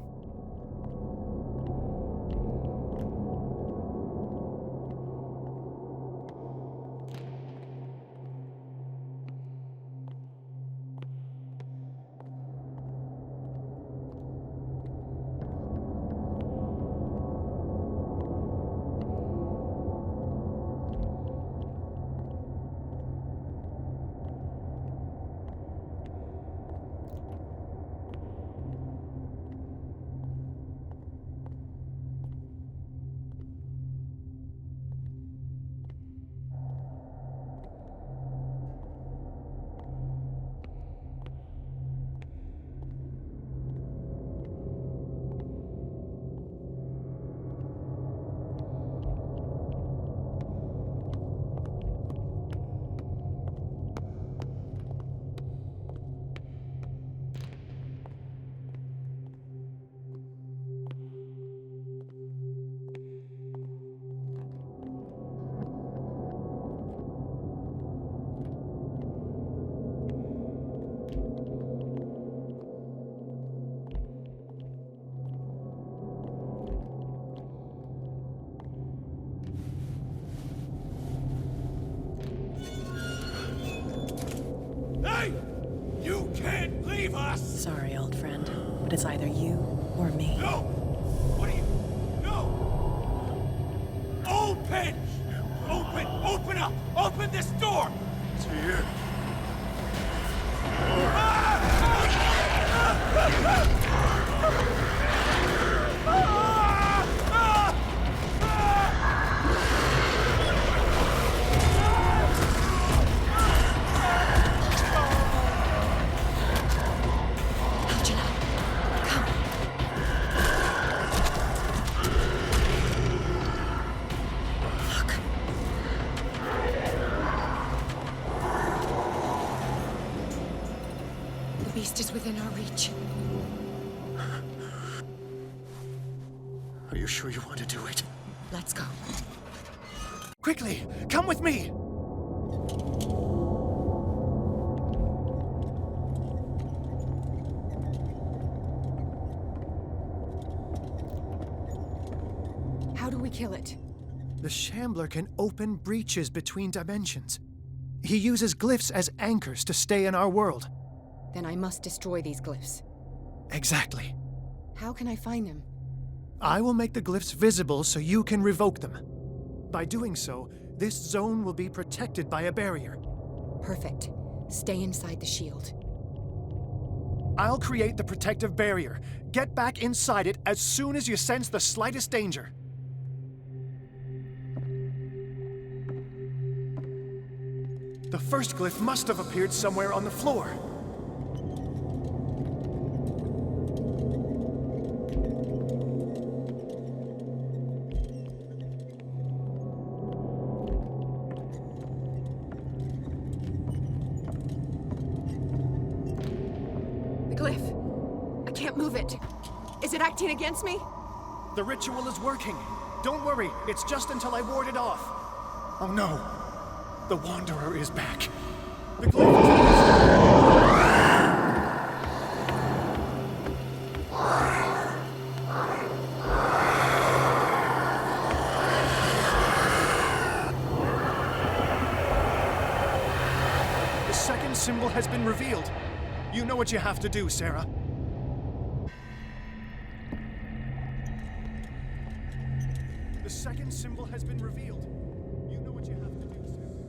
[SPEAKER 17] Hey! You can't leave us!
[SPEAKER 16] Sorry, old friend, but it's either you or me.
[SPEAKER 17] No! What are you... No! Open! Open up! Open this door! It's here.
[SPEAKER 1] The beast is within our reach.
[SPEAKER 12] Are you sure you want to do it?
[SPEAKER 1] Let's go.
[SPEAKER 12] Quickly, come with me!
[SPEAKER 1] How do we kill it?
[SPEAKER 12] The Shambler can open breaches between dimensions. He uses glyphs as anchors to stay in our world.
[SPEAKER 1] Then I must destroy these glyphs.
[SPEAKER 12] Exactly.
[SPEAKER 1] How can I find them?
[SPEAKER 12] I will make the glyphs visible so you can revoke them. By doing so, this zone will be protected by a barrier.
[SPEAKER 1] Perfect. Stay inside the shield.
[SPEAKER 12] I'll create the protective barrier. Get back inside it as soon as you sense the slightest danger. The first glyph must have appeared somewhere on the floor.
[SPEAKER 1] The glyph. I can't move it. Is it acting against me?
[SPEAKER 12] The ritual is working. Don't worry, it's just until I ward it off. Oh no. The Wanderer is back. The The second symbol has been revealed. You know what you have to do, Sarah. The second symbol has been revealed. You know what you have to do, Sarah.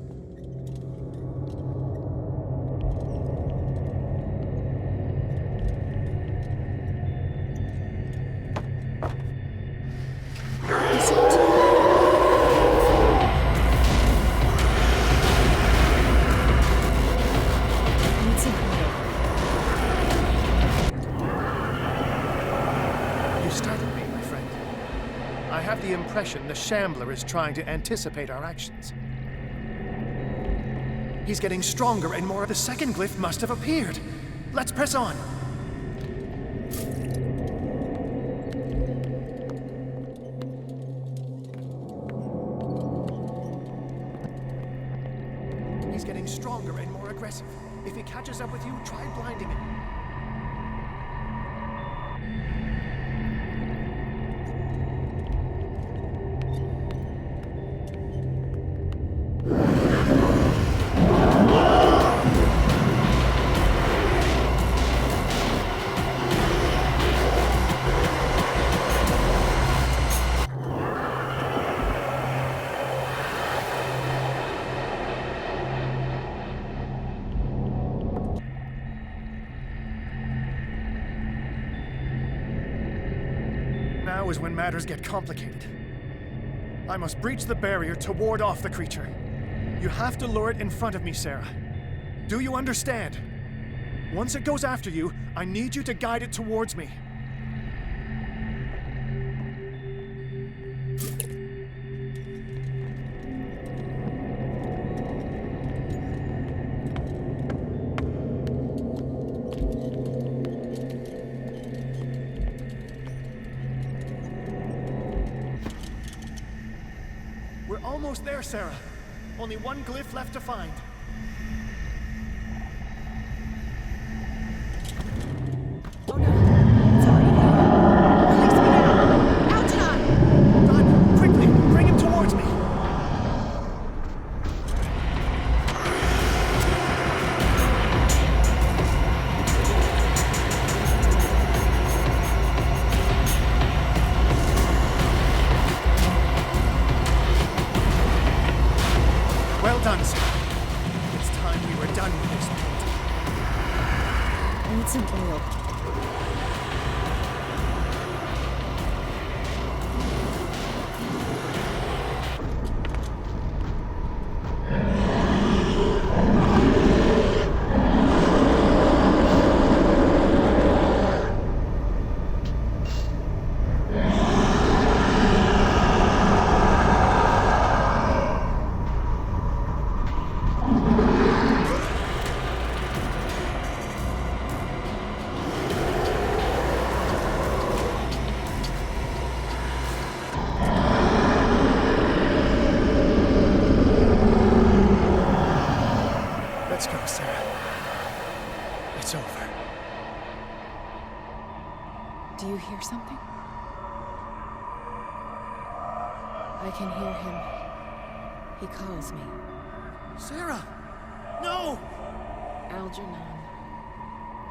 [SPEAKER 12] You startled me, my friend. I have the impression the Shambler is trying to anticipate our actions. He's getting stronger and more. The second glyph must have appeared. Let's press on. catches up with you, try blinding him. Now is when matters get complicated. I must breach the barrier to ward off the creature. You have to lure it in front of me, Sarah. Do you understand? Once it goes after you, I need you to guide it towards me. We're almost there, Sarah. Only one glyph left to find. Done! Quickly! Bring him towards me! Well done, sir. It's time we were done with this paint.
[SPEAKER 1] I need some oil. Let's go, Sarah. It's over. Do you hear something? I can hear him. He calls me.
[SPEAKER 12] Sarah! No!
[SPEAKER 1] Algernon,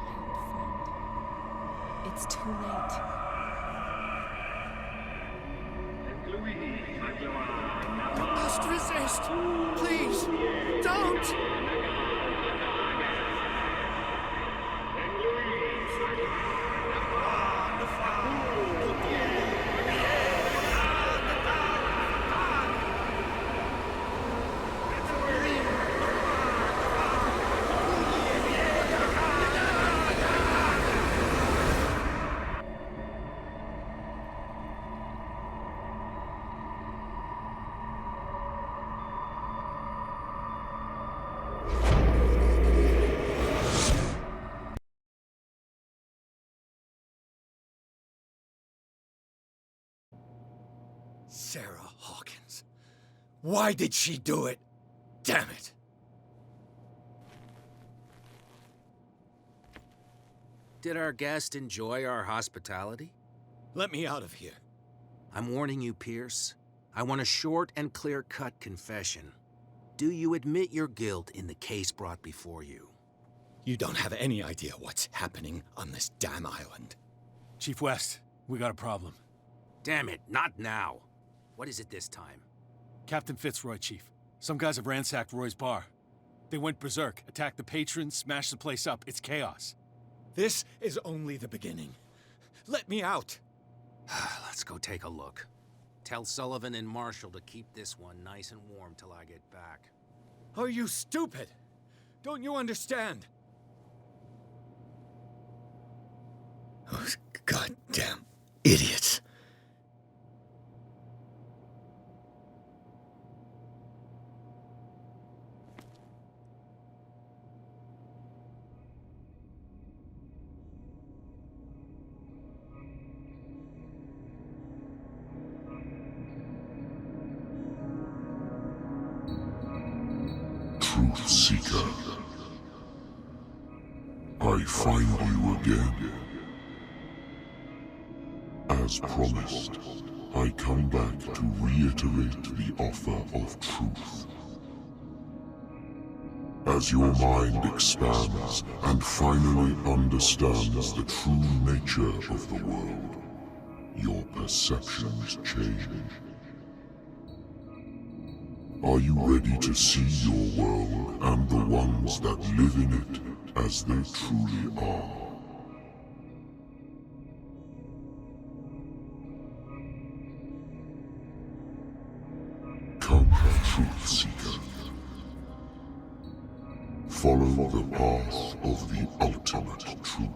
[SPEAKER 1] my old friend. It's too late.
[SPEAKER 12] You must resist! Please! Don't!
[SPEAKER 2] Sarah Hawkins. Why did she do it? Damn it!
[SPEAKER 13] Did our guest enjoy our hospitality?
[SPEAKER 2] Let me out of here.
[SPEAKER 13] I'm warning you, Pierce. I want a short and clear-cut confession. Do you admit your guilt in the case brought before you?
[SPEAKER 2] You don't have any idea what's happening on this damn island.
[SPEAKER 4] Chief West, we got a problem.
[SPEAKER 13] Damn it, not now. What is it this time?
[SPEAKER 4] Captain Fitzroy, Chief. Some guys have ransacked Roy's bar. They went berserk, attacked the patrons, smashed the place up. It's chaos.
[SPEAKER 2] This is only the beginning. Let me out.
[SPEAKER 13] Let's go take a look. Tell Sullivan and Marshall to keep this one nice and warm till I get back.
[SPEAKER 2] Are you stupid? Don't you understand? Those goddamn idiots.
[SPEAKER 19] Truth Seeker. I find you again. As promised, I come back to reiterate the offer of truth. As your mind expands and finally understands the true nature of the world, your perceptions change. Are you ready to see your world and the ones that live in it as they truly are? Come, Truth Seeker. Follow the path of the ultimate truth.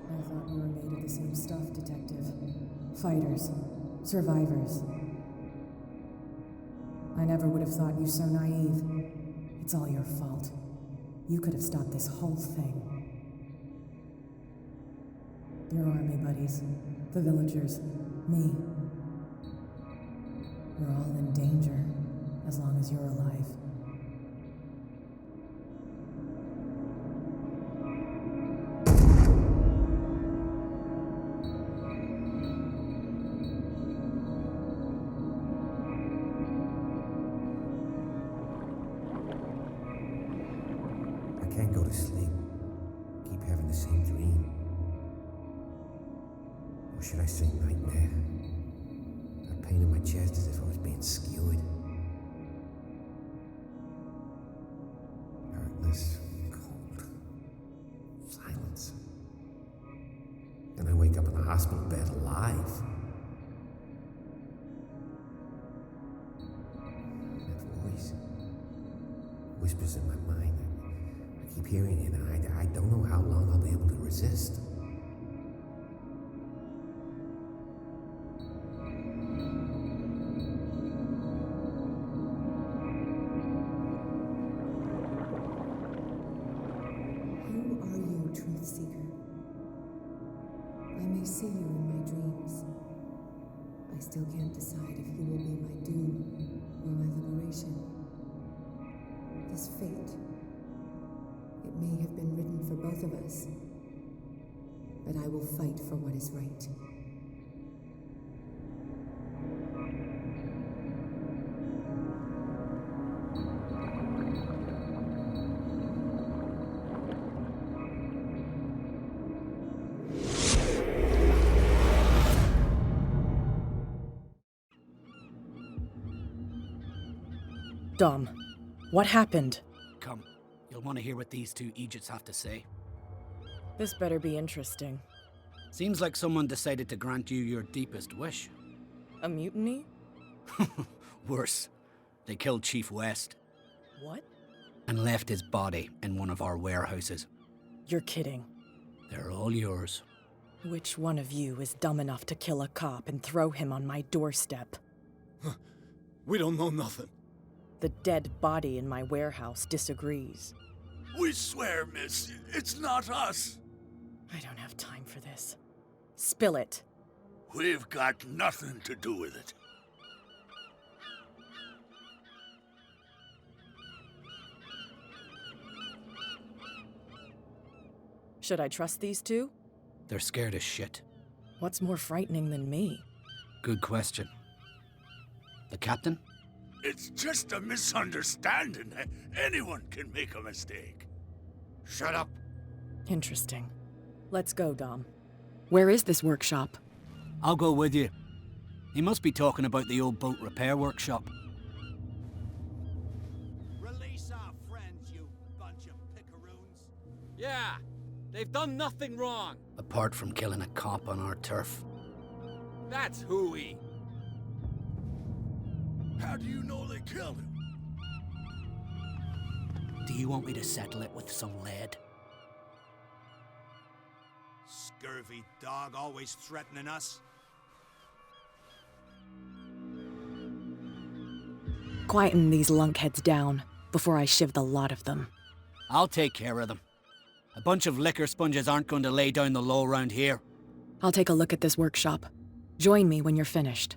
[SPEAKER 16] I thought we were made of the same stuff, Detective. Fighters. Survivors. I never would have thought you so naive. It's all your fault. You could have stopped this whole thing. Your army buddies, the villagers, me. We're all in danger, as long as you're alive.
[SPEAKER 9] I can't go to sleep. Keep having the same dream. Or should I say nightmare? That pain in my chest as if I was being skewered. Hurtless, cold, silence. Then I wake up in a hospital bed alive. That voice whispers in my mind. I keep hearing it, and I don't know how long I'll be able to resist.
[SPEAKER 1] Who are you, Truth Seeker? I may see you in my dreams. I still can't decide if you will be my doom or my liberation. This fate, it may have been written for both of us, but I will fight for what is right.
[SPEAKER 16] Dom, what happened?
[SPEAKER 22] Come, you'll want to hear what these two Egypts have to say.
[SPEAKER 16] This better be interesting.
[SPEAKER 22] Seems like someone decided to grant you your deepest wish.
[SPEAKER 16] A mutiny?
[SPEAKER 22] Worse. They killed Chief West.
[SPEAKER 16] What?
[SPEAKER 22] And left his body in one of our warehouses.
[SPEAKER 16] You're kidding.
[SPEAKER 22] They're all yours.
[SPEAKER 16] Which one of you is dumb enough to kill a cop and throw him on my doorstep?
[SPEAKER 10] We don't know nothing.
[SPEAKER 16] The dead body in my warehouse disagrees.
[SPEAKER 17] We swear, miss, it's not us.
[SPEAKER 16] I don't have time for this. Spill it.
[SPEAKER 17] We've got nothing to do with it.
[SPEAKER 16] Should I trust these two?
[SPEAKER 22] They're scared as shit.
[SPEAKER 16] What's more frightening than me?
[SPEAKER 22] Good question. The captain?
[SPEAKER 17] It's just a misunderstanding. Anyone can make a mistake.
[SPEAKER 14] Shut up.
[SPEAKER 16] Interesting. Let's go, Dom. Where is this workshop?
[SPEAKER 22] I'll go with you. He must be talking about the old boat repair workshop.
[SPEAKER 13] Release our friends, you bunch of pickaroons.
[SPEAKER 14] Yeah, they've done nothing wrong.
[SPEAKER 22] Apart from killing a cop on our turf.
[SPEAKER 14] That's hooey.
[SPEAKER 17] How do you know they killed him?
[SPEAKER 22] Do you want me to settle it with some lead?
[SPEAKER 13] Scurvy dog always threatening us.
[SPEAKER 16] Quieten these lunkheads down before I shiv the lot of them.
[SPEAKER 22] I'll take care of them. A bunch of liquor sponges aren't going to lay down the law around here.
[SPEAKER 16] I'll take a look at this workshop. Join me when you're finished.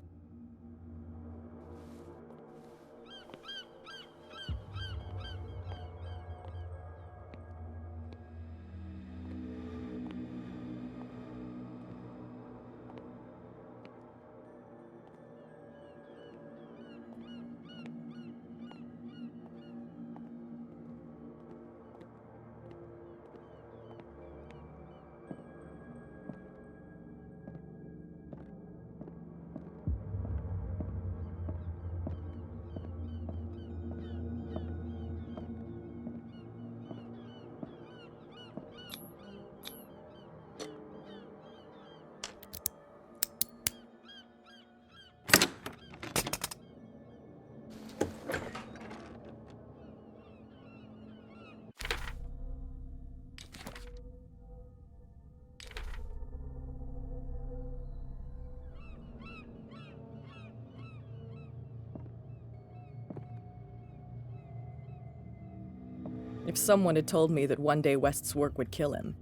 [SPEAKER 16] If someone had told me that one day West's work would kill him.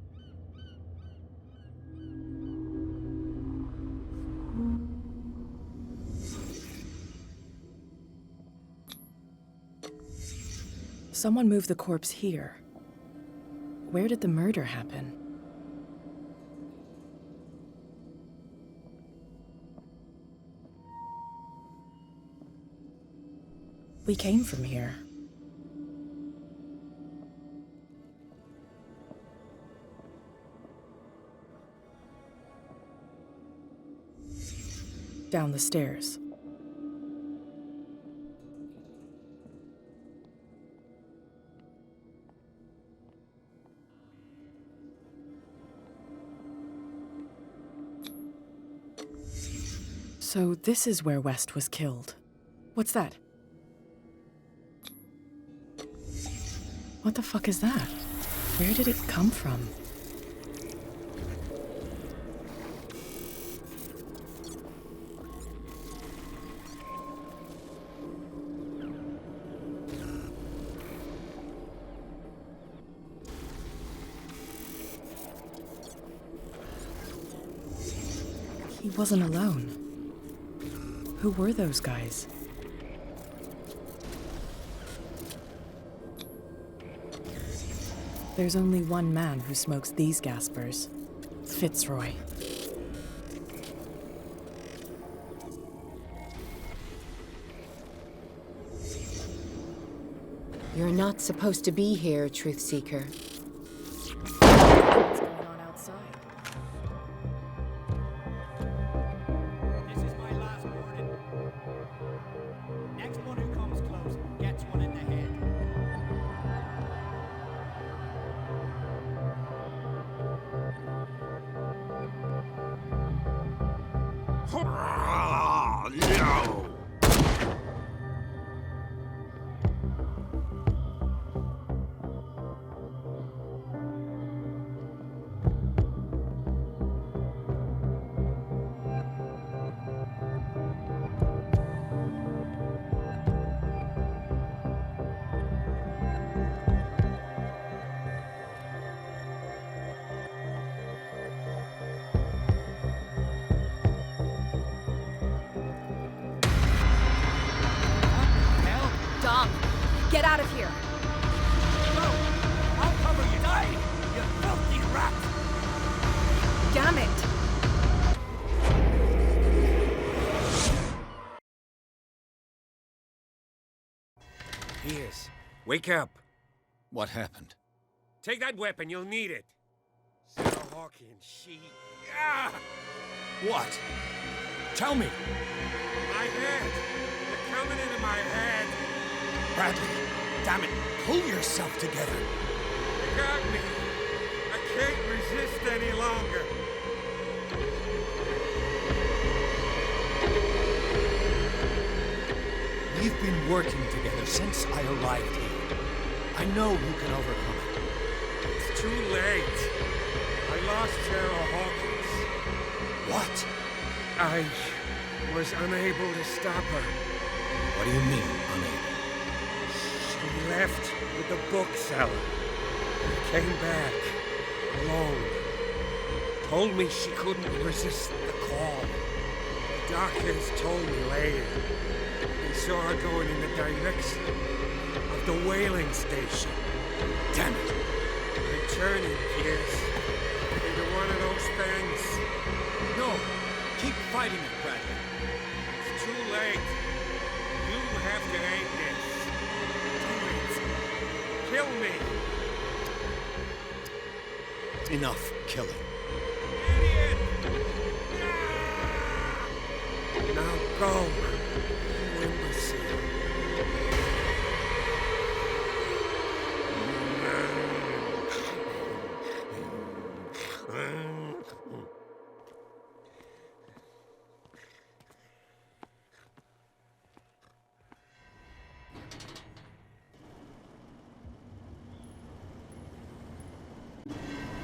[SPEAKER 16] Someone moved the corpse here. Where did the murder happen? We came from here. Down the stairs. So this is where West was killed. What's that? What the fuck is that? Where did it come from? He wasn't alone. Who were those guys? There's only one man who smokes these gaspers. Fitzroy.
[SPEAKER 1] You're not supposed to be here, Truth Seeker.
[SPEAKER 16] What's going on outside?
[SPEAKER 22] This is my last warning. Next one who comes close gets one in the head.
[SPEAKER 17] Oh, no!
[SPEAKER 16] Dom, get out of here!
[SPEAKER 17] No! I'll cover you! Die! You filthy rat!
[SPEAKER 16] Damn it!
[SPEAKER 7] Piers, wake up.
[SPEAKER 2] What happened?
[SPEAKER 7] Take that weapon, you'll need it. Sarah Hawkins, she... Ah!
[SPEAKER 12] What? Tell me.
[SPEAKER 7] My head! They're coming into my head!
[SPEAKER 12] Bradley, damn it, pull yourself together.
[SPEAKER 7] You got me! I can't resist any longer!
[SPEAKER 12] We've been working together since I arrived here. I know you can overcome it.
[SPEAKER 7] It's too late. I lost Sarah Hawkins.
[SPEAKER 12] What?
[SPEAKER 7] I was unable to stop her.
[SPEAKER 2] What do you mean, unable?
[SPEAKER 7] left with the bookseller. He came back alone. Told me she couldn't resist the call. The doctors told me later they saw her going in the direction of the whaling station. Damn it! I'm turning, Pierce, into one of those things.
[SPEAKER 22] No! Keep fighting it, Bradley.
[SPEAKER 7] It's too late. You have to end this. Do it. Kill me.
[SPEAKER 2] Enough killing.
[SPEAKER 7] Idiot! Now go, you imbecile.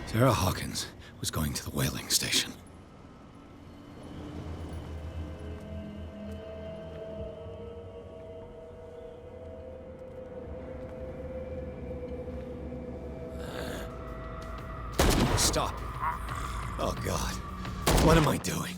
[SPEAKER 2] Sarah Hawkins was going to the whaling station. Stop. Oh, God. What am I doing?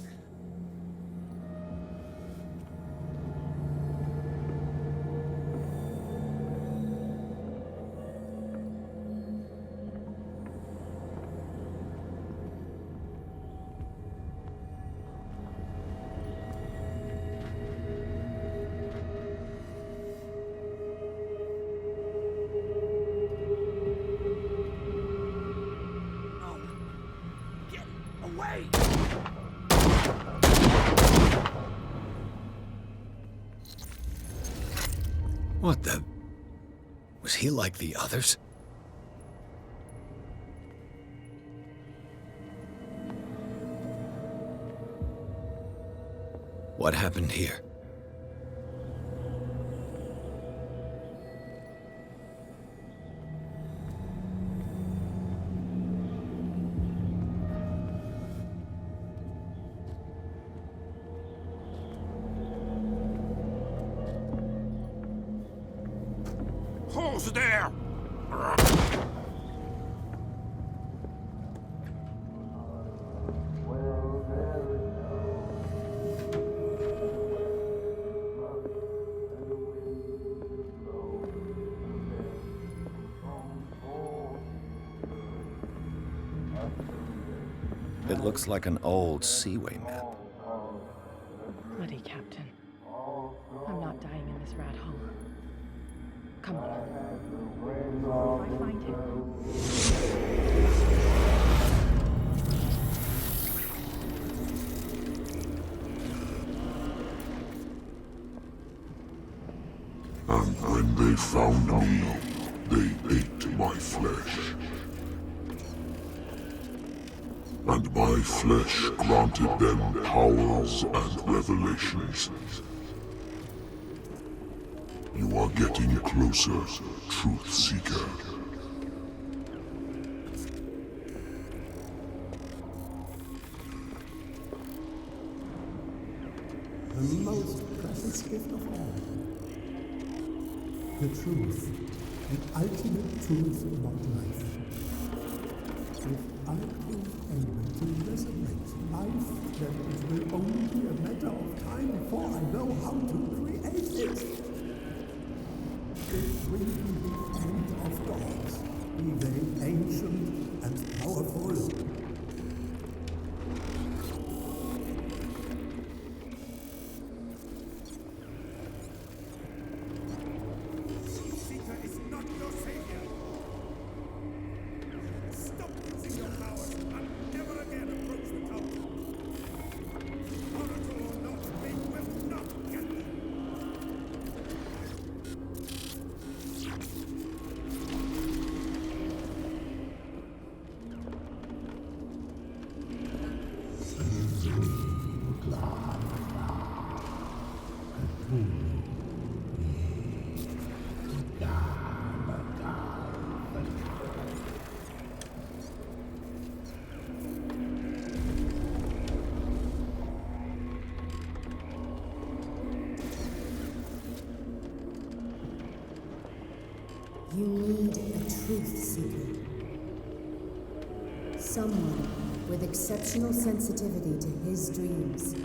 [SPEAKER 2] What the... Was he like the others? What happened here?
[SPEAKER 7] Who's there?
[SPEAKER 2] It looks like an old Seaway map.
[SPEAKER 16] Bloody Captain. I'm not dying in this rat hole. Come on. If I find him.
[SPEAKER 19] And when they found me, they ate my flesh. And my flesh granted them powers and revelations. You are getting closer, Truth Seeker.
[SPEAKER 9] The most precious gift of all. The truth. The ultimate truth about life. If I prove able to resurrect life, then it will only be a matter of time before I know how to create it. It will be the end of gods, be they ancient and powerful.
[SPEAKER 10] Seeker is not your savior. Stop using your powers and never again approach the tower. Oracle or not, we will not get them.
[SPEAKER 3] You need a truth seeker. Someone with exceptional sensitivity to his dreams.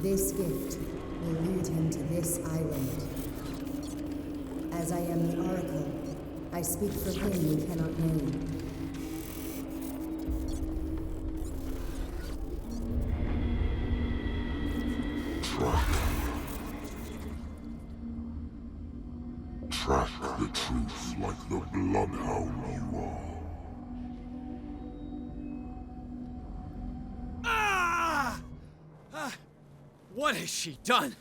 [SPEAKER 3] This gift will lead him to this island. As I am the Oracle, I speak for him we cannot name.
[SPEAKER 19] Track the truth like the bloodhound you are.
[SPEAKER 22] What has she done?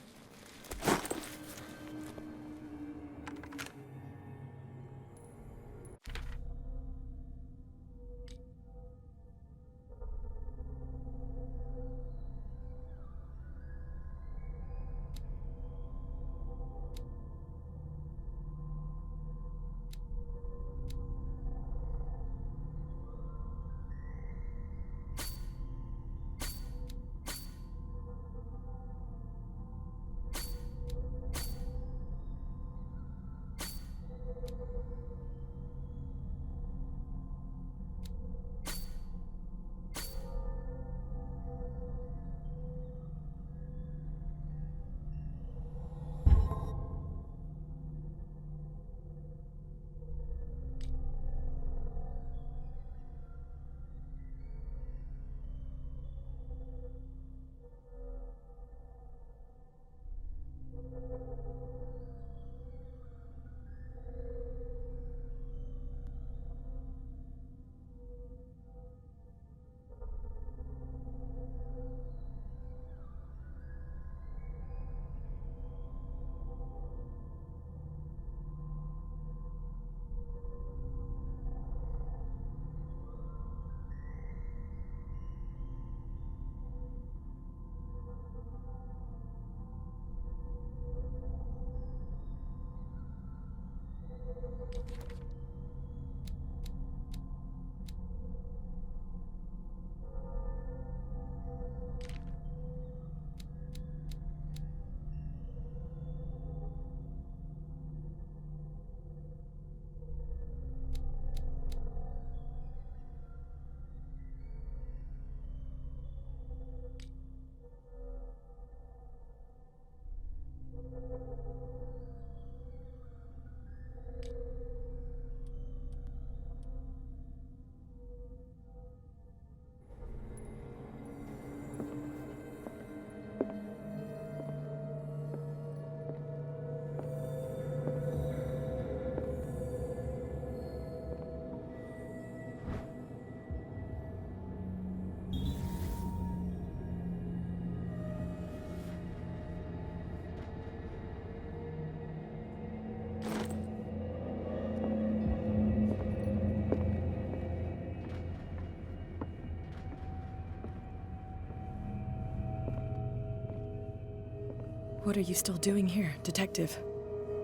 [SPEAKER 16] What are you still doing here, Detective?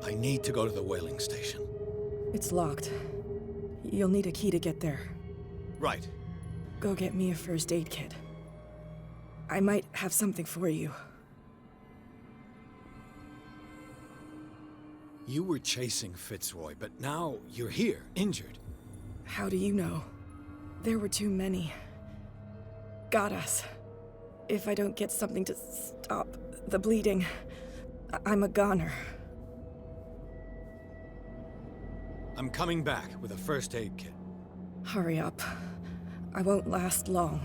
[SPEAKER 2] I need to go to the whaling station.
[SPEAKER 16] It's locked. You'll need a key to get there.
[SPEAKER 2] Right.
[SPEAKER 16] Go get me a first aid kit. I might have something for you.
[SPEAKER 2] You were chasing Fitzroy, but now you're here, injured.
[SPEAKER 16] How do you know? There were too many. Got us. If I don't get something to stop the bleeding, I'm a goner.
[SPEAKER 2] I'm coming back with a first aid kit.
[SPEAKER 16] Hurry up. I won't last long.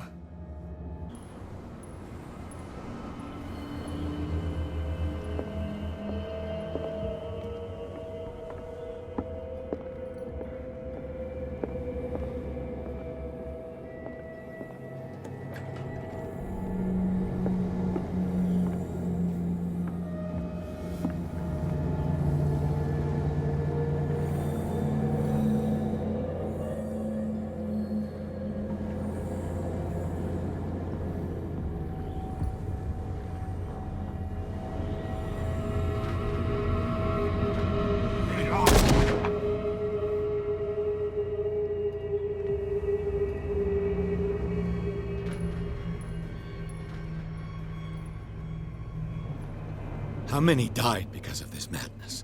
[SPEAKER 2] How many died because of this madness?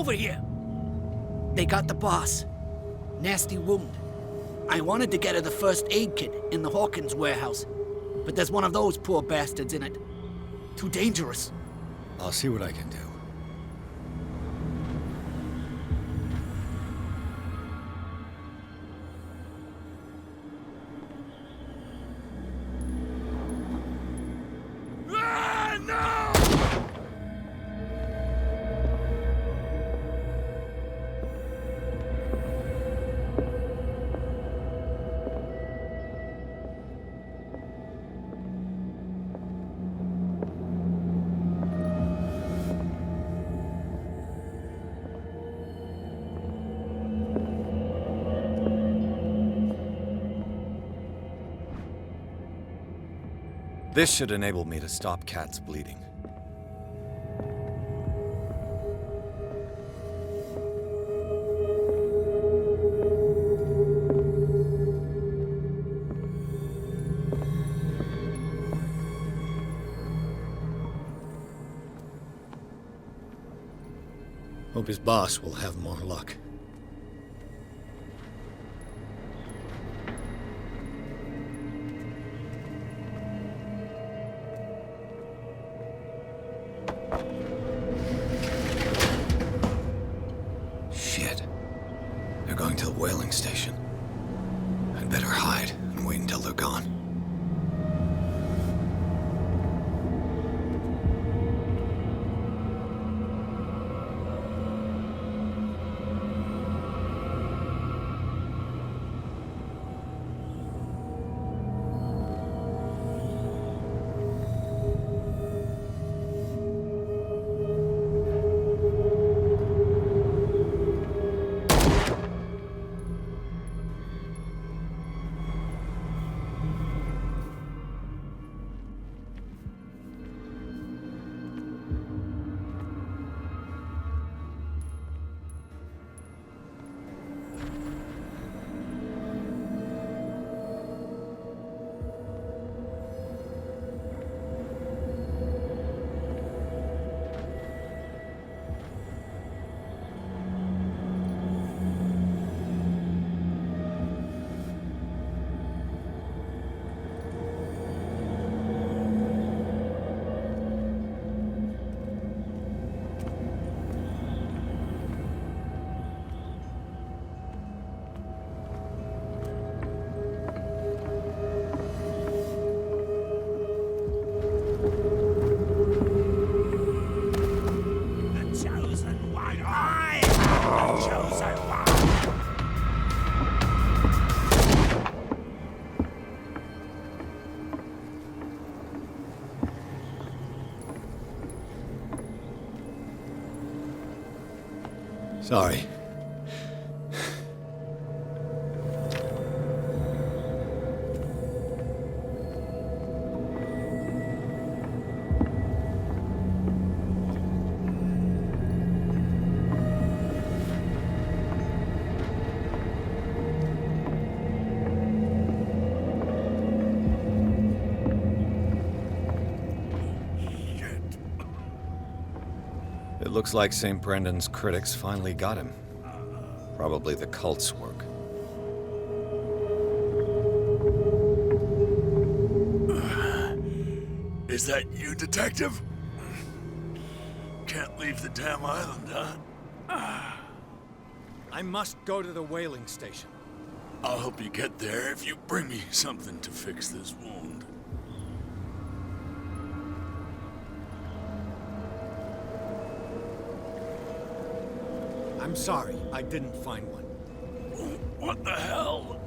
[SPEAKER 15] over here. They got the boss. Nasty wound. I wanted to get her the first aid kit in the Hawkins warehouse, but there's one of those poor bastards in it. Too dangerous.
[SPEAKER 2] I'll see what I can do. This should enable me to stop Kat's bleeding. Hope his boss will have more luck. Shit. They're going to the whaling station. I'd better hide and wait until they're gone. Sorry. It looks like St. Brendan's critics finally got him. Probably the cult's work.
[SPEAKER 18] Is that you, Detective? Can't leave the damn island, huh?
[SPEAKER 2] I must go to the whaling station.
[SPEAKER 18] I'll help you get there if you bring me something to fix this wound.
[SPEAKER 2] I'm sorry, I didn't find one.
[SPEAKER 18] What the hell?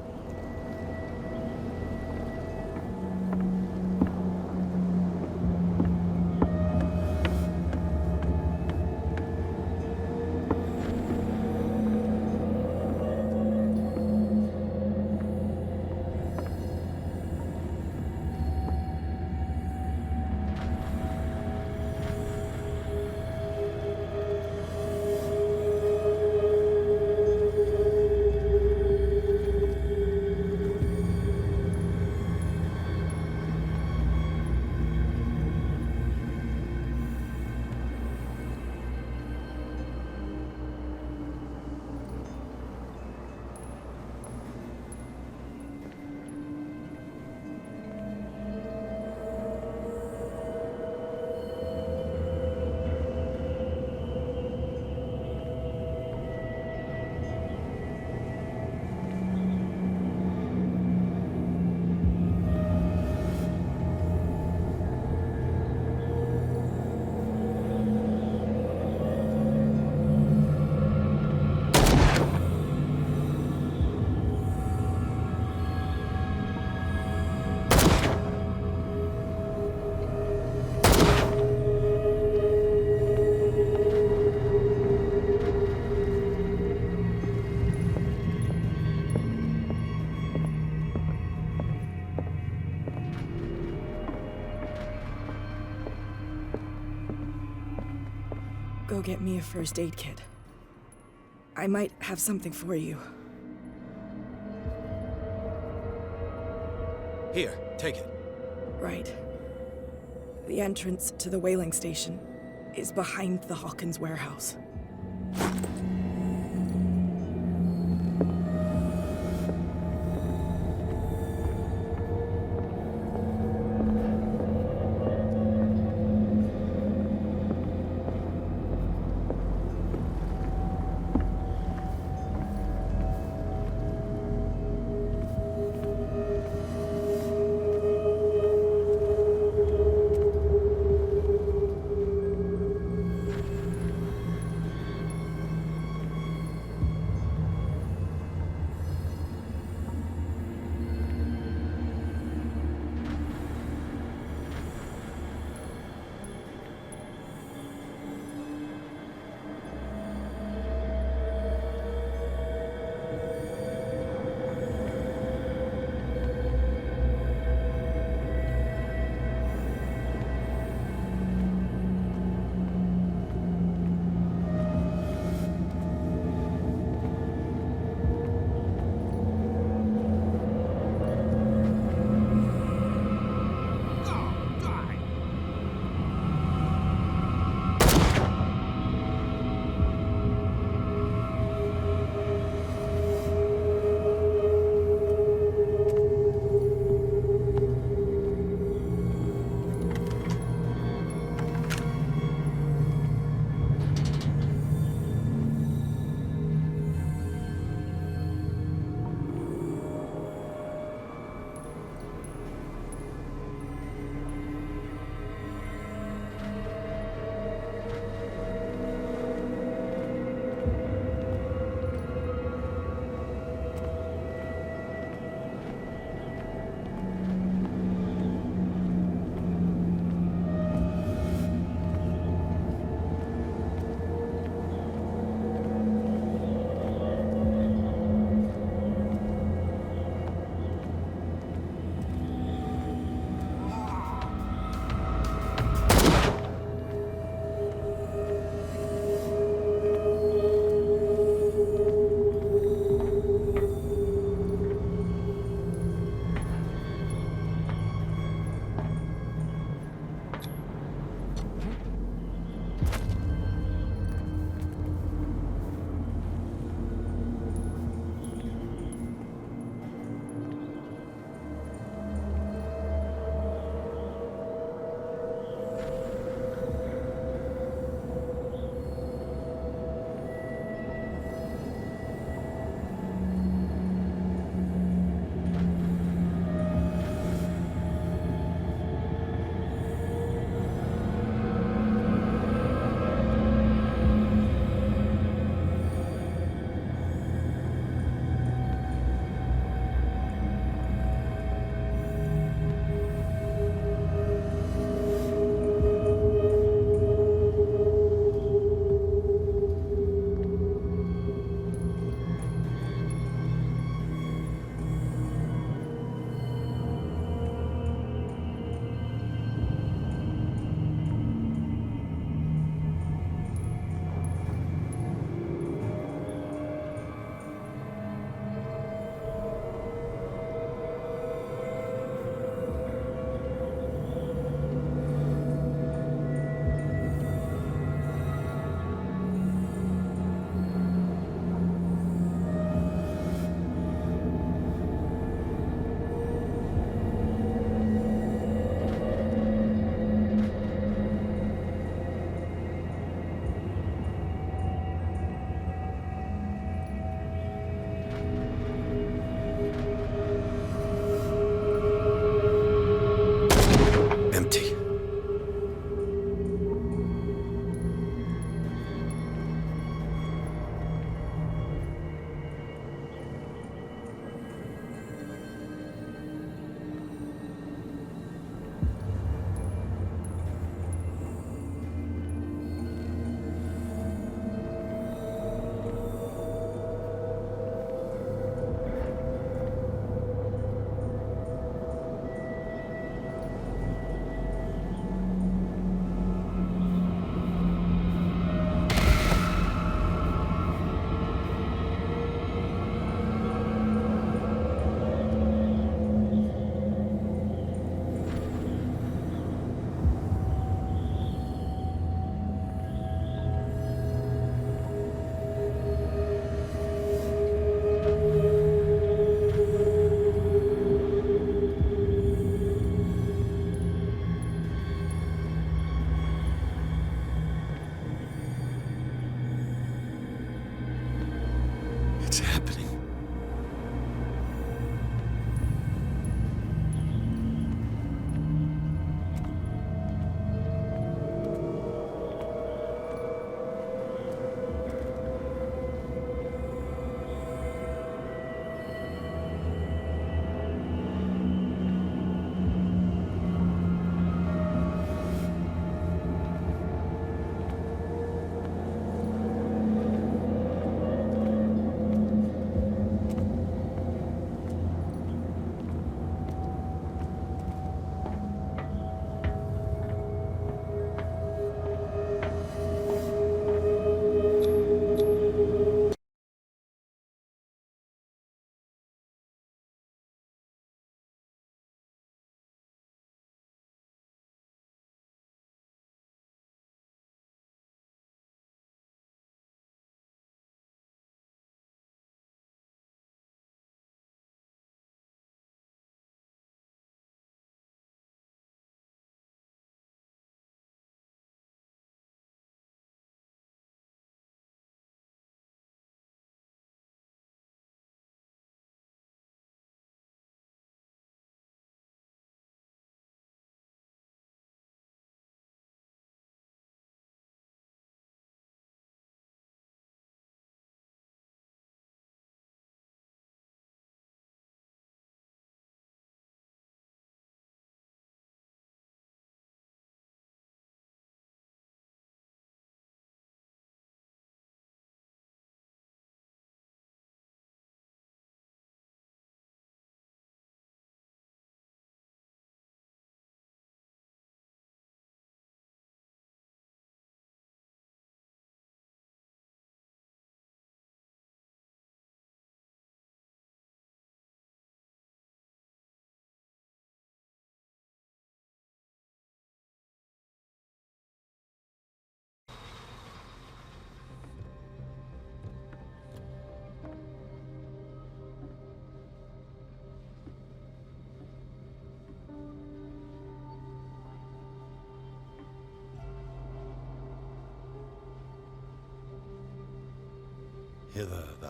[SPEAKER 16] go get me a first aid kit. I might have something for you.
[SPEAKER 12] Here, take it.
[SPEAKER 16] Right. The entrance to the whaling station is behind the Hawkins warehouse.
[SPEAKER 2] Hither thou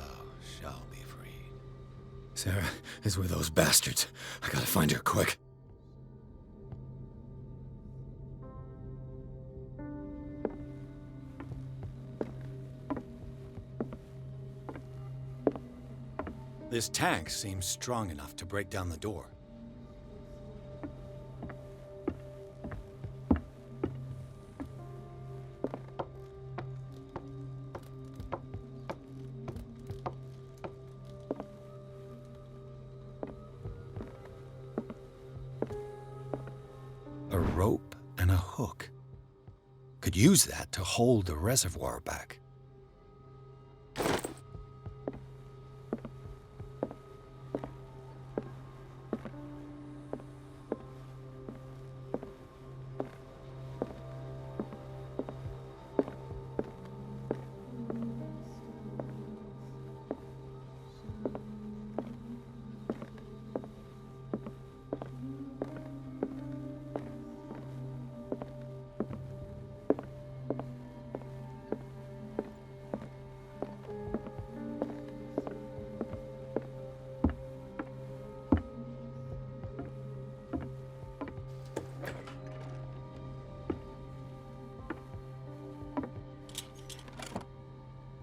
[SPEAKER 2] shalt be freed. Sarah is with those bastards. I gotta find her quick. This tank seems strong enough to break down the door. A rope and a hook. Could use that to hold the reservoir back.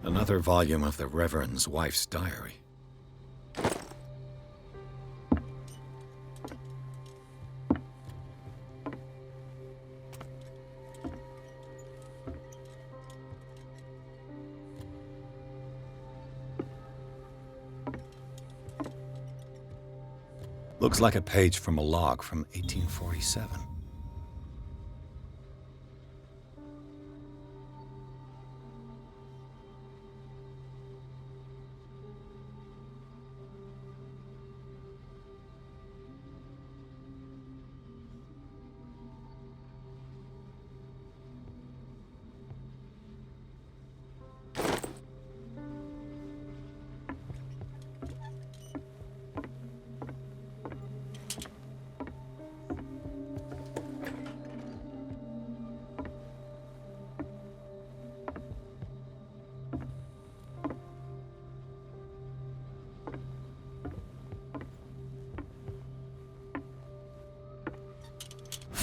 [SPEAKER 2] Another volume of the Reverend's wife's diary. Looks like a page from a log from 1847.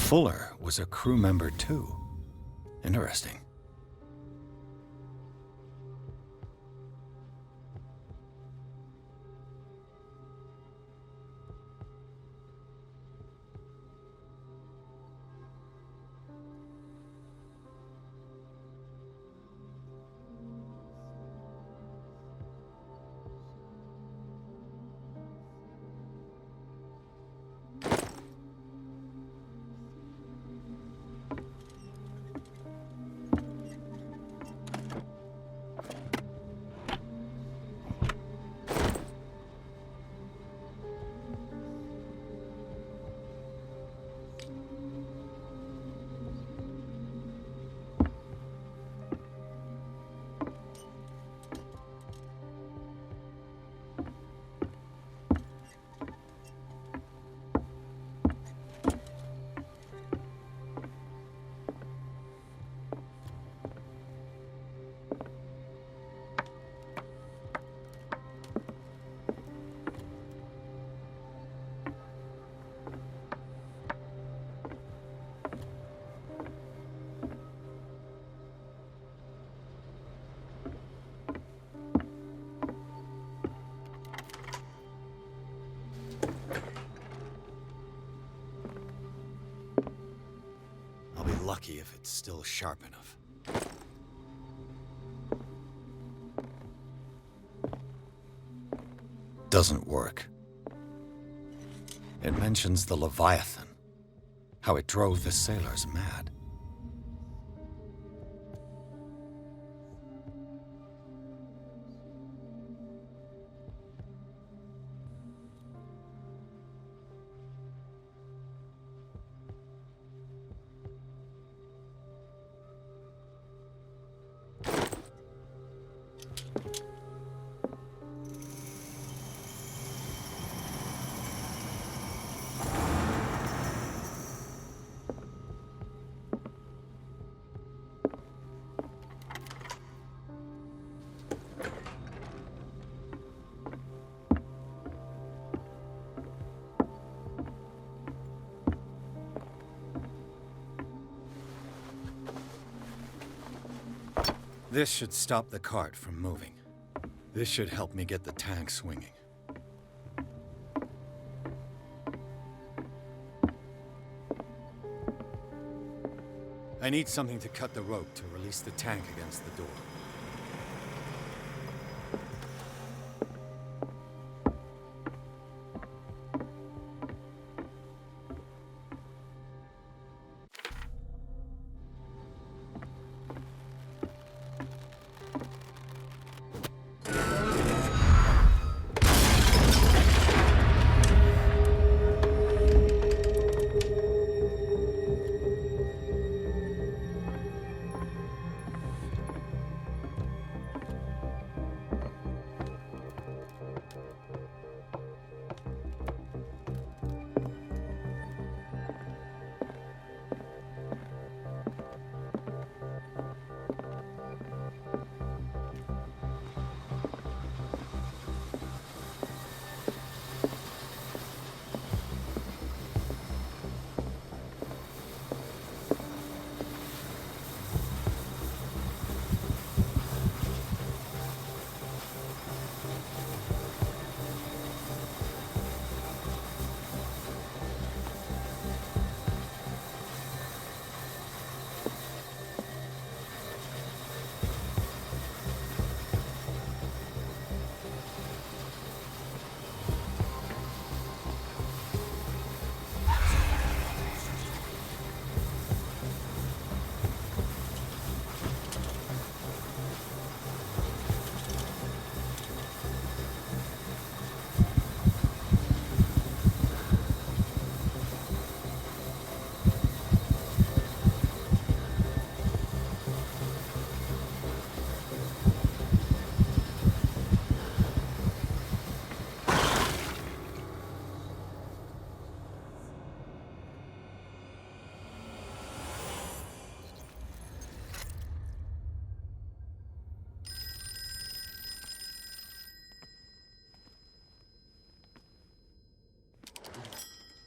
[SPEAKER 2] Fuller was a crew member too. Interesting. Lucky if it's still sharp enough. Doesn't work. It mentions the Leviathan, how it drove the sailors mad. This should stop the cart from moving. This should help me get the tank swinging. I need something to cut the rope to release the tank against the door.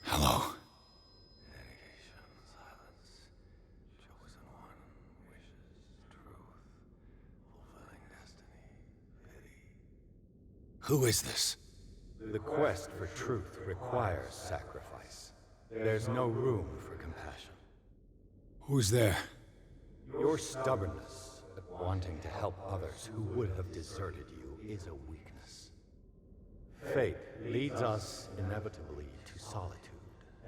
[SPEAKER 2] Hello. Who is this?
[SPEAKER 5] The quest for truth requires sacrifice. There's no room for compassion.
[SPEAKER 2] Who's there?
[SPEAKER 5] Your stubbornness at wanting to help others who would have deserted you is a weakness. Fate leads us inevitably to solitude,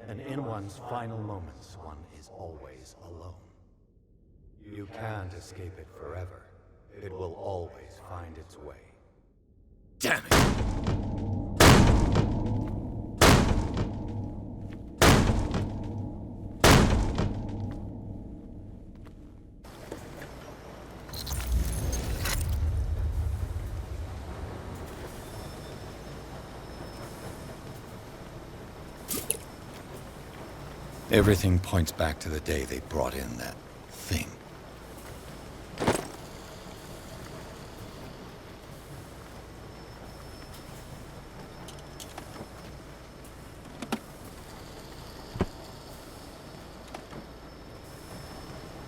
[SPEAKER 5] and in one's final moments, one is always alone. You can't escape it forever. It will always find its way.
[SPEAKER 2] Damn it! Everything points back to the day they brought in that thing.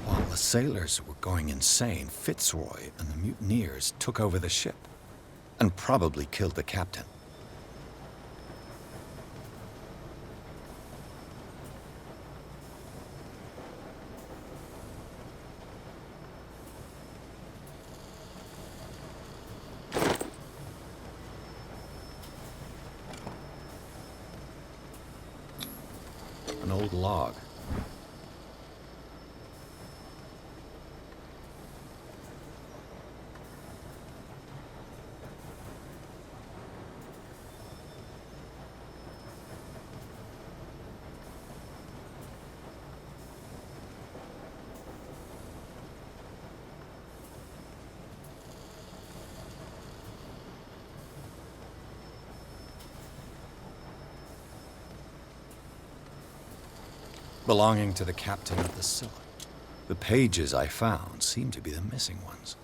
[SPEAKER 2] While the sailors were going insane, Fitzroy and the mutineers took over the ship and probably killed the captain. An old log. Belonging to the captain of the Scylla. The pages I found seem to be the missing ones.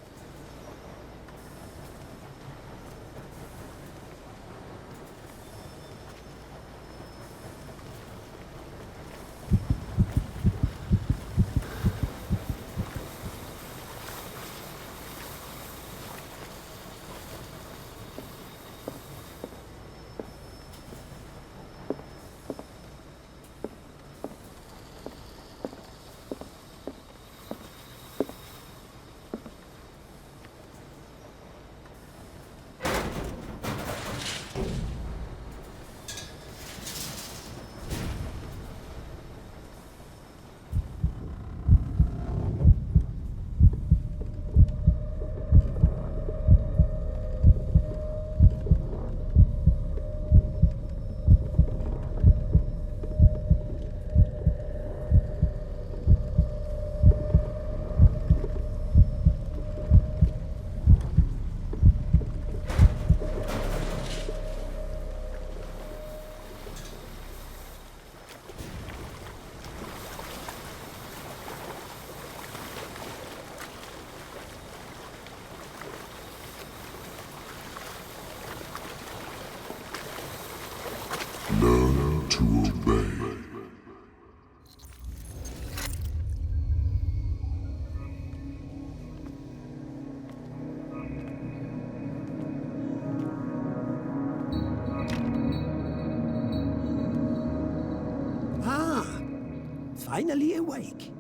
[SPEAKER 21] finally awake.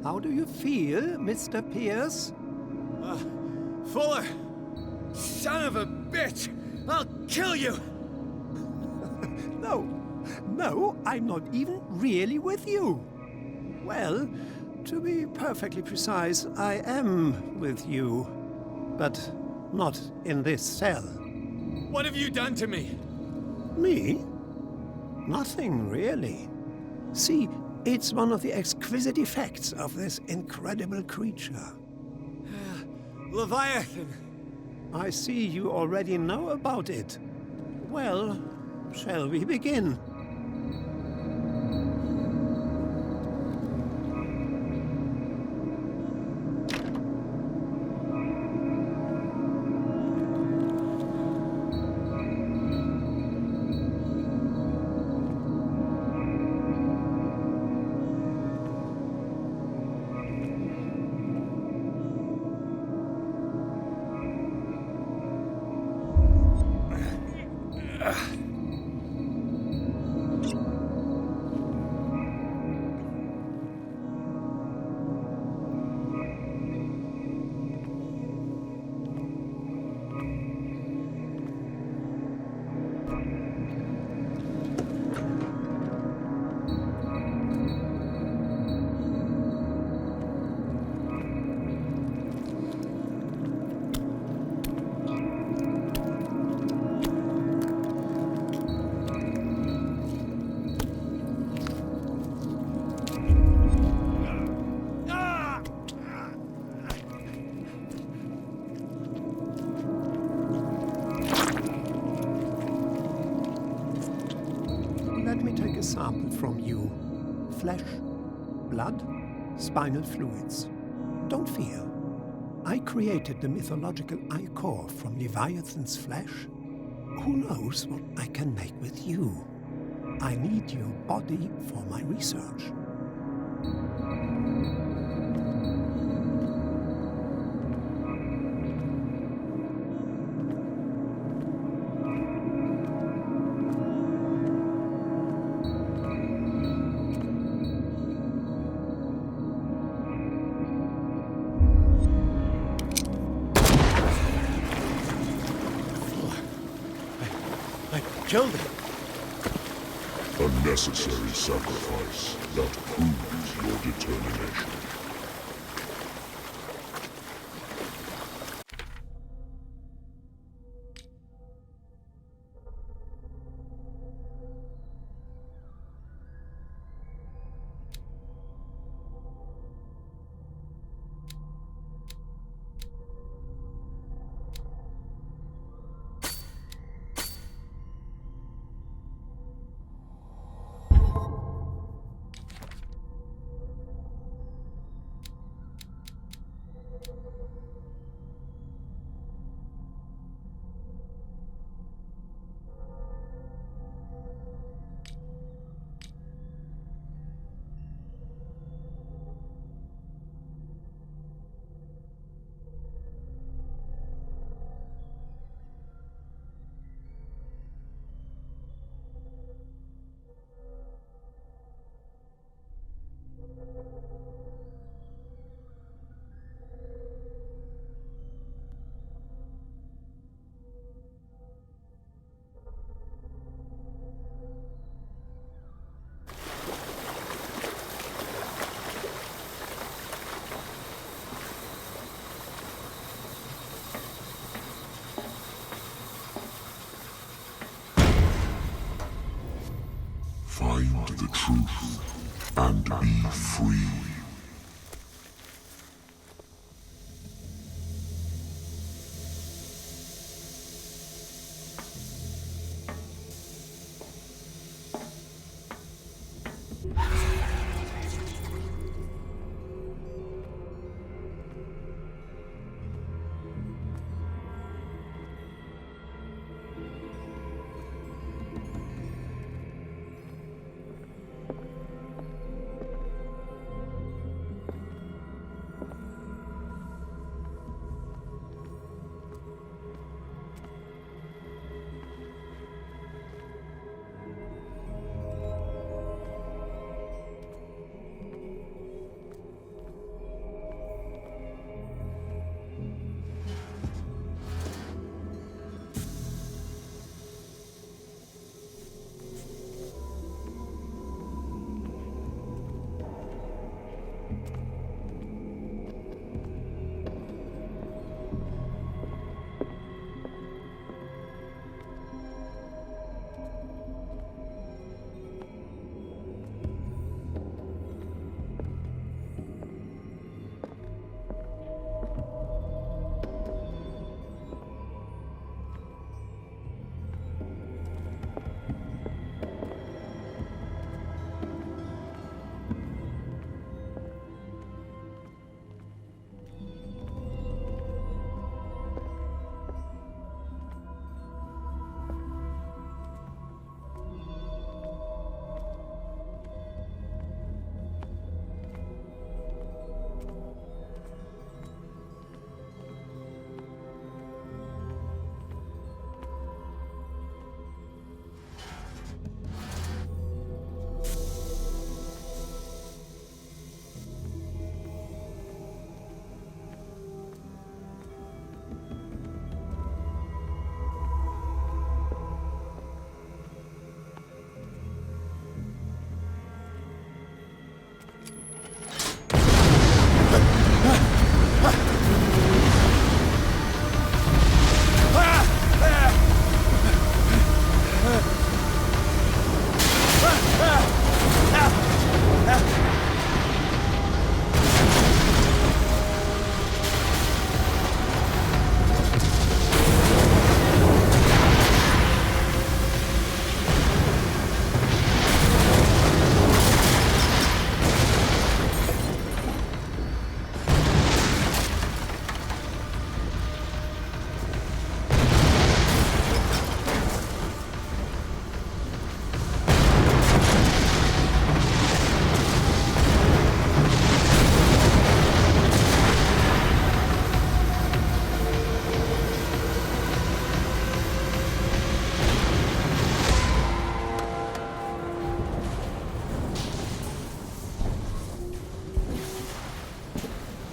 [SPEAKER 21] How do you feel, Mr. Pierce?
[SPEAKER 10] Fuller! Son of a bitch! I'll kill you!
[SPEAKER 21] No, I'm not even really with you. Well, to be perfectly precise, I am with you. But not in this cell.
[SPEAKER 10] What have you done to me?
[SPEAKER 21] Me? Nothing, really. See, it's one of the exquisite effects of this incredible creature.
[SPEAKER 10] Leviathan!
[SPEAKER 21] I see you already know about it. Well, shall we begin? Let me take a sample from you. Flesh, blood, spinal fluids. Don't fear. I created the mythological ichor from Leviathan's flesh. Who knows what I can make with you? I need your body for my research.
[SPEAKER 10] Killed him.
[SPEAKER 19] A necessary sacrifice that proves your determination. Find the truth and be free.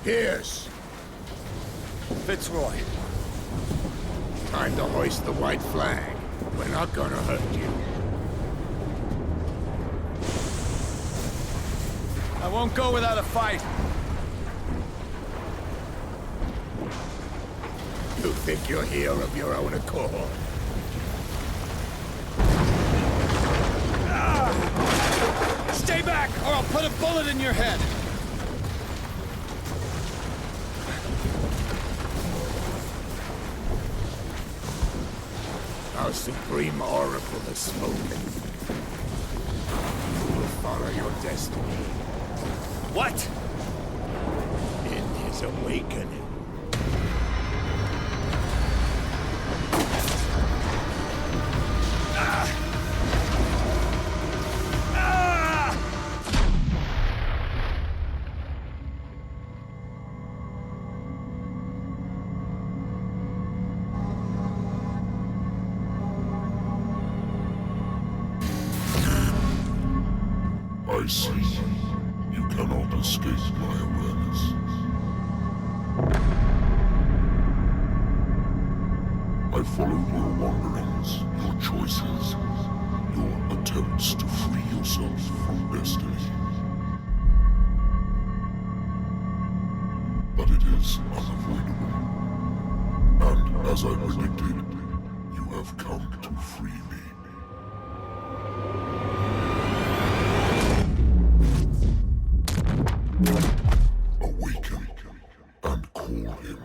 [SPEAKER 6] Pierce!
[SPEAKER 12] Fitzroy.
[SPEAKER 6] Time to hoist the white flag. We're not gonna hurt you.
[SPEAKER 12] I won't go without a fight.
[SPEAKER 6] You think you're here of your own accord?
[SPEAKER 12] Stay back, or I'll put a bullet in your head!
[SPEAKER 6] Our supreme oracle has spoken. You will follow your destiny.
[SPEAKER 12] What?
[SPEAKER 6] In his awakening.
[SPEAKER 19] I see. You cannot escape my awareness. I followed your wanderings, your choices, your attempts to free yourself from destiny. But it is unavoidable. And as I predicted, you have come to free me. Awaken and call him.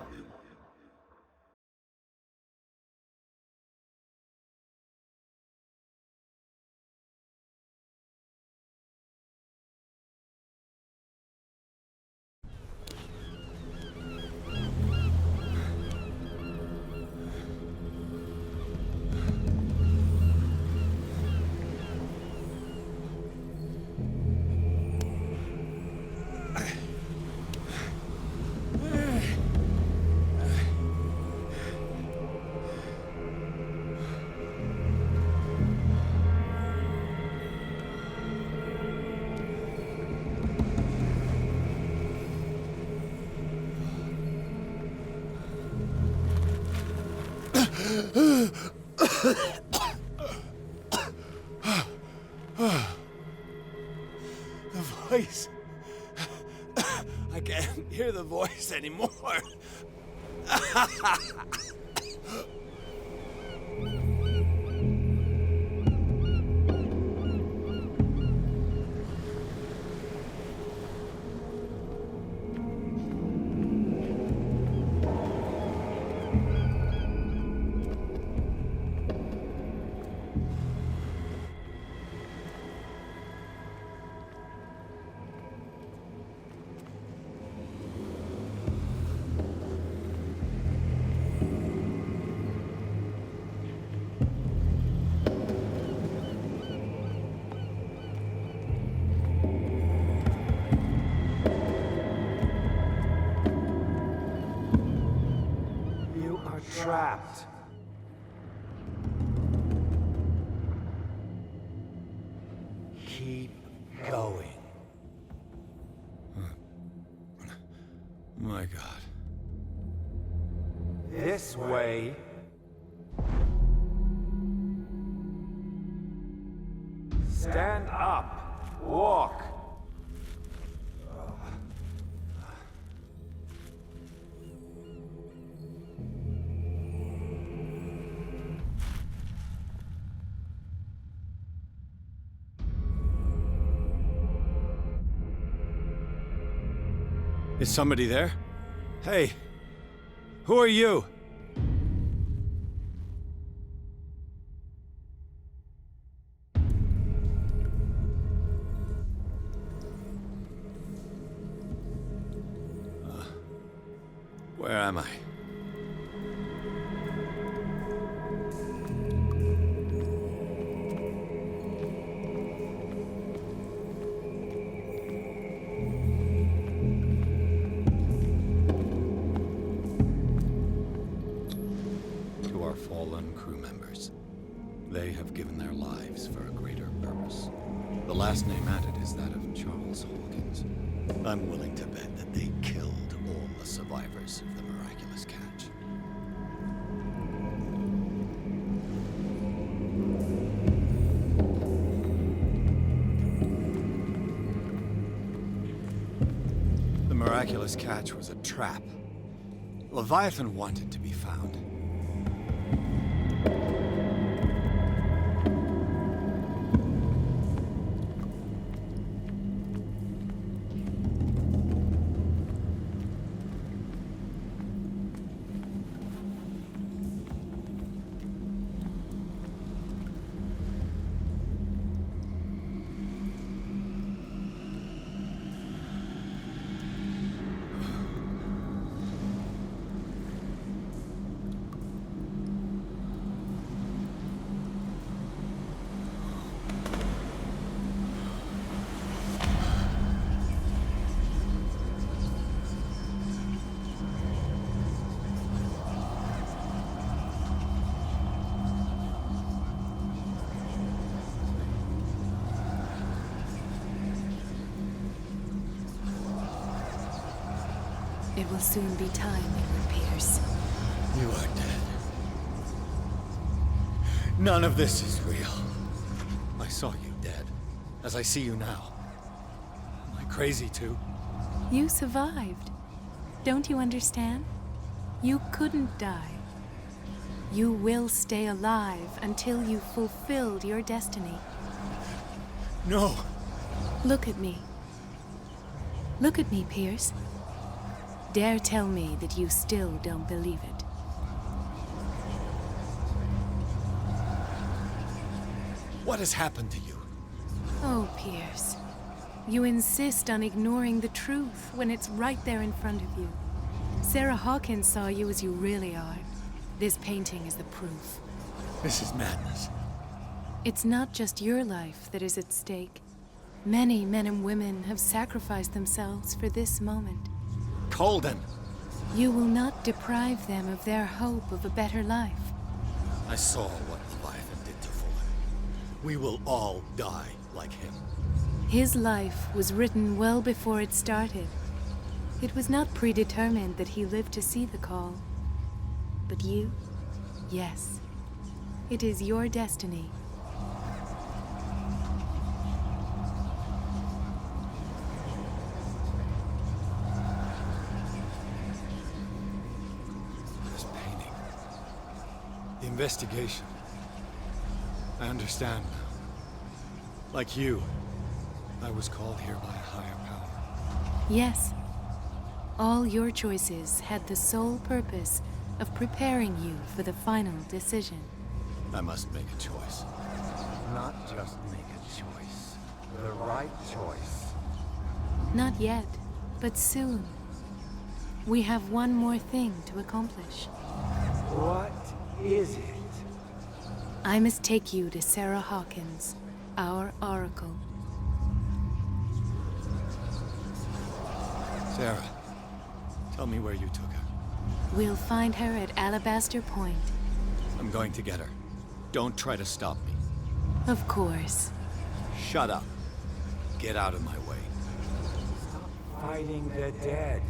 [SPEAKER 12] The voice. I can't hear the voice anymore.
[SPEAKER 5] Trapped. Keep going.
[SPEAKER 2] My God.
[SPEAKER 5] This way. Stand up. Walk.
[SPEAKER 12] Is somebody there? Hey, who are you?
[SPEAKER 2] Where am I? To our fallen crew members. They have given their lives for a greater purpose. The last name added is that of Charles Hawkins. I'm willing to bet that they killed survivors of the miraculous catch. The miraculous catch was a trap. Leviathan wanted to be found.
[SPEAKER 11] It will soon be time, Edward Pierce.
[SPEAKER 2] You are dead. None of this is real. I saw you dead, as I see you now. Am I crazy too?
[SPEAKER 11] You survived. Don't you understand? You couldn't die. You will stay alive until you've fulfilled your destiny.
[SPEAKER 2] No!
[SPEAKER 11] Look at me. Look at me, Pierce. Dare tell me that you still don't believe it.
[SPEAKER 2] What has happened to you?
[SPEAKER 11] Oh, Pierce. You insist on ignoring the truth when it's right there in front of you. Sarah Hawkins saw you as you really are. This painting is the proof.
[SPEAKER 2] This is madness.
[SPEAKER 11] It's not just your life that is at stake. Many men and women have sacrificed themselves for this moment.
[SPEAKER 2] Colden!
[SPEAKER 11] You will not deprive them of their hope of a better life.
[SPEAKER 2] I saw what Leviathan did to Fuller. We will all die like him.
[SPEAKER 11] His life was written well before it started. It was not predetermined that he lived to see the call. But you? Yes. It is your destiny.
[SPEAKER 2] Investigation. I understand now. Like you, I was called here by a higher power.
[SPEAKER 11] Yes. All your choices had the sole purpose of preparing you for the final decision.
[SPEAKER 2] I must make a choice.
[SPEAKER 5] Not just make a choice. The right choice.
[SPEAKER 11] Not yet, but soon. We have one more thing to accomplish.
[SPEAKER 5] What is it?
[SPEAKER 11] I must take you to Sarah Hawkins, our Oracle.
[SPEAKER 2] Sarah, tell me where you took her.
[SPEAKER 11] We'll find her at Alabaster Point.
[SPEAKER 2] I'm going to get her. Don't try to stop me.
[SPEAKER 11] Of course.
[SPEAKER 2] Shut up. Get out of my way.
[SPEAKER 5] Stop fighting the dead.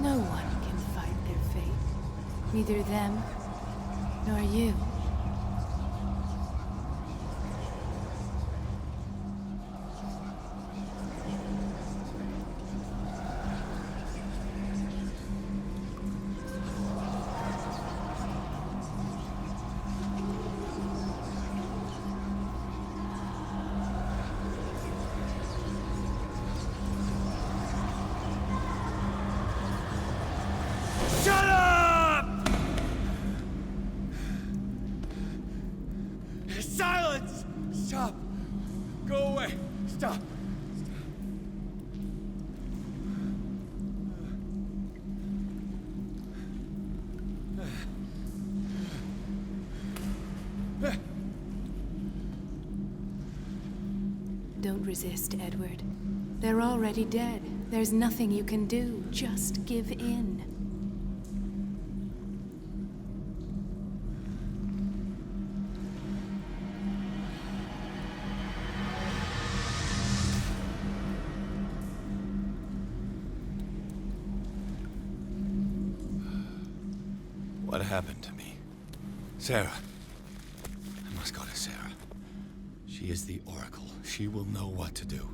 [SPEAKER 11] No one can fight their fate. Neither them, nor you.
[SPEAKER 4] Shut up! Silence! Stop! Go away! Stop!
[SPEAKER 11] Don't resist, Edward. They're already dead. There's nothing you can do. Just give in.
[SPEAKER 2] What happened to me? Sarah. I must go to Sarah. She is the Oracle. She will know what to do.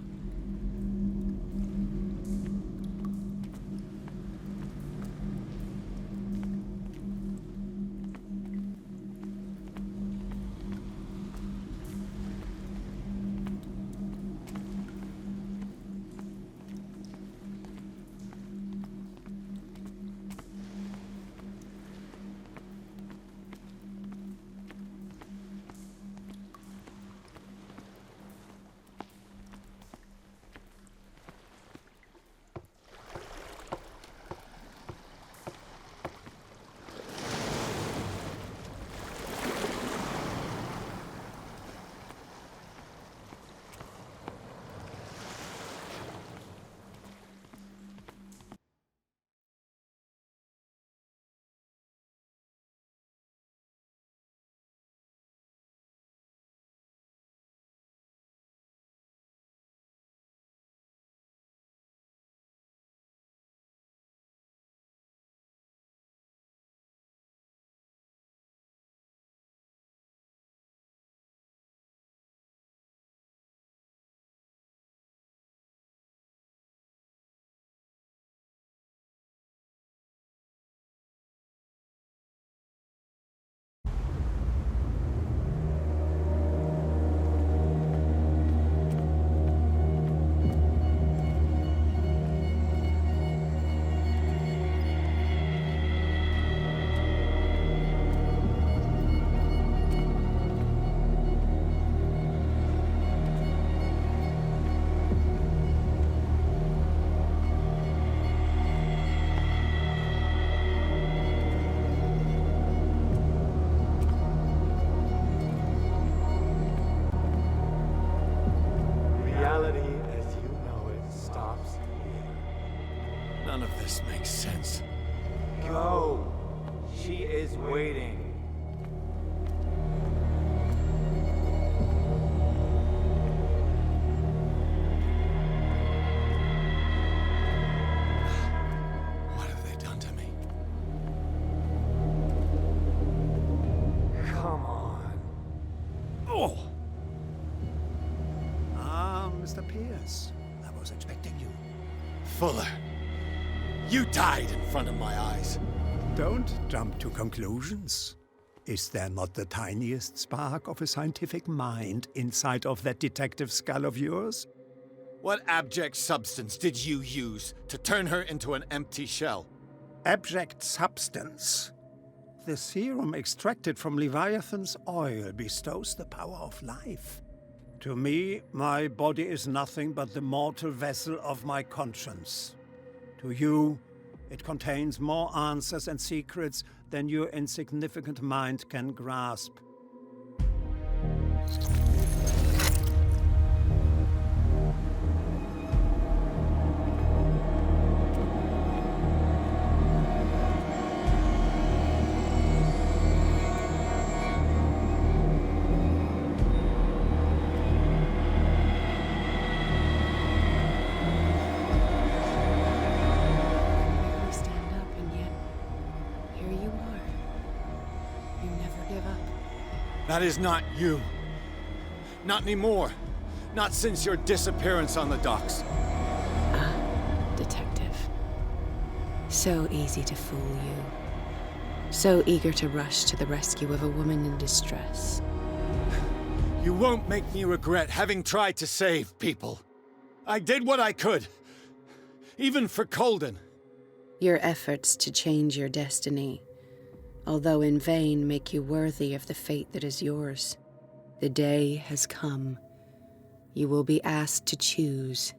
[SPEAKER 2] None of this makes sense.
[SPEAKER 5] Go! She is waiting.
[SPEAKER 2] What have they done to me?
[SPEAKER 5] Come on.
[SPEAKER 2] Oh!
[SPEAKER 21] Ah, Mr. Pierce. I was expecting you.
[SPEAKER 2] Fuller. You died in front of my eyes.
[SPEAKER 21] Don't jump to conclusions. Is there not the tiniest spark of a scientific mind inside of that detective skull of yours?
[SPEAKER 2] What abject substance did you use to turn her into an empty shell?
[SPEAKER 21] Abject substance? The serum extracted from Leviathan's oil bestows the power of life. To me, my body is nothing but the mortal vessel of my conscience. To you, it contains more answers and secrets than your insignificant mind can grasp.
[SPEAKER 2] That is not you. Not anymore. Not since your disappearance on the docks.
[SPEAKER 1] Ah, detective. So easy to fool you. So eager to rush to the rescue of a woman in distress.
[SPEAKER 2] You won't make me regret having tried to save people. I did what I could. Even for Colden.
[SPEAKER 1] Your efforts to change your destiny, although in vain, make you worthy of the fate that is yours. The day has come. You will be asked to choose.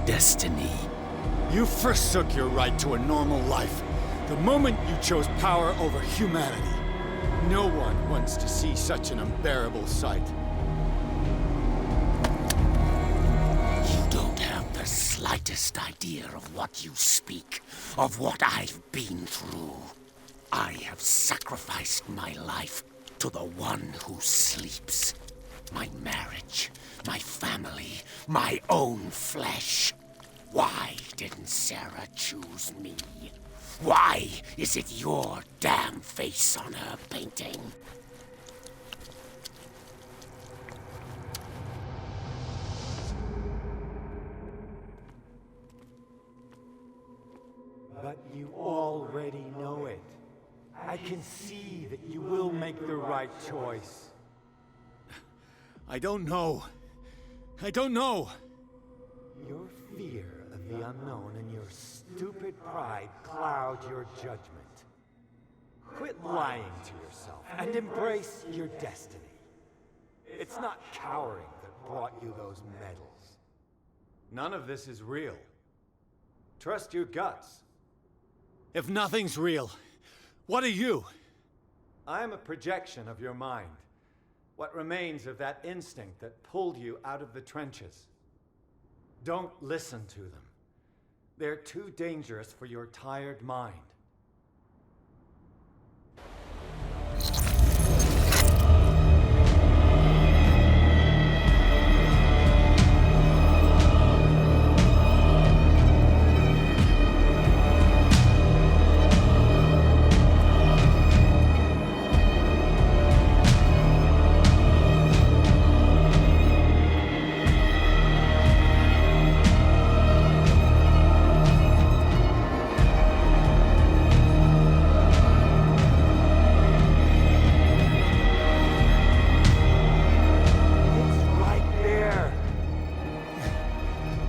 [SPEAKER 15] destiny.
[SPEAKER 2] You forsook your right to a normal life the moment you chose power over humanity. No one wants to see such an unbearable sight.
[SPEAKER 14] You don't have the slightest idea of what you speak, of what I've been through. I have sacrificed my life to the one who sleeps. My marriage, my family, my own flesh. Why didn't Sarah choose me? Why is it your damn face on her painting?
[SPEAKER 5] But you already know it. I can see that you will make the right choice.
[SPEAKER 2] I don't know. I don't know.
[SPEAKER 5] Your fear of the unknown and your stupid pride cloud your judgment. Quit lying to yourself and embrace your destiny. It's not cowering that brought you those medals. None of this is real. Trust your guts.
[SPEAKER 2] If nothing's real, what are you?
[SPEAKER 5] I am a projection of your mind. What remains of that instinct that pulled you out of the trenches. Don't listen to them. They're too dangerous for your tired mind.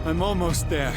[SPEAKER 2] I'm almost there.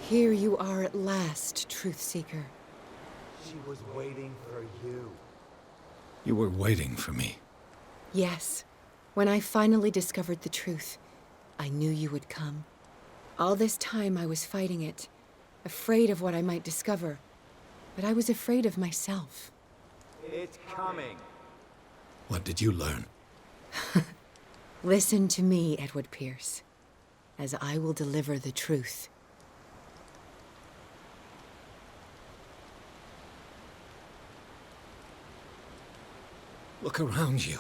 [SPEAKER 1] Here you are at last, Truth Seeker.
[SPEAKER 5] She was waiting for you.
[SPEAKER 2] You were waiting for me.
[SPEAKER 1] Yes. When I finally discovered the truth, I knew you would come. All this time I was fighting it, afraid of what I might discover. But I was afraid of myself.
[SPEAKER 5] It's coming.
[SPEAKER 2] What did you learn?
[SPEAKER 1] Listen to me, Edward Pierce, as I will deliver the truth.
[SPEAKER 2] Look around you.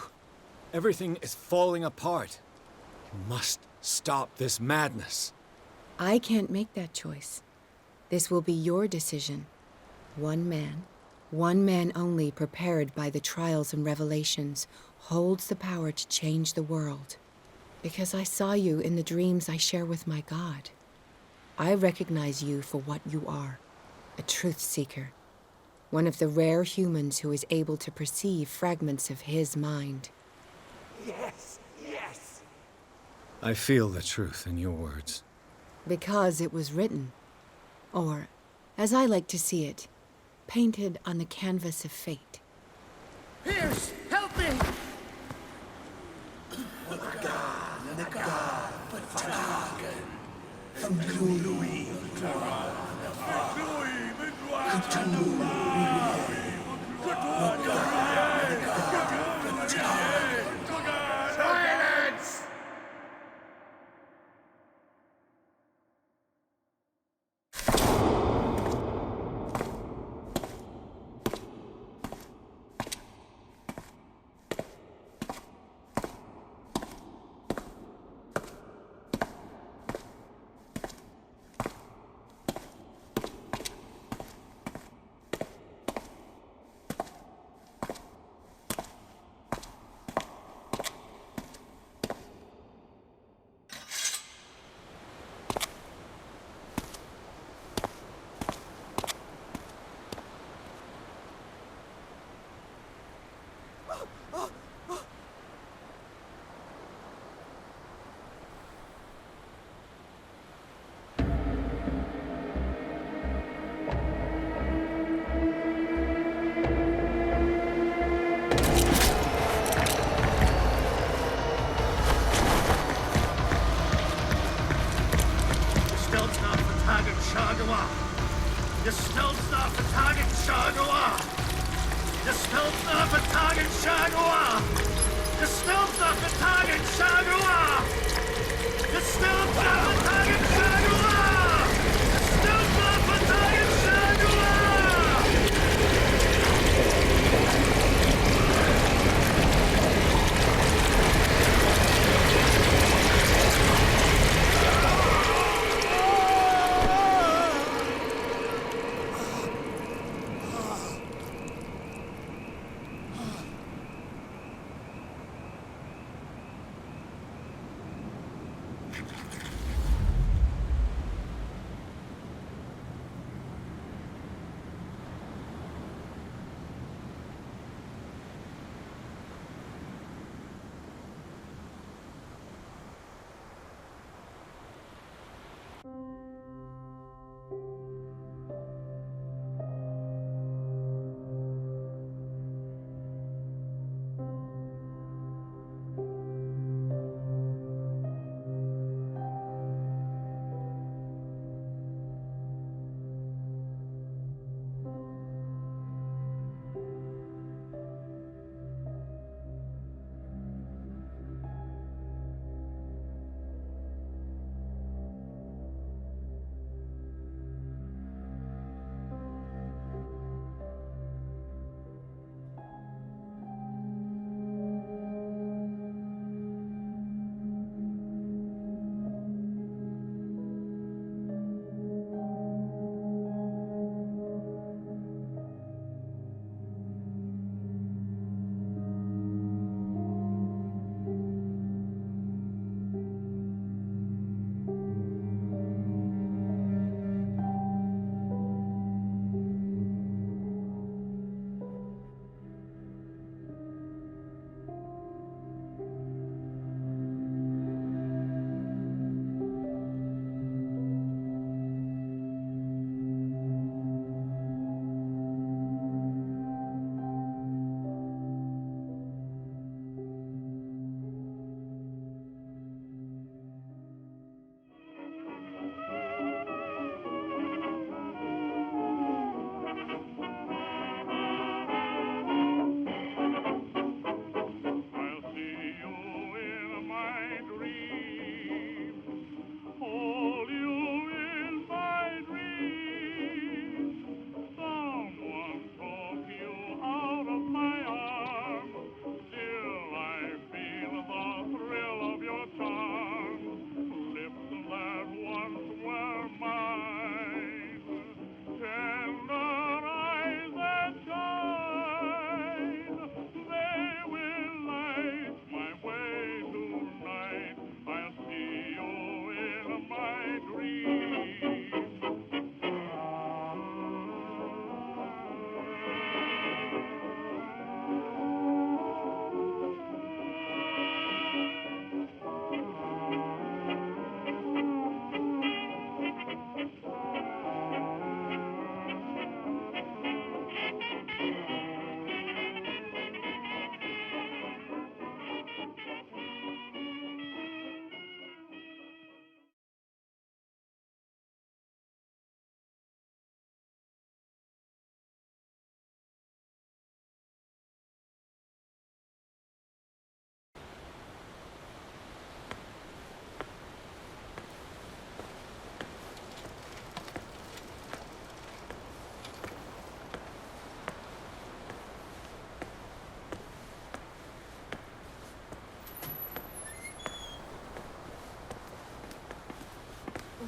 [SPEAKER 2] Everything is falling apart. You must stop this madness.
[SPEAKER 1] I can't make that choice. This will be your decision. One man only, prepared by the trials and revelations, holds the power to change the world. Because I saw you in the dreams I share with my God. I recognize you for what you are, a truth seeker. One of the rare humans who is able to perceive fragments of his mind.
[SPEAKER 5] Yes, yes!
[SPEAKER 2] I feel the truth in your words.
[SPEAKER 1] Because it was written. Or, as I like to see it, painted on the canvas of fate.
[SPEAKER 10] Pierce, help me!
[SPEAKER 17] Silence!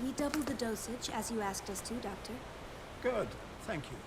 [SPEAKER 8] We doubled the dosage, as you asked us to, Doctor.
[SPEAKER 10] Good. Thank you.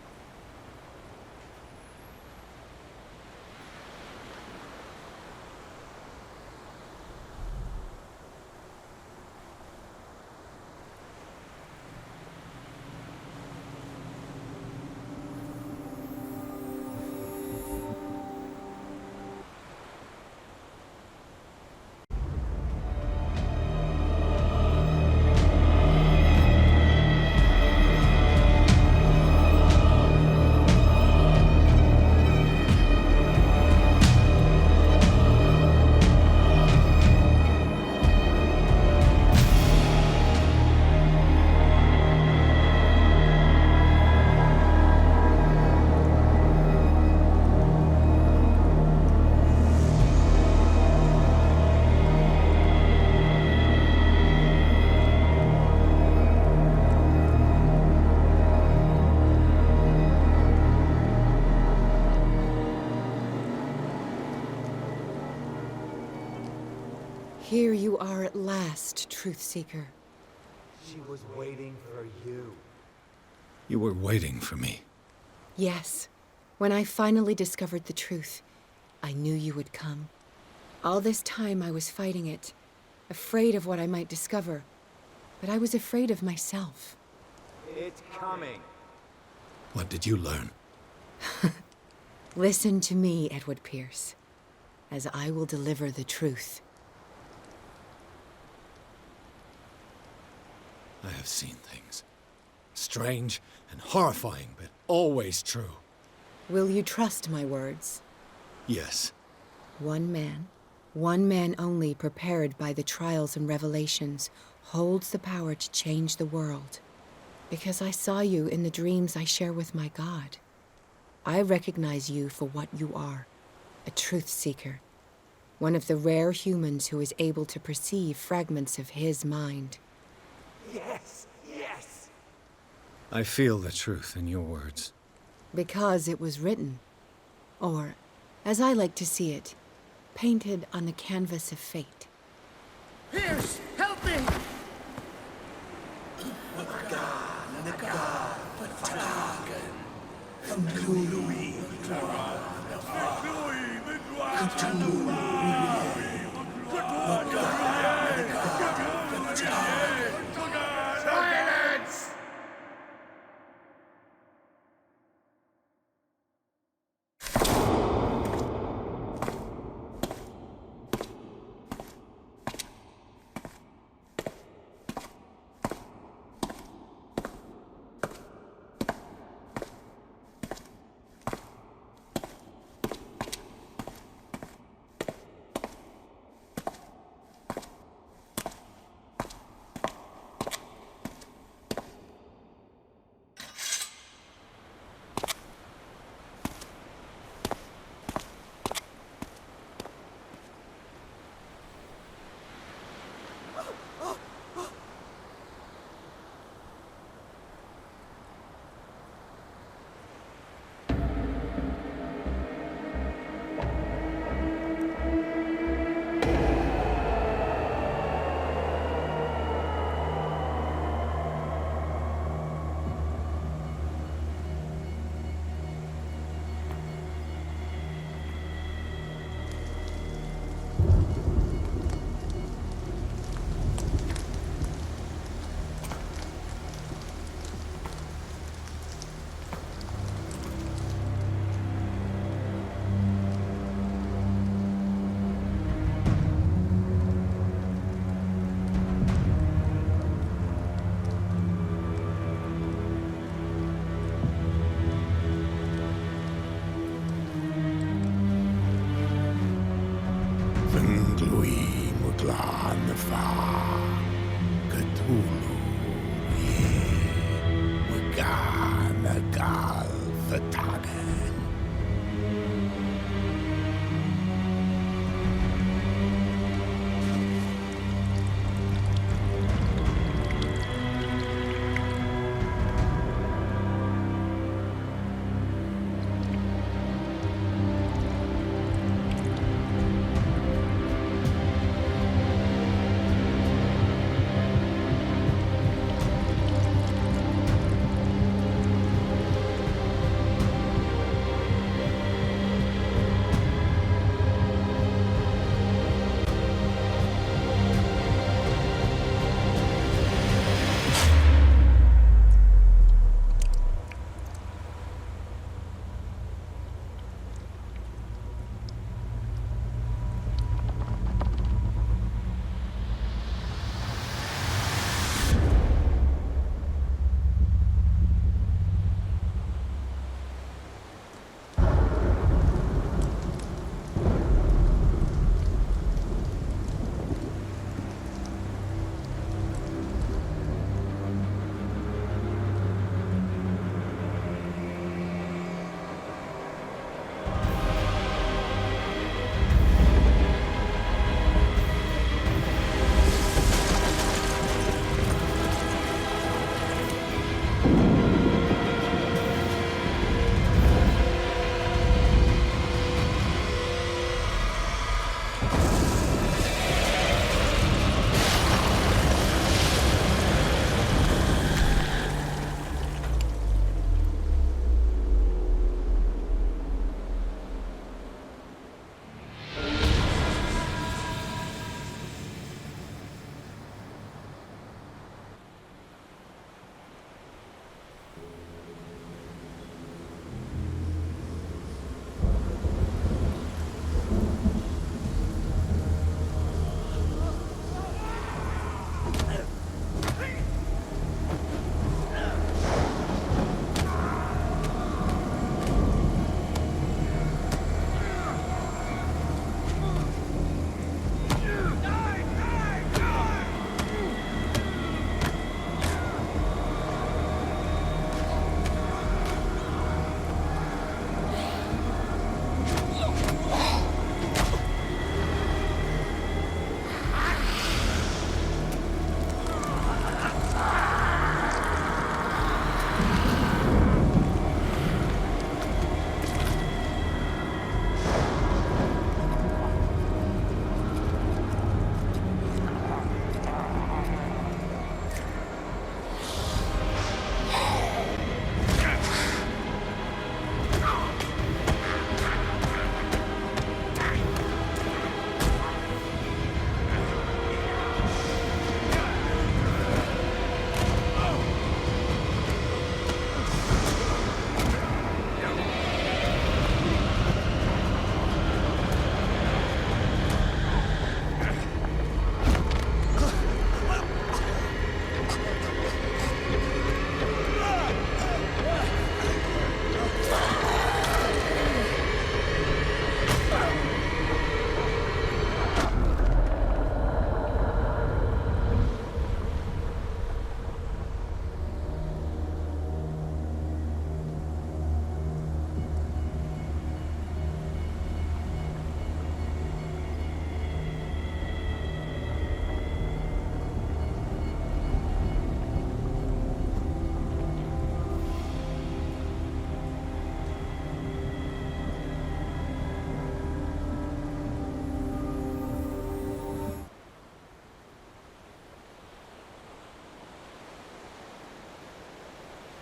[SPEAKER 1] Here you are at last, Truth Seeker.
[SPEAKER 5] She was waiting for you.
[SPEAKER 2] You were waiting for me.
[SPEAKER 1] Yes. When I finally discovered the truth, I knew you would come. All this time I was fighting it, afraid of what I might discover, but I was afraid of myself.
[SPEAKER 5] It's coming.
[SPEAKER 2] What did you learn?
[SPEAKER 1] Listen to me, Edward Pierce, as I will deliver the truth.
[SPEAKER 2] I have seen things. Strange and horrifying, but always true.
[SPEAKER 1] Will you trust my words?
[SPEAKER 2] Yes.
[SPEAKER 1] One man only prepared by the trials and revelations, holds the power to change the world. Because I saw you in the dreams I share with my God. I recognize you for what you are, a truth seeker. One of the rare humans who is able to perceive fragments of his mind.
[SPEAKER 5] Yes, yes!
[SPEAKER 2] I feel the truth in your words.
[SPEAKER 1] Because it was written. Or, as I like to see it, painted on the canvas of fate.
[SPEAKER 10] Pierce, help me!
[SPEAKER 17] Silence!
[SPEAKER 6] Cthulhu, Call of Cthulhu.